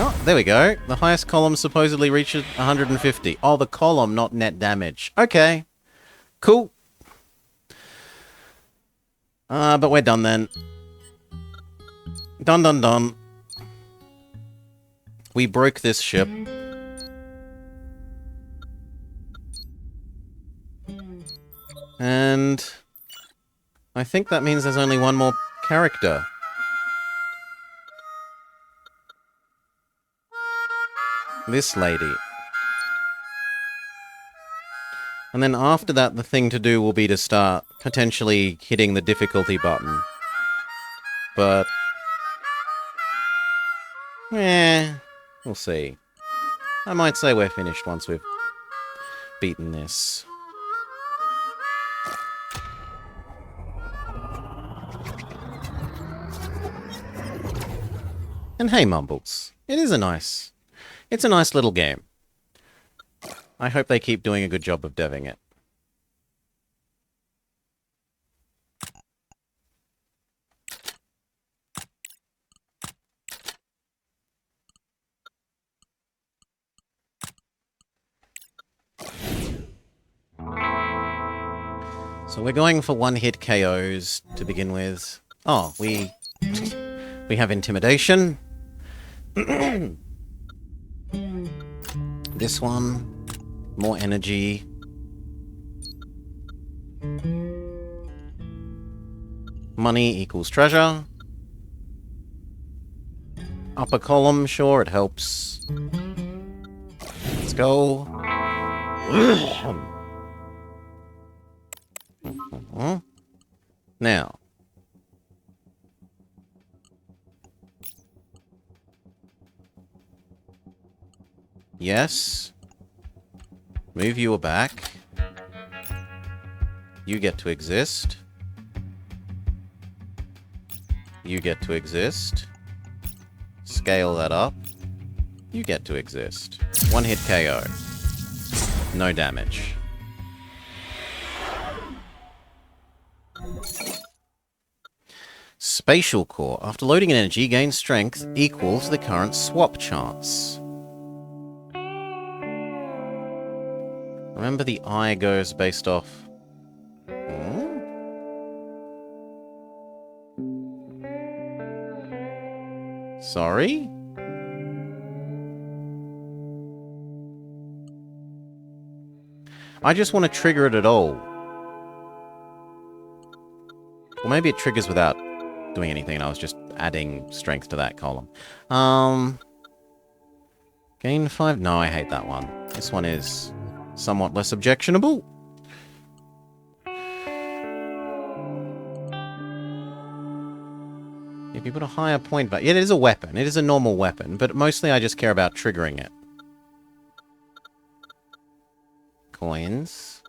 Oh, there we go. The highest column supposedly reaches 150. Oh, the column, not net damage. Okay. Cool. But we're done then. Done, done, done. We broke this ship. And I think that means there's only one more character. This lady. And then after that, the thing to do will be to start potentially hitting the difficulty button. But... we'll see. I might say we're finished once we've beaten this. And hey, Mumbles. It's a nice little game. I hope they keep doing a good job of deving it. So we're going for one-hit KOs to begin with. Oh, we have Intimidation. This one, more energy. Money equals treasure. Upper column, sure, it helps. Let's go. Now. Yes. Move you back. You get to exist. You get to exist. Scale that up. You get to exist. One hit KO. No damage. Spatial Core. After loading an energy, gain strength equals the current swap chance. Remember the eye goes based off... Sorry? I just want to trigger it at all. Or maybe it triggers without doing anything, and I was just adding strength to that column. Gain 5? No, I hate that one. This one is somewhat less objectionable. If you put a higher point value... It is a weapon. It is a normal weapon, but mostly I just care about triggering it. Coins.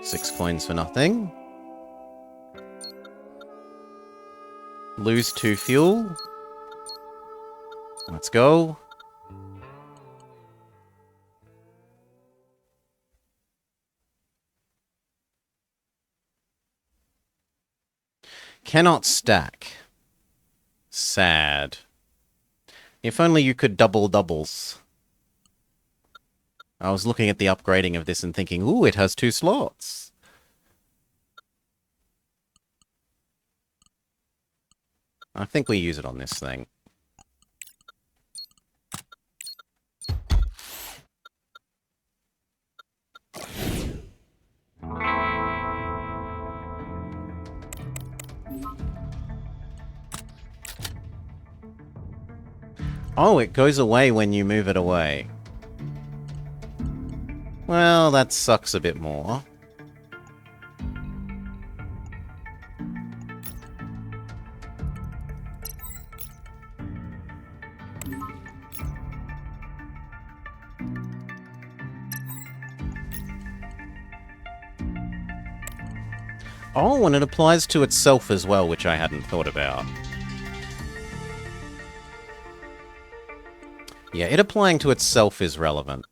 6 coins for nothing. Lose 2 fuel. Let's go. Cannot stack. Sad. If only you could double doubles. I was looking at the upgrading of this and thinking, ooh, it has 2 slots. I think we use it on this thing. Oh, it goes away when you move it away. Well, that sucks a bit more. Oh, and it applies to itself as well, which I hadn't thought about. Yeah, it applying to itself is relevant.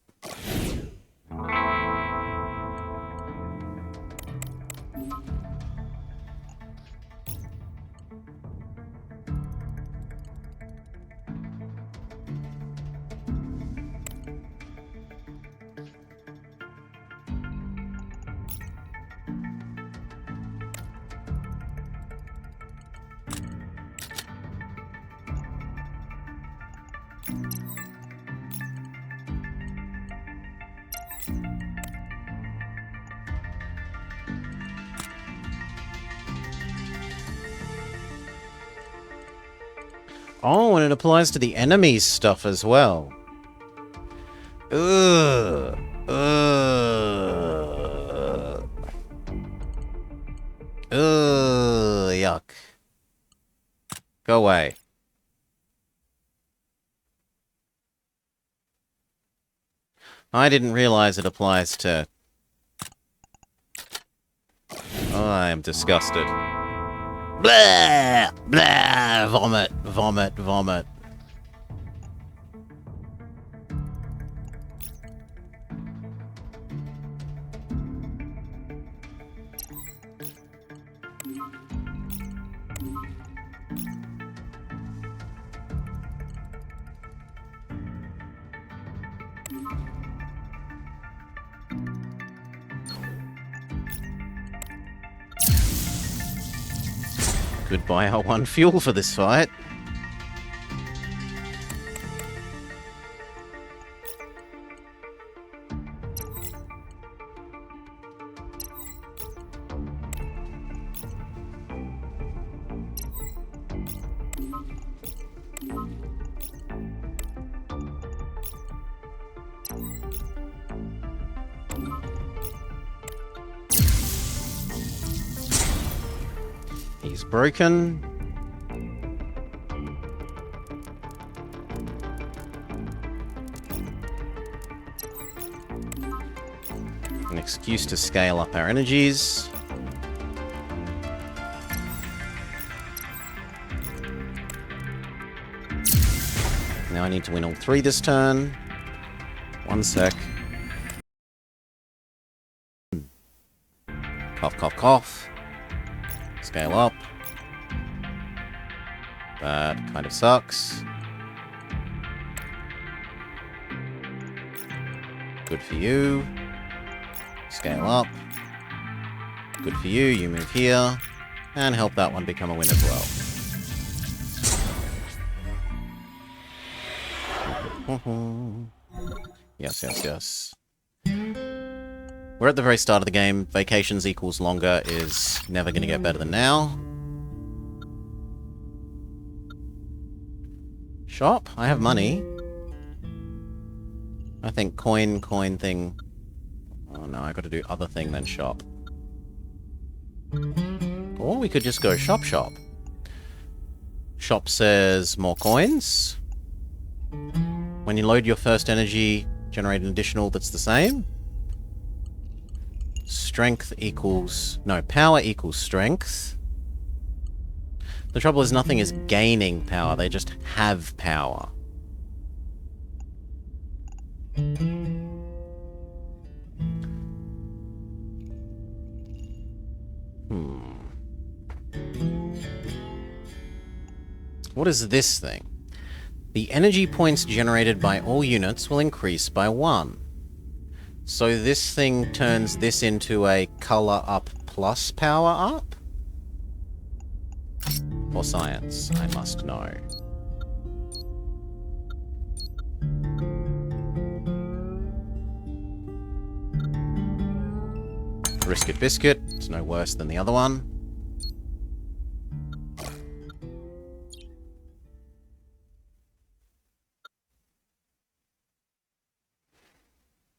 Oh, and it applies to the enemy's stuff as well. Ugh. Ugh. Ugh. Yuck. Go away. I didn't realize it applies to... Oh, I am disgusted. Blah! Blah! Vomit, vomit, vomit. Goodbye R1 fuel for this fight. He's broken. An excuse to scale up our energies. Now I need to win all three this turn. One sec. Cough, cough, cough. Scale up. That kind of sucks. Good for you. Scale up. Good for you, you move here. And help that one become a win as well. Yes, yes, yes. We're at the very start of the game. Vacations equals longer is never going to get better than now. Shop? I have money. I think coin thing. Oh no, I got to do other thing than shop. Or we could just go shop. Shop says more coins. When you load your first energy, generate an additional that's the same. Strength equals... No, power equals strength. The trouble is nothing is gaining power, they just have power. What is this thing? The energy points generated by all units will increase by 1. So this thing turns this into a color up plus power up? For science, I must know. Brisket biscuit, it's no worse than the other one.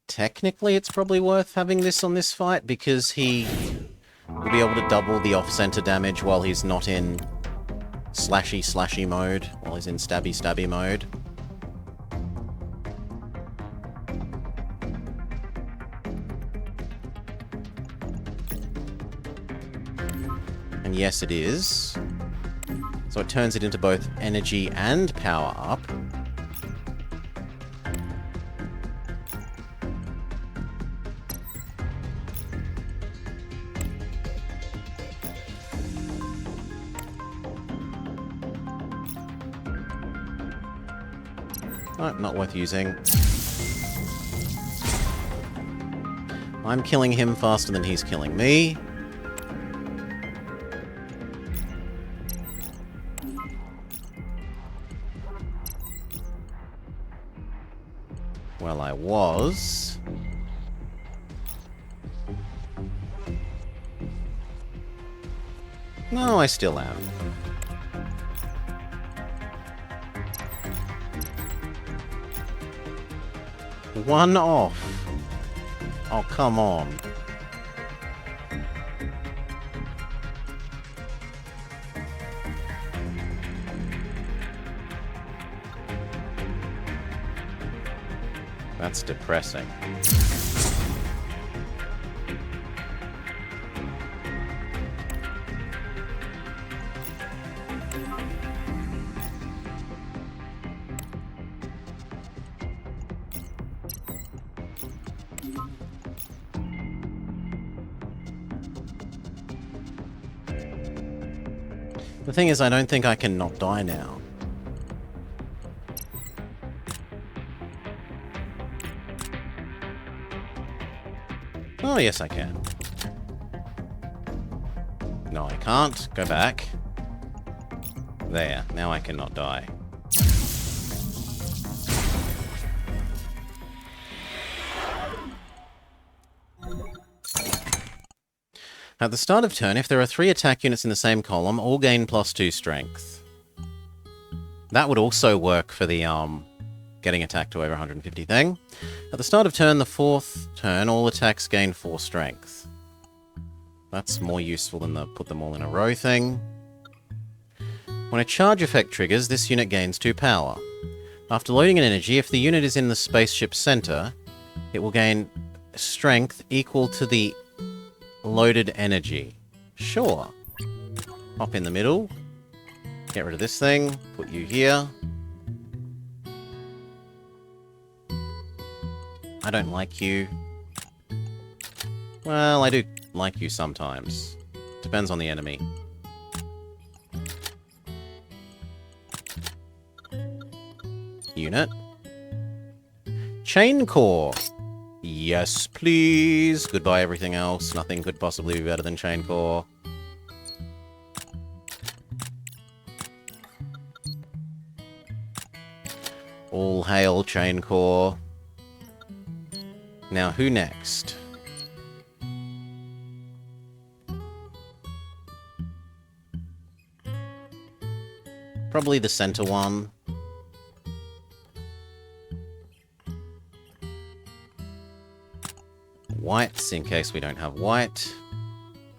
Technically, it's probably worth having this on this fight, because he will be able to double the off-center damage while he's not in slashy mode, while he's in stabby mode. And yes, it is. So it turns it into both energy and power up. Oh, not worth using. I'm killing him faster than he's killing me. Well, I was. No, I still am. 1 off. Oh, come on. That's depressing. The thing is, I don't think I can not die now. Oh, yes, I can. No, I can't. Go back. There. Now I cannot die. At the start of turn, if there are 3 attack units in the same column, all gain +2 strength. That would also work for the, getting attacked to over 150 thing. At the start of turn, the 4th turn, all attacks gain 4 strength. That's more useful than the put them all in a row thing. When a charge effect triggers, this unit gains 2 power. After loading an energy, if the unit is in the spaceship center, it will gain strength equal to the loaded energy. Sure. Hop in the middle. Get rid of this thing. Put you here. I don't like you. Well, I do like you sometimes. Depends on the enemy. Unit. Chain core. Yes, please. Goodbye, everything else. Nothing could possibly be better than chain core. All hail chain core. Now, who next? Probably the center one. Whites, in case we don't have white.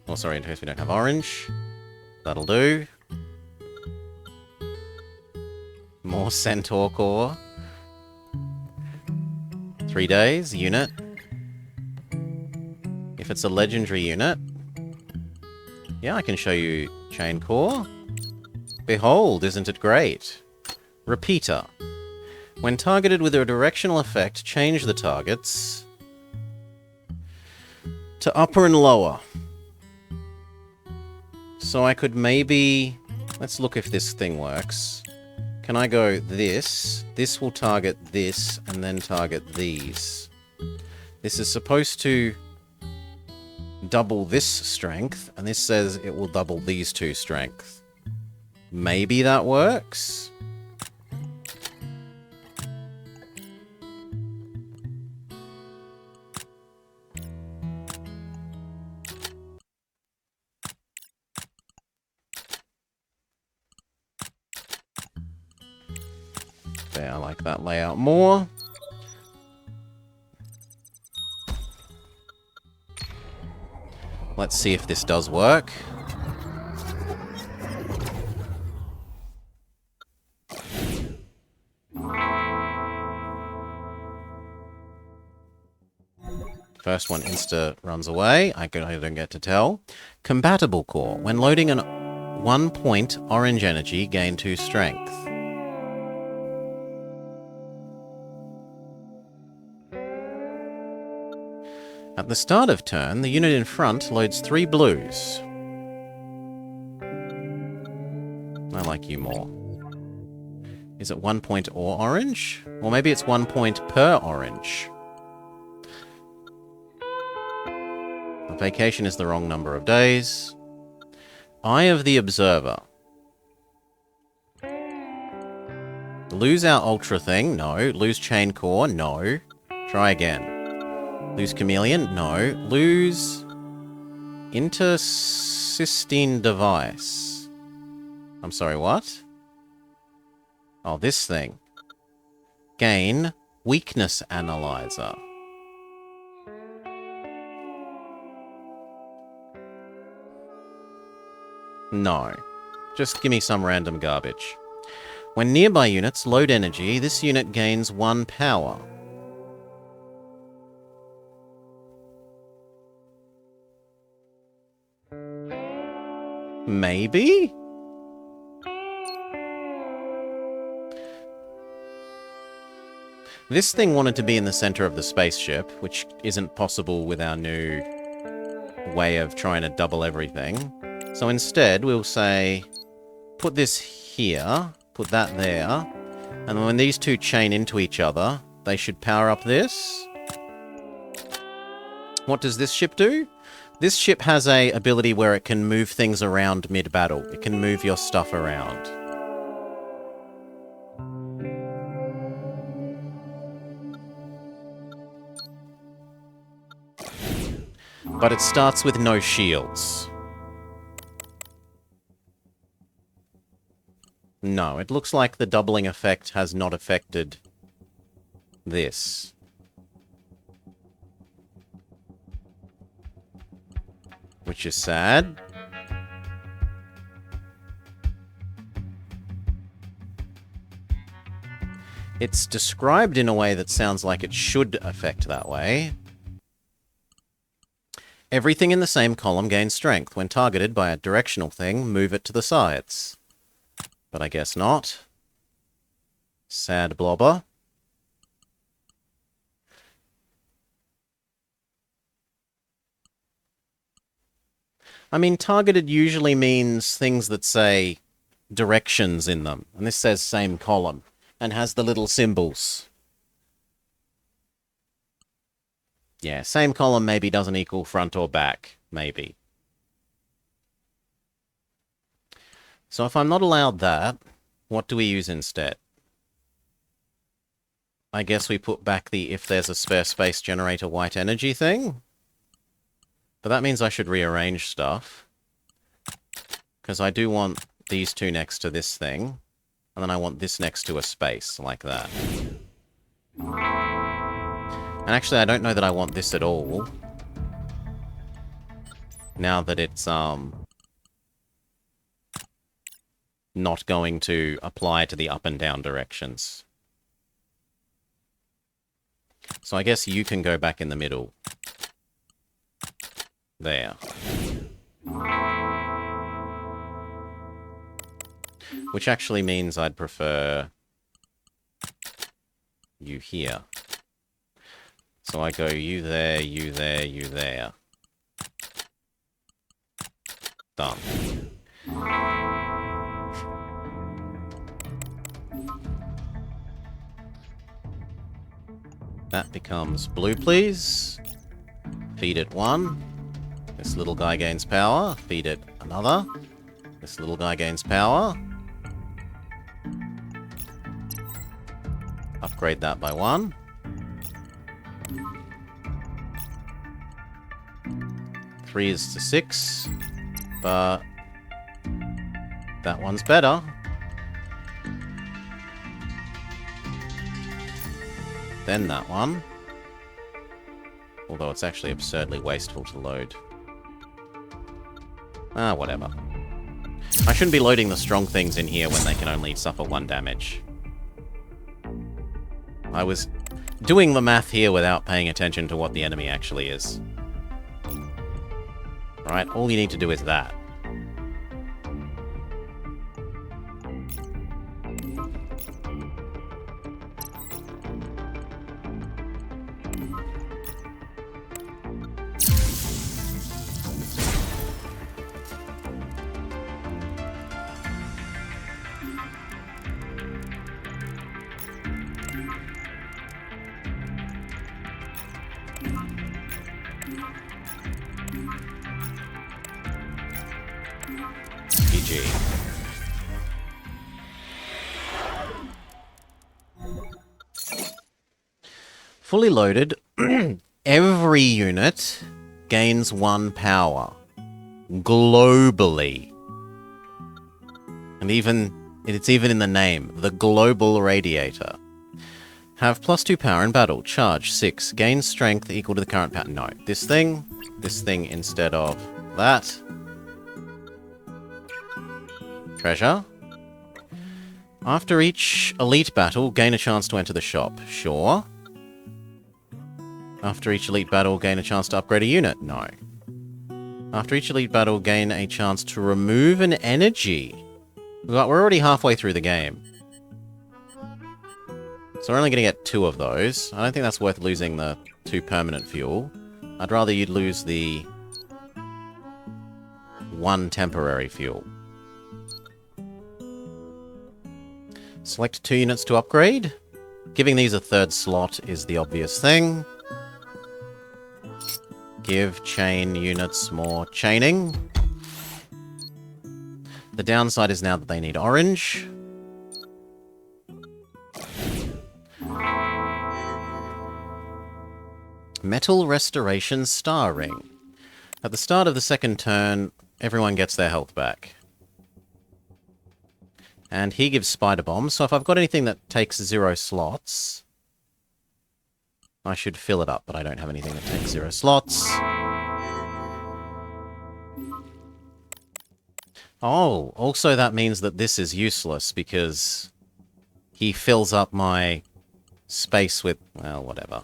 Oh, sorry, in case we don't have orange. That'll do. More Centaur core. 3 days, unit. If it's a legendary unit... Yeah, I can show you chain core. Behold, isn't it great? Repeater. When targeted with a directional effect, change the targets to upper and lower. So I could maybe... Let's look if this thing works. Can I go this? This will target this, and then target these. This is supposed to double this strength, and this says it will double these 2 strength. Maybe that works? There, I like that layout more. Let's see if this does work. First one insta runs away. I don't get to tell. Compatible core. When loading an 1 point orange energy, gain 2 strength. At the start of turn, the unit in front loads 3 blues. I like you more. Is it 1 point or orange? Or maybe it's 1 point per orange. Vacation is the wrong number of days. Eye of the Observer. Lose our Ultra thing? No. Lose Chain Core? No. Try again. Lose Chameleon? No. Lose Intercystine Device. I'm sorry, what? Oh, this thing. Gain Weakness analyzer. No. Just give me some random garbage. When nearby units load energy, this unit gains 1 power. Maybe? This thing wanted to be in the center of the spaceship, which isn't possible with our new way of trying to double everything. So instead, we'll say, put this here, put that there, and then when these two chain into each other, they should power up this. What does this ship do? This ship has a ability where it can move things around mid-battle. It can move your stuff around. But it starts with no shields. No, it looks like the doubling effect has not affected this. Which is sad. It's described in a way that sounds like it should affect that way. Everything in the same column gains strength. When targeted by a directional thing, move it to the sides. But I guess not. Sad blobber. I mean, targeted usually means things that say directions in them. And this says same column and has the little symbols. Yeah, same column maybe doesn't equal front or back. Maybe. So if I'm not allowed that, what do we use instead? I guess we put back the if there's a spare space generator white energy thing. But that means I should rearrange stuff. Because I do want these two next to this thing. And then I want this next to a space, like that. And actually, I don't know that I want this at all. Now that it's, not going to apply to the up and down directions. So I guess you can go back in the middle. There. Which actually means I'd prefer you here. So I go you there, you there, you there. Done. That becomes blue, please. Feed it 1. This little guy gains power. Feed it another. This little guy gains power. Upgrade that by 1. Three is to 6. But that one's better. Then that one. Although it's actually absurdly wasteful to load. Ah, whatever. I shouldn't be loading the strong things in here when they can only suffer 1 damage. I was doing the math here without paying attention to what the enemy actually is. Right, all you need to do is that. Fully loaded, every unit gains 1 power. Globally. And it's even in the name, the Global Radiator. Have +2 power in battle. Charge 6. Gain strength equal to the current power. No. This thing instead of that. Treasure. After each elite battle, gain a chance to enter the shop. Sure. After each elite battle, gain a chance to upgrade a unit. No. After each elite battle, gain a chance to remove an energy. We're already halfway through the game. So we're only going to get 2 of those. I don't think that's worth losing the 2 permanent fuel. I'd rather you'd lose the 1 temporary fuel. Select 2 units to upgrade. Giving these a 3rd slot is the obvious thing. Give chain units more chaining. The downside is now that they need orange. Metal Restoration Star Ring. At the start of the 2nd turn, everyone gets their health back. And he gives Spider Bombs, so if I've got anything that takes 0 slots, I should fill it up, but I don't have anything that takes 0 slots. Oh, also that means that this is useless, because he fills up my space with, well, whatever.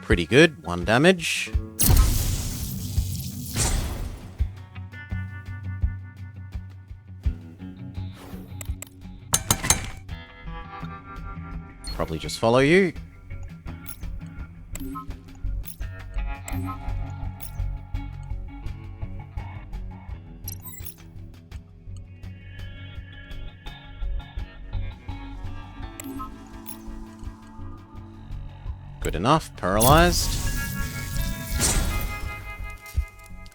Pretty good. 1 damage. Probably just follow you. Good enough. Paralyzed.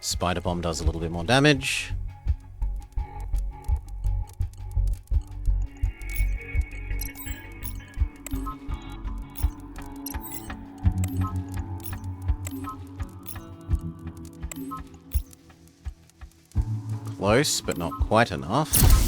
Spider Bomb does a little bit more damage. Close, but not quite enough.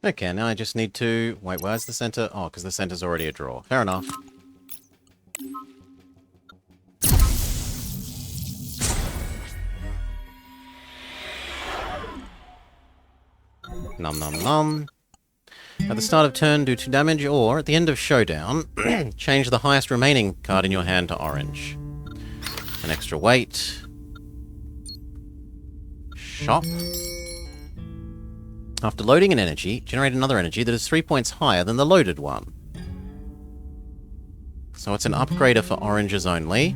Okay, now I just need to... Wait, where's the center? Oh, because the center's already a draw. Fair enough. Nom nom nom. At the start of turn, do 2 damage, or at the end of showdown, change the highest remaining card in your hand to orange. An extra weight. Shop. After loading an energy, generate another energy that is 3 points higher than the loaded one. So it's an upgrader for oranges only.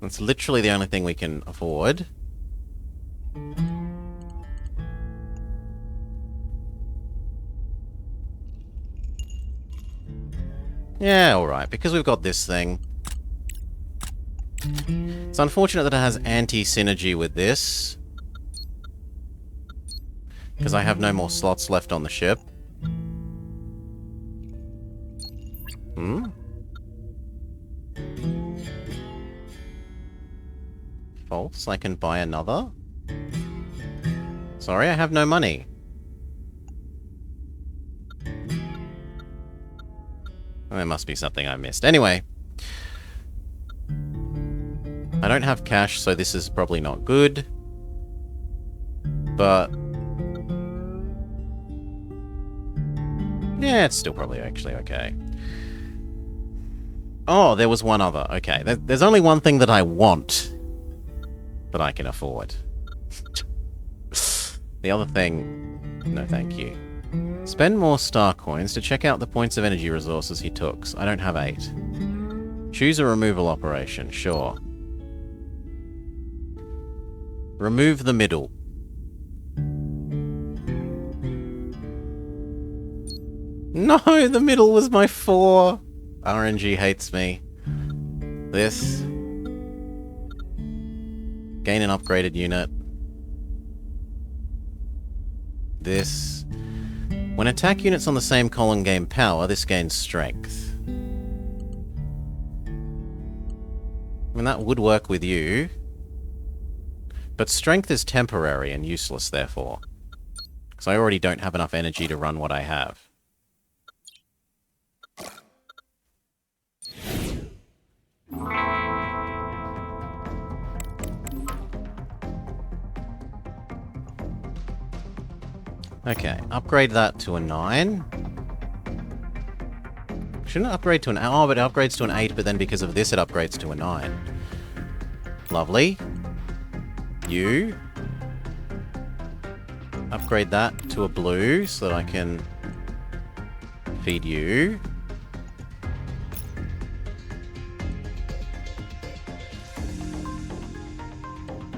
That's literally the only thing we can afford. Yeah, alright, because we've got this thing. It's unfortunate that it has anti-synergy with this. Because I have no more slots left on the ship. Hmm? False, I can buy another? Sorry, I have no money. There must be something I missed. Anyway. I don't have cash, so this is probably not good. But... yeah, it's still probably actually okay. Oh, there was one other. Okay, there's only one thing that I want that I can afford. The other thing... no, thank you. Spend more star coins to check out the points of energy resources he took. I don't have 8. Choose a removal operation. Sure. Remove the middle. No, the middle was my 4. RNG hates me. This. Gain an upgraded unit. This. When attack units on the same column gain power, this gains strength. I mean, that would work with you. But strength is temporary and useless, therefore. Because I already don't have enough energy to run what I have. Okay, upgrade that to a 9. Shouldn't it upgrade to an... Oh, but it upgrades to an 8, but then because of this it upgrades to a 9. Lovely. You. Upgrade that to a blue so that I can feed you.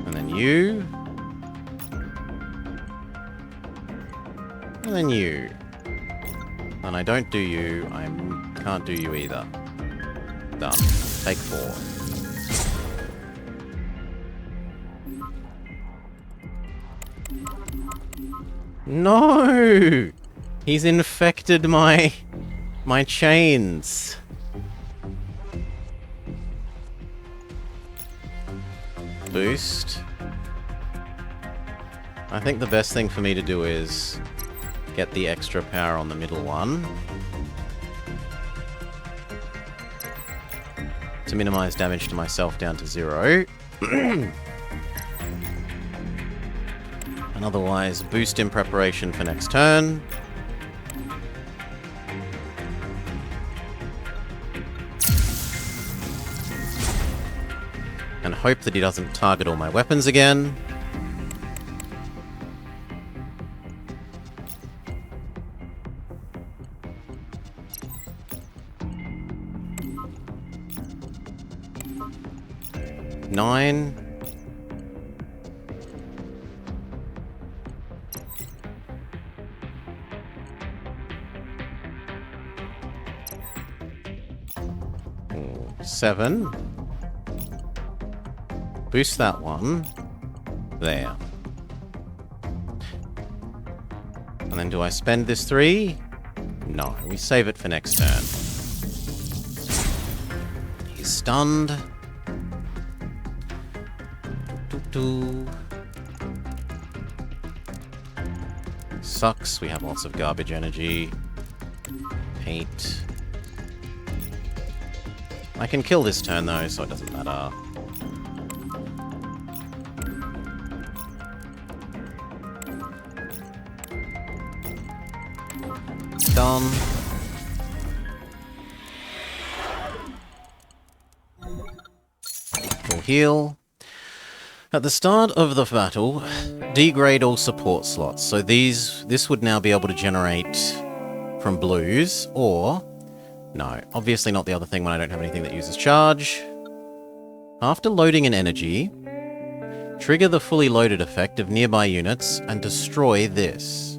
And then you. And then you. And I don't do you, I can't do you either. Done. Take 4. No! He's infected my chains. Boost. I think the best thing for me to do is get the extra power on the middle one. To minimize damage to myself down to 0. And otherwise, boost in preparation for next turn. And hope that he doesn't target all my weapons again. Nine. Seven. Boost that one. There. And then do I spend this 3? No, we save it for next turn. He's stunned. Sucks, we have lots of garbage energy. Hate. I can kill this turn though, so it doesn't matter. Done. Full heal. At the start of the battle, degrade all support slots. So this would now be able to generate from blues, or... No, obviously not the other thing when I don't have anything that uses charge. After loading an energy, trigger the fully loaded effect of nearby units and destroy this.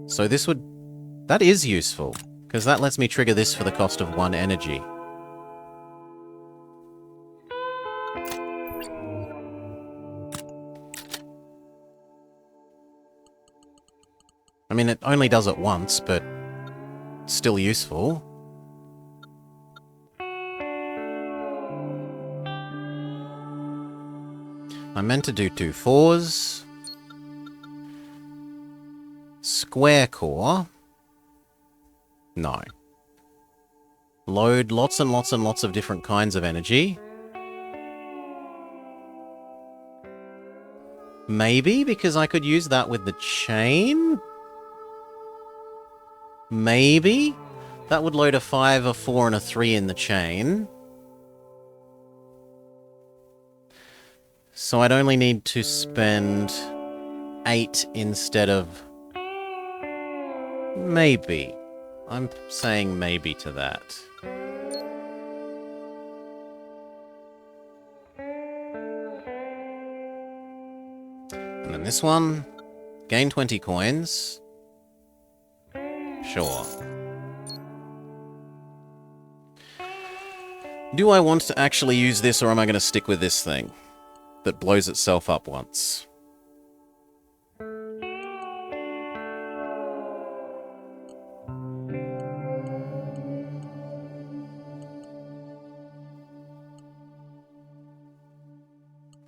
So this would... That is useful, because that lets me trigger this for the cost of 1 energy. I mean, it only does it once, but still useful. I meant to do 2 4s. Square core. No. Load lots and lots and lots of different kinds of energy. Maybe, because I could use that with the chain? Maybe? That would load a 5, a 4, and a 3 in the chain. So I'd only need to spend 8 instead of... Maybe. I'm saying maybe to that. And then this one. Gain 20 coins. Sure. Do I want to actually use this, or am I going to stick with this thing that blows itself up once?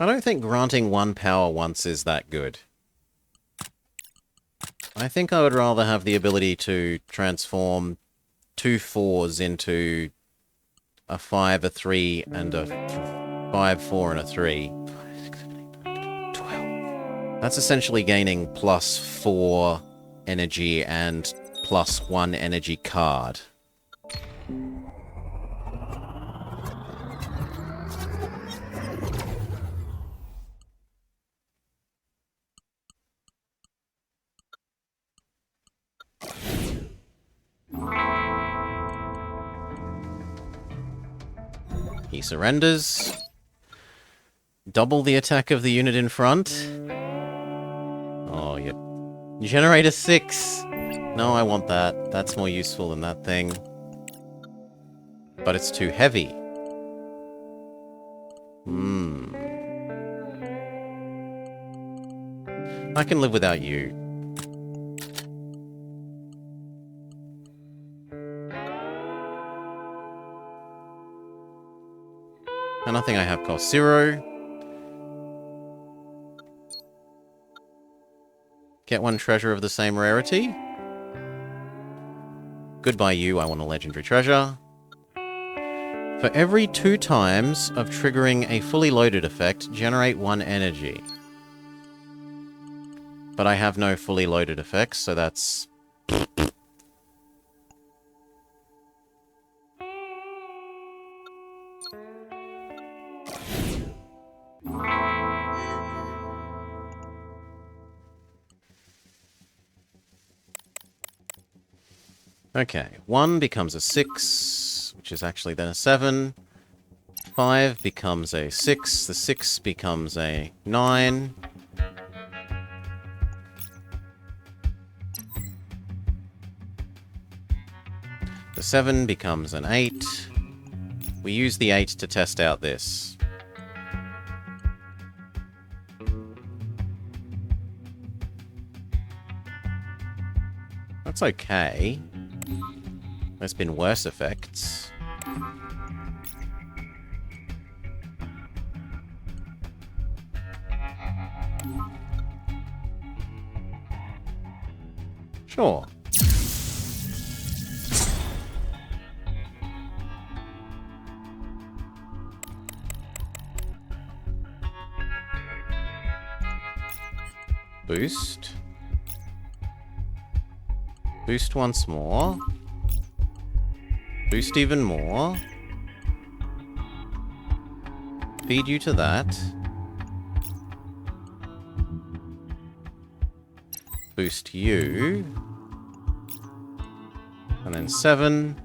I don't think granting 1 power once is that good. I think I would rather have the ability to transform 2 4s into a 5, a 3, and a 5, 4, and a 3. 12. That's essentially gaining plus 4 energy and plus 1 energy card. He surrenders. Double the attack of the unit in front. Oh, you generate a 6. No, I want that. That's more useful than that thing. But it's too heavy. I can live without you. And I think I have cost 0. Get 1 treasure of the same rarity. Goodbye you, I want a legendary treasure. For every 2 times of triggering a fully loaded effect, generate 1 energy. But I have no fully loaded effects, so that's... Okay, 1 becomes a 6, which is actually then a 7. 5 becomes a 6, the 6 becomes a 9. The 7 becomes an 8. We use the 8 to test out this. That's okay. There's been worse effects. Sure. Boost. Boost once more. Boost even more. Feed you to that. Boost you. And then 7.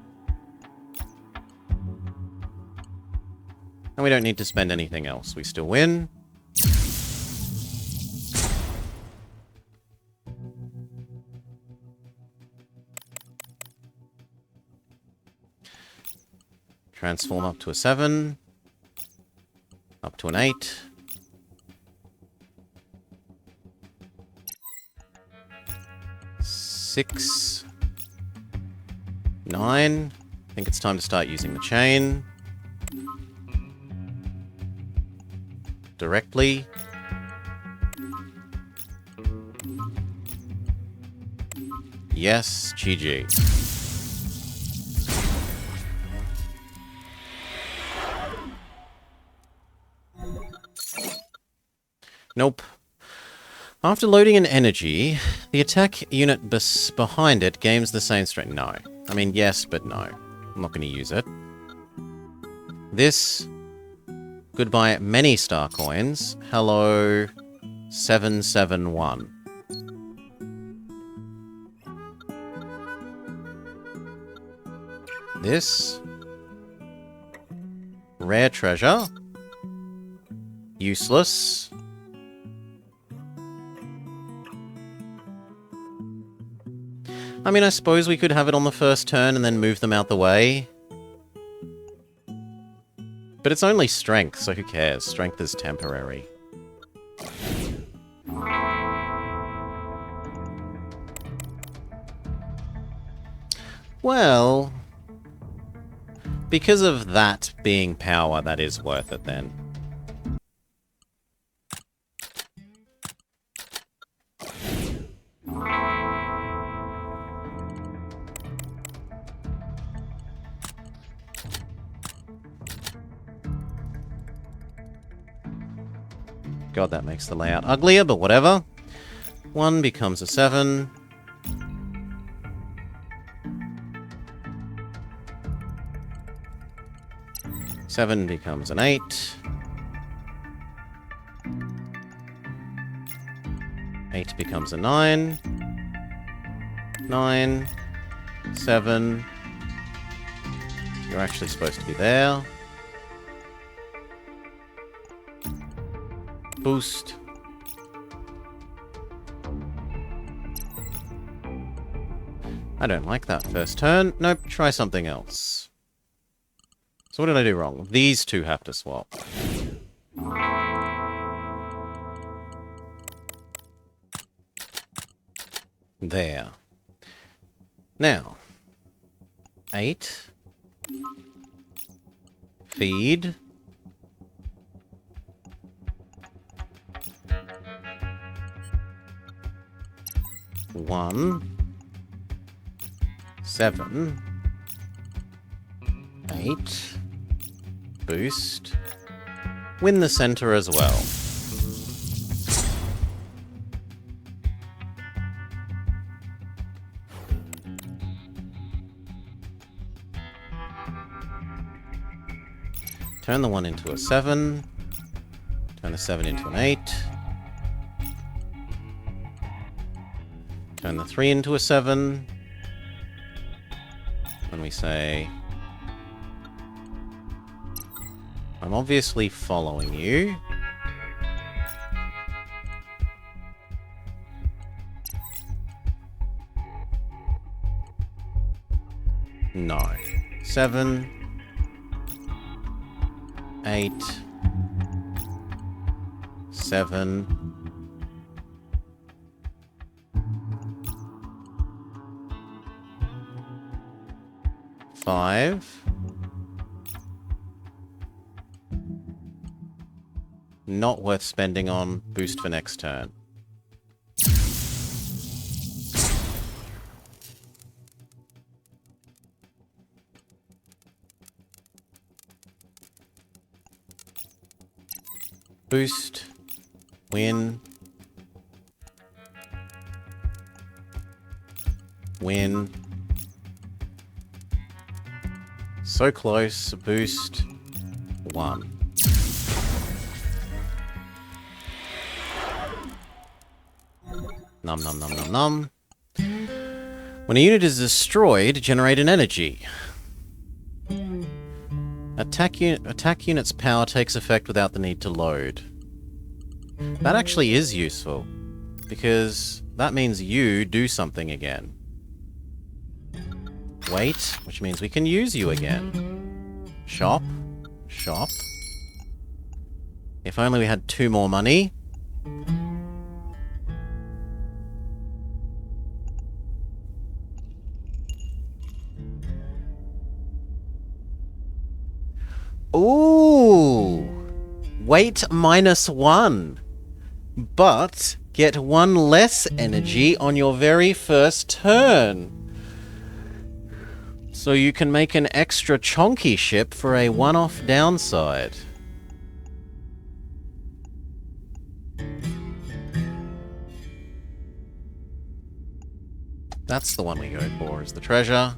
And we don't need to spend anything else. We still win. Transform up to a 7. Up to an 8. Six. 9. I think it's time to start using the chain. Directly. Yes, GG. Nope. After loading an energy, the attack unit behind it gains the same strength. No. I mean, yes, but no. I'm not going to use it. This. Goodbye, many star coins. Hello, 771. This. Rare treasure. Useless. I mean, I suppose we could have it on the first turn and then move them out the way. But it's only strength, so who cares? Strength is temporary. Well, because of that being power, that is worth it then. God, that makes the layout uglier, but whatever. 1 becomes a 7. Seven becomes an 8. 8 becomes a 9. 9. 7. You're actually supposed to be there. Boost. I don't like that first turn. Nope, try something else. So what did I do wrong? These two have to swap. There. Now. 8. Feed. 1. 7. 8. Boost. Win the center as well. Turn the 1 into a 7. Turn the 7 into an 8. Turn the 3 into a 7. And we say, I'm obviously following you. No. 7. 8. 7. 5. Not worth spending on. Boost for next turn. Boost. Win. Win. So close. Boost. 1. Num num num num num. When a unit is destroyed, generate an energy. Attack unit's power takes effect without the need to load. That actually is useful, because that means you do something again. Wait, which means we can use you again. Shop. Shop. If only we had 2 more money. Ooh! Weight -1. But get 1 less energy on your very first turn. So you can make an extra chonky ship for a one-off downside. That's the one we go for, is the treasure.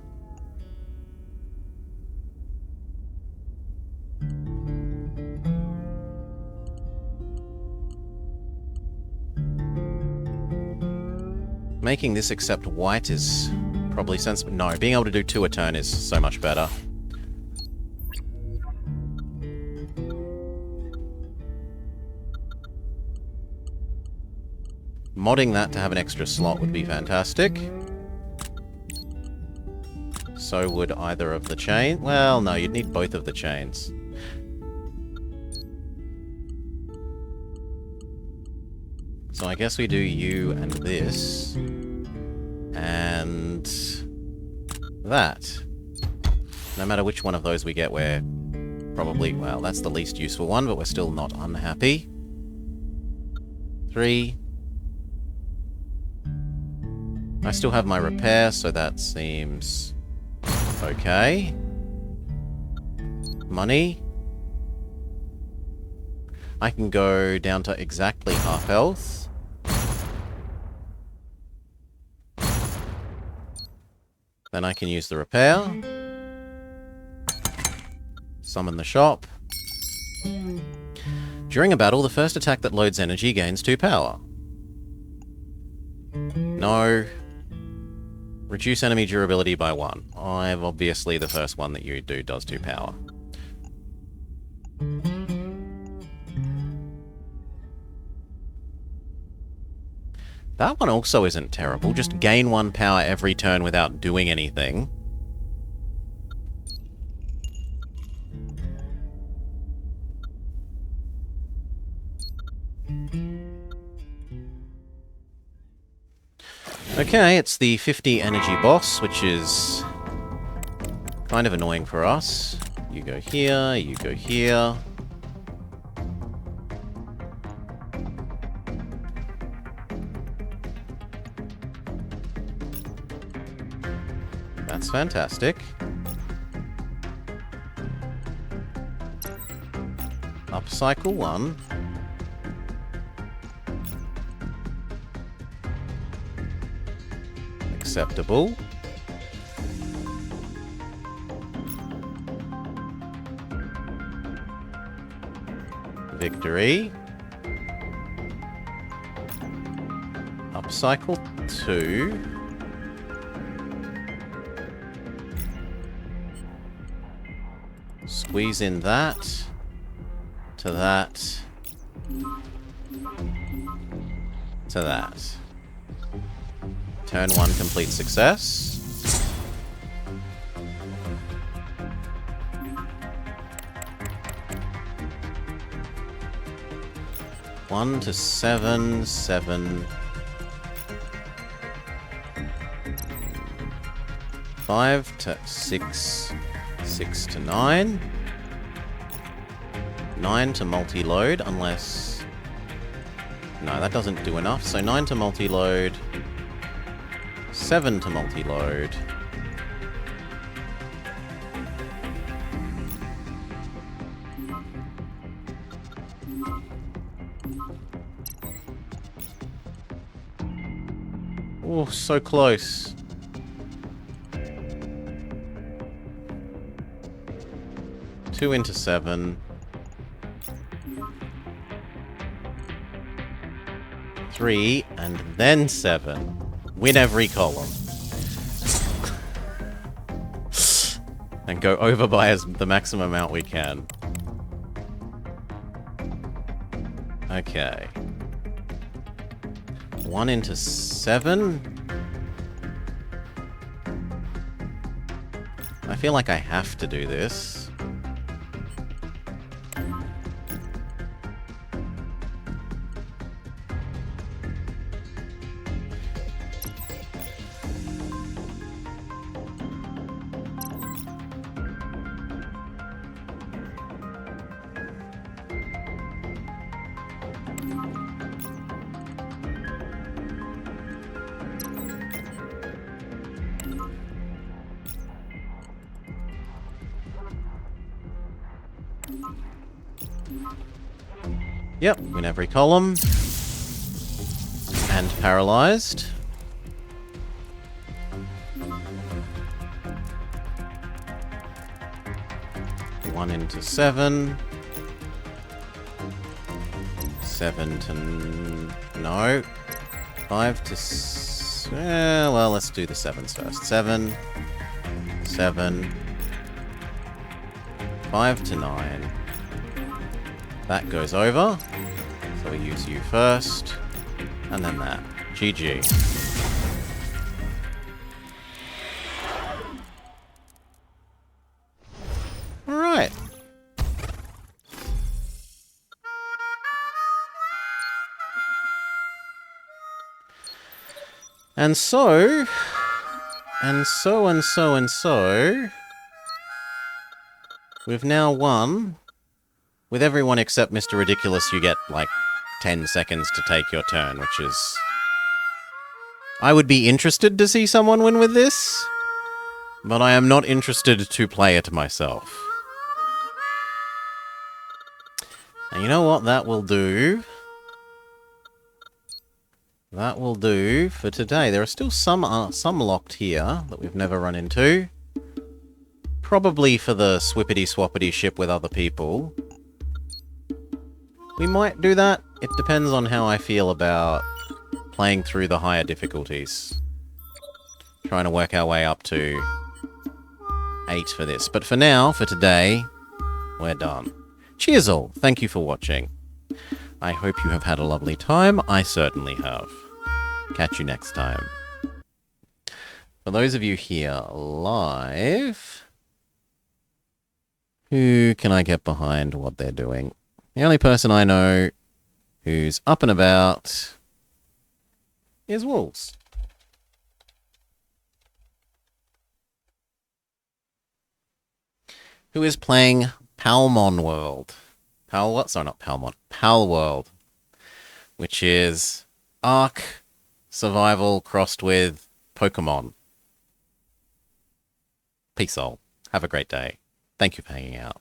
Making this accept white is probably sensible. No, being able to do 2 a turn is so much better. Modding that to have an extra slot would be fantastic. So would either of the chain. Well, no, you'd need both of the chains. So I guess we do you and this. And that. No matter which one of those we get, we're probably... Well, that's the least useful one, but we're still not unhappy. 3. I still have my repair, so that seems... okay. Money. I can go down to exactly half health. Then I can use the repair. Summon the shop. During a battle, the first attack that loads energy gains 2 power. No. Reduce enemy durability by 1. Obviously the first one that you do does 2 power. That one also isn't terrible. Just gain 1 power every turn without doing anything. Okay, it's the 50 energy boss, which is kind of annoying for us. You go here, you go here. That's fantastic. Upcycle 1. Acceptable. Victory. Upcycle 2. Squeeze in that. To that. To that. Turn 1, complete success. One to 7, 7. 5 to 6, 6 to 9. 9 to multi-load, unless... No, that doesn't do enough. So 9 to multi-load. 7 to multi-load. Oh, so close. Two into 7. 3, and then 7. Win every column. And go over by the maximum amount we can. Okay. 1 into 7. I feel like I have to do this. Yep, win every column. And paralyzed. One into 7. 7 to... no. 5 to... well, let's do the 7s first. 7. 7. 5 to 9. That goes over. So we use you first. And then that. GG. Alright. And so... And so... We've now won. With everyone except Mr. Ridiculous, you get, like, 10 seconds to take your turn, which is... I would be interested to see someone win with this, but I am not interested to play it myself. And you know what? That will do. That will do for today. There are still some locked here that we've never run into. Probably for the swippity-swappity ship with other people. We might do that. It depends on how I feel about playing through the higher difficulties. Trying to work our way up to 8 for this. But for now, for today, we're done. Cheers all. Thank you for watching. I hope you have had a lovely time. I certainly have. Catch you next time. For those of you here live, who can I get behind what they're doing? The only person I know who's up and about is Wolves. Who is playing Palmon World. Pal what? Sorry, not Palmon. Pal World. Which is Ark Survival crossed with Pokemon. Peace all. Have a great day. Thank you for hanging out.